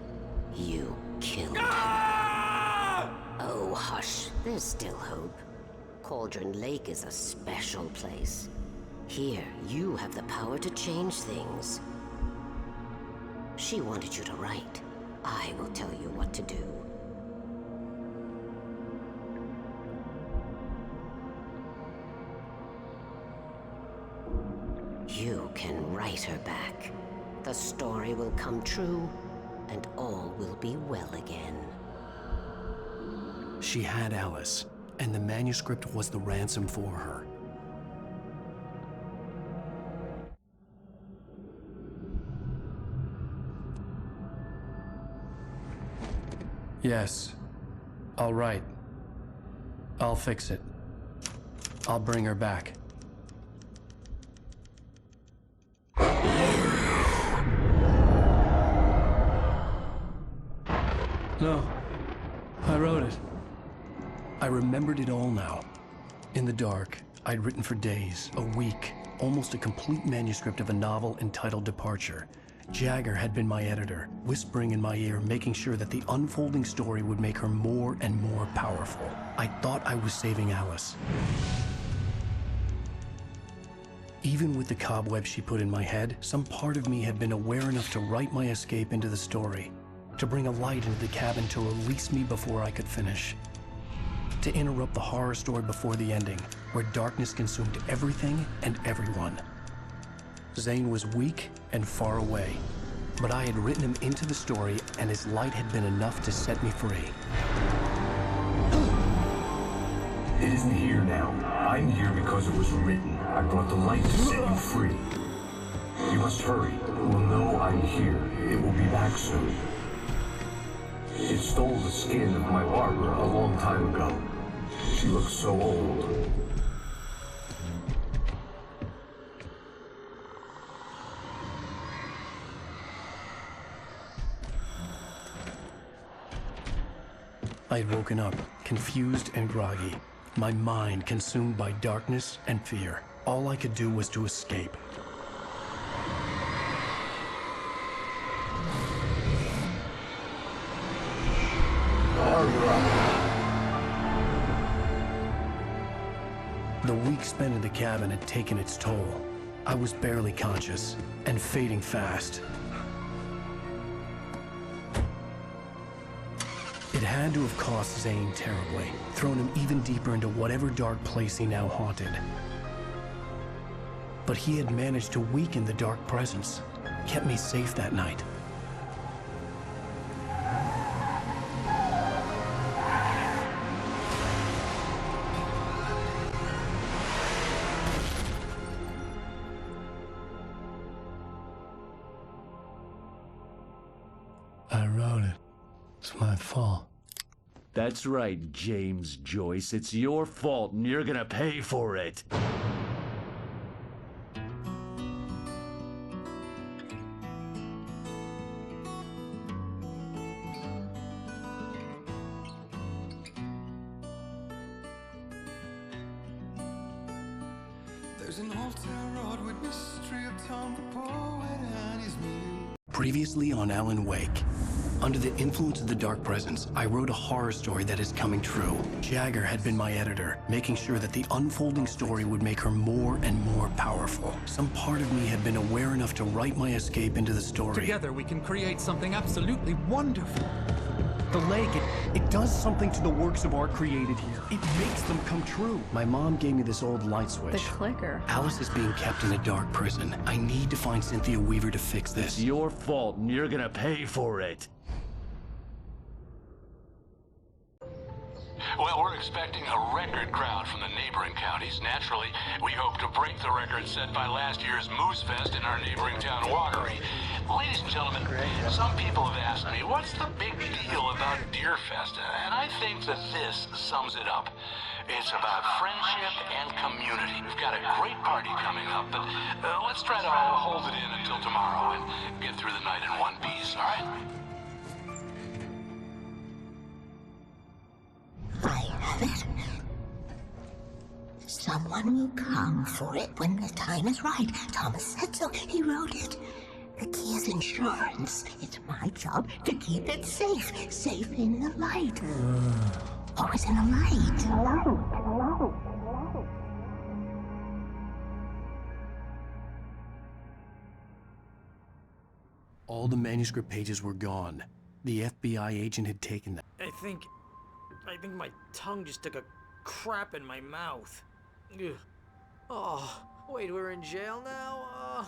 You killed her. Oh, hush. There's still hope. Cauldron Lake is a special place. Here, you have the power to change things. She wanted you to write. I will tell you what to do. You can write her back. The story will come true, and all will be well again. She had Alice. and the manuscript was the ransom for her. Yes. All right. I'll fix it. I'll bring her back. No. I wrote it. I remembered it all now. In the dark, I'd written for days, a week, almost a complete manuscript of a novel entitled Departure. Jagger had been my editor, whispering in my ear, making sure that the unfolding story would make her more and more powerful. I thought I was saving Alice. Even with the cobwebs she put in my head, some part of me had been aware enough to write my escape into the story, to bring a light into the cabin to release me before I could finish, to interrupt the horror story before the ending, where darkness consumed everything and everyone. Zane was weak and far away, but I had written him into the story, and his light had been enough to set me free. It isn't here now. I'm here because it was written. I brought the light to set you free. You must hurry. It will know I'm here. It will be back soon. It stole the skin of my Barbara a long time ago. She looks so old. I had woken up, confused and groggy, my mind consumed by darkness and fear. All I could do was to escape. The week spent in the cabin had taken its toll. I was barely conscious and fading fast. It had to have cost Zane terribly, thrown him even deeper into whatever dark place he now haunted. But he had managed to weaken the dark presence, kept me safe that night. I wrote it. It's my fault. That's right, James Joyce. It's your fault, and you're gonna pay for it. There's an old town road with mystery of Tom the poet and his muse. Previously on Alan Wake. Under the influence of the dark presence, I wrote a horror story that is coming true. Jagger had been my editor, making sure that the unfolding story would make her more and more powerful. Some part of me had been aware enough to write my escape into the story. Together we can create something absolutely wonderful. The lake, it does something to the works of art created here. It makes them come true. My mom gave me this old light switch. The clicker. Alice is being kept in a dark prison. I need to find Cynthia Weaver to fix this. It's your fault, and you're gonna pay for it. Well, we're expecting a record crowd from the neighboring counties. Naturally, we hope to break the record set by last year's Moose Fest in our neighboring town, Walkery. Ladies and gentlemen, some people have asked me, what's the big deal about Deer Fest? And I think that this sums it up. It's about friendship and community. We've got a great party coming up, but let's try to hold it in until tomorrow and get through the night in one piece, all right? I have it. Someone will come for it when the time is right. Thomas said so. He wrote it. The key is insurance. It's my job to keep it safe. Safe in the light. Always in the light. All the manuscript pages were gone. The FBI agent had taken them. I think my tongue just took a crap in my mouth. Ugh. Oh, wait, we're in jail now?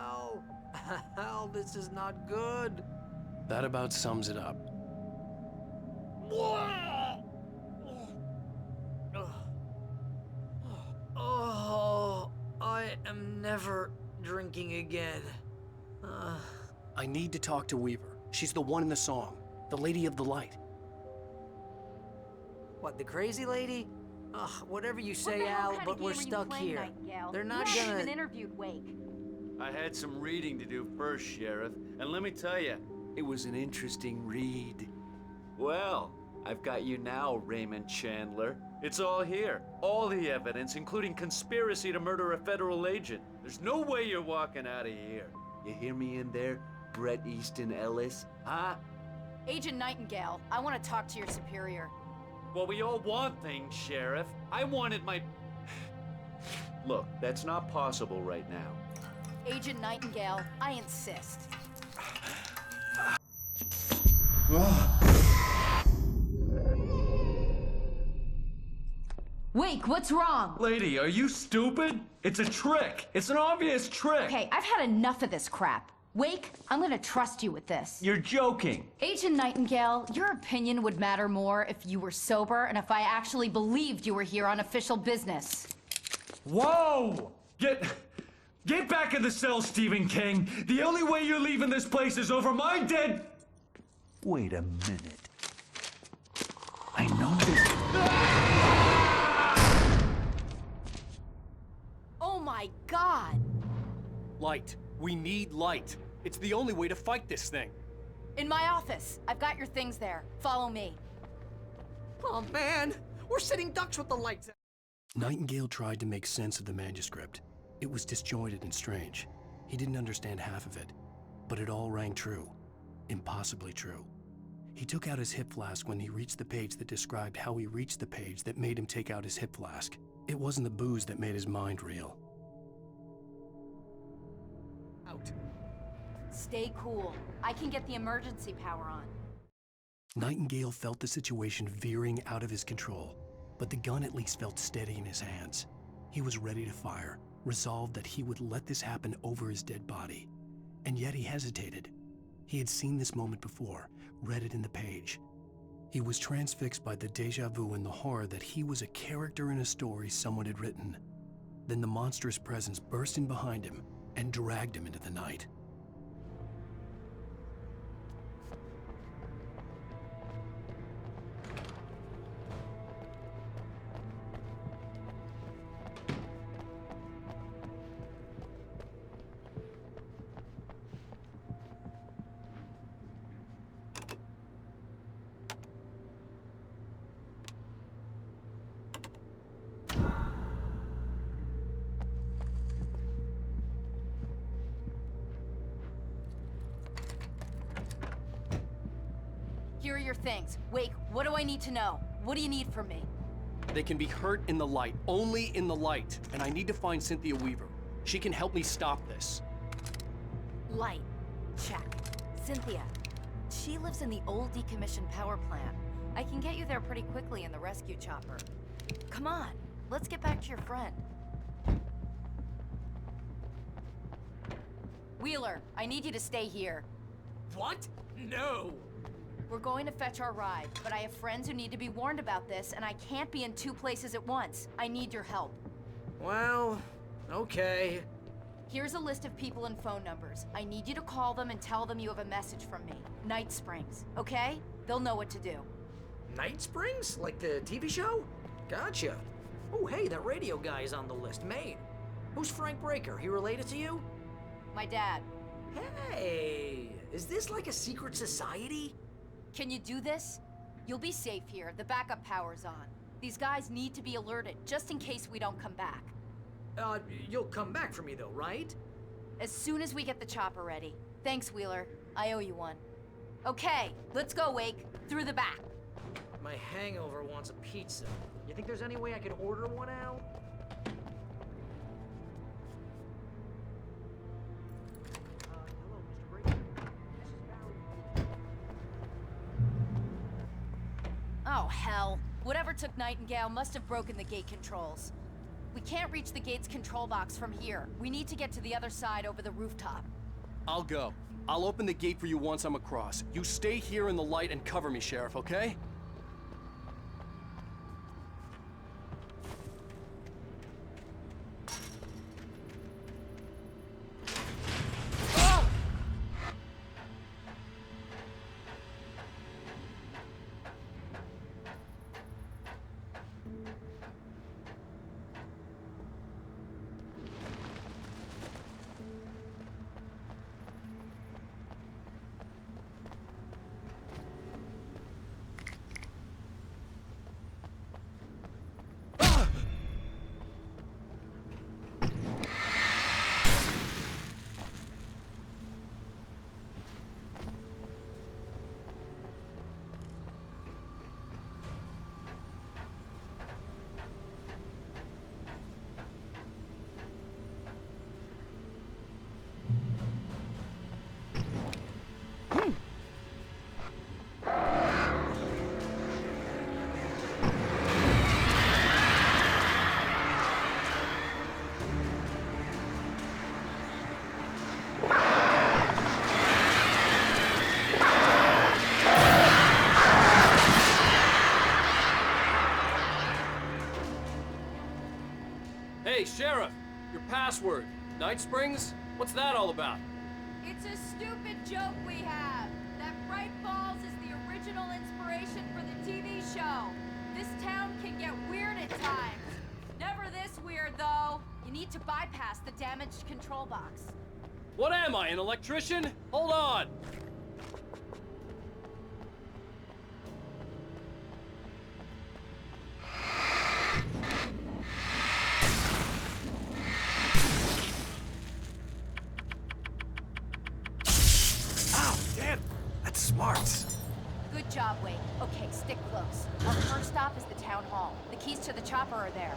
Al. Al, this is not good. That about sums it up. never drinking again. I need to talk to Weaver. She's the one in the song. The Lady of the Light. What, the crazy lady? Ugh, whatever you say, Al, but we're stuck here. They're not You haven't gonna... even interviewed Wake. I had some reading to do first, Sheriff, and let me tell you, it was an interesting read. Well, I've got you now, Raymond Chandler. It's all here. All the evidence, including conspiracy to murder a federal agent. There's no way you're walking out of here. You hear me in there, Bret Easton Ellis? Huh? Agent Nightingale, I want to talk to your superior. Well, we all want things, Sheriff. I wanted my... Look, that's not possible right now. Agent Nightingale, I insist. Wake, what's wrong? Lady, are you stupid? It's a trick. It's an obvious trick. Okay, I've had enough of this crap. Wake, I'm gonna trust you with this. You're joking. Agent Nightingale, your opinion would matter more if you were sober and if I actually believed you were here on official business. Whoa! Get back in the cell, Stephen King. The only way you're leaving this place is over my dead... Wait a minute. I know this... Oh my God! Light. We need light. It's the only way to fight this thing. In my office. I've got your things there. Follow me. Oh man, we're sitting ducks with the lights out. Nightingale tried to make sense of the manuscript. It was disjointed and strange. He didn't understand half of it, but it all rang true. Impossibly true. He took out his hip flask when he reached the page that described how he reached the page that made him take out his hip flask. It wasn't the booze that made his mind reel. Out. Stay cool. I can get the emergency power on. Nightingale felt the situation veering out of his control, but the gun at least felt steady in his hands. He was ready to fire, resolved that he would let this happen over his dead body. And yet he hesitated. He had seen this moment before, read it in the page. He was transfixed by the déjà vu and the horror that he was a character in a story someone had written. Then the monstrous presence burst in behind him and dragged him into the night. Here are your things. Wake, what do I need to know? What do you need from me? They can be hurt in the light, only in the light. And I need to find Cynthia Weaver. She can help me stop this. Light. Check. Cynthia. She lives in the old decommissioned power plant. I can get you there pretty quickly in the rescue chopper. Come on, let's get back to your friend. Wheeler, I need you to stay here. What? No! We're going to fetch our ride, but I have friends who need to be warned about this, and I can't be in two places at once. I need your help. Well, okay. Here's a list of people and phone numbers. I need you to call them and tell them you have a message from me. Night Springs, okay? They'll know what to do. Night Springs? Like the TV show? Gotcha. Oh, hey, that radio guy is on the list, Maine. Who's Frank Breaker? He related to you? My dad. Hey, is this like a secret society? Can you do this? You'll be safe here. The backup power's on. These guys need to be alerted, just in case we don't come back. You'll come back for me though, right? As soon as we get the chopper ready. Thanks, Wheeler. I owe you one. Okay, let's go, Wake. Through the back. My hangover wants a pizza. You think there's any way I could order one out? Oh, hell. Whatever took Nightingale must have broken the gate controls. We can't reach the gate's control box from here. We need to get to the other side over the rooftop. I'll go. I'll open the gate for you once I'm across. You stay here in the light and cover me, Sheriff, okay? password? Night Springs? What's that all about? It's a stupid joke we have. That Bright Falls is the original inspiration for the TV show. This town can get weird at times. Never this weird, though. You need to bypass the damaged control box. What am I, an electrician? Hold on! Smarts. Good job, Wade. Okay, stick close. Our first stop is the town hall. The keys to the chopper are there.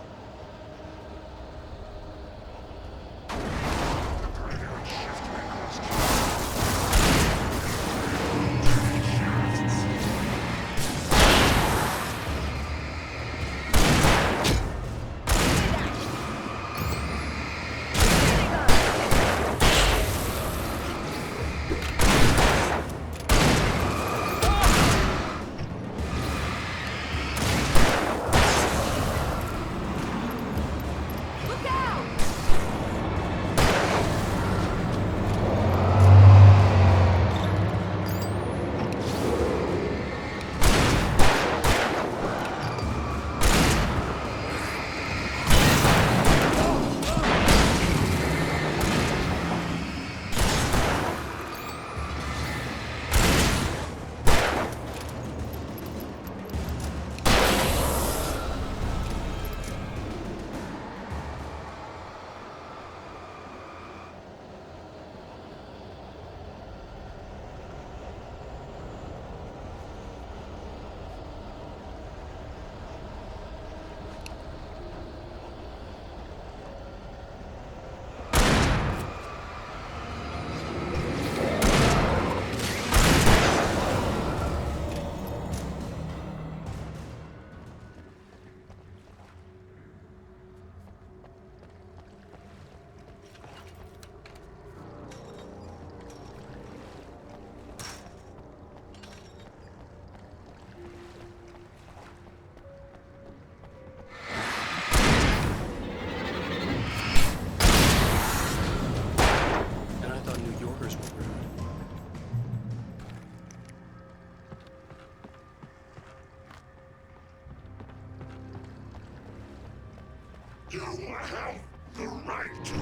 You have the right to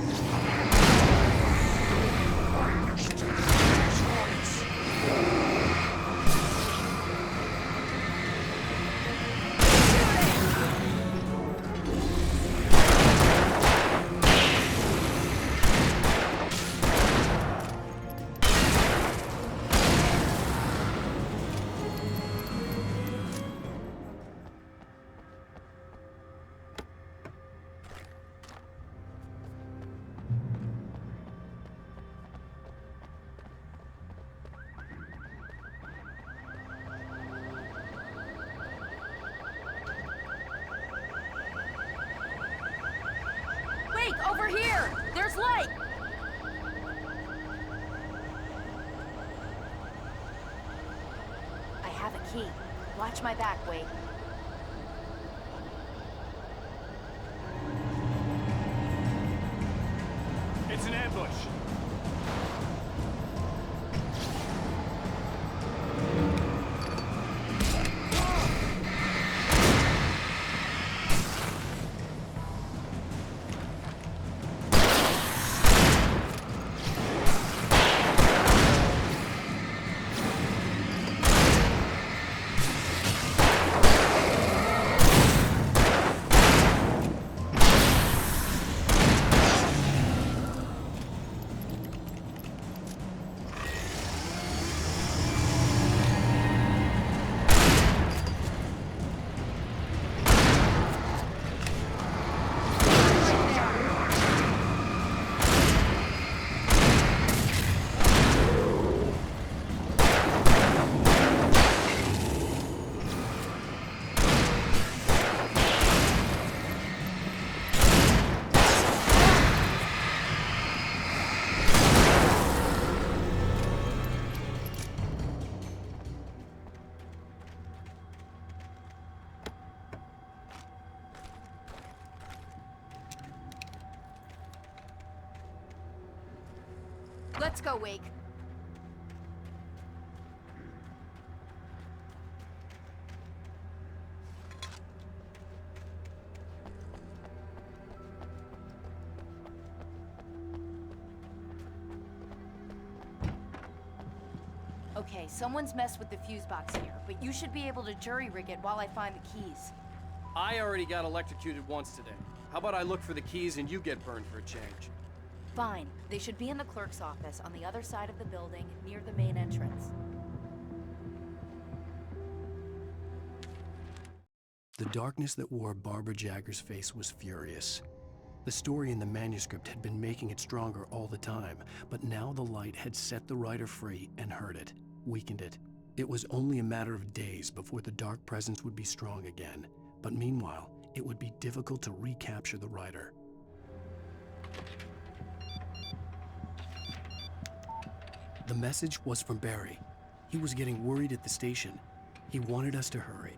I understand your choice. Over here! There's light! I have a key. Watch my back, Wade. It's an ambush. Let's go, Wake. Okay, someone's messed with the fuse box here, but you should be able to jury-rig it while I find the keys. I already got electrocuted once today. How about I look for the keys and you get burned for a change? Fine. They should be in the clerk's office on the other side of the building, near the main entrance. The darkness that wore Barbara Jagger's face was furious. The story in the manuscript had been making it stronger all the time, but now the light had set the writer free and hurt it, weakened it. It was only a matter of days before the dark presence would be strong again, but meanwhile, it would be difficult to recapture the writer. The message was from Barry. He was getting worried at the station. He wanted us to hurry.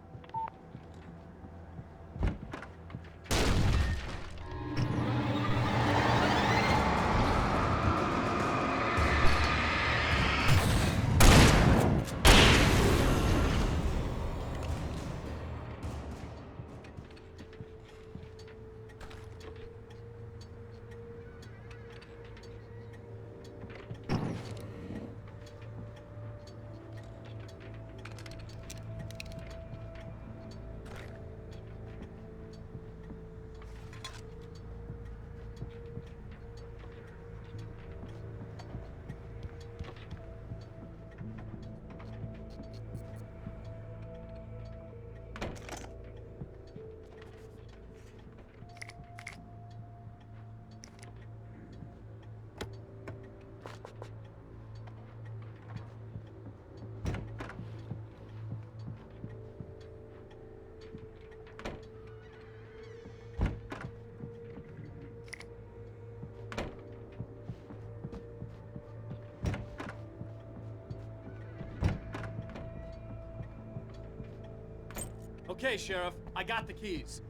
Okay, Sheriff, I got the keys.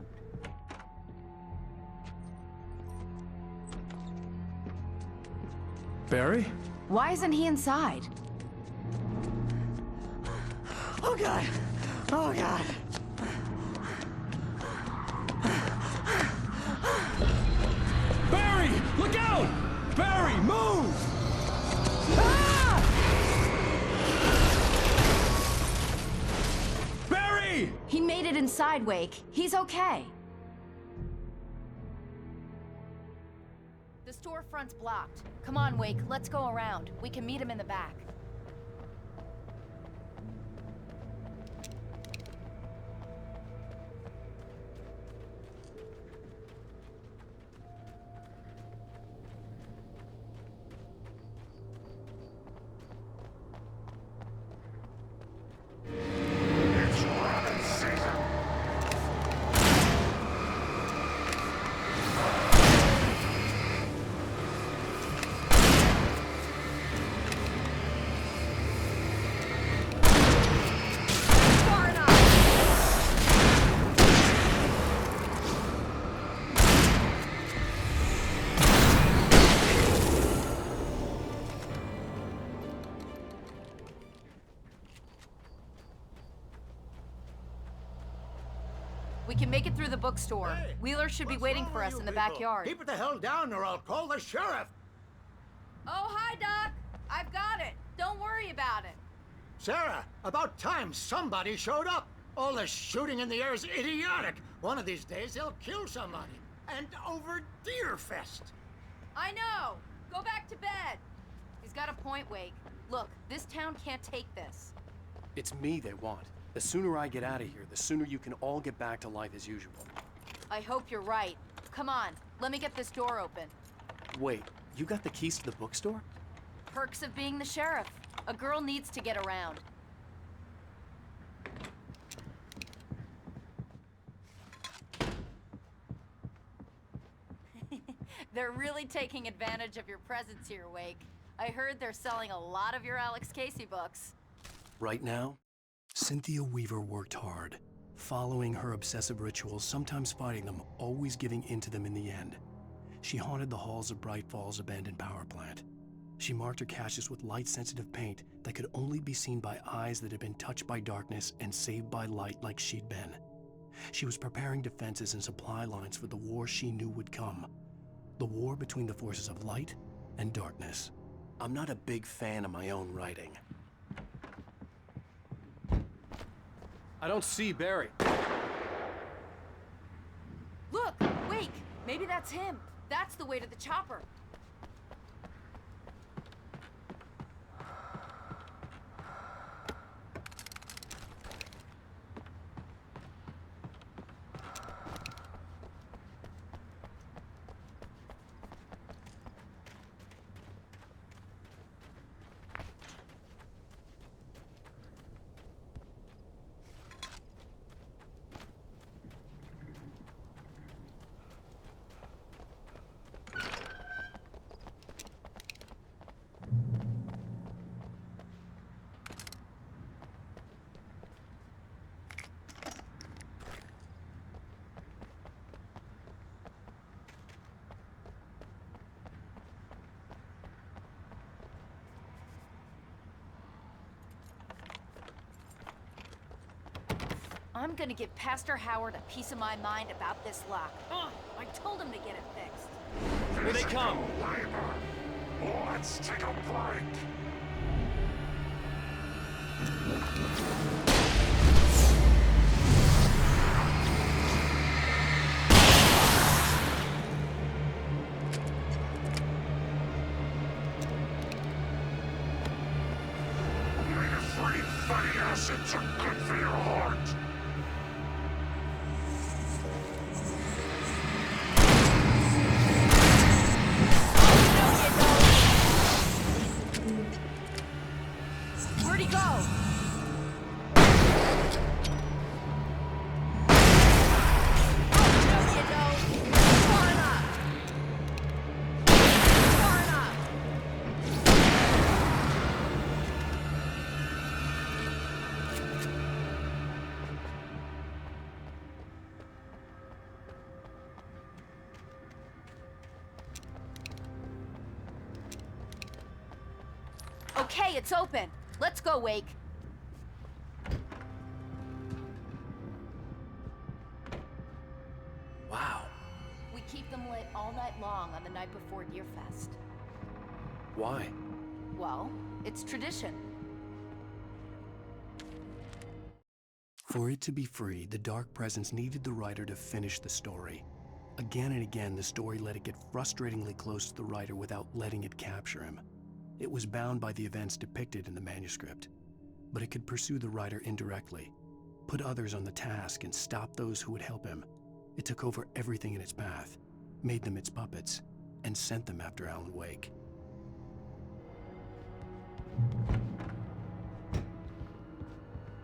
Barry? Why isn't he inside? Oh God! Oh God! Barry! Look out! Barry, move! Barry! He made it inside, Wake. He's okay. The storefront's blocked. Come on, Wake, let's go around. We can meet him in the back. We can make it through the bookstore. Hey, Wheeler should be waiting for us in the backyard. Keep it the hell down or I'll call the sheriff. Oh, hi, Doc. I've got it. Don't worry about it. Sarah, about time somebody showed up. All this shooting in the air is idiotic. One of these days they'll kill somebody. And over Deerfest. I know. Go back to bed. He's got a point, Wake. Look, this town can't take this. It's me they want. The sooner I get out of here, the sooner you can all get back to life as usual. I hope you're right. Come on, let me get this door open. Wait, you got the keys to the bookstore? Perks of being the sheriff. A girl needs to get around. They're really taking advantage of your presence here, Wake. I heard they're selling a lot of your Alex Casey books. Right now, Cynthia Weaver worked hard, following her obsessive rituals, sometimes fighting them, always giving in to them in the end. She haunted the halls of Bright Falls' abandoned power plant. She marked her caches with light-sensitive paint that could only be seen by eyes that had been touched by darkness and saved by light like she'd been. She was preparing defenses and supply lines for the war she knew would come. The war between the forces of light and darkness. I'm not a big fan of my own writing. I don't see Barry. Look! Wake! Maybe that's him. That's the way to the chopper. I'm gonna give Pastor Howard a piece of my mind about this lock. I told him to get it fixed. Here they come! Let's take a break! Omega-3 fatty acids are good for your heart! Where'd he go? Okay, it's open. Let's go, Wake. Wow. We keep them lit all night long on the night before Deerfest. Why? Well, it's tradition. For it to be free, the Dark Presence needed the writer to finish the story. Again and again, the story let it get frustratingly close to the writer without letting it capture him. It was bound by the events depicted in the manuscript, but it could pursue the writer indirectly, put others on the task, and stop those who would help him. It took over everything in its path, made them its puppets, and sent them after Alan Wake.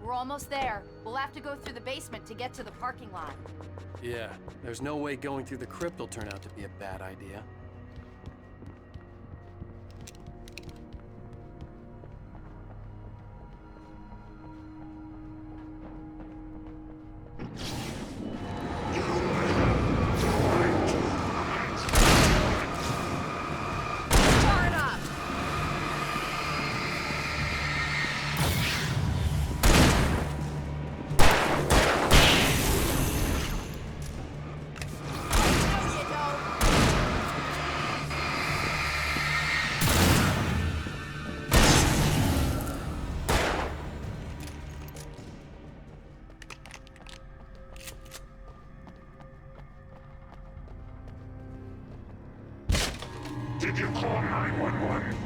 We're almost there. We'll have to go through the basement to get to the parking lot. Yeah, there's no way going through the crypt will turn out to be a bad idea. Did you call 911?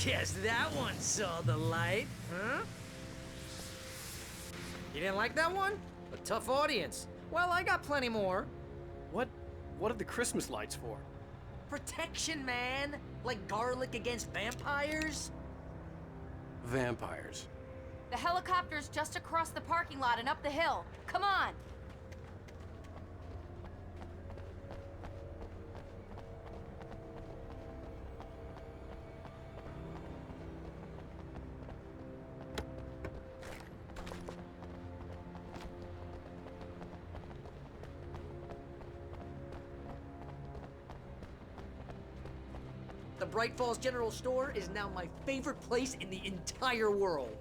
Guess that one saw the light, huh? You didn't like that one? A tough audience. Well, I got plenty more. What are the Christmas lights for? Protection, man. Like garlic against vampires. Vampires. The helicopter's just across the parking lot and up the hill. Come on! The Bright Falls General Store is now my favorite place in the entire world.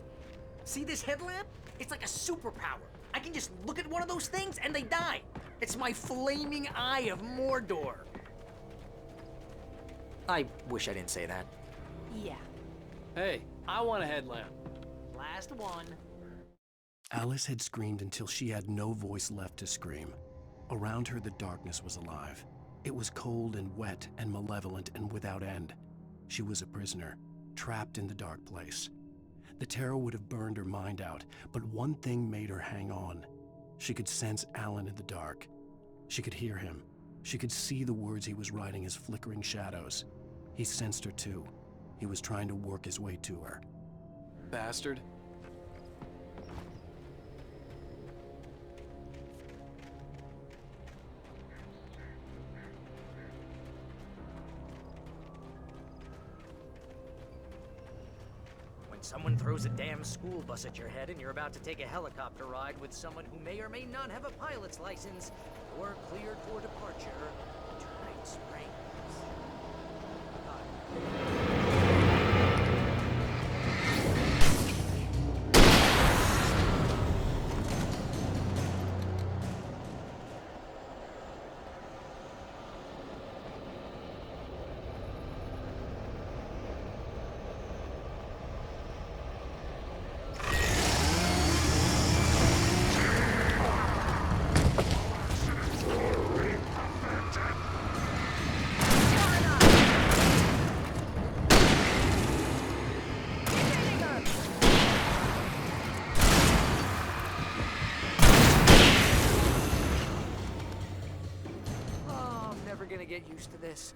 See this headlamp? It's like a superpower. I can just look at one of those things and they die. It's my flaming eye of Mordor. I wish I didn't say that. Yeah. Hey, I want a headlamp. Last one. Alice had screamed until she had no voice left to scream. Around her, the darkness was alive. It was cold and wet and malevolent and without end. She was a prisoner, trapped in the dark place. The terror would have burned her mind out, but one thing made her hang on. She could sense Alan in the dark. She could hear him. She could see the words he was writing as flickering shadows. He sensed her too. He was trying to work his way to her. Bastard. When someone throws a damn school bus at your head and you're about to take a helicopter ride with someone who may or may not have a pilot's license, or cleared for departure, tonight's springs. Gonna get used to this.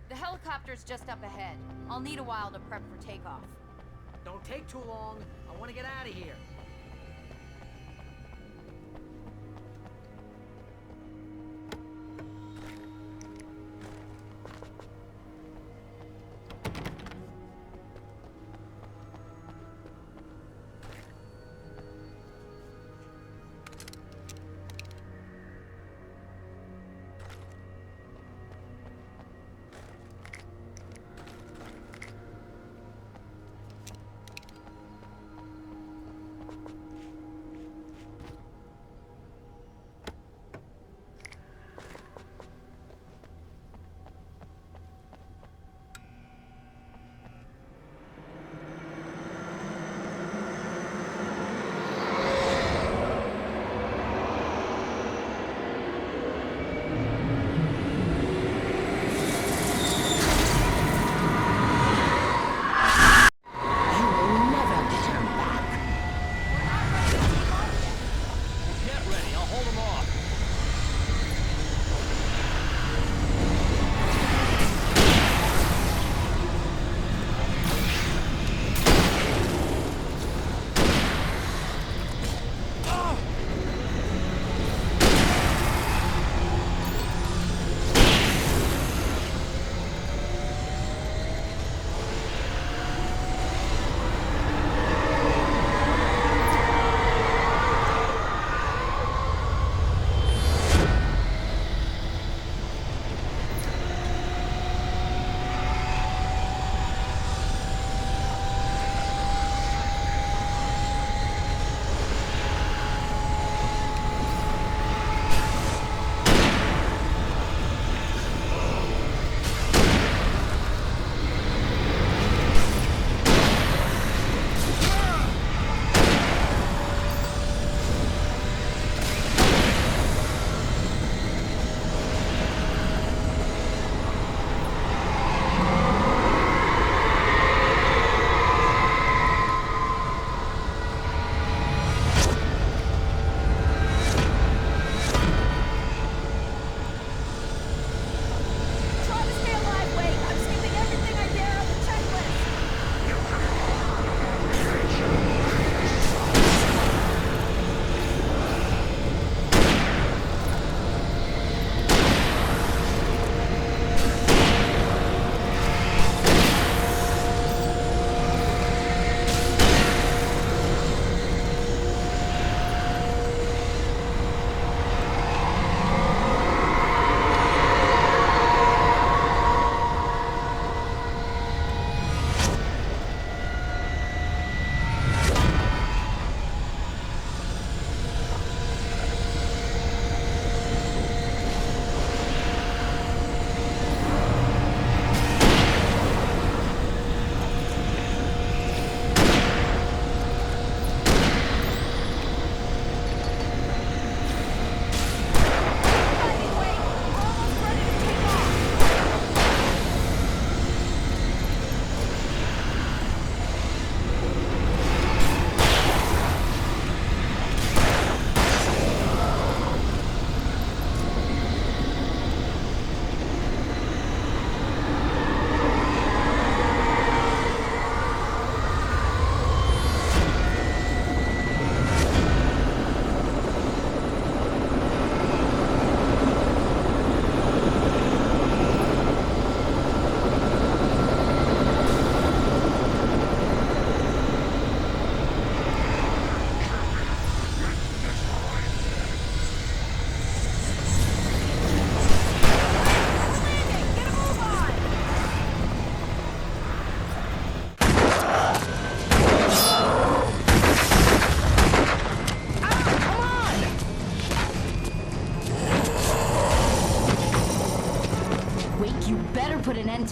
The helicopter's just up ahead. I'll need a while to prep for takeoff. Don't take too long. I want to get out of here.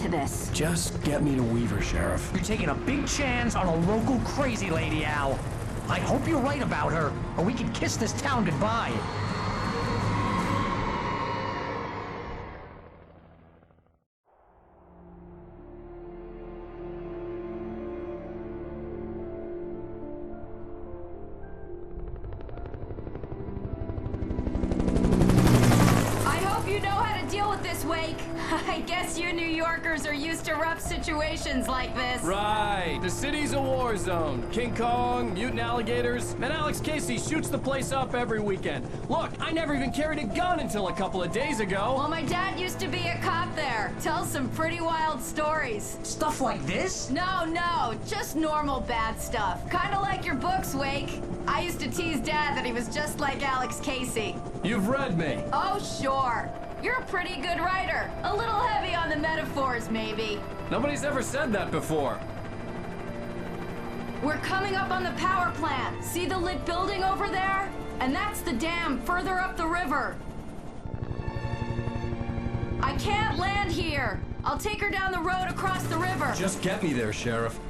to this. Just get me to Weaver, Sheriff. You're taking a big chance on a local crazy lady, Al. I hope you're right about her, or we can kiss this town goodbye. I guess you New Yorkers are used to rough situations like this. Right. The city's a war zone. King Kong, mutant alligators, and Alex Casey shoots the place up every weekend. Look, I never even carried a gun until a couple of days ago. Well, my dad used to be a cop there. Tells some pretty wild stories. Stuff like this? No, just normal bad stuff. Kinda like your books, Wake. I used to tease Dad that he was just like Alex Casey. You've read me. Oh, sure. You're a pretty good writer. A little heavy on the metaphors, maybe. Nobody's ever said that before. We're coming up on the power plant. See the lit building over there? And that's the dam further up the river. I can't land here. I'll take her down the road across the river. Just get me there, Sheriff.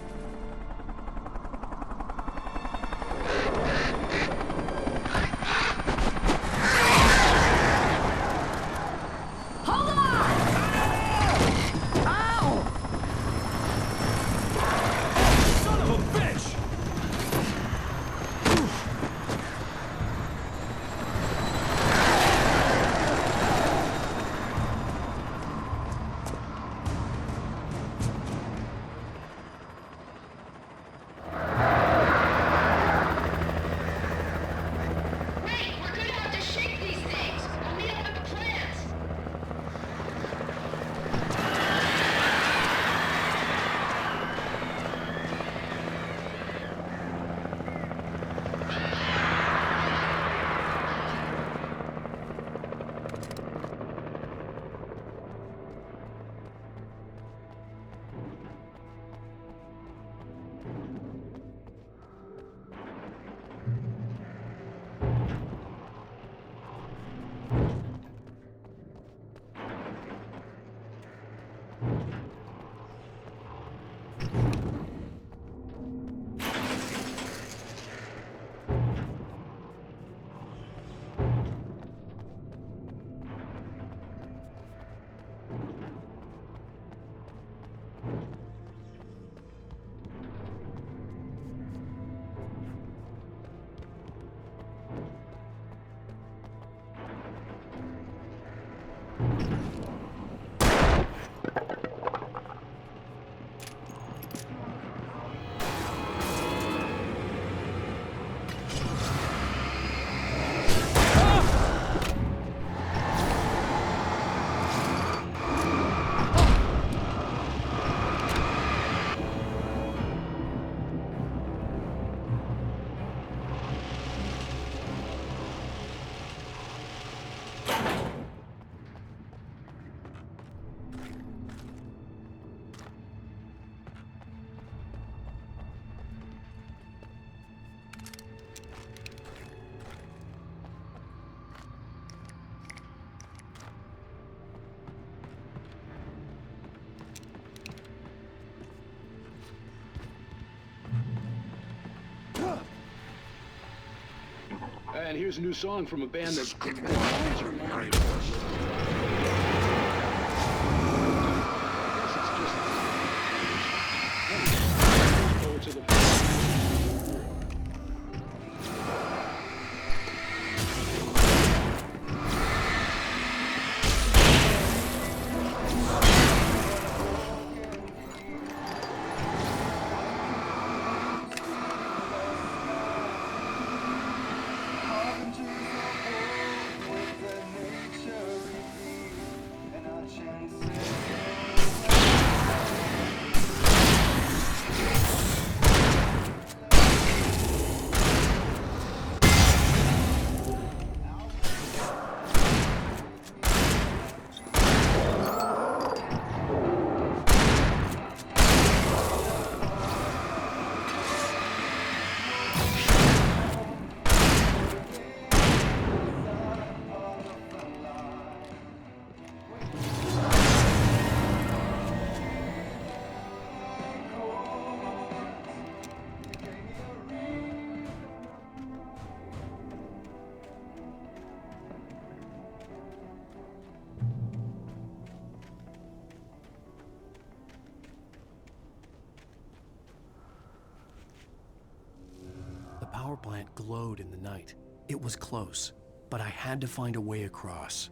And here's a new song from a band that... power plant glowed in the night. It was close, but I had to find a way across.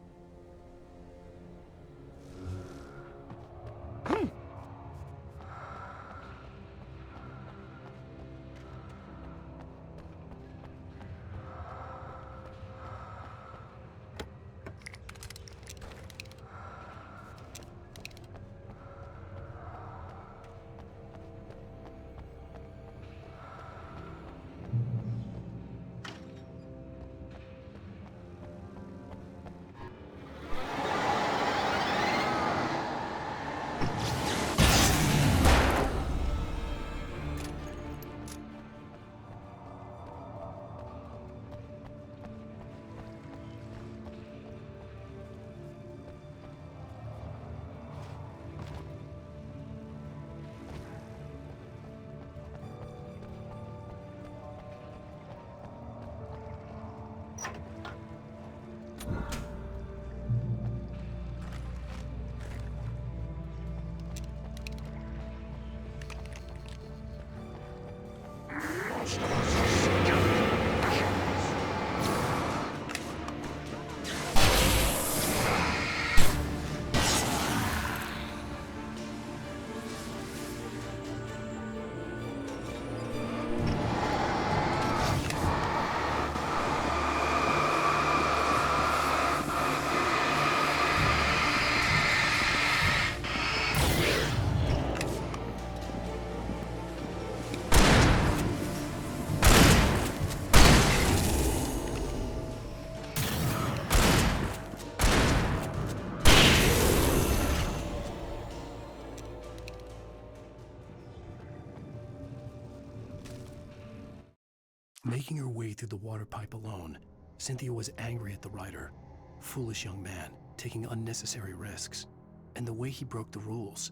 Making her way through the water pipe alone, Cynthia was angry at the writer. Foolish young man, taking unnecessary risks. And the way he broke the rules.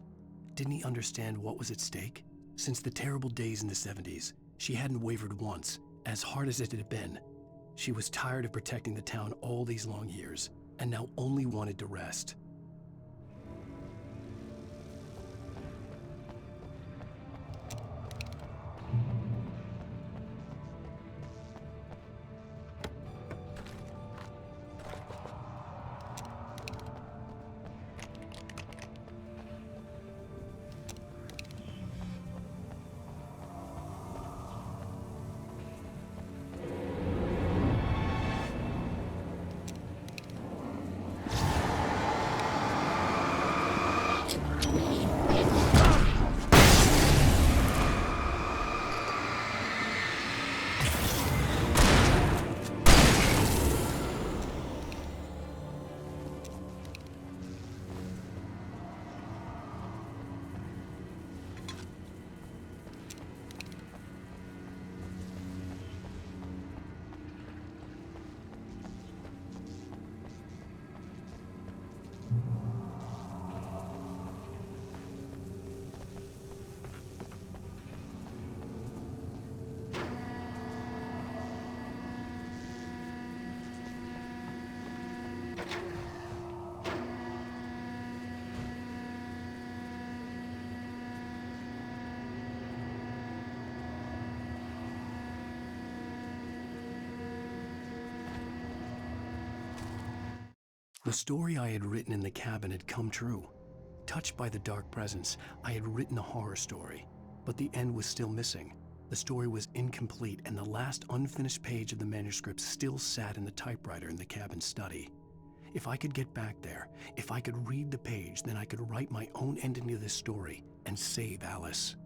Didn't he understand what was at stake? Since the terrible days in the 70s, she hadn't wavered once, as hard as it had been. She was tired of protecting the town all these long years, and now only wanted to rest. The story I had written in the cabin had come true. Touched by the dark presence, I had written a horror story, but the end was still missing. The story was incomplete, and the last unfinished page of the manuscript still sat in the typewriter in the cabin study. If I could get back there, if I could read the page, then I could write my own ending to this story and save Alice.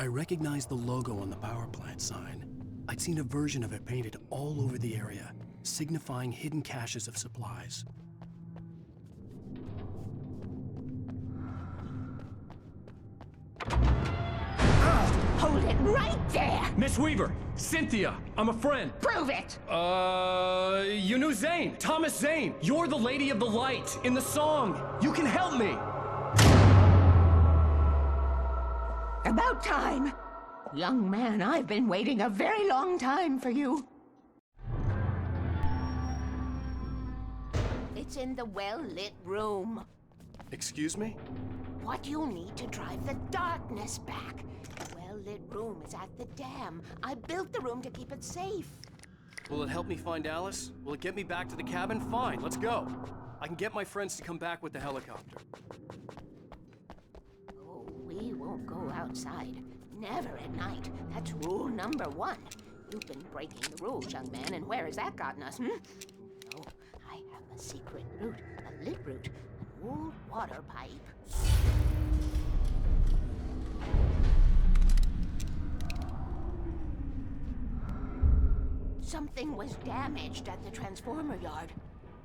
I recognized the logo on the power plant sign. I'd seen a version of it painted all over the area, signifying hidden caches of supplies. Hold it right there! Miss Weaver! Cynthia! I'm a friend! Prove it! You knew Zane! Thomas Zane! You're the Lady of the Light in the song! You can help me! About time! Young man, I've been waiting a very long time for you. It's in the well-lit room. Excuse me? What you need to drive the darkness back. The well-lit room is at the dam. I built the room to keep it safe. Will it help me find Alice? Will it get me back to the cabin? Fine, let's go. I can get my friends to come back with the helicopter. Oh, we won't go outside. Never at night. That's rule number 1. You've been breaking the rules, young man, and where has that gotten us, No, I have a secret route, a lit route, an old water pipe. Something was damaged at the transformer yard.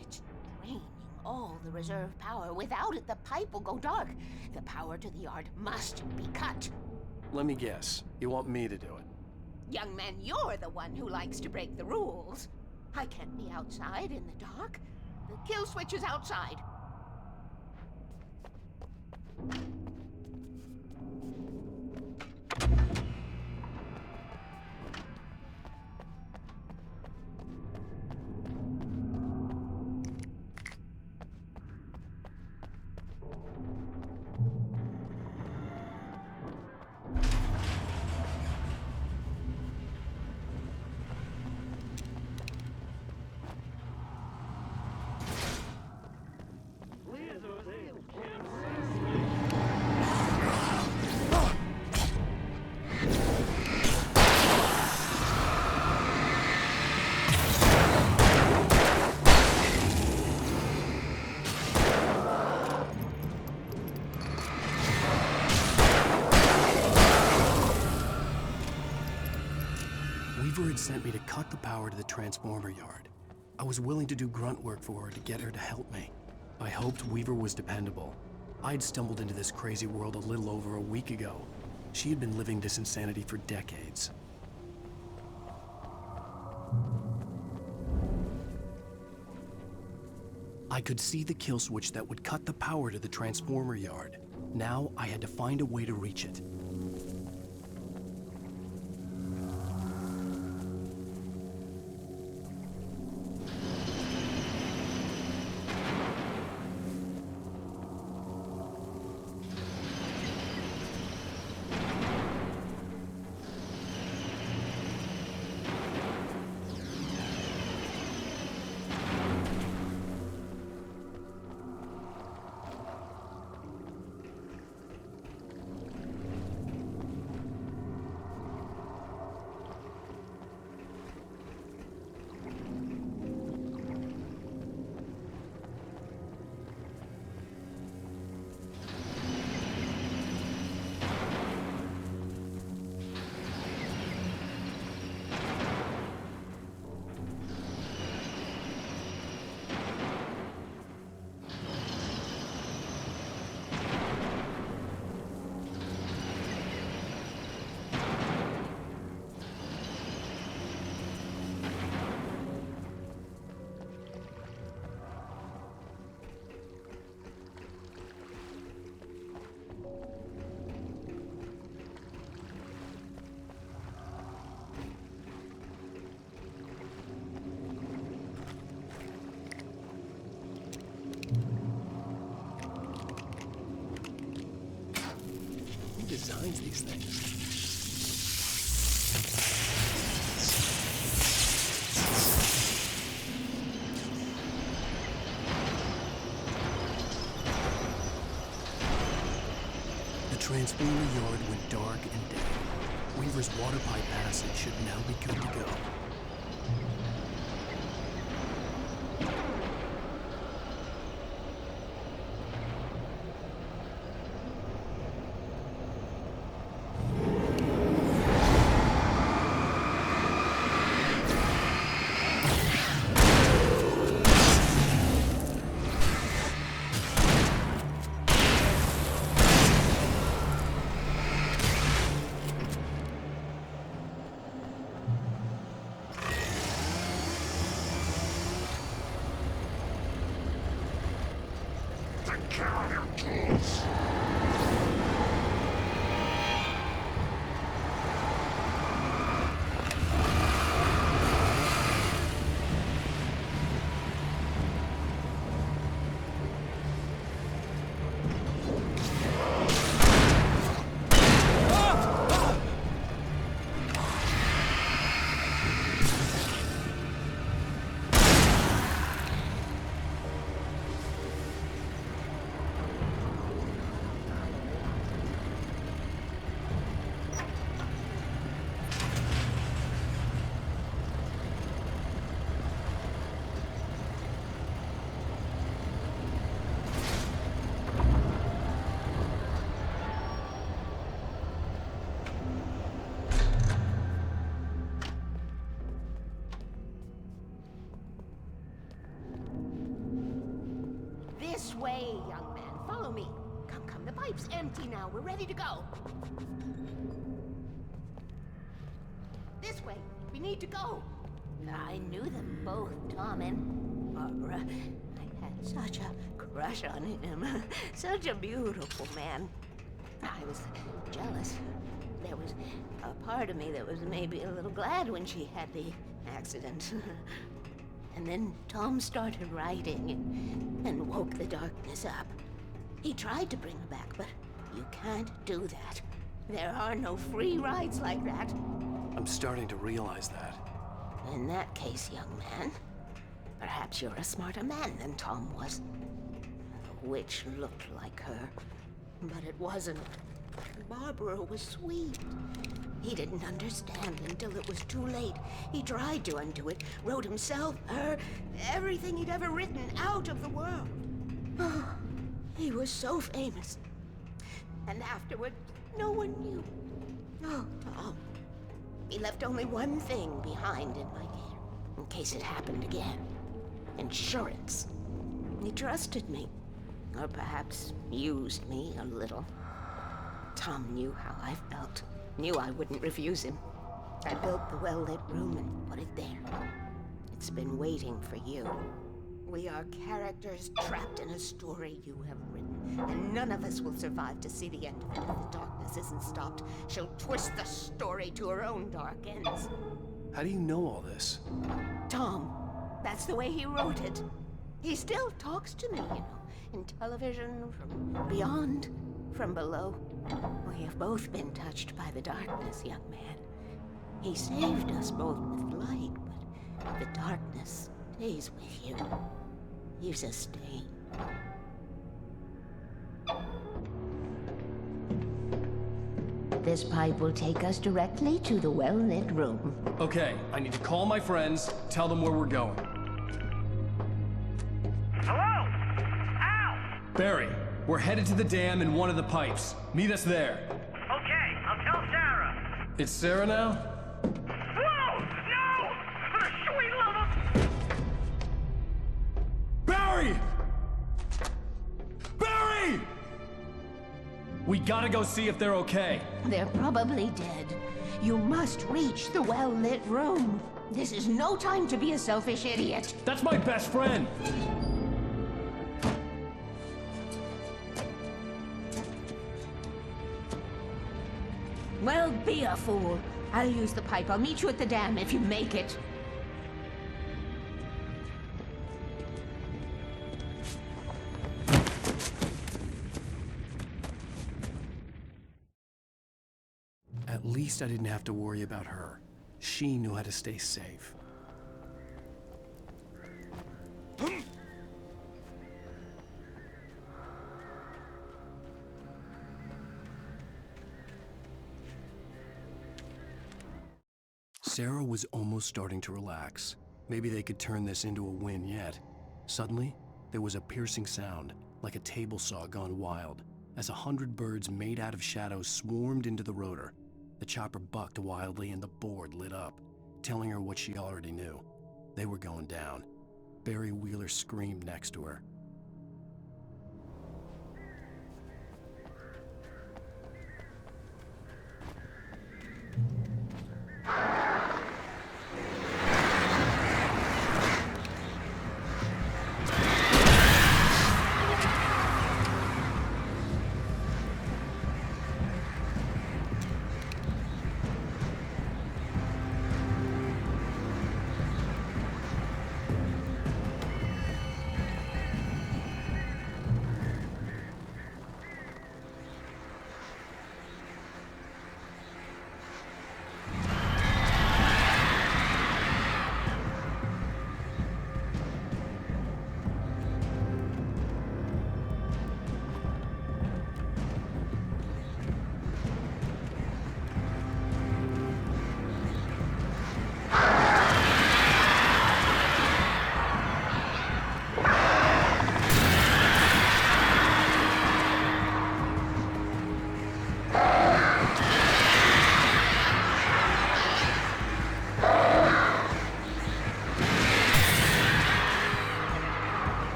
It's draining all the reserve power. Without it, the pipe will go dark. The power to the yard must be cut. Let me guess. You want me to do it? Young man, you're the one who likes to break the rules. I can't be outside in the dark. The kill switch is outside. Weaver had sent me to cut the power to the transformer yard. I was willing to do grunt work for her to get her to help me. I hoped Weaver was dependable. I'd stumbled into this crazy world a little over a week ago. She had been living this insanity for decades. I could see the kill switch that would cut the power to the transformer yard. Now I had to find a way to reach it. Designs these things. The transformer yard went dark and dead. Weaver's water pipe passage should now be good to go. mechanicals! This way, young man. Follow me. Come, come. The pipe's empty now. We're ready to go. This way. We need to go. I knew them both, Tom and Barbara. I had such a crush on him. Such a beautiful man. I was jealous. There was a part of me that was maybe a little glad when she had the accident. And then Tom started writing and woke the darkness up. He tried to bring her back, but you can't do that. There are no free rides like that. I'm starting to realize that. In that case, young man, perhaps you're a smarter man than Tom was. The witch looked like her, but it wasn't. Barbara was sweet. He didn't understand until it was too late. He tried to undo it, wrote himself, her, everything he'd ever written out of the world. Oh, he was so famous. And afterward, no one knew. Oh, Tom. He left only one thing behind in my care, in case it happened again. Insurance. He trusted me. Or perhaps used me a little. Tom knew how I felt. Knew I wouldn't refuse him. I built the well-lit room and put it there. It's been waiting for you. We are characters trapped in a story you have written, and none of us will survive to see the end of it if the darkness isn't stopped. She'll twist the story to her own dark ends. How do you know all this? Tom, that's the way he wrote it. He still talks to me, in television, from beyond, from below. We have both been touched by the darkness, young man. He saved us both with light, but the darkness stays with you. Leaves a stain. This pipe will take us directly to the well-lit room. Okay, I need to call my friends, tell them where we're going. Hello? Al! Barry, we're headed to the dam in one of the pipes. Meet us there. Okay, I'll tell Sarah. It's Sarah now? Whoa! No! For the sweet love of... Barry! Barry! We gotta go see if they're okay. They're probably dead. You must reach the well-lit room. This is no time to be a selfish idiot. That's my best friend. Well, be a fool. I'll use the pipe. I'll meet you at the dam if you make it. At least I didn't have to worry about her. She knew how to stay safe. Sarah was almost starting to relax. Maybe they could turn this into a win yet. Suddenly, there was a piercing sound, like a table saw gone wild, as 100 birds made out of shadows swarmed into the rotor. The chopper bucked wildly and the board lit up, telling her what she already knew. They were going down. Barry Wheeler screamed next to her.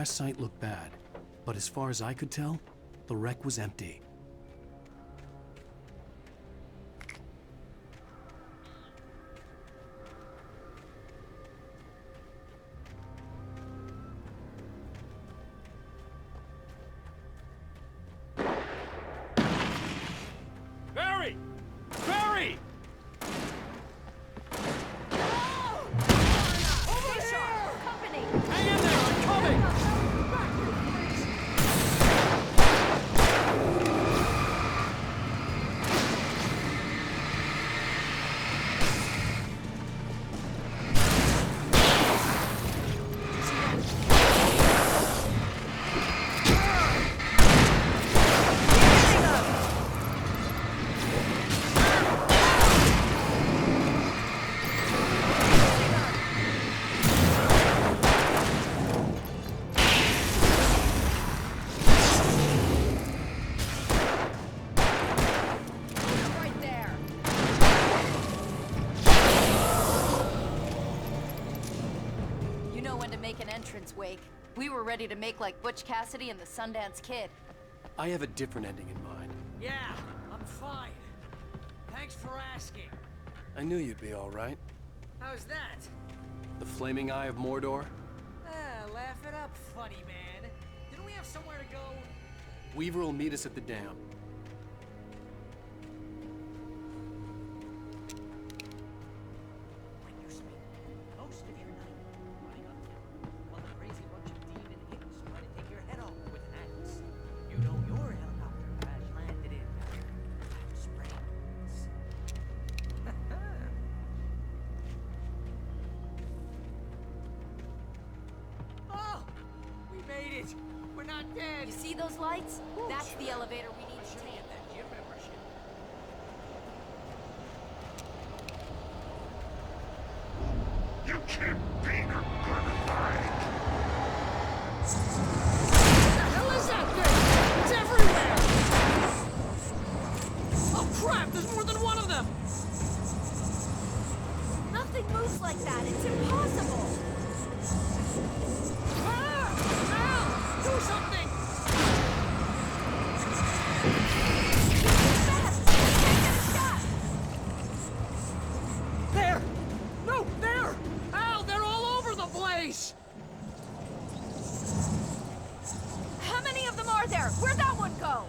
crash site looked bad, but as far as I could tell, the wreck was empty. Barry! Barry! Hang in there, I'm coming! Right there. You know when to make an entrance, Wake. We were ready to make like Butch Cassidy and the Sundance Kid. I have a different ending in mind. Yeah, I'm fine. Thanks for asking. I knew you'd be all right. How's that? The flaming eye of Mordor? Laugh it up, funny man. Didn't we have somewhere to go? Weaver will meet us at the dam. When you spend most of your night running uphill while a crazy bunch of demon hicks try to take your head off with an axe. You know your helicopter crash landed in Palm Springs. Oh! We made it! We're not dead! You see those lights? That's the elevator we need to take. That gym membership. You can't beat a good fight. What the hell is that thing? It's everywhere! Oh crap! There's more than one of them! Nothing moves like that. It's impossible. Ah! Al! Do something! There! No, there! Al, they're all over the place! How many of them are there? Where'd that one go?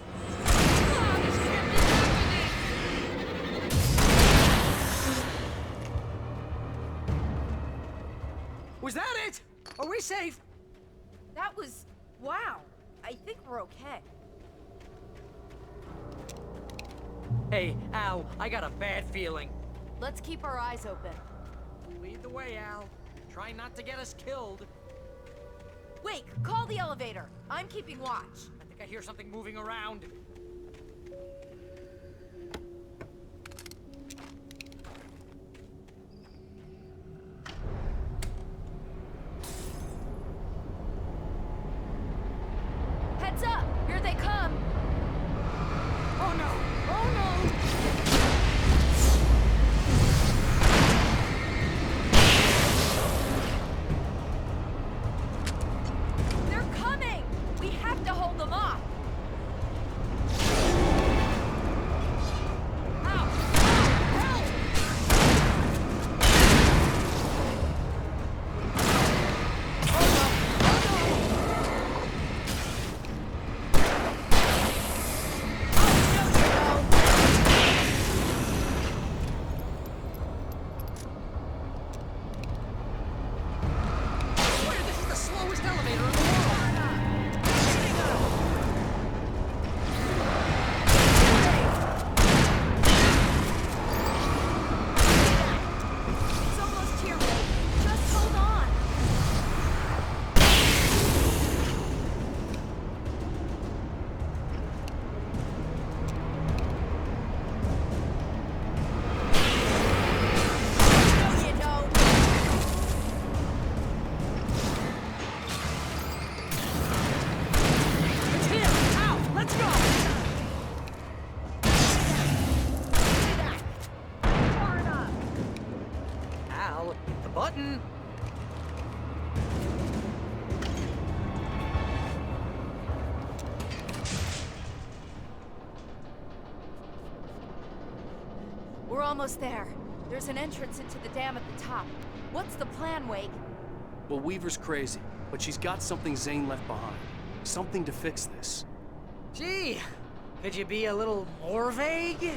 Was that it? Are we safe? That was... wow. I think we're okay. Hey, Al, I got a bad feeling. Let's keep our eyes open. Lead the way, Al. Try not to get us killed. Wake, call the elevator. I'm keeping watch. I think I hear something moving around. Heads up! Here they come! Oh no! Oh no! They're coming! We have to hold them off! Ow! Help! almost there. There's an entrance into the dam at the top. What's the plan, Wake? Well, Weaver's crazy, but she's got something Zane left behind. Something to fix this. Gee, could you be a little more vague?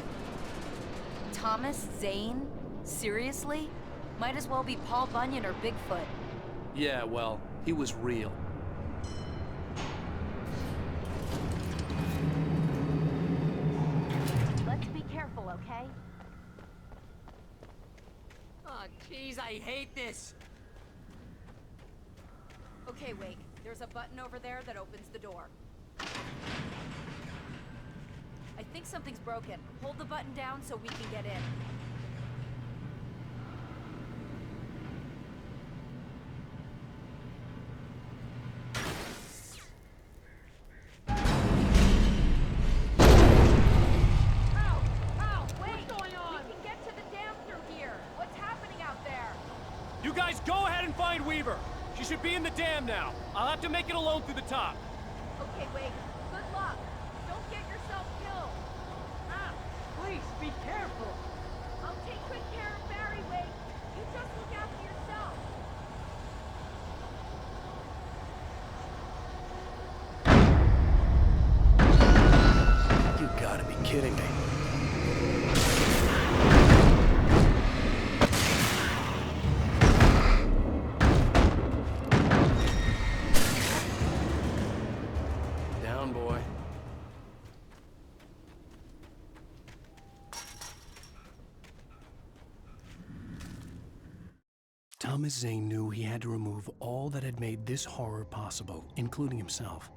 Thomas Zane? Seriously? Might as well be Paul Bunyan or Bigfoot. Yeah, well, he was real. Let's be careful, okay? Oh, jeez, I hate this. Okay, Wake. There's a button over there that opens the door. I think something's broken. Hold the button down so we can get in. You guys go ahead and find Weaver. She should be in the dam now. I'll have to make it alone through the top. Okay, Wake. Good luck. Don't get yourself killed. Ah, please, be careful. I'll take quick care of Barry, Wake. You just look after yourself. You gotta be kidding me. Down, boy. Thomas Zane knew he had to remove all that had made this horror possible, including himself.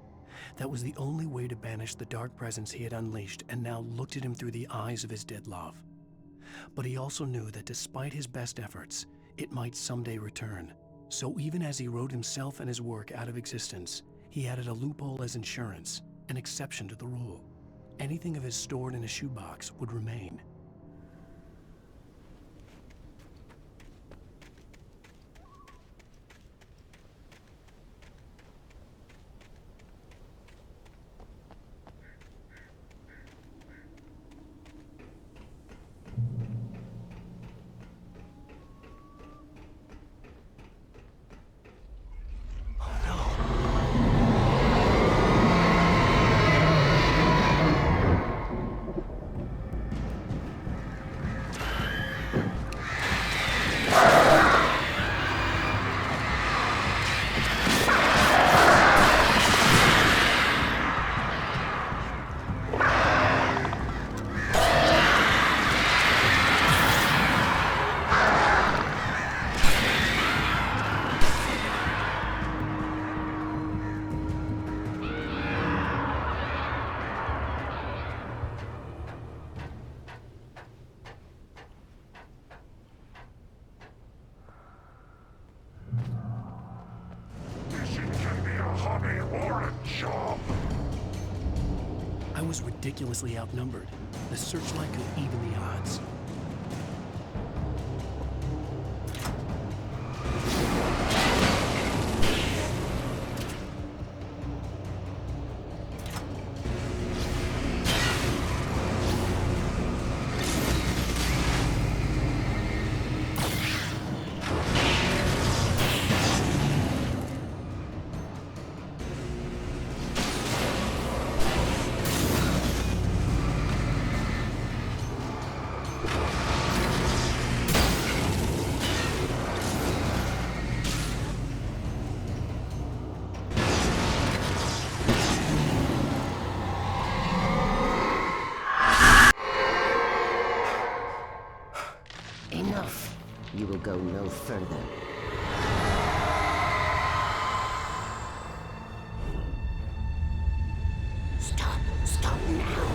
That was the only way to banish the dark presence he had unleashed and now looked at him through the eyes of his dead love. But he also knew that despite his best efforts, it might someday return. So even as he wrote himself and his work out of existence, he added a loophole as insurance, an exception to the rule. Anything of his stored in a shoebox would remain. I was ridiculously outnumbered. The searchlight could even the odds. Enough. You will go no further. Stop. Stop now.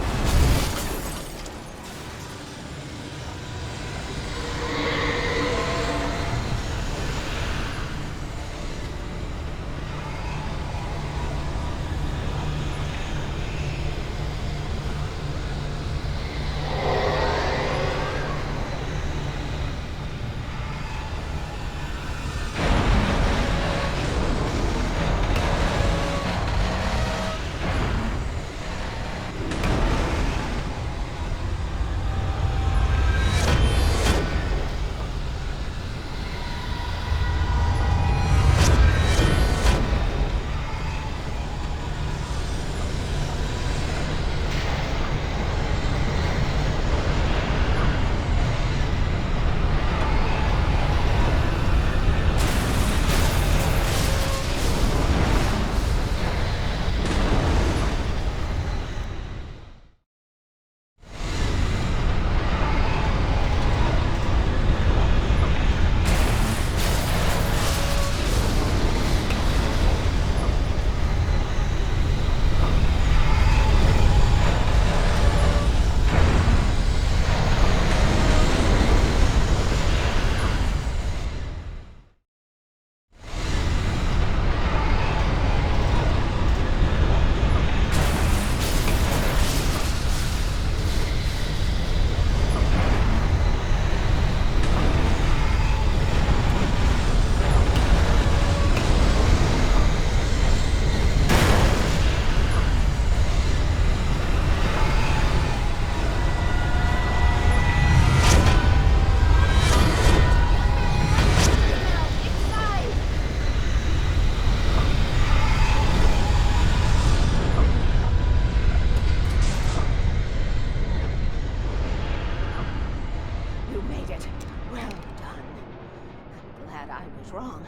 was wrong,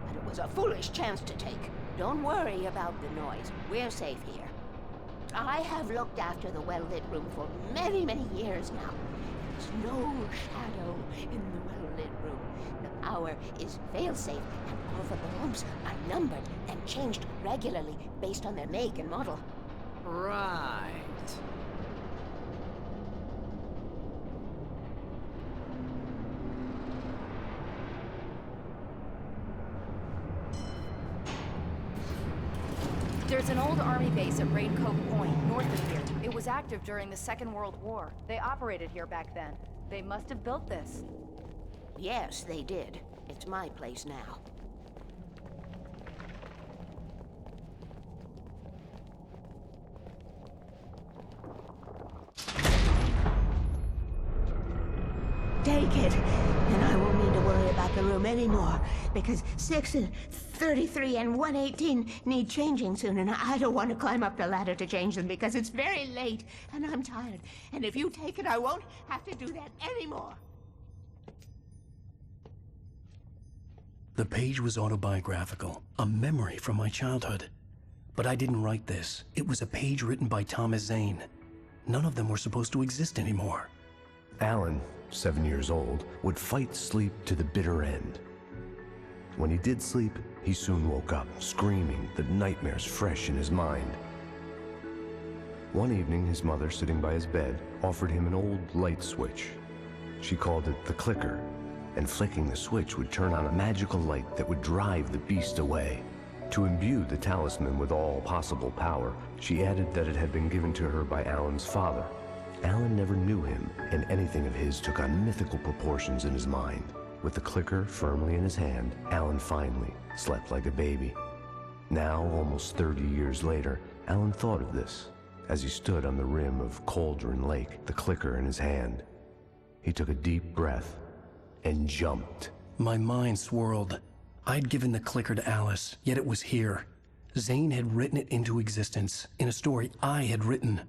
but it was a foolish chance to take. Don't worry about the noise. We're safe here. I have looked after the well-lit room for many, many years now. There's no shadow in the well-lit room. The power is fail-safe, and all the bulbs are numbered and changed regularly based on their make and model. Right. There's an old army base at Raincoat Point, north of here. It was active during the Second World War. They operated here back then. They must have built this. Yes, they did. It's my place now. Take it, and I won't need to worry about the room anymore, because 6 and 33 and 118 need changing soon, and I don't want to climb up the ladder to change them because it's very late, and I'm tired. And if you take it, I won't have to do that anymore. The page was autobiographical, a memory from my childhood. But I didn't write this. It was a page written by Thomas Zane. None of them were supposed to exist anymore. Alan, 7 years old, would fight sleep to the bitter end. When he did sleep, he soon woke up, screaming, the nightmares fresh in his mind. One evening, his mother, sitting by his bed, offered him an old light switch. She called it the clicker, and flicking the switch would turn on a magical light that would drive the beast away. To imbue the talisman with all possible power, she added that it had been given to her by Alan's father. Alan never knew him, and anything of his took on mythical proportions in his mind. With the clicker firmly in his hand, Alan finally slept like a baby. Now, almost 30 years later, Alan thought of this as he stood on the rim of Cauldron Lake, the clicker in his hand. He took a deep breath and jumped. My mind swirled. I'd given the clicker to Alice, yet it was here. Zane had written it into existence in a story I had written.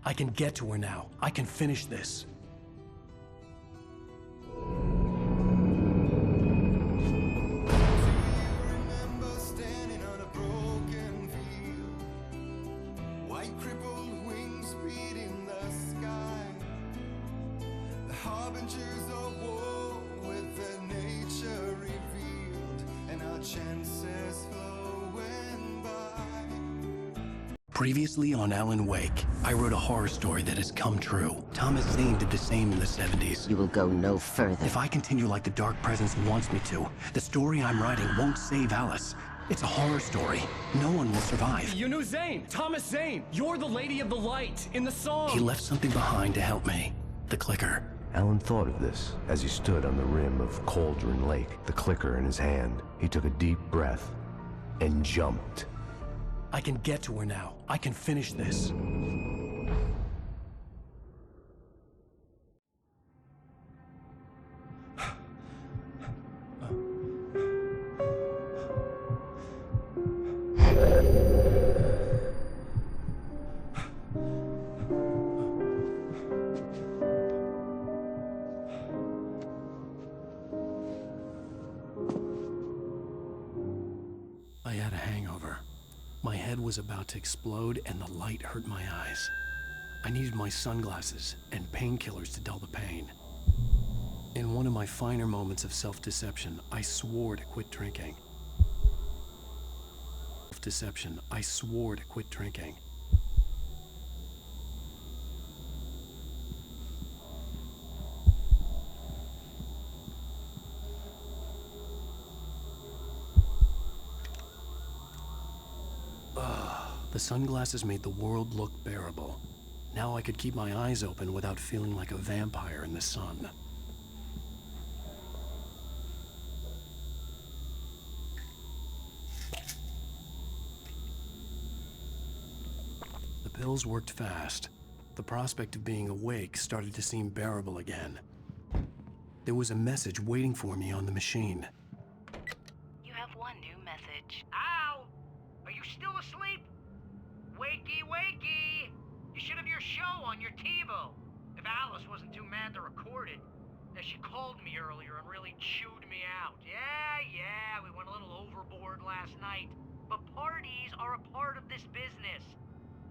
I can get to her now. I can finish this. Previously on Alan Wake, I wrote a horror story that has come true. Thomas Zane did the same in the 70s. You will go no further. If I continue like the Dark Presence wants me to, the story I'm writing won't save Alice. It's a horror story. No one will survive. You knew Zane! Thomas Zane! You're the Lady of the Light in the song! He left something behind to help me. The clicker. Alan thought of this as he stood on the rim of Cauldron Lake, the clicker in his hand. He took a deep breath and jumped. I can get to her now. I can finish this. I had a hangover. My head was about to explode and the light hurt my eyes. I needed my sunglasses and painkillers to dull the pain. In one of my finer moments of self-deception, I swore to quit drinking. Self-deception, I swore to quit drinking. The sunglasses made the world look bearable. Now I could keep my eyes open without feeling like a vampire in the sun. The pills worked fast. The prospect of being awake started to seem bearable again. There was a message waiting for me on the machine. You have one new message. Al! Are you still asleep? Wakey, wakey! You should have your show on your TiVo. If Alice wasn't too mad to record it. Yeah, she called me earlier and really chewed me out. Yeah, we went a little overboard last night. But parties are a part of this business.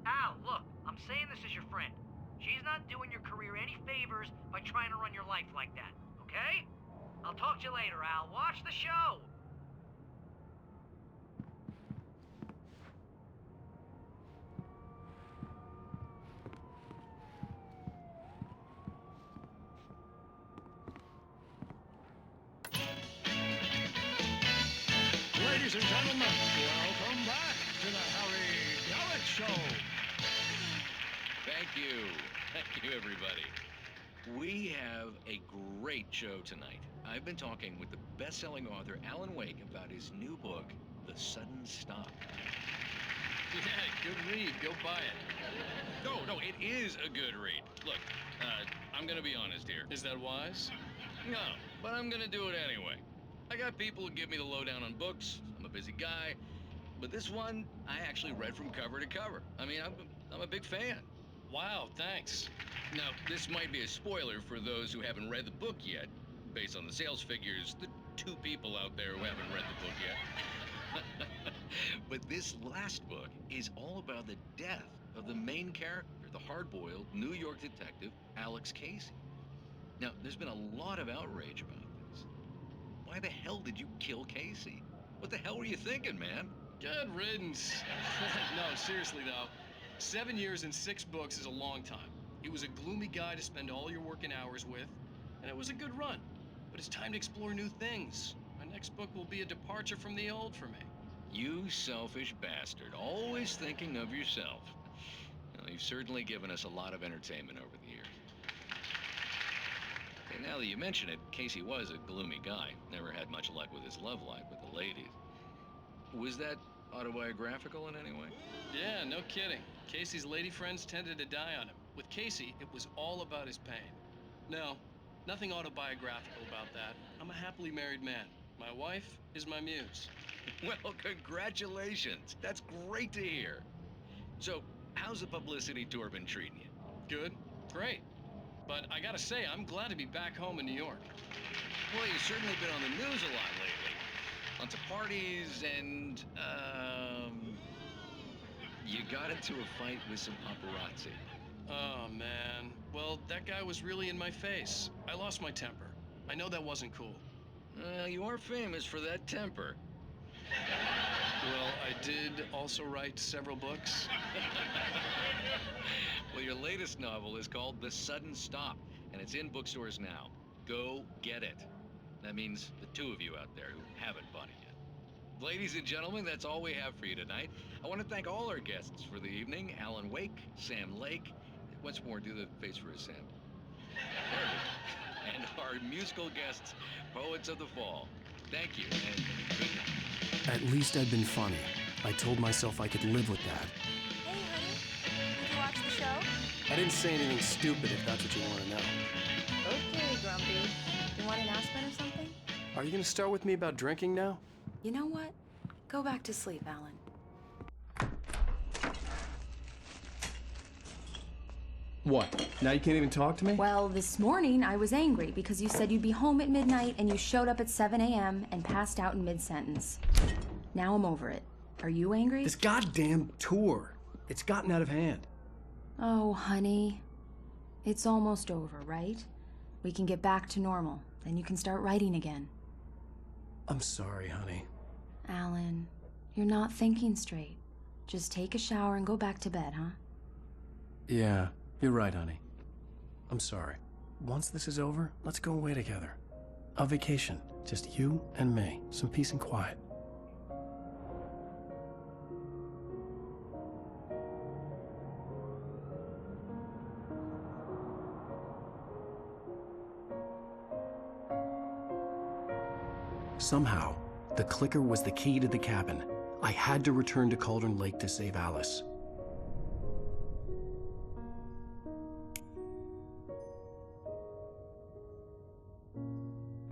Al, look, I'm saying this as your friend. She's not doing your career any favors by trying to run your life like that, okay? I'll talk to you later, Al. Watch the show! Ladies and gentlemen, welcome back to the Harry Gallic Show. Thank you. Thank you, everybody. We have a great show tonight. I've been talking with the best-selling author Alan Wake about his new book, The Sudden Stop. Yeah, good read. Go buy it. No, it is a good read. Look, I'm gonna be honest here. Is that wise? No, but I'm gonna do it anyway. I got people who give me the lowdown on books. I'm a busy guy. But this one, I actually read from cover to cover. I mean, I'm a big fan. Wow, thanks. Now, this might be a spoiler for those who haven't read the book yet. Based on the sales figures, the 2 people out there who haven't read the book yet. But this last book is all about the death of the main character, the hard-boiled New York detective, Alex Casey. Now, there's been a lot of outrage about this. Why the hell did you kill Casey? What the hell were you thinking, man? Good riddance. No, seriously though, 7 years and 6 books is a long time. He was a gloomy guy to spend all your working hours with, and it was a good run. But it's time to explore new things. My next book will be a departure from the old for me. You selfish bastard, always thinking of yourself. Well, you've certainly given us a lot of entertainment over the years. And now that you mention it, Casey was a gloomy guy. Never had much luck with his love life with the ladies. Was that autobiographical in any way? Yeah, no kidding. Casey's lady friends tended to die on him. With Casey, it was all about his pain. No, nothing autobiographical about that. I'm a happily married man. My wife is my muse. Well, congratulations. That's great to hear. So, how's the publicity tour been treating you? Good. Great. But I gotta say, I'm glad to be back home in New York. Well, you've certainly been on the news a lot lately. Lots of parties and, you got into a fight with some paparazzi. Oh, man. Well, that guy was really in my face. I lost my temper. I know that wasn't cool. You are famous for that temper. Well, I did also write several books. Well, your latest novel is called The Sudden Stop, and it's in bookstores now. Go get it. That means the 2 of you out there who haven't bought it yet. Ladies and gentlemen, that's all we have for you tonight. I want to thank all our guests for the evening. Alan Wake, Sam Lake. Once more, do the face for us, Sam. There it is. And our musical guests, Poets of the Fall. Thank you, and good night. At least I'd been funny. I told myself I could live with that. Hey, honey. Did you watch the show? I didn't say anything stupid if that's what you want to know. Okay, Grumpy. You want an aspirin or something? Are you going to start with me about drinking now? You know what? Go back to sleep, Alan. What? Now you can't even talk to me? Well, this morning I was angry because you said you'd be home at midnight and you showed up at 7 a.m. and passed out in mid-sentence. Now I'm over it. Are you angry? This goddamn tour. It's gotten out of hand. Oh, honey. It's almost over, right? We can get back to normal. Then you can start writing again. I'm sorry, honey. Alan, you're not thinking straight. Just take a shower and go back to bed, huh? Yeah, you're right, honey. I'm sorry. Once this is over, let's go away together. A vacation. Just you and me. Some peace and quiet. Somehow, the clicker was the key to the cabin. I had to return to Cauldron Lake to save Alice.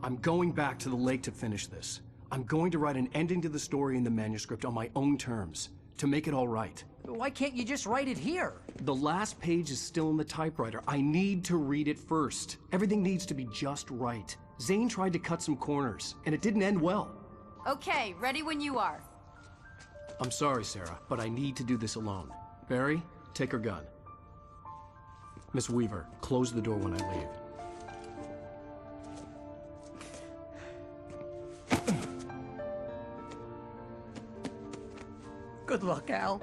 I'm going back to the lake to finish this. I'm going to write an ending to the story in the manuscript on my own terms. to make it all right. Why can't you just write it here? The last page is still in the typewriter. I need to read it first. Everything needs to be just right. Zane tried to cut some corners, and it didn't end well. Okay, ready when you are. I'm sorry, Sarah, but I need to do this alone. Barry, take her gun. Miss Weaver, close the door when I leave. Good luck, Al.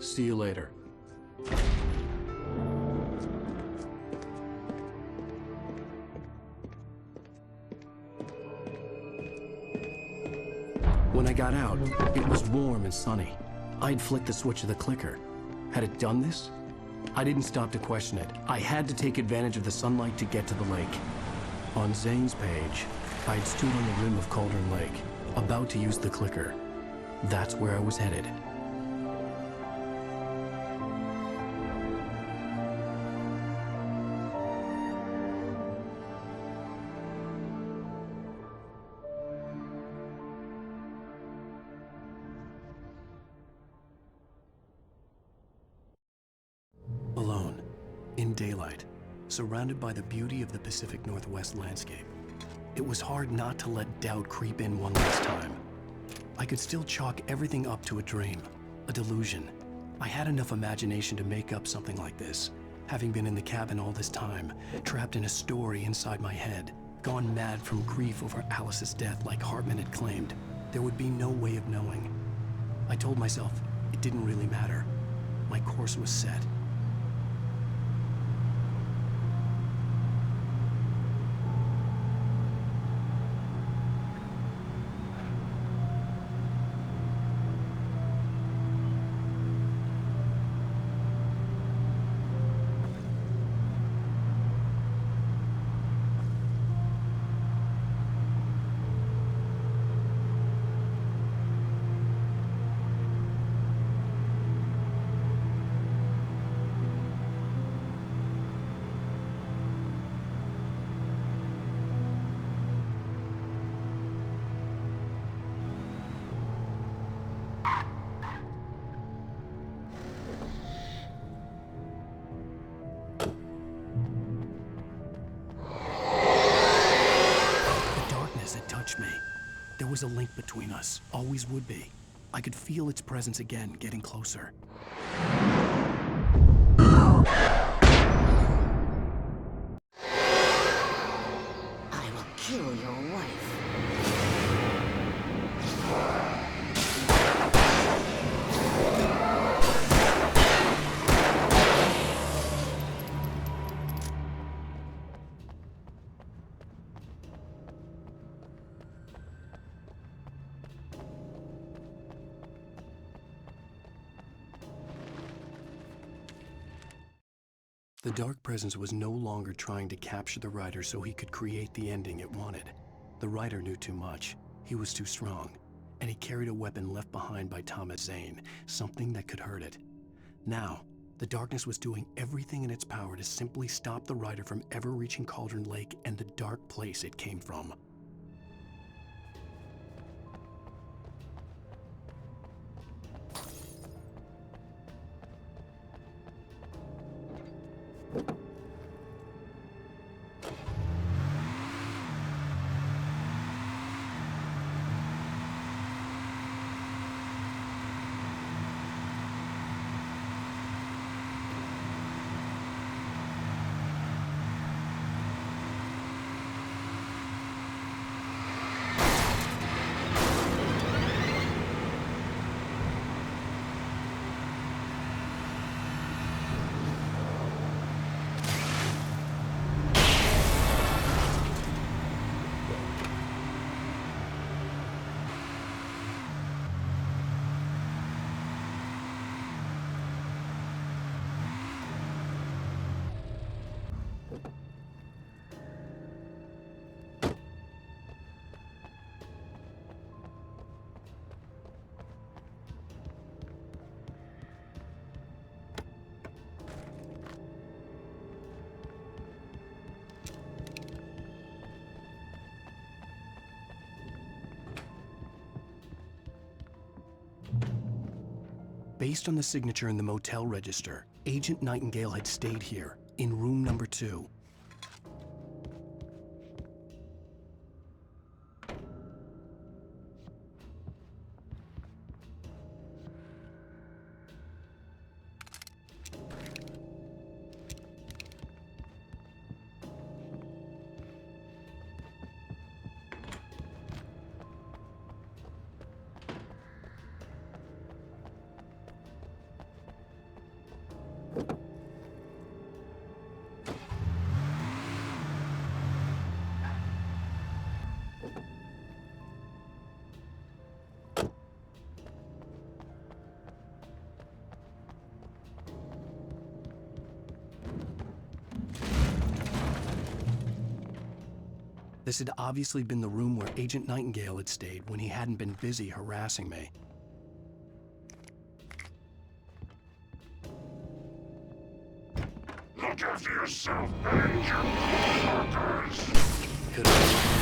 See you later. When I got out, it was warm and sunny. I'd flicked the switch of the clicker. Had it done this? I didn't stop to question it. I had to take advantage of the sunlight to get to the lake. On Zane's page, I'd stood on the rim of Cauldron Lake, about to use the clicker. That's where I was headed. Alone, in daylight, surrounded by the beauty of the Pacific Northwest landscape, it was hard not to let doubt creep in one last time. I could still chalk everything up to a dream, a delusion. I had enough imagination to make up something like this, having been in the cabin all this time, trapped in a story inside my head, gone mad from grief over Alice's death like Hartman had claimed. There would be no way of knowing. I told myself it didn't really matter. My course was set. Me. There was a link between us, always would be. I could feel its presence again, getting closer. I will kill your wife. The dark presence was no longer trying to capture the writer so he could create the ending it wanted. The writer knew too much. He was too strong. And he carried a weapon left behind by Thomas Zane, something that could hurt it. Now, the darkness was doing everything in its power to simply stop the writer from ever reaching Cauldron Lake and the dark place it came from. Based on the signature in the motel register, Agent Nightingale had stayed here, in room number 2. This had obviously been the room where Agent Nightingale had stayed when he hadn't been busy harassing me. Look after yourself, and your coworkers! Could have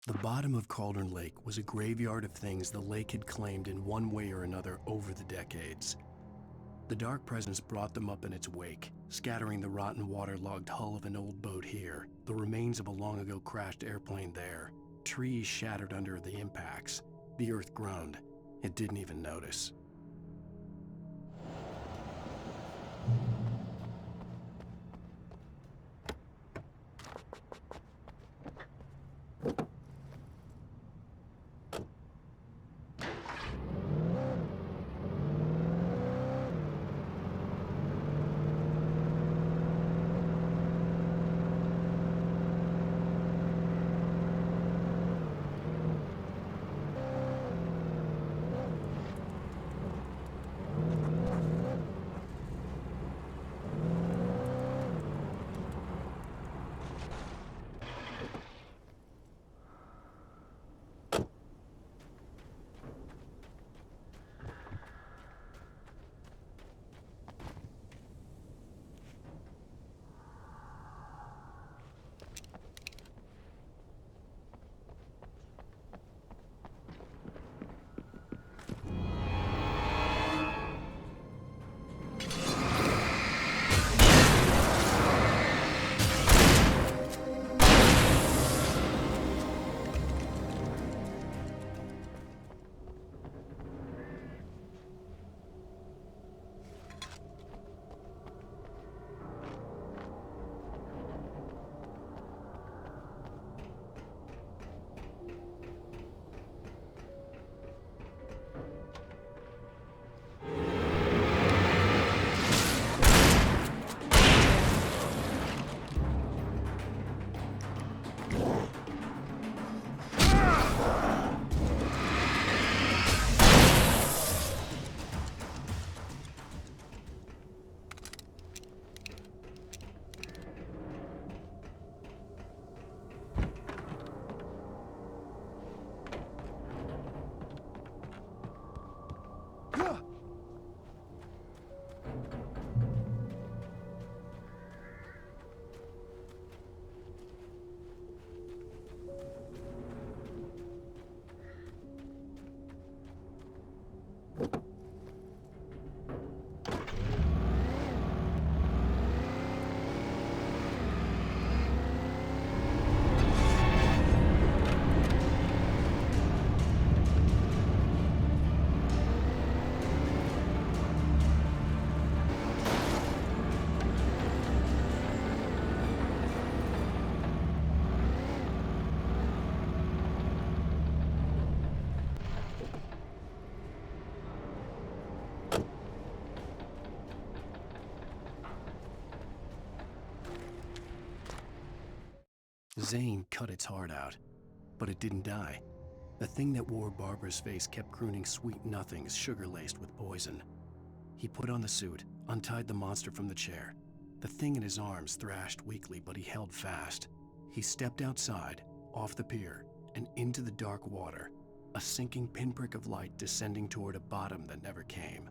The bottom of Cauldron Lake was a graveyard of things the lake had claimed in one way or another over the decades. The Dark Presence brought them up in its wake, scattering the rotten waterlogged hull of an old boat here, the remains of a long-ago crashed airplane there, trees shattered under the impacts. The earth groaned. It didn't even notice. Zane cut its heart out, but it didn't die. The thing that wore Barbara's face kept crooning sweet nothings sugar-laced with poison. He put on the suit, untied the monster from the chair. The thing in his arms thrashed weakly, but he held fast. He stepped outside, off the pier, and into the dark water, a sinking pinprick of light descending toward a bottom that never came.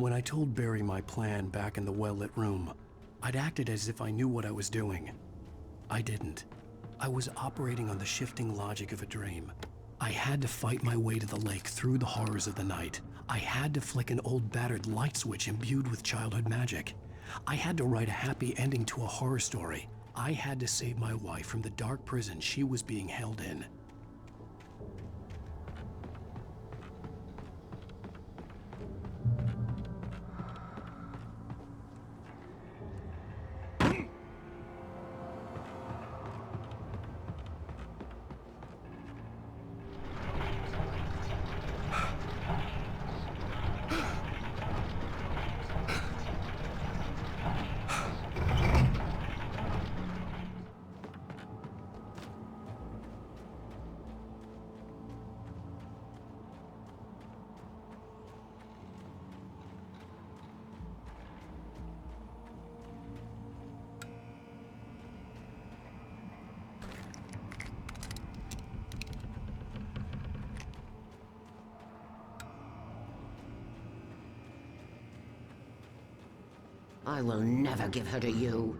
When I told Barry my plan back in the well-lit room, I'd acted as if I knew what I was doing. I didn't. I was operating on the shifting logic of a dream. I had to fight my way to the lake through the horrors of the night. I had to flick an old battered light switch imbued with childhood magic. I had to write a happy ending to a horror story. I had to save my wife from the dark prison she was being held in. I will never give her to you.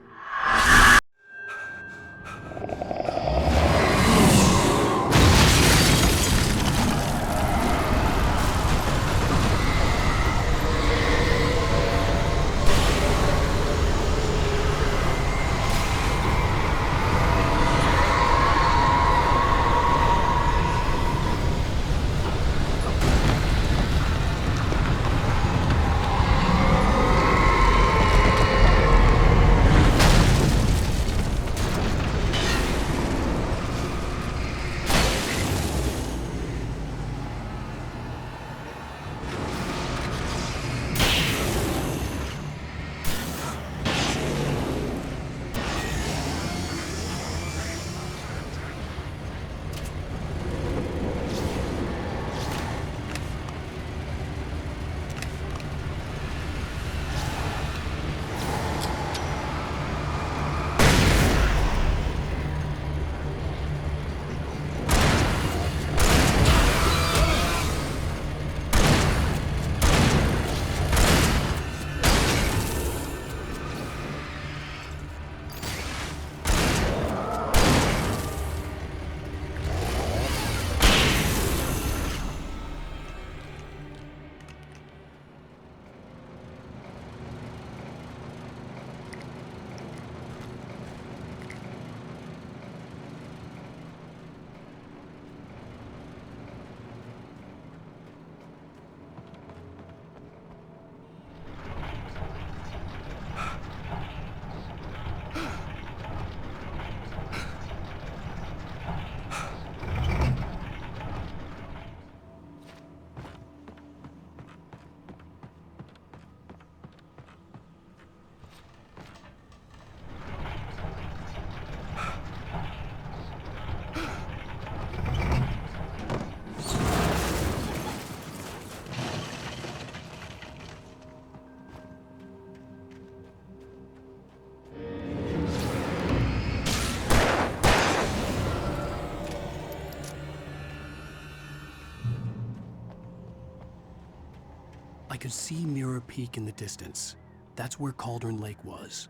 I could see Mirror Peak in the distance. That's where Cauldron Lake was.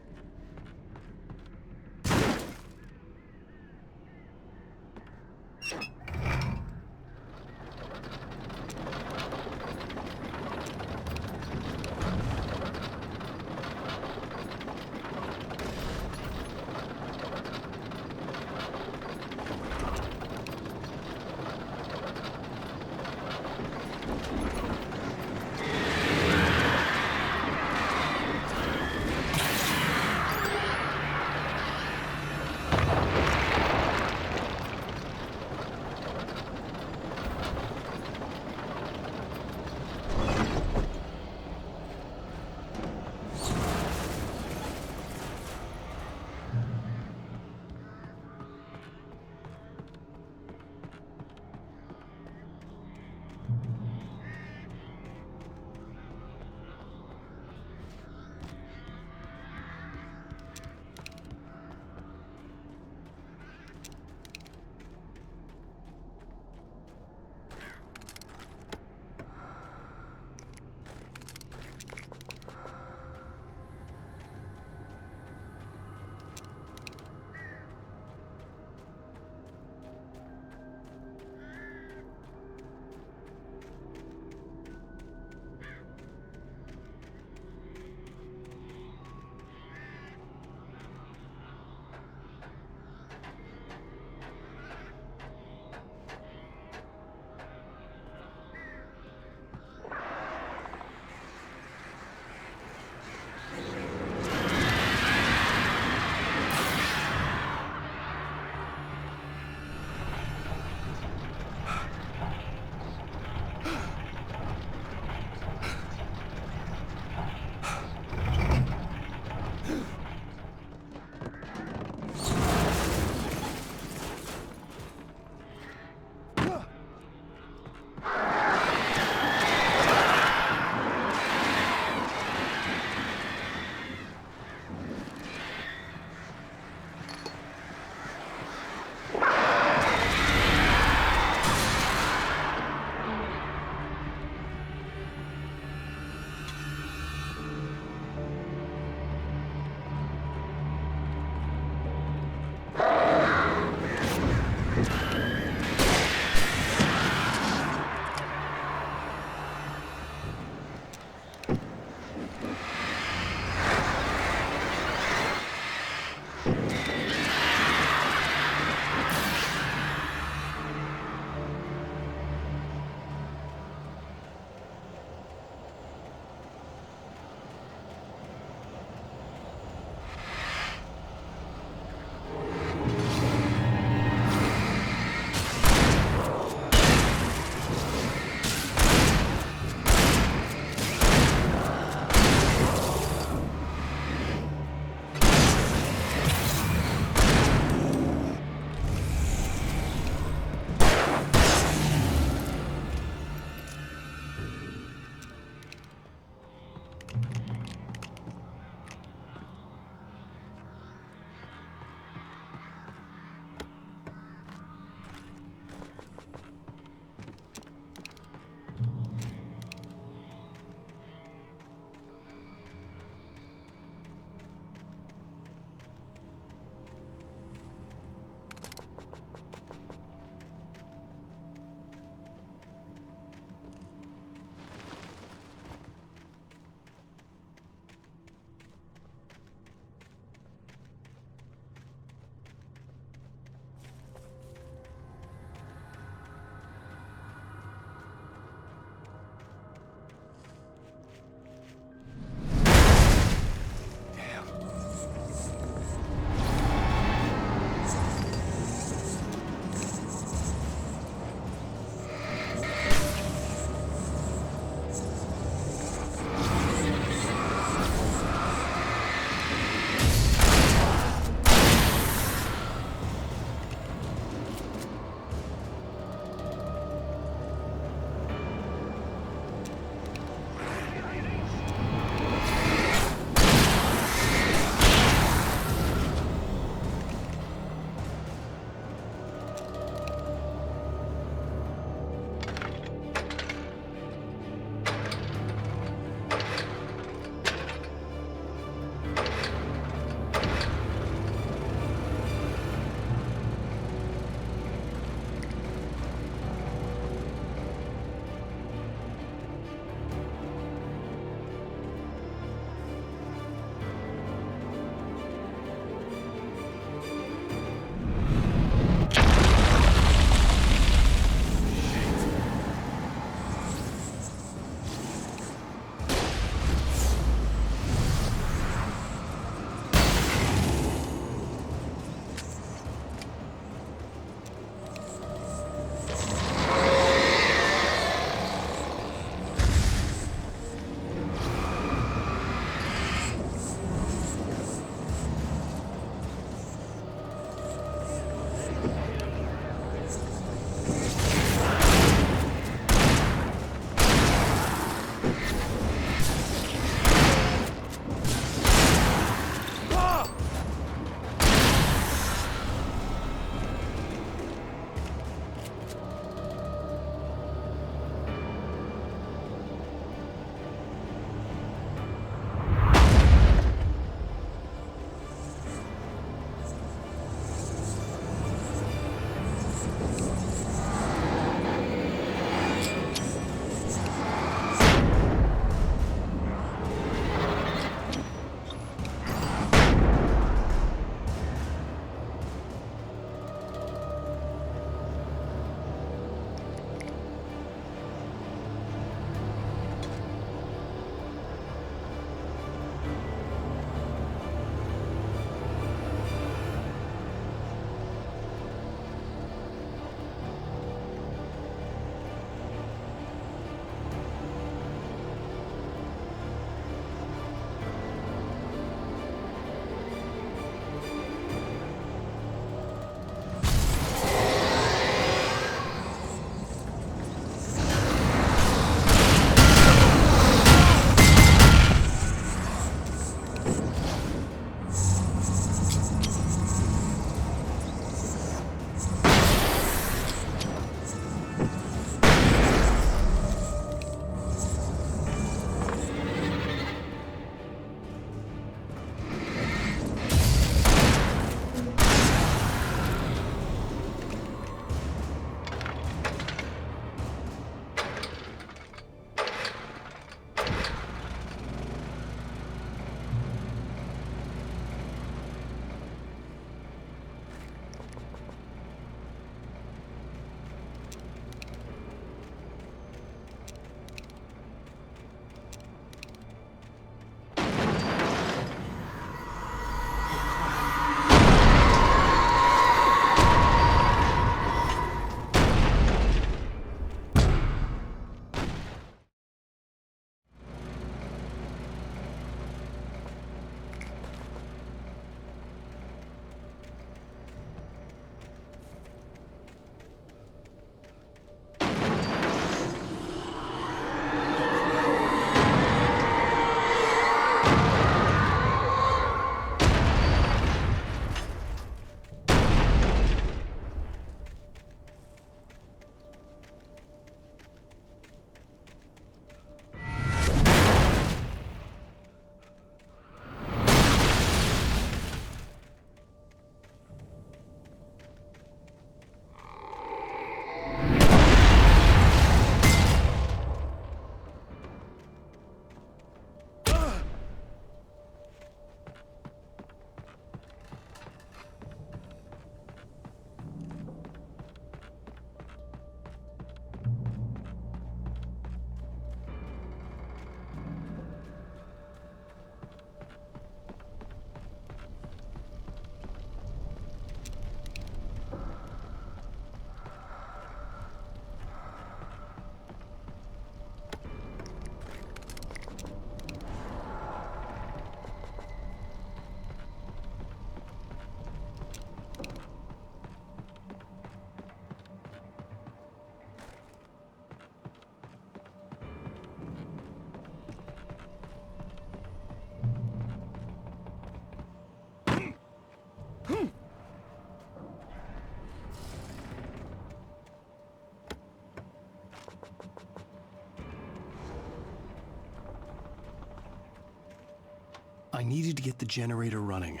I needed to get the generator running.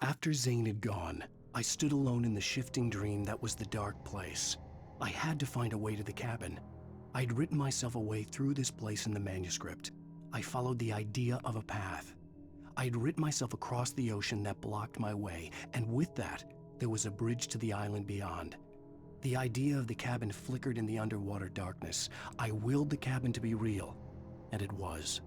After Zane had gone, I stood alone in the shifting dream that was the dark place. I had to find a way to the cabin. I'd written myself a way through this place in the manuscript. I followed the idea of a path. I'd written myself across the ocean that blocked my way, and with that, there was a bridge to the island beyond. The idea of the cabin flickered in the underwater darkness. I willed the cabin to be real, and it was.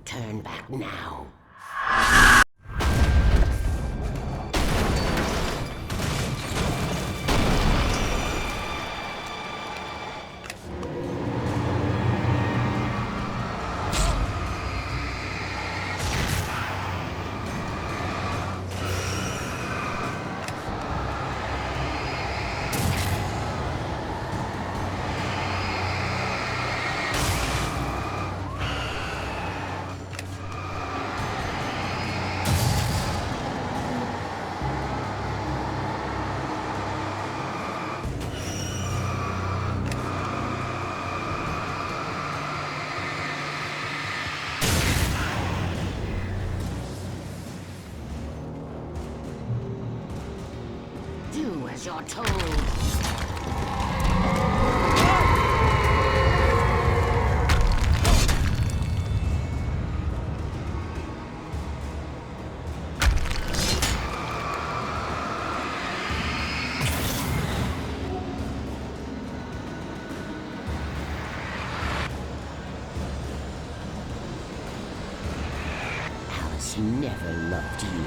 Turn back now. Do as you're told. Alice never loved you.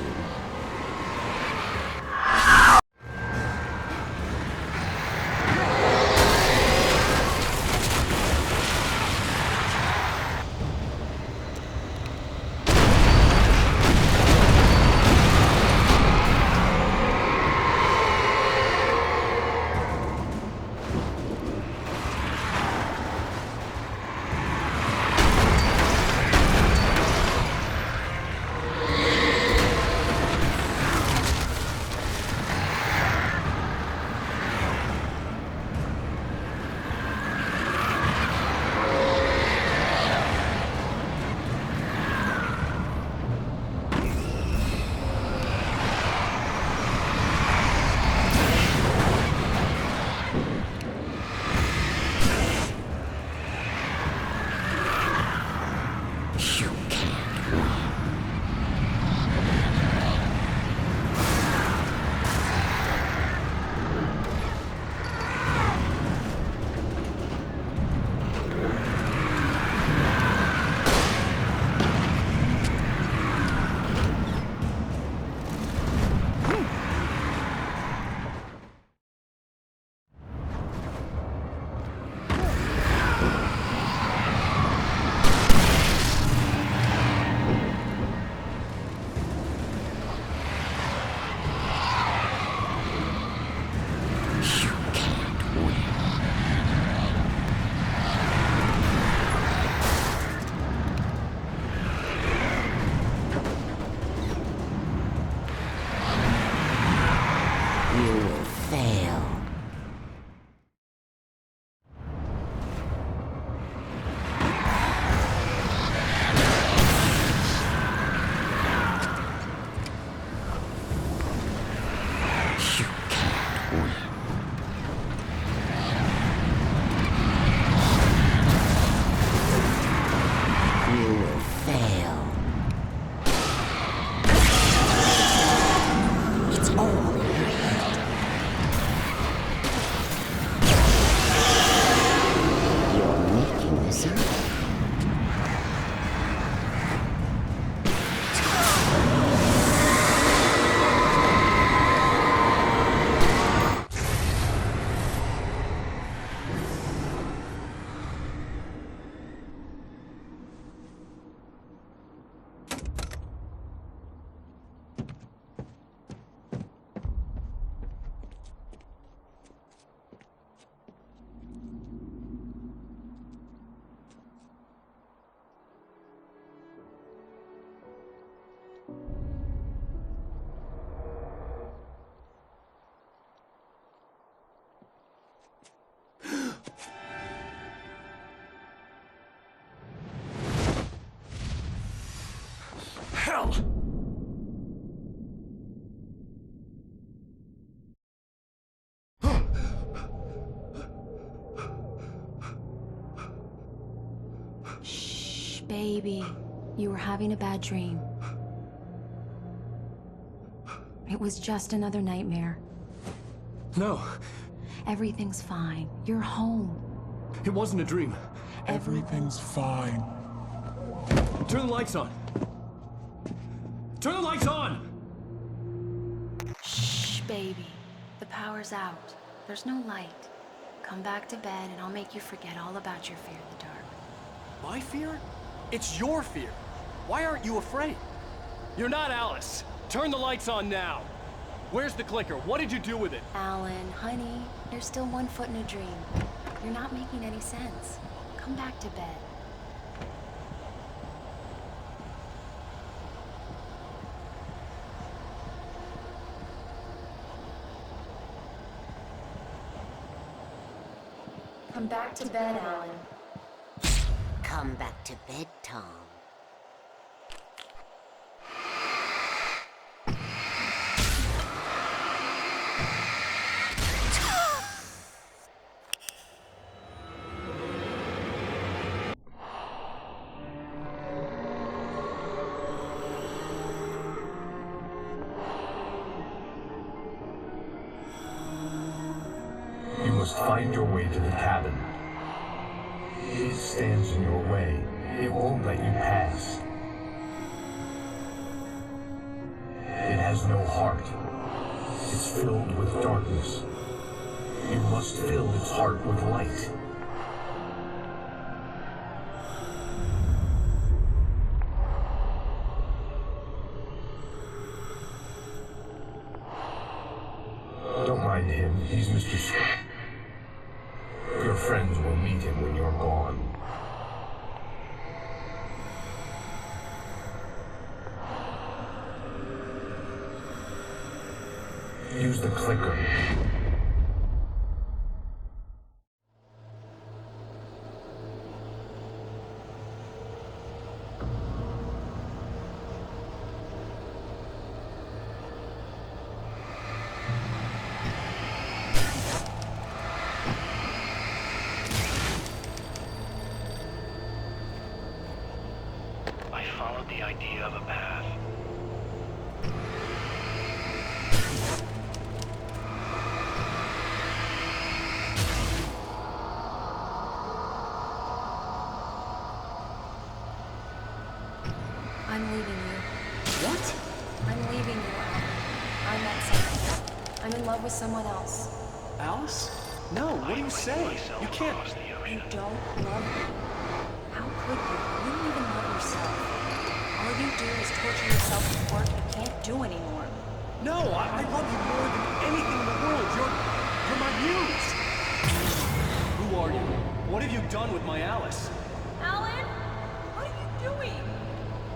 Hell! Shh, baby. You were having a bad dream. It was just another nightmare. No. Everything's fine. You're home. It wasn't a dream. Everything's fine. Turn the lights on. Turn the lights on! Shh, baby. The power's out. There's no light. Come back to bed and I'll make you forget all about your fear of the dark. My fear? It's your fear. Why aren't you afraid? You're not Alice. Turn the lights on now. Where's the clicker? What did you do with it? Alan, honey, you're still 1 foot in a dream. You're not making any sense. Come back to bed. Come back to bed, Alan. Come back to bed, Tom. You must find your way to the cabin. It stands in your way. It won't let you pass. It has no heart. It's filled with darkness. You must fill its heart with light. Don't mind him. He's Mr. Your friends will meet him when you're gone. Use the clicker. I followed the idea of a path. I'm leaving you. What? I'm leaving you, Alan. I met someone. I'm in love with someone else. Alice? No, what do you say? You can't. You don't love me. How could you? You don't even love yourself. All you do is torture yourself with work you can't do anymore. No, I love you more than anything in the world. You're my muse. Who are you? What have you done with my Alice? Alan? What are you doing?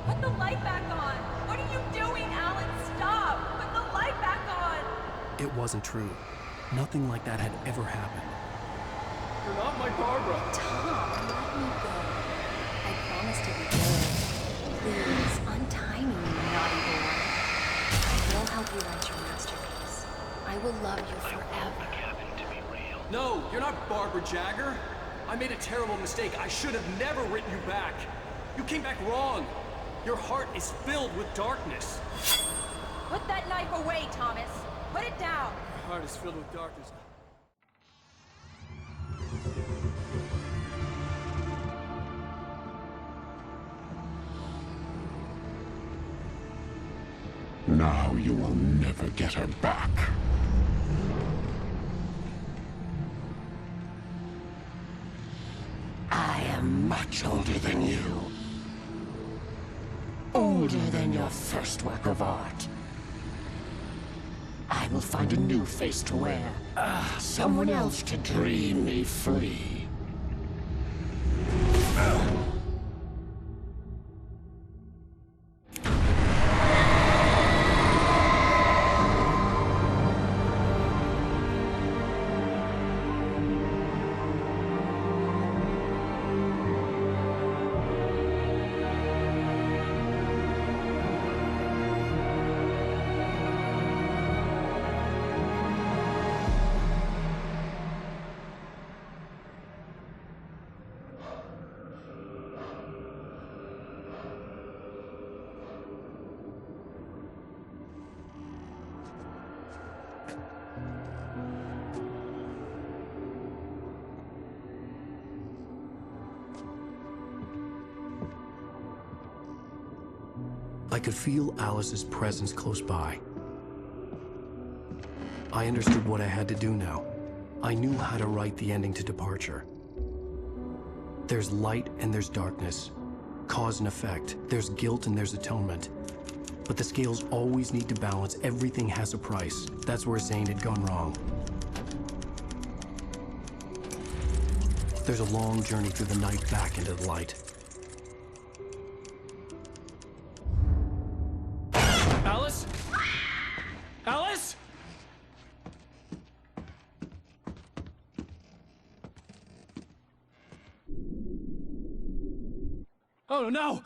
Put the light back on. What are you doing, Alan? Stop. Put the light back on. It wasn't true. Nothing like that had ever happened. You're not my Barbara. Tom, let me go. I promise to be good. Please, untie me, you naughty boy. I will help you write your masterpiece. I will love you forever. No, you're not Barbara Jagger. I made a terrible mistake. I should have never written you back. You came back wrong. Your heart is filled with darkness. Put that knife away, Thomas. Put it down. My heart is filled with darkness. Now you will never get her back. I am much older than you. Older than your first work of art. I will find a new face to wear. Someone else to dream me free. I could feel Alice's presence close by. I understood what I had to do now. I knew how to write the ending to Departure. There's light and there's darkness. Cause and effect. There's guilt and there's atonement. But the scales always need to balance. Everything has a price. That's where Zane had gone wrong. There's a long journey through the night back into the light. Alice? Alice? Oh no!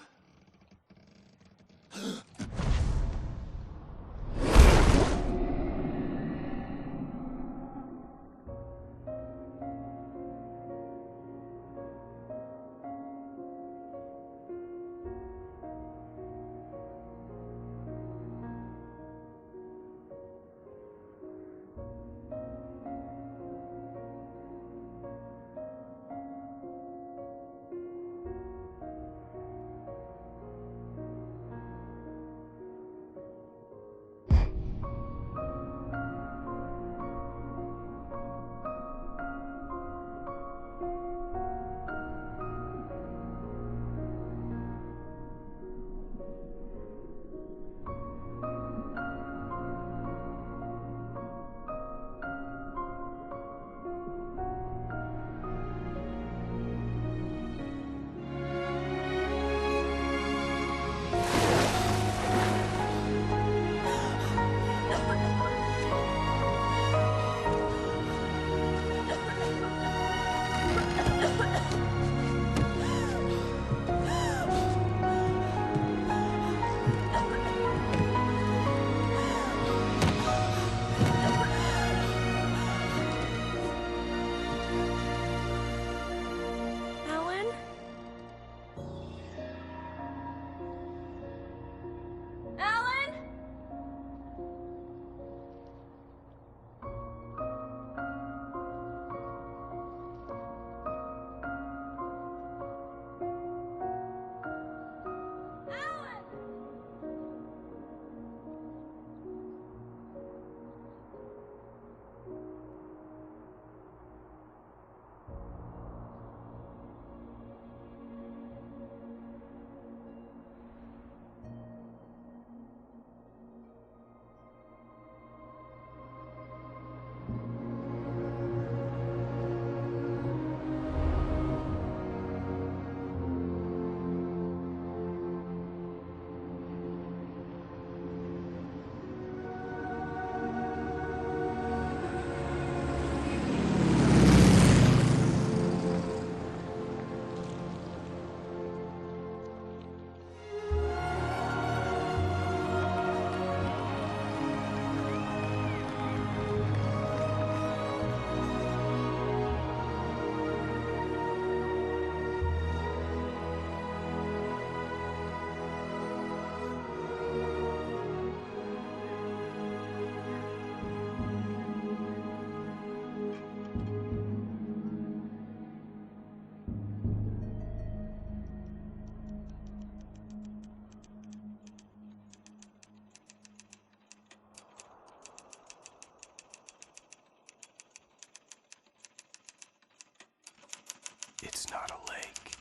It's not a lake.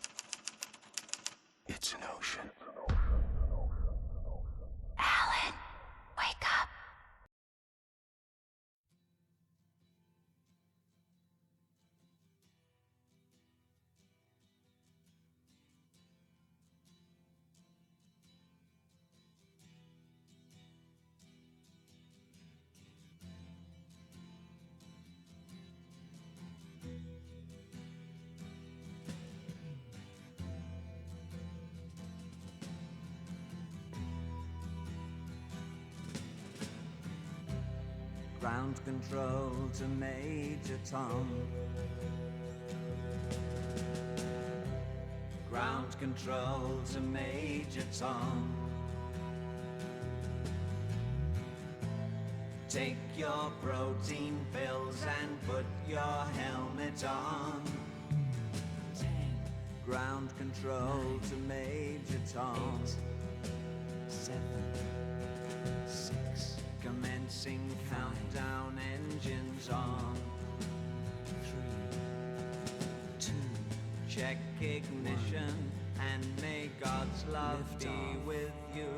It's an ocean. Alan, wake up. Ground control to Major Tom. Ground control to Major Tom. Take your protein pills and put your helmet on. 10. Ground control to Major Tom. 8, 7, 6. Commencing countdown, engines on. 3, 2. Check ignition, and may God's love be with you.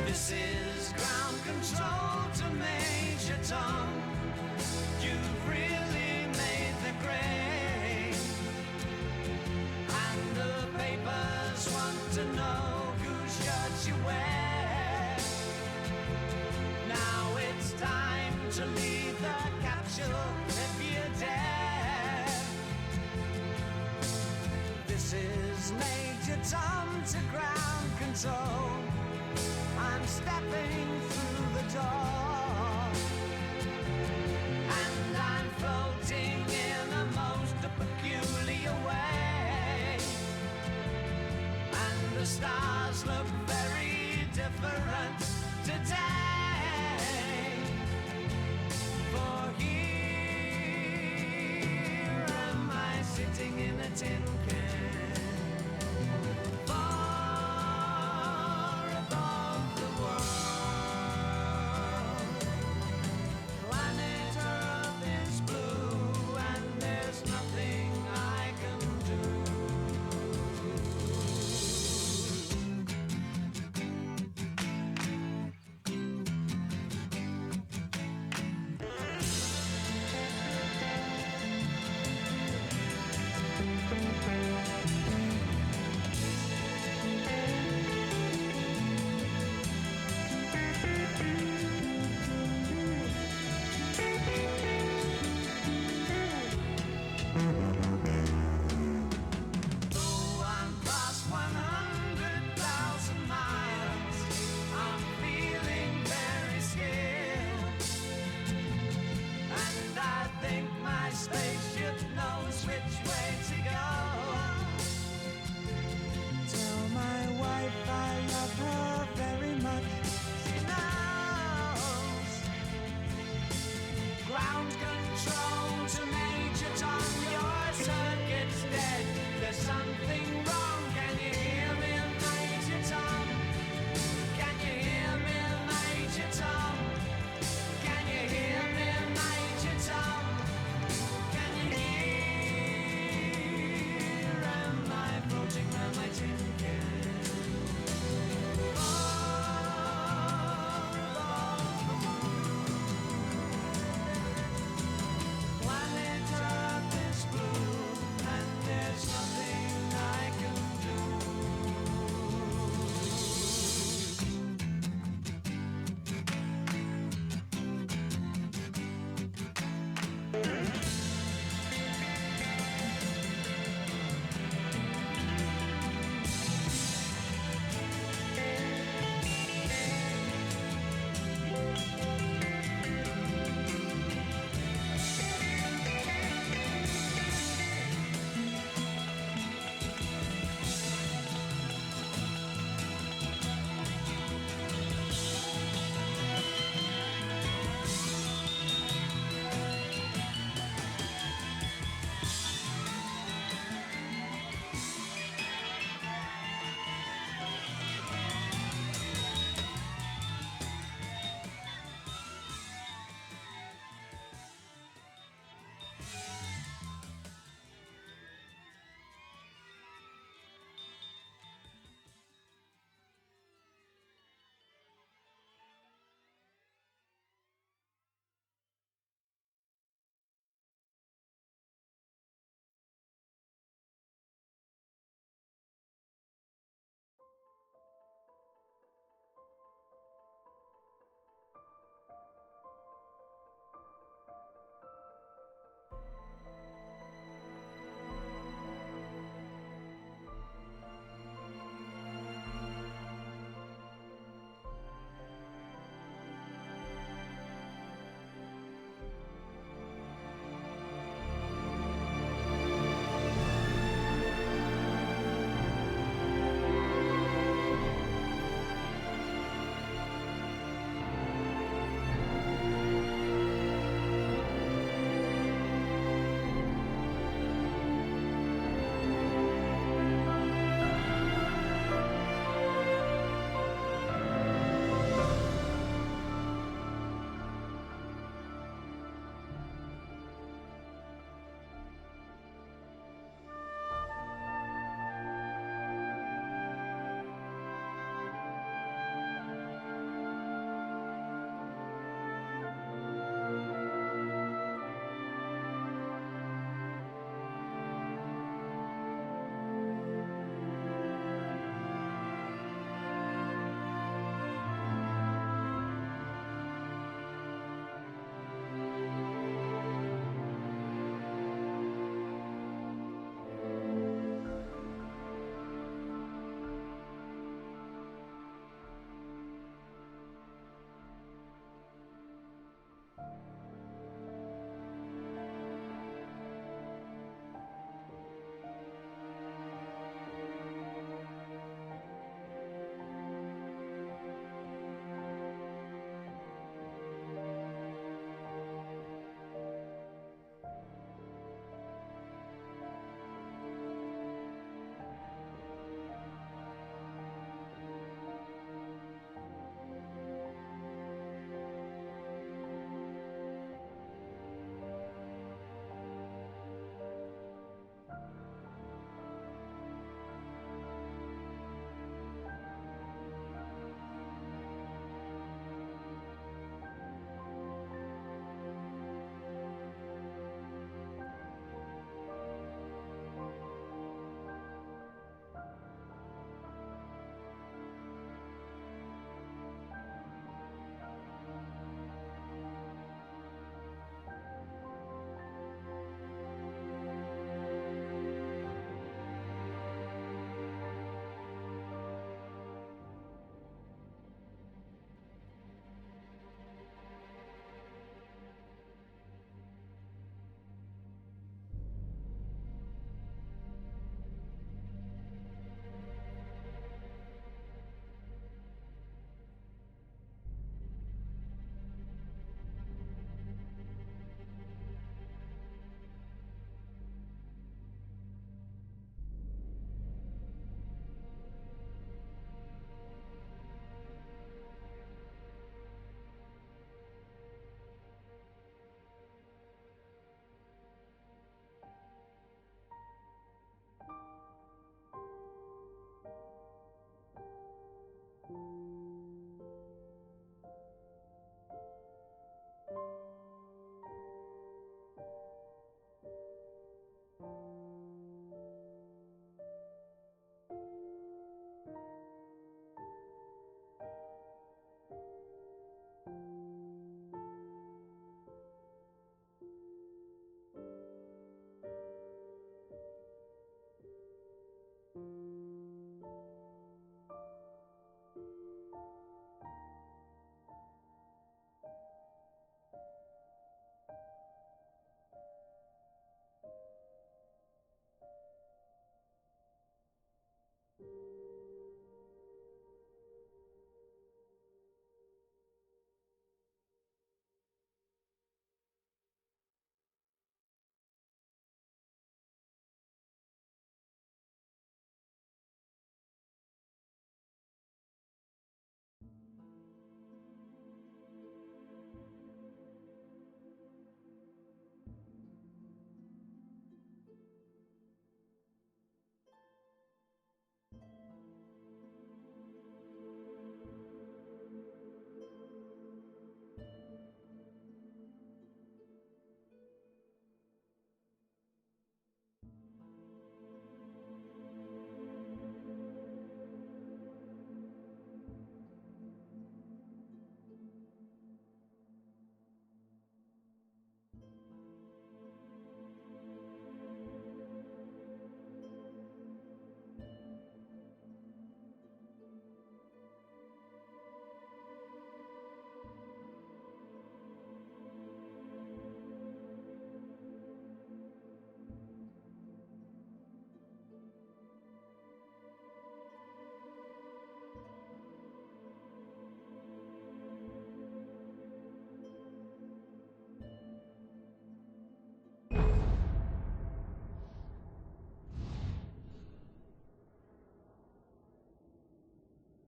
This is ground control to Major Tom. You've really made the grade, and the papers want to know whose shirts you wear. Now it's time to leave the capsule if you dare. This is Major Tom to ground control. I'm stepping through the door, and I'm floating in a most peculiar way, and the stars look very different today. For here am I sitting in a tin can. Ground control to Major Tom, your circuit's dead. There's something wrong